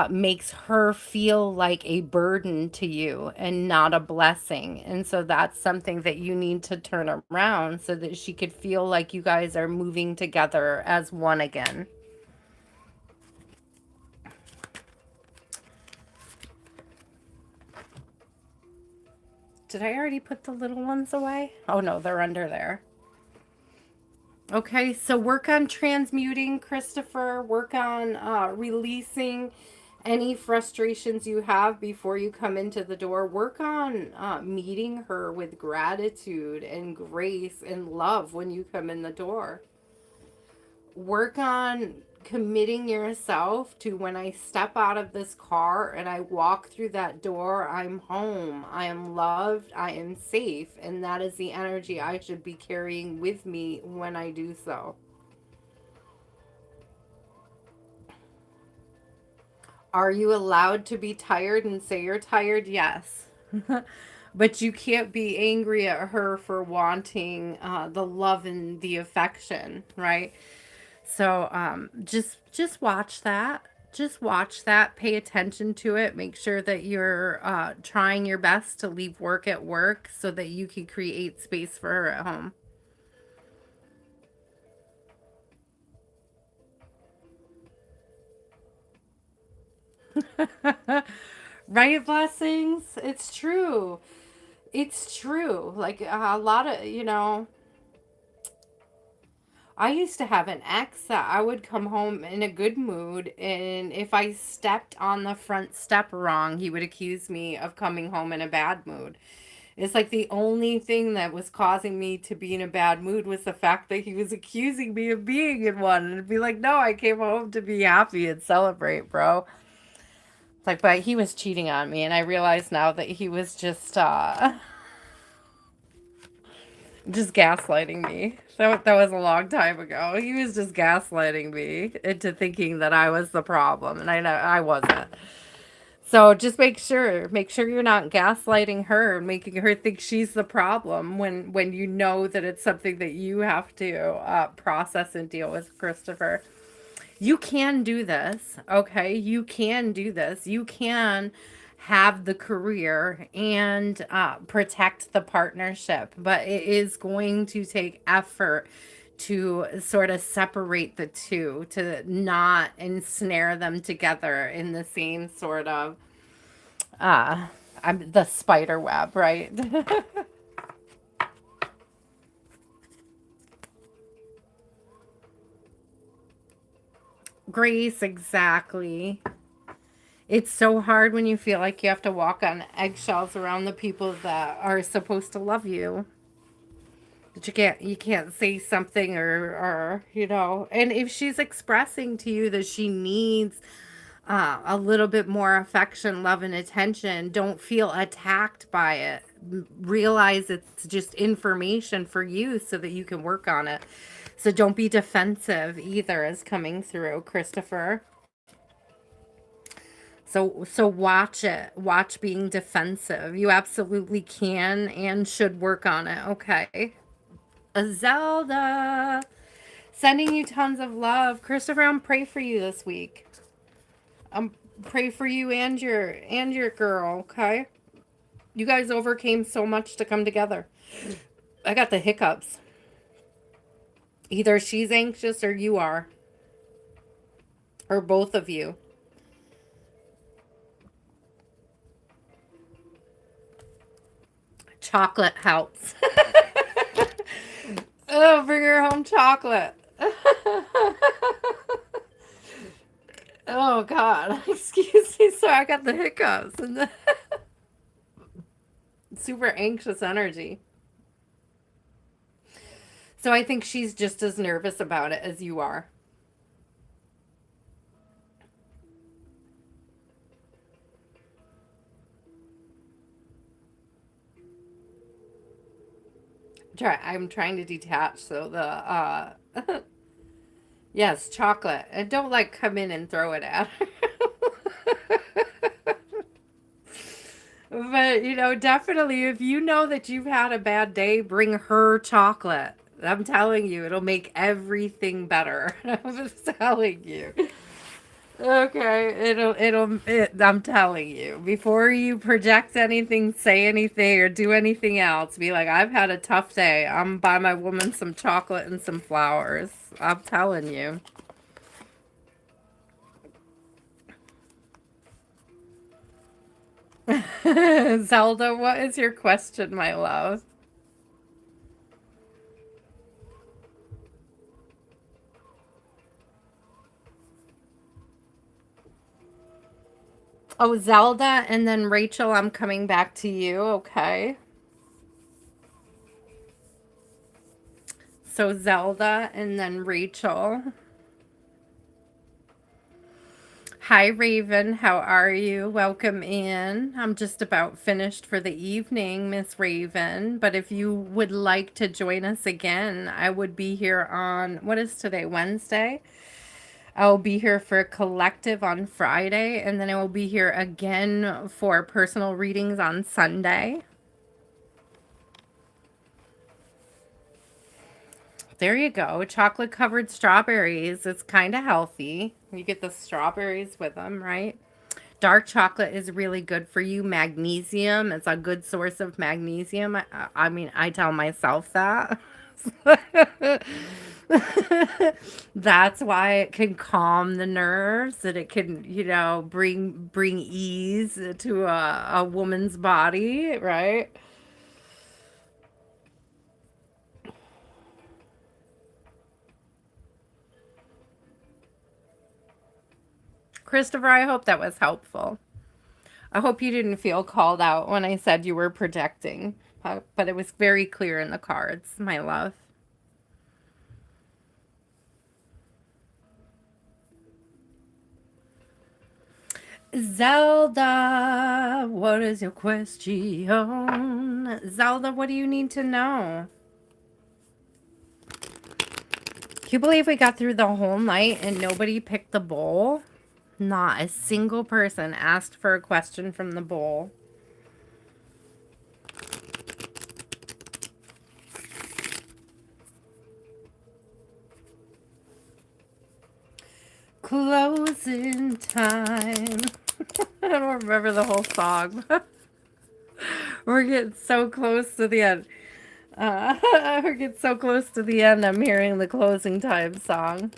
makes her feel like a burden to you and not a blessing. And so that's something that you need to turn around so that she could feel like you guys are moving together as one again. Did I already put the little ones away? Oh no, they're under there. Okay, so work on transmuting, Christopher. Work on releasing any frustrations you have before you come into the door. Work on meeting her with gratitude and grace and love when you come in the door. Work on committing yourself to, when I step out of this car and I walk through that door, I'm home, I am loved, I am safe, and that is the energy I should be carrying with me when I do so. Are you allowed to be tired and say you're tired? Yes. But you can't be angry at her for wanting the love and the affection, right? So just watch that. Just watch that. Pay attention to it. Make sure that you're trying your best to leave work at work so that you can create space for her at home. Right, blessings? It's true. It's true. Like a lot of, you know, I used to have an ex that I would come home in a good mood, and if I stepped on the front step wrong, he would accuse me of coming home in a bad mood. It's like the only thing that was causing me to be in a bad mood was the fact that he was accusing me of being in one. And it'd be like, no, I came home to be happy and celebrate, bro. It's like, but he was cheating on me, and I realize now that he was just gaslighting me. That was a long time ago. He was just gaslighting me into thinking that I was the problem, and I know I wasn't. So just make sure you're not gaslighting her and making her think she's the problem when you know that it's something that you have to process and deal with, Christopher. You can do this, okay? You can do this. You can have the career and protect the partnership, but it is going to take effort to sort of separate the two, to not ensnare them together in the same sort of I'm the spider web, right? Grace, exactly. It's so hard when you feel like you have to walk on eggshells around the people that are supposed to love you. But you can't say something or and if she's expressing to you that she needs a little bit more affection, love, and attention, don't feel attacked by it. Realize it's just information for you so that you can work on it. So don't be defensive either, is coming through, Christopher. So watch it. Watch being defensive. You absolutely can and should work on it. Okay. Zelda, sending you tons of love. Christopher, I'm pray for you this week. I'm pray for you and your girl, okay? You guys overcame so much to come together. I got the hiccups. Either she's anxious or you are, or both of you. Chocolate helps. Oh, bring her home chocolate. Oh God, excuse me. Sorry, I got the hiccups and the super anxious energy. So I think she's just as nervous about it as you are. I'm trying to detach so the yes, chocolate. And don't like come in and throw it at her. But definitely if you know that you've had a bad day, bring her chocolate. I'm telling you, it'll make everything better. I'm just telling you. Okay, I'm telling you, before you project anything, say anything, or do anything else, be like, I've had a tough day. I'm buy my woman some chocolate and some flowers. I'm telling you. Zelda, what is your question, my love? Oh, Zelda, and then Rachel, I'm coming back to you, okay? So Zelda and then Rachel. Hi, Raven. How are you? Welcome in. I'm just about finished for the evening, Miss Raven. But if you would like to join us again, I would be here on, what is today, Wednesday? I'll be here for collective on Friday, and then I will be here again for personal readings on Sunday. There you go. Chocolate covered strawberries. It's kind of healthy. You get the strawberries with them, right? Dark chocolate is really good for you. Magnesium, it's a good source of magnesium. I mean, I tell myself that. That's why it can calm the nerves, and it can, bring ease to a woman's body, right? Christopher, I hope that was helpful. I hope you didn't feel called out when I said you were projecting, but it was very clear in the cards, my love. Zelda, what is your question? Zelda, what do you need to know? Can you believe we got through the whole night and nobody picked the bowl? Not a single person asked for a question from the bowl. Closing time. I don't remember the whole song. We're getting so close to the end. We're getting so close to the end, I'm hearing the closing time song.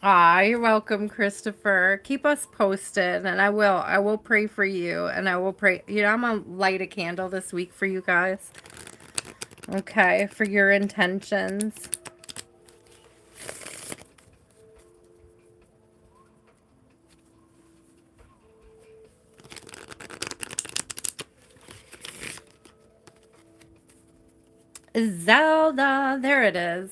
Ah, you're welcome, Christopher. Keep us posted, and I will. I will pray for you, and I will pray. You know, I'm gonna light a candle this week for you guys. Okay, for your intentions. Zelda, there it is.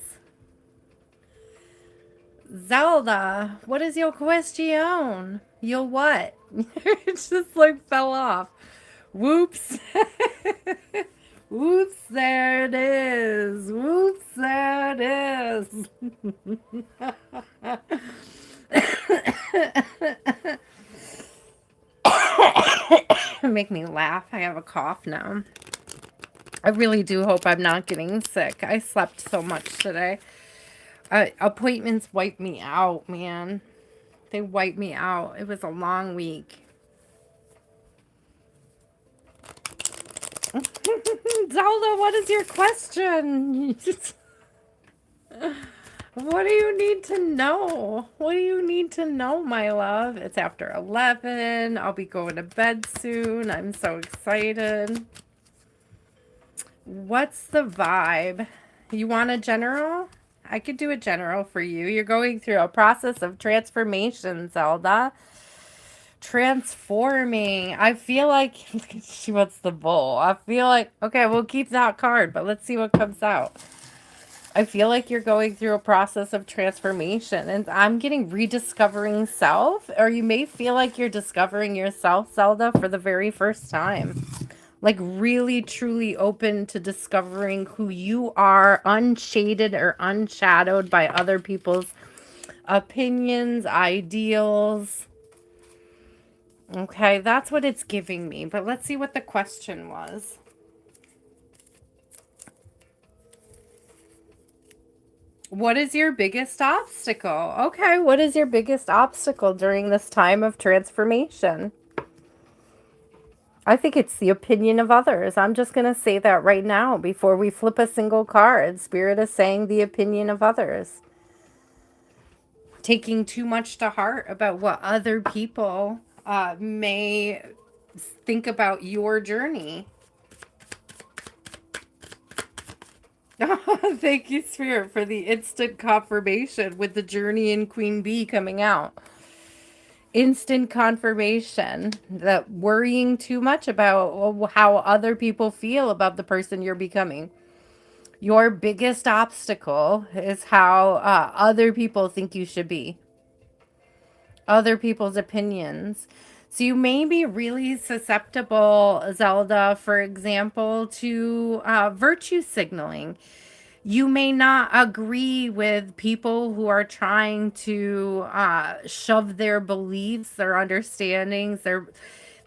Zelda, what is your question? Your what? It just like fell off. Whoops. Whoops, there it is. Whoops, there it is. Make me laugh. I have a cough now. I really do hope I'm not getting sick. I slept so much today. Appointments wipe me out, man. They wipe me out. It was a long week. Zelda, what is your question? What do you need to know? What do you need to know, my love? It's after 11. I'll be going to bed soon. I'm so excited. What's the vibe? You want a general? I could do a general for you. You're going through a process of transformation, Zelda. Transforming. I feel like she wants the bull. I feel like, okay, we'll keep that card, but let's see what comes out. I feel like you're going through a process of transformation, and I'm getting rediscovering self, or you may feel like you're discovering yourself, Zelda, for the very first time. Like really, truly open to discovering who you are, unshaded or unshadowed by other people's opinions, ideals. Okay, that's what it's giving me, but let's see what the question was. What is your biggest obstacle? Okay, what is your biggest obstacle during this time of transformation? I think it's the opinion of others. I'm just going to say that right now before we flip a single card. Spirit is saying the opinion of others. Taking too much to heart about what other people may think about your journey. Thank you, Spirit, for the instant confirmation with the Journey and Queen Bee coming out. Instant confirmation that worrying too much about how other people feel about the person you're becoming. Your biggest obstacle is how other people think you should be. Other people's opinions. So you may be really susceptible, Zelda, for example, to virtue signaling. You may not agree with people who are trying to shove their beliefs, their understandings,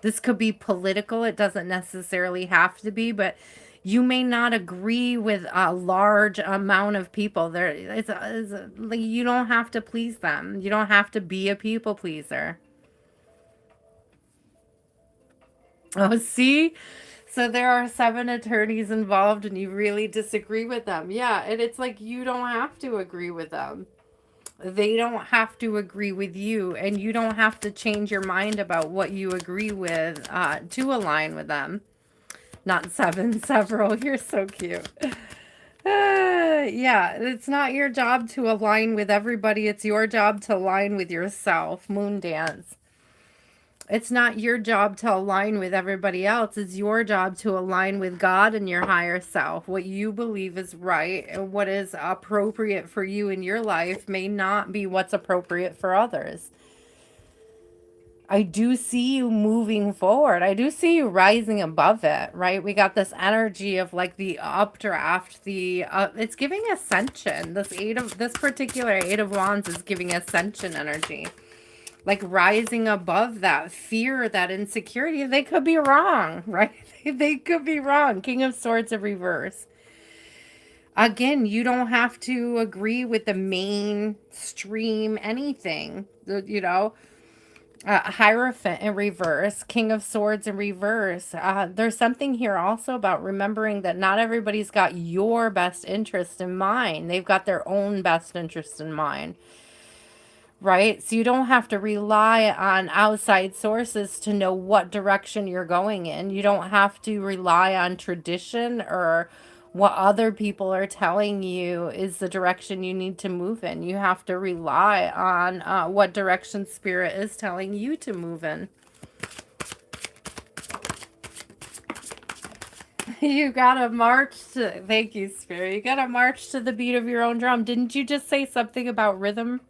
this could be political. It doesn't necessarily have to be, but you may not agree with a large amount of people. Like, you don't have to please them. You don't have to be a people pleaser. Oh, see? So there are 7 attorneys involved and you really disagree with them. Yeah, and it's like you don't have to agree with them. They don't have to agree with you, and you don't have to change your mind about what you agree with to align with them. Not 7, several. You're so cute. Yeah, it's not your job to align with everybody. It's your job to align with yourself. Moon dance. It's not your job to align with everybody else. It's your job to align with God and your higher self. What you believe is right and what is appropriate for you in your life may not be what's appropriate for others. I do see you moving forward. I do see you rising above it, right? We got this energy of like the updraft, it's giving ascension. This particular 8 of Wands is giving ascension energy. Like rising above that fear, that insecurity. They could be wrong, right? They could be wrong. King of Swords in reverse. Again, you don't have to agree with the mainstream anything, you know. Hierophant in reverse, King of Swords in reverse. There's something here also about remembering that not everybody's got your best interest in mind. They've got their own best interest in mind, right? So you don't have to rely on outside sources to know what direction you're going in. You don't have to rely on tradition or what other people are telling you is the direction you need to move in. You have to rely on what direction spirit is telling you to move in. You gotta march to, thank you, spirit. You gotta march to the beat of your own drum. Didn't you just say something about rhythm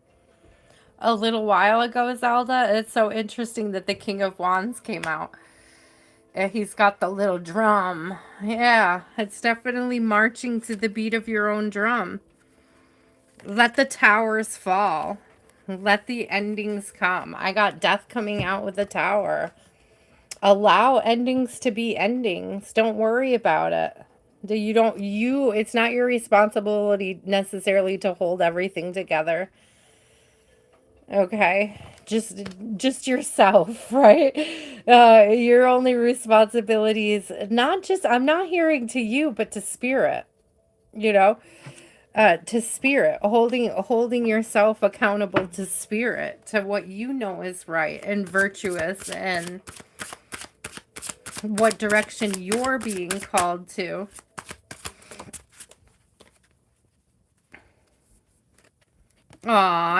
a little while ago, Zelda? It's so interesting that the King of Wands came out. And he's got the little drum. Yeah, it's definitely marching to the beat of your own drum. Let the towers fall. Let the endings come. I got death coming out with the tower. Allow endings to be endings. Don't worry about it. It's not your responsibility necessarily to hold everything together. Okay, just yourself, right? Your only responsibility is not just, I'm not hearing to you, but to spirit, you know, to spirit, holding yourself accountable to spirit, to what you know is right and virtuous, and what direction you're being called to.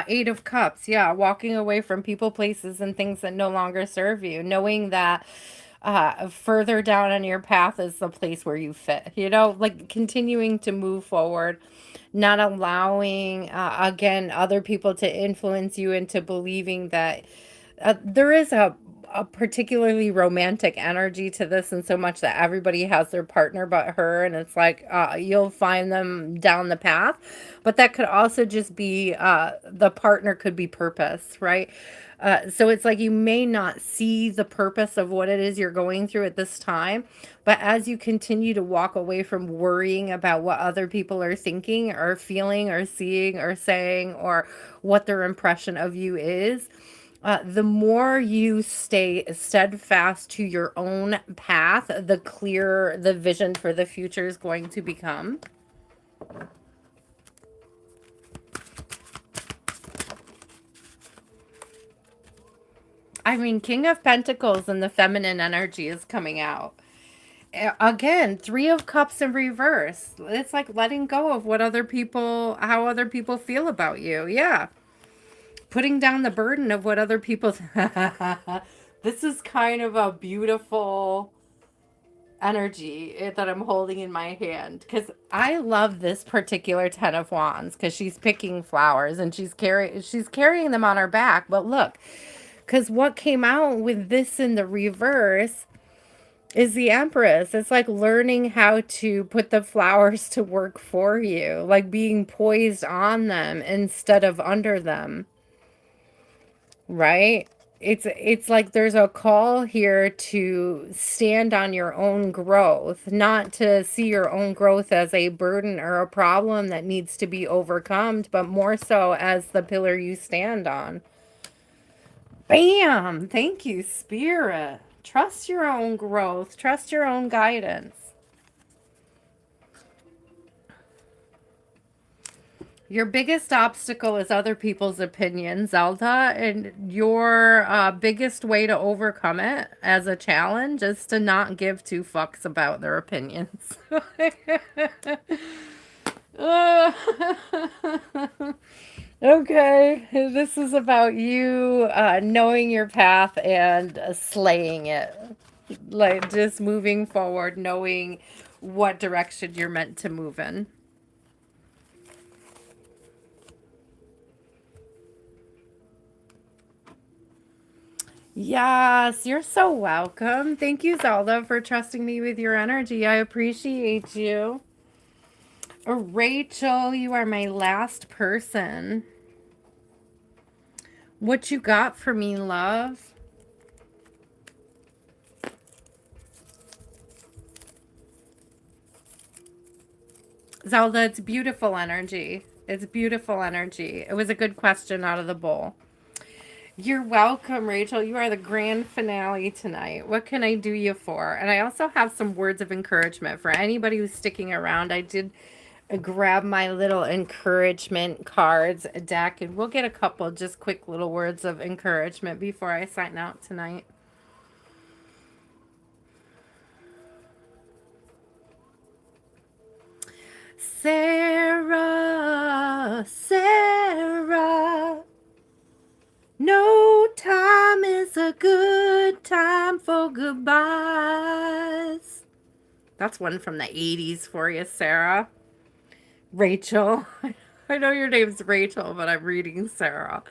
Eight of Cups. Yeah, walking away from people, places, and things that no longer serve you. Knowing that further down on your path is the place where you fit. You know, like continuing to move forward, not allowing, again, other people to influence you into believing that there is a particularly romantic energy to this, and so much that everybody has their partner but her, and it's like you'll find them down the path, but that could also just be the partner could be purpose, right? So it's like you may not see the purpose of what it is you're going through at this time, but as you continue to walk away from worrying about what other people are thinking or feeling or seeing or saying, or what their impression of you is, the more you stay steadfast to your own path, the clearer the vision for the future is going to become. I mean, King of Pentacles and the feminine energy is coming out. Again, Three of Cups in reverse. It's like letting go of how other people feel about you. Yeah. Putting down the burden of what other people. This is kind of a beautiful energy that I'm holding in my hand, because I love this particular Ten of Wands, because she's picking flowers and she's carrying them on her back. But look, because what came out with this in the reverse is the Empress. It's like learning how to put the flowers to work for you, like being poised on them instead of under them, right? It's like there's a call here to stand on your own growth, not to see your own growth as a burden or a problem that needs to be overcome, but more so as the pillar you stand on. Bam! Thank you, Spirit. Trust your own growth. Trust your own guidance. Your biggest obstacle is other people's opinions, Zelda, and your biggest way to overcome it as a challenge is to not give two fucks about their opinions. Okay, this is about you knowing your path and slaying it. Like just moving forward, knowing what direction you're meant to move in. Yes, you're so welcome. Thank you, Zelda, for trusting me with your energy. I appreciate you. Rachel, you are my last person. What you got for me, love? Zelda, it's beautiful energy. It's beautiful energy. It was a good question out of the bowl. You're welcome, Rachel. You are the grand finale tonight. What can I do you for? And I also have some words of encouragement for anybody who's sticking around. I did grab my little encouragement cards deck, and we'll get a couple just quick little words of encouragement before I sign out tonight. Sarah, Sarah, no time is a good time for goodbyes. That's one from the 80s for you, Sarah. Rachel. I know your name's Rachel, but I'm reading Sarah.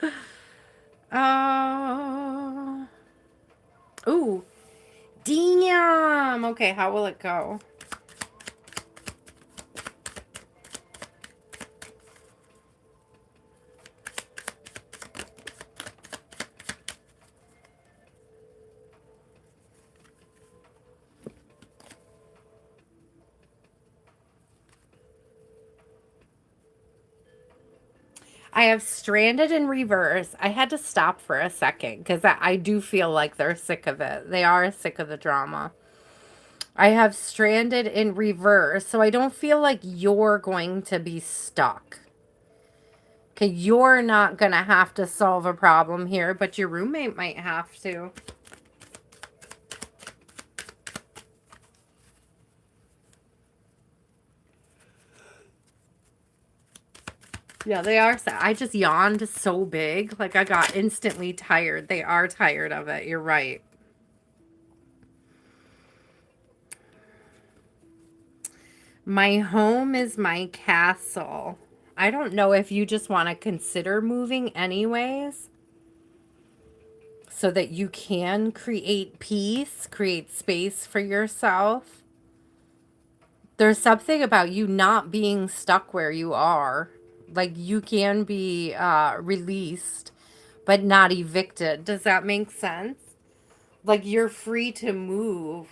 Oh. Ooh. Damn. Okay, how will it go? I have stranded in reverse. I had to stop for a second because I do feel like they're sick of it. They are sick of the drama. I have stranded in reverse, so I don't feel like you're going to be stuck. Okay, you're not going to have to solve a problem here, but your roommate might have to. Yeah, they are. I just yawned so big. Like, I got instantly tired. They are tired of it. You're right. My home is my castle. I don't know if you just want to consider moving anyways so that you can create peace, create space for yourself. There's something about you not being stuck where you are. Like, you can be released, but not evicted. Does that make sense? Like, you're free to move.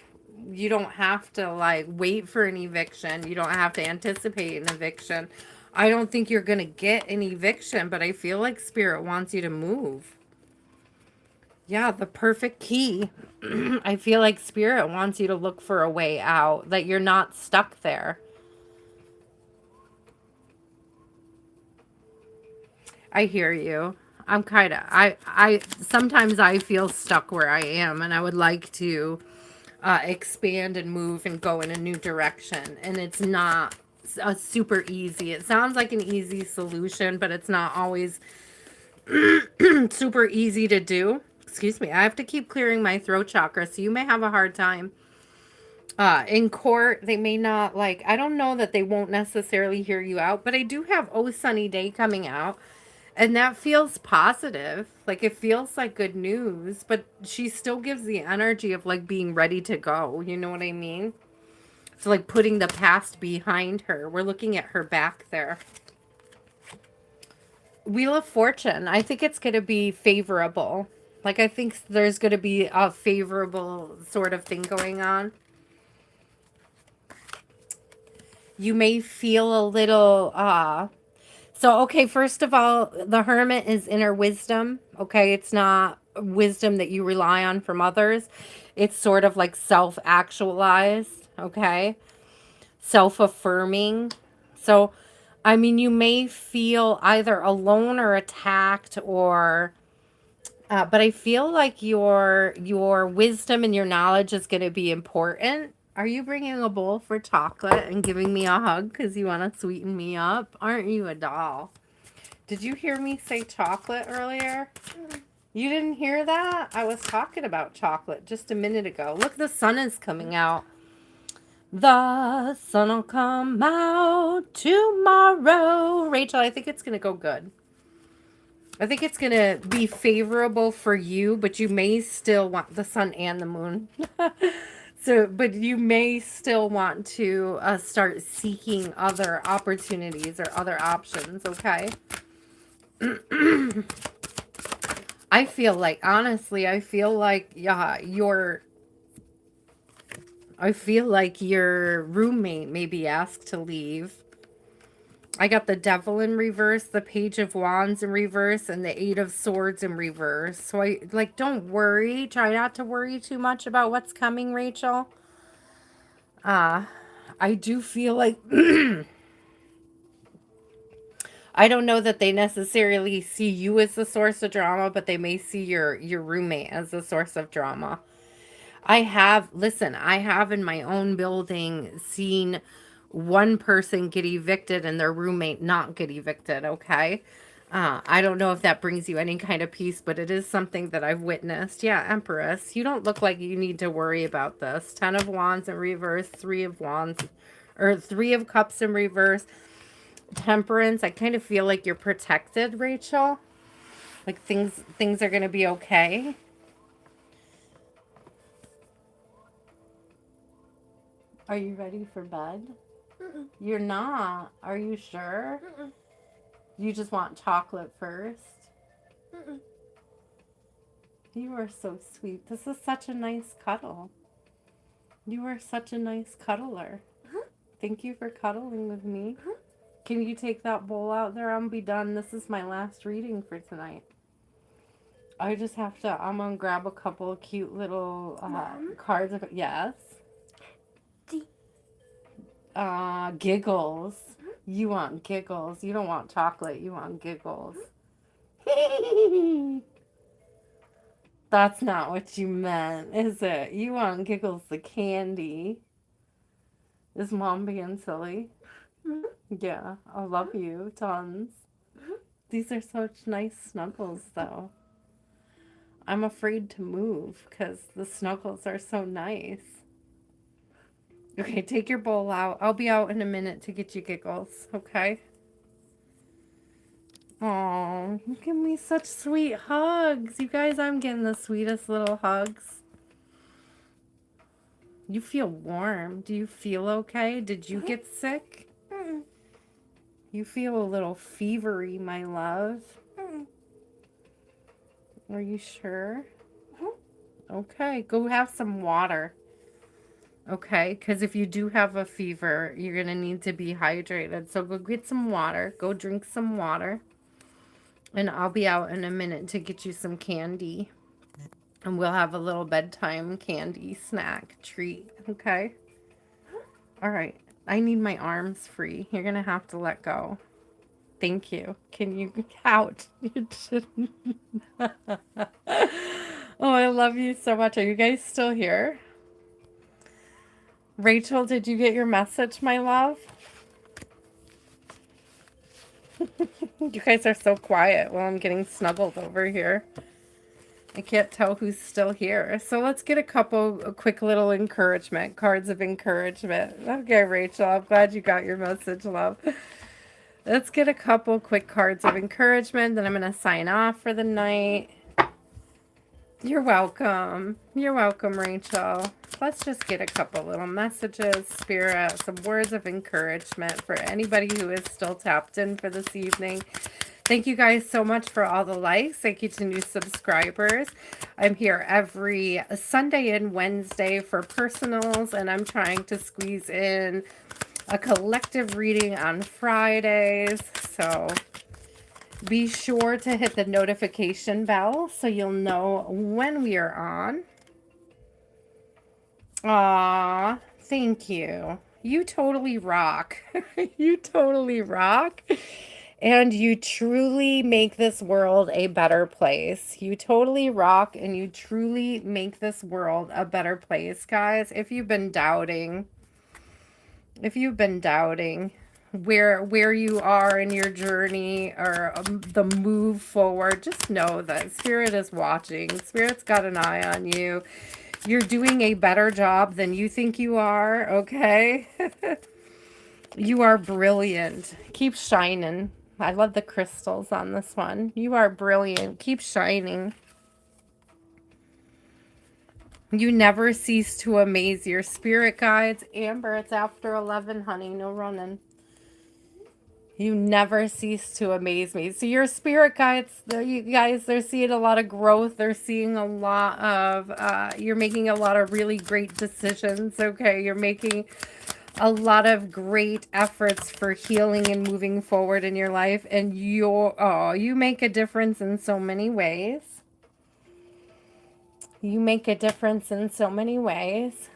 You don't have to, like, wait for an eviction. You don't have to anticipate an eviction. I don't think you're going to get an eviction, but I feel like Spirit wants you to move. Yeah, the perfect key. I feel like Spirit wants you to look for a way out, that you're not stuck there. I hear you. I'm kind of, sometimes I feel stuck where I am, and I would like to expand and move and go in a new direction. And it's not a super easy. It sounds like an easy solution, but it's not always super easy to do. Excuse me. I have to keep clearing my throat chakra, so you may have a hard time. In court, they may not like, I don't know that they won't necessarily hear you out, but I do have Oh Sunny Day coming out. And that feels positive. Like, it feels like good news, but she still gives the energy of like being ready to go. You know what I mean? So like putting the past behind her. We're looking at her back there. Wheel of Fortune. I think it's going to be favorable. Like, I think there's going to be a favorable sort of thing going on. You may feel a little, so, okay, first of all, the Hermit is inner wisdom, okay? It's not wisdom that you rely on from others. It's sort of like self-actualized, okay? Self-affirming. So, I mean, you may feel either alone or attacked or... but I feel like your wisdom and your knowledge is going to be important. Are you bringing a bowl for chocolate and giving me a hug because you want to sweeten me up? Aren't you a doll? Did you hear me say chocolate earlier? You didn't hear that? I was talking about chocolate just a minute ago. Look, the sun is coming out. The sun will come out tomorrow. Rachel, I think it's going to go good. I think it's going to be favorable for you, but you may still want the sun and the moon. So, but you may still want to start seeking other opportunities or other options, okay? I feel like, honestly, I feel like your roommate may be asked to leave. I got the Devil in reverse, the Page of Wands in reverse, and the Eight of Swords in reverse. So I, like, don't worry. Try not to worry too much about what's coming, Rachel. I do feel like I don't know that they necessarily see you as the source of drama, but they may see your roommate as the source of drama. I have in my own building seen one person get evicted and their roommate not get evicted, okay? I don't know if that brings you any kind of peace, but it is something that I've witnessed. Yeah, Empress, you don't look like you need to worry about this. 10 of Wands in reverse, 3 of Wands, or 3 of Cups in reverse. Temperance, I kind of feel like you're protected, Rachel. Like things are going to be okay. Are you ready for bed? Mm-mm. You're not. Are you sure? Mm-mm. You just want chocolate first? Mm-mm. You are so sweet. This is such a nice cuddle. You are such a nice cuddler. Uh-huh. Thank you for cuddling with me. Uh-huh. Can you take that bowl out there? I'm be done. This is my last reading for tonight. I just have to, I'm going to grab a couple of cute little cards. Yes. Giggles. You want giggles. You don't want chocolate. You want giggles. That's not what you meant, is it? You want giggles the candy. Is mom being silly? Yeah, I love you. Tons. These are such nice snuggles, though. I'm afraid to move because the snuggles are so nice. Okay, take your bowl out. I'll be out in a minute to get you giggles, okay? Oh, you give me such sweet hugs. You guys, I'm getting the sweetest little hugs. You feel warm. Do you feel okay? Did you get sick? You feel a little fevery, my love. Are you sure? Okay, go have some water. Okay, because if you do have a fever, you're going to need to be hydrated. So go get some water. Go drink some water. And I'll be out in a minute to get you some candy. And we'll have a little bedtime candy snack treat. Okay? All right. I need my arms free. You're going to have to let go. Thank you. Can you... Ouch. Oh, I love you so much. Are you guys still here? Rachel, did you get your message, my love? You guys are so quiet while I'm getting snuggled over here. I can't tell who's still here. So let's get a quick little encouragement, cards of encouragement. Okay, Rachel, I'm glad you got your message, love. Let's get a couple quick cards of encouragement, then I'm going to sign off for the night. You're welcome. You're welcome, Rachel. Let's just get a couple little messages, Spirit, some words of encouragement for anybody who is still tapped in for this evening. Thank you guys so much for all the likes. Thank you to new subscribers. I'm here every Sunday and Wednesday for personals, and I'm trying to squeeze in a collective reading on Fridays. So be sure to hit the notification bell so you'll know when we are on. Aw, thank you. You totally rock. You totally rock. And you truly make this world a better place. You totally rock and you truly make this world a better place, guys. If you've been doubting where you are in your journey or the move forward, just know that Spirit is watching. Spirit's got an eye on you. You're doing a better job than you think you are, okay? You are brilliant. Keep shining. I love the crystals on this one. You are brilliant. Keep shining. You never cease to amaze your spirit guides. Amber, it's after 11, honey. No running. You never cease to amaze me. So your spirit guides, you guys, they're seeing a lot of growth. They're seeing a lot of, you're making a lot of really great decisions, okay? You're making a lot of great efforts for healing and moving forward in your life. And you make a difference in so many ways. You make a difference in so many ways.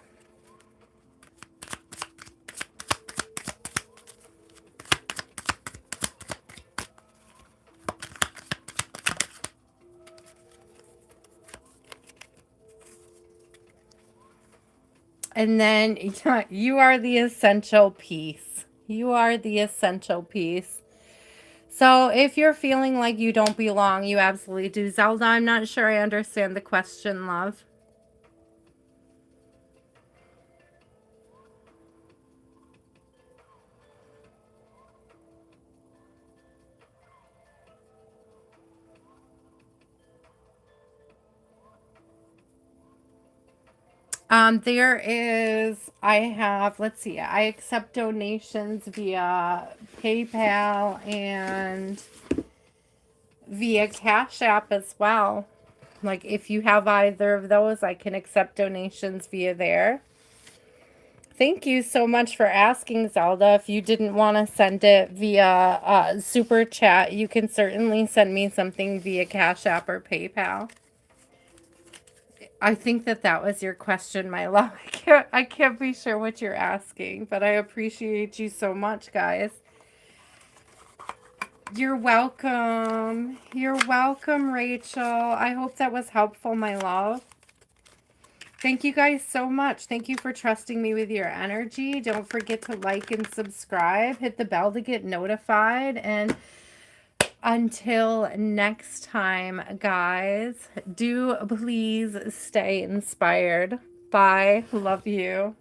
And then you are the essential piece. You are the essential piece. So if you're feeling like you don't belong, you absolutely do. Zelda, I'm not sure I understand the question, love. There is, let's see, I accept donations via PayPal and via Cash App as well. Like if you have either of those, I can accept donations via there. Thank you so much for asking, Zelda. If you didn't want to send it via Super Chat, you can certainly send me something via Cash App or PayPal. I think that was your question, my love. I can't be sure what you're asking, but I appreciate you so much, guys. You're welcome. You're welcome, Rachel. I hope that was helpful, my love. Thank you guys so much. Thank you for trusting me with your energy. Don't forget to like and subscribe. Hit the bell to get notified. And until next time, guys, do please stay inspired. Bye. Love you.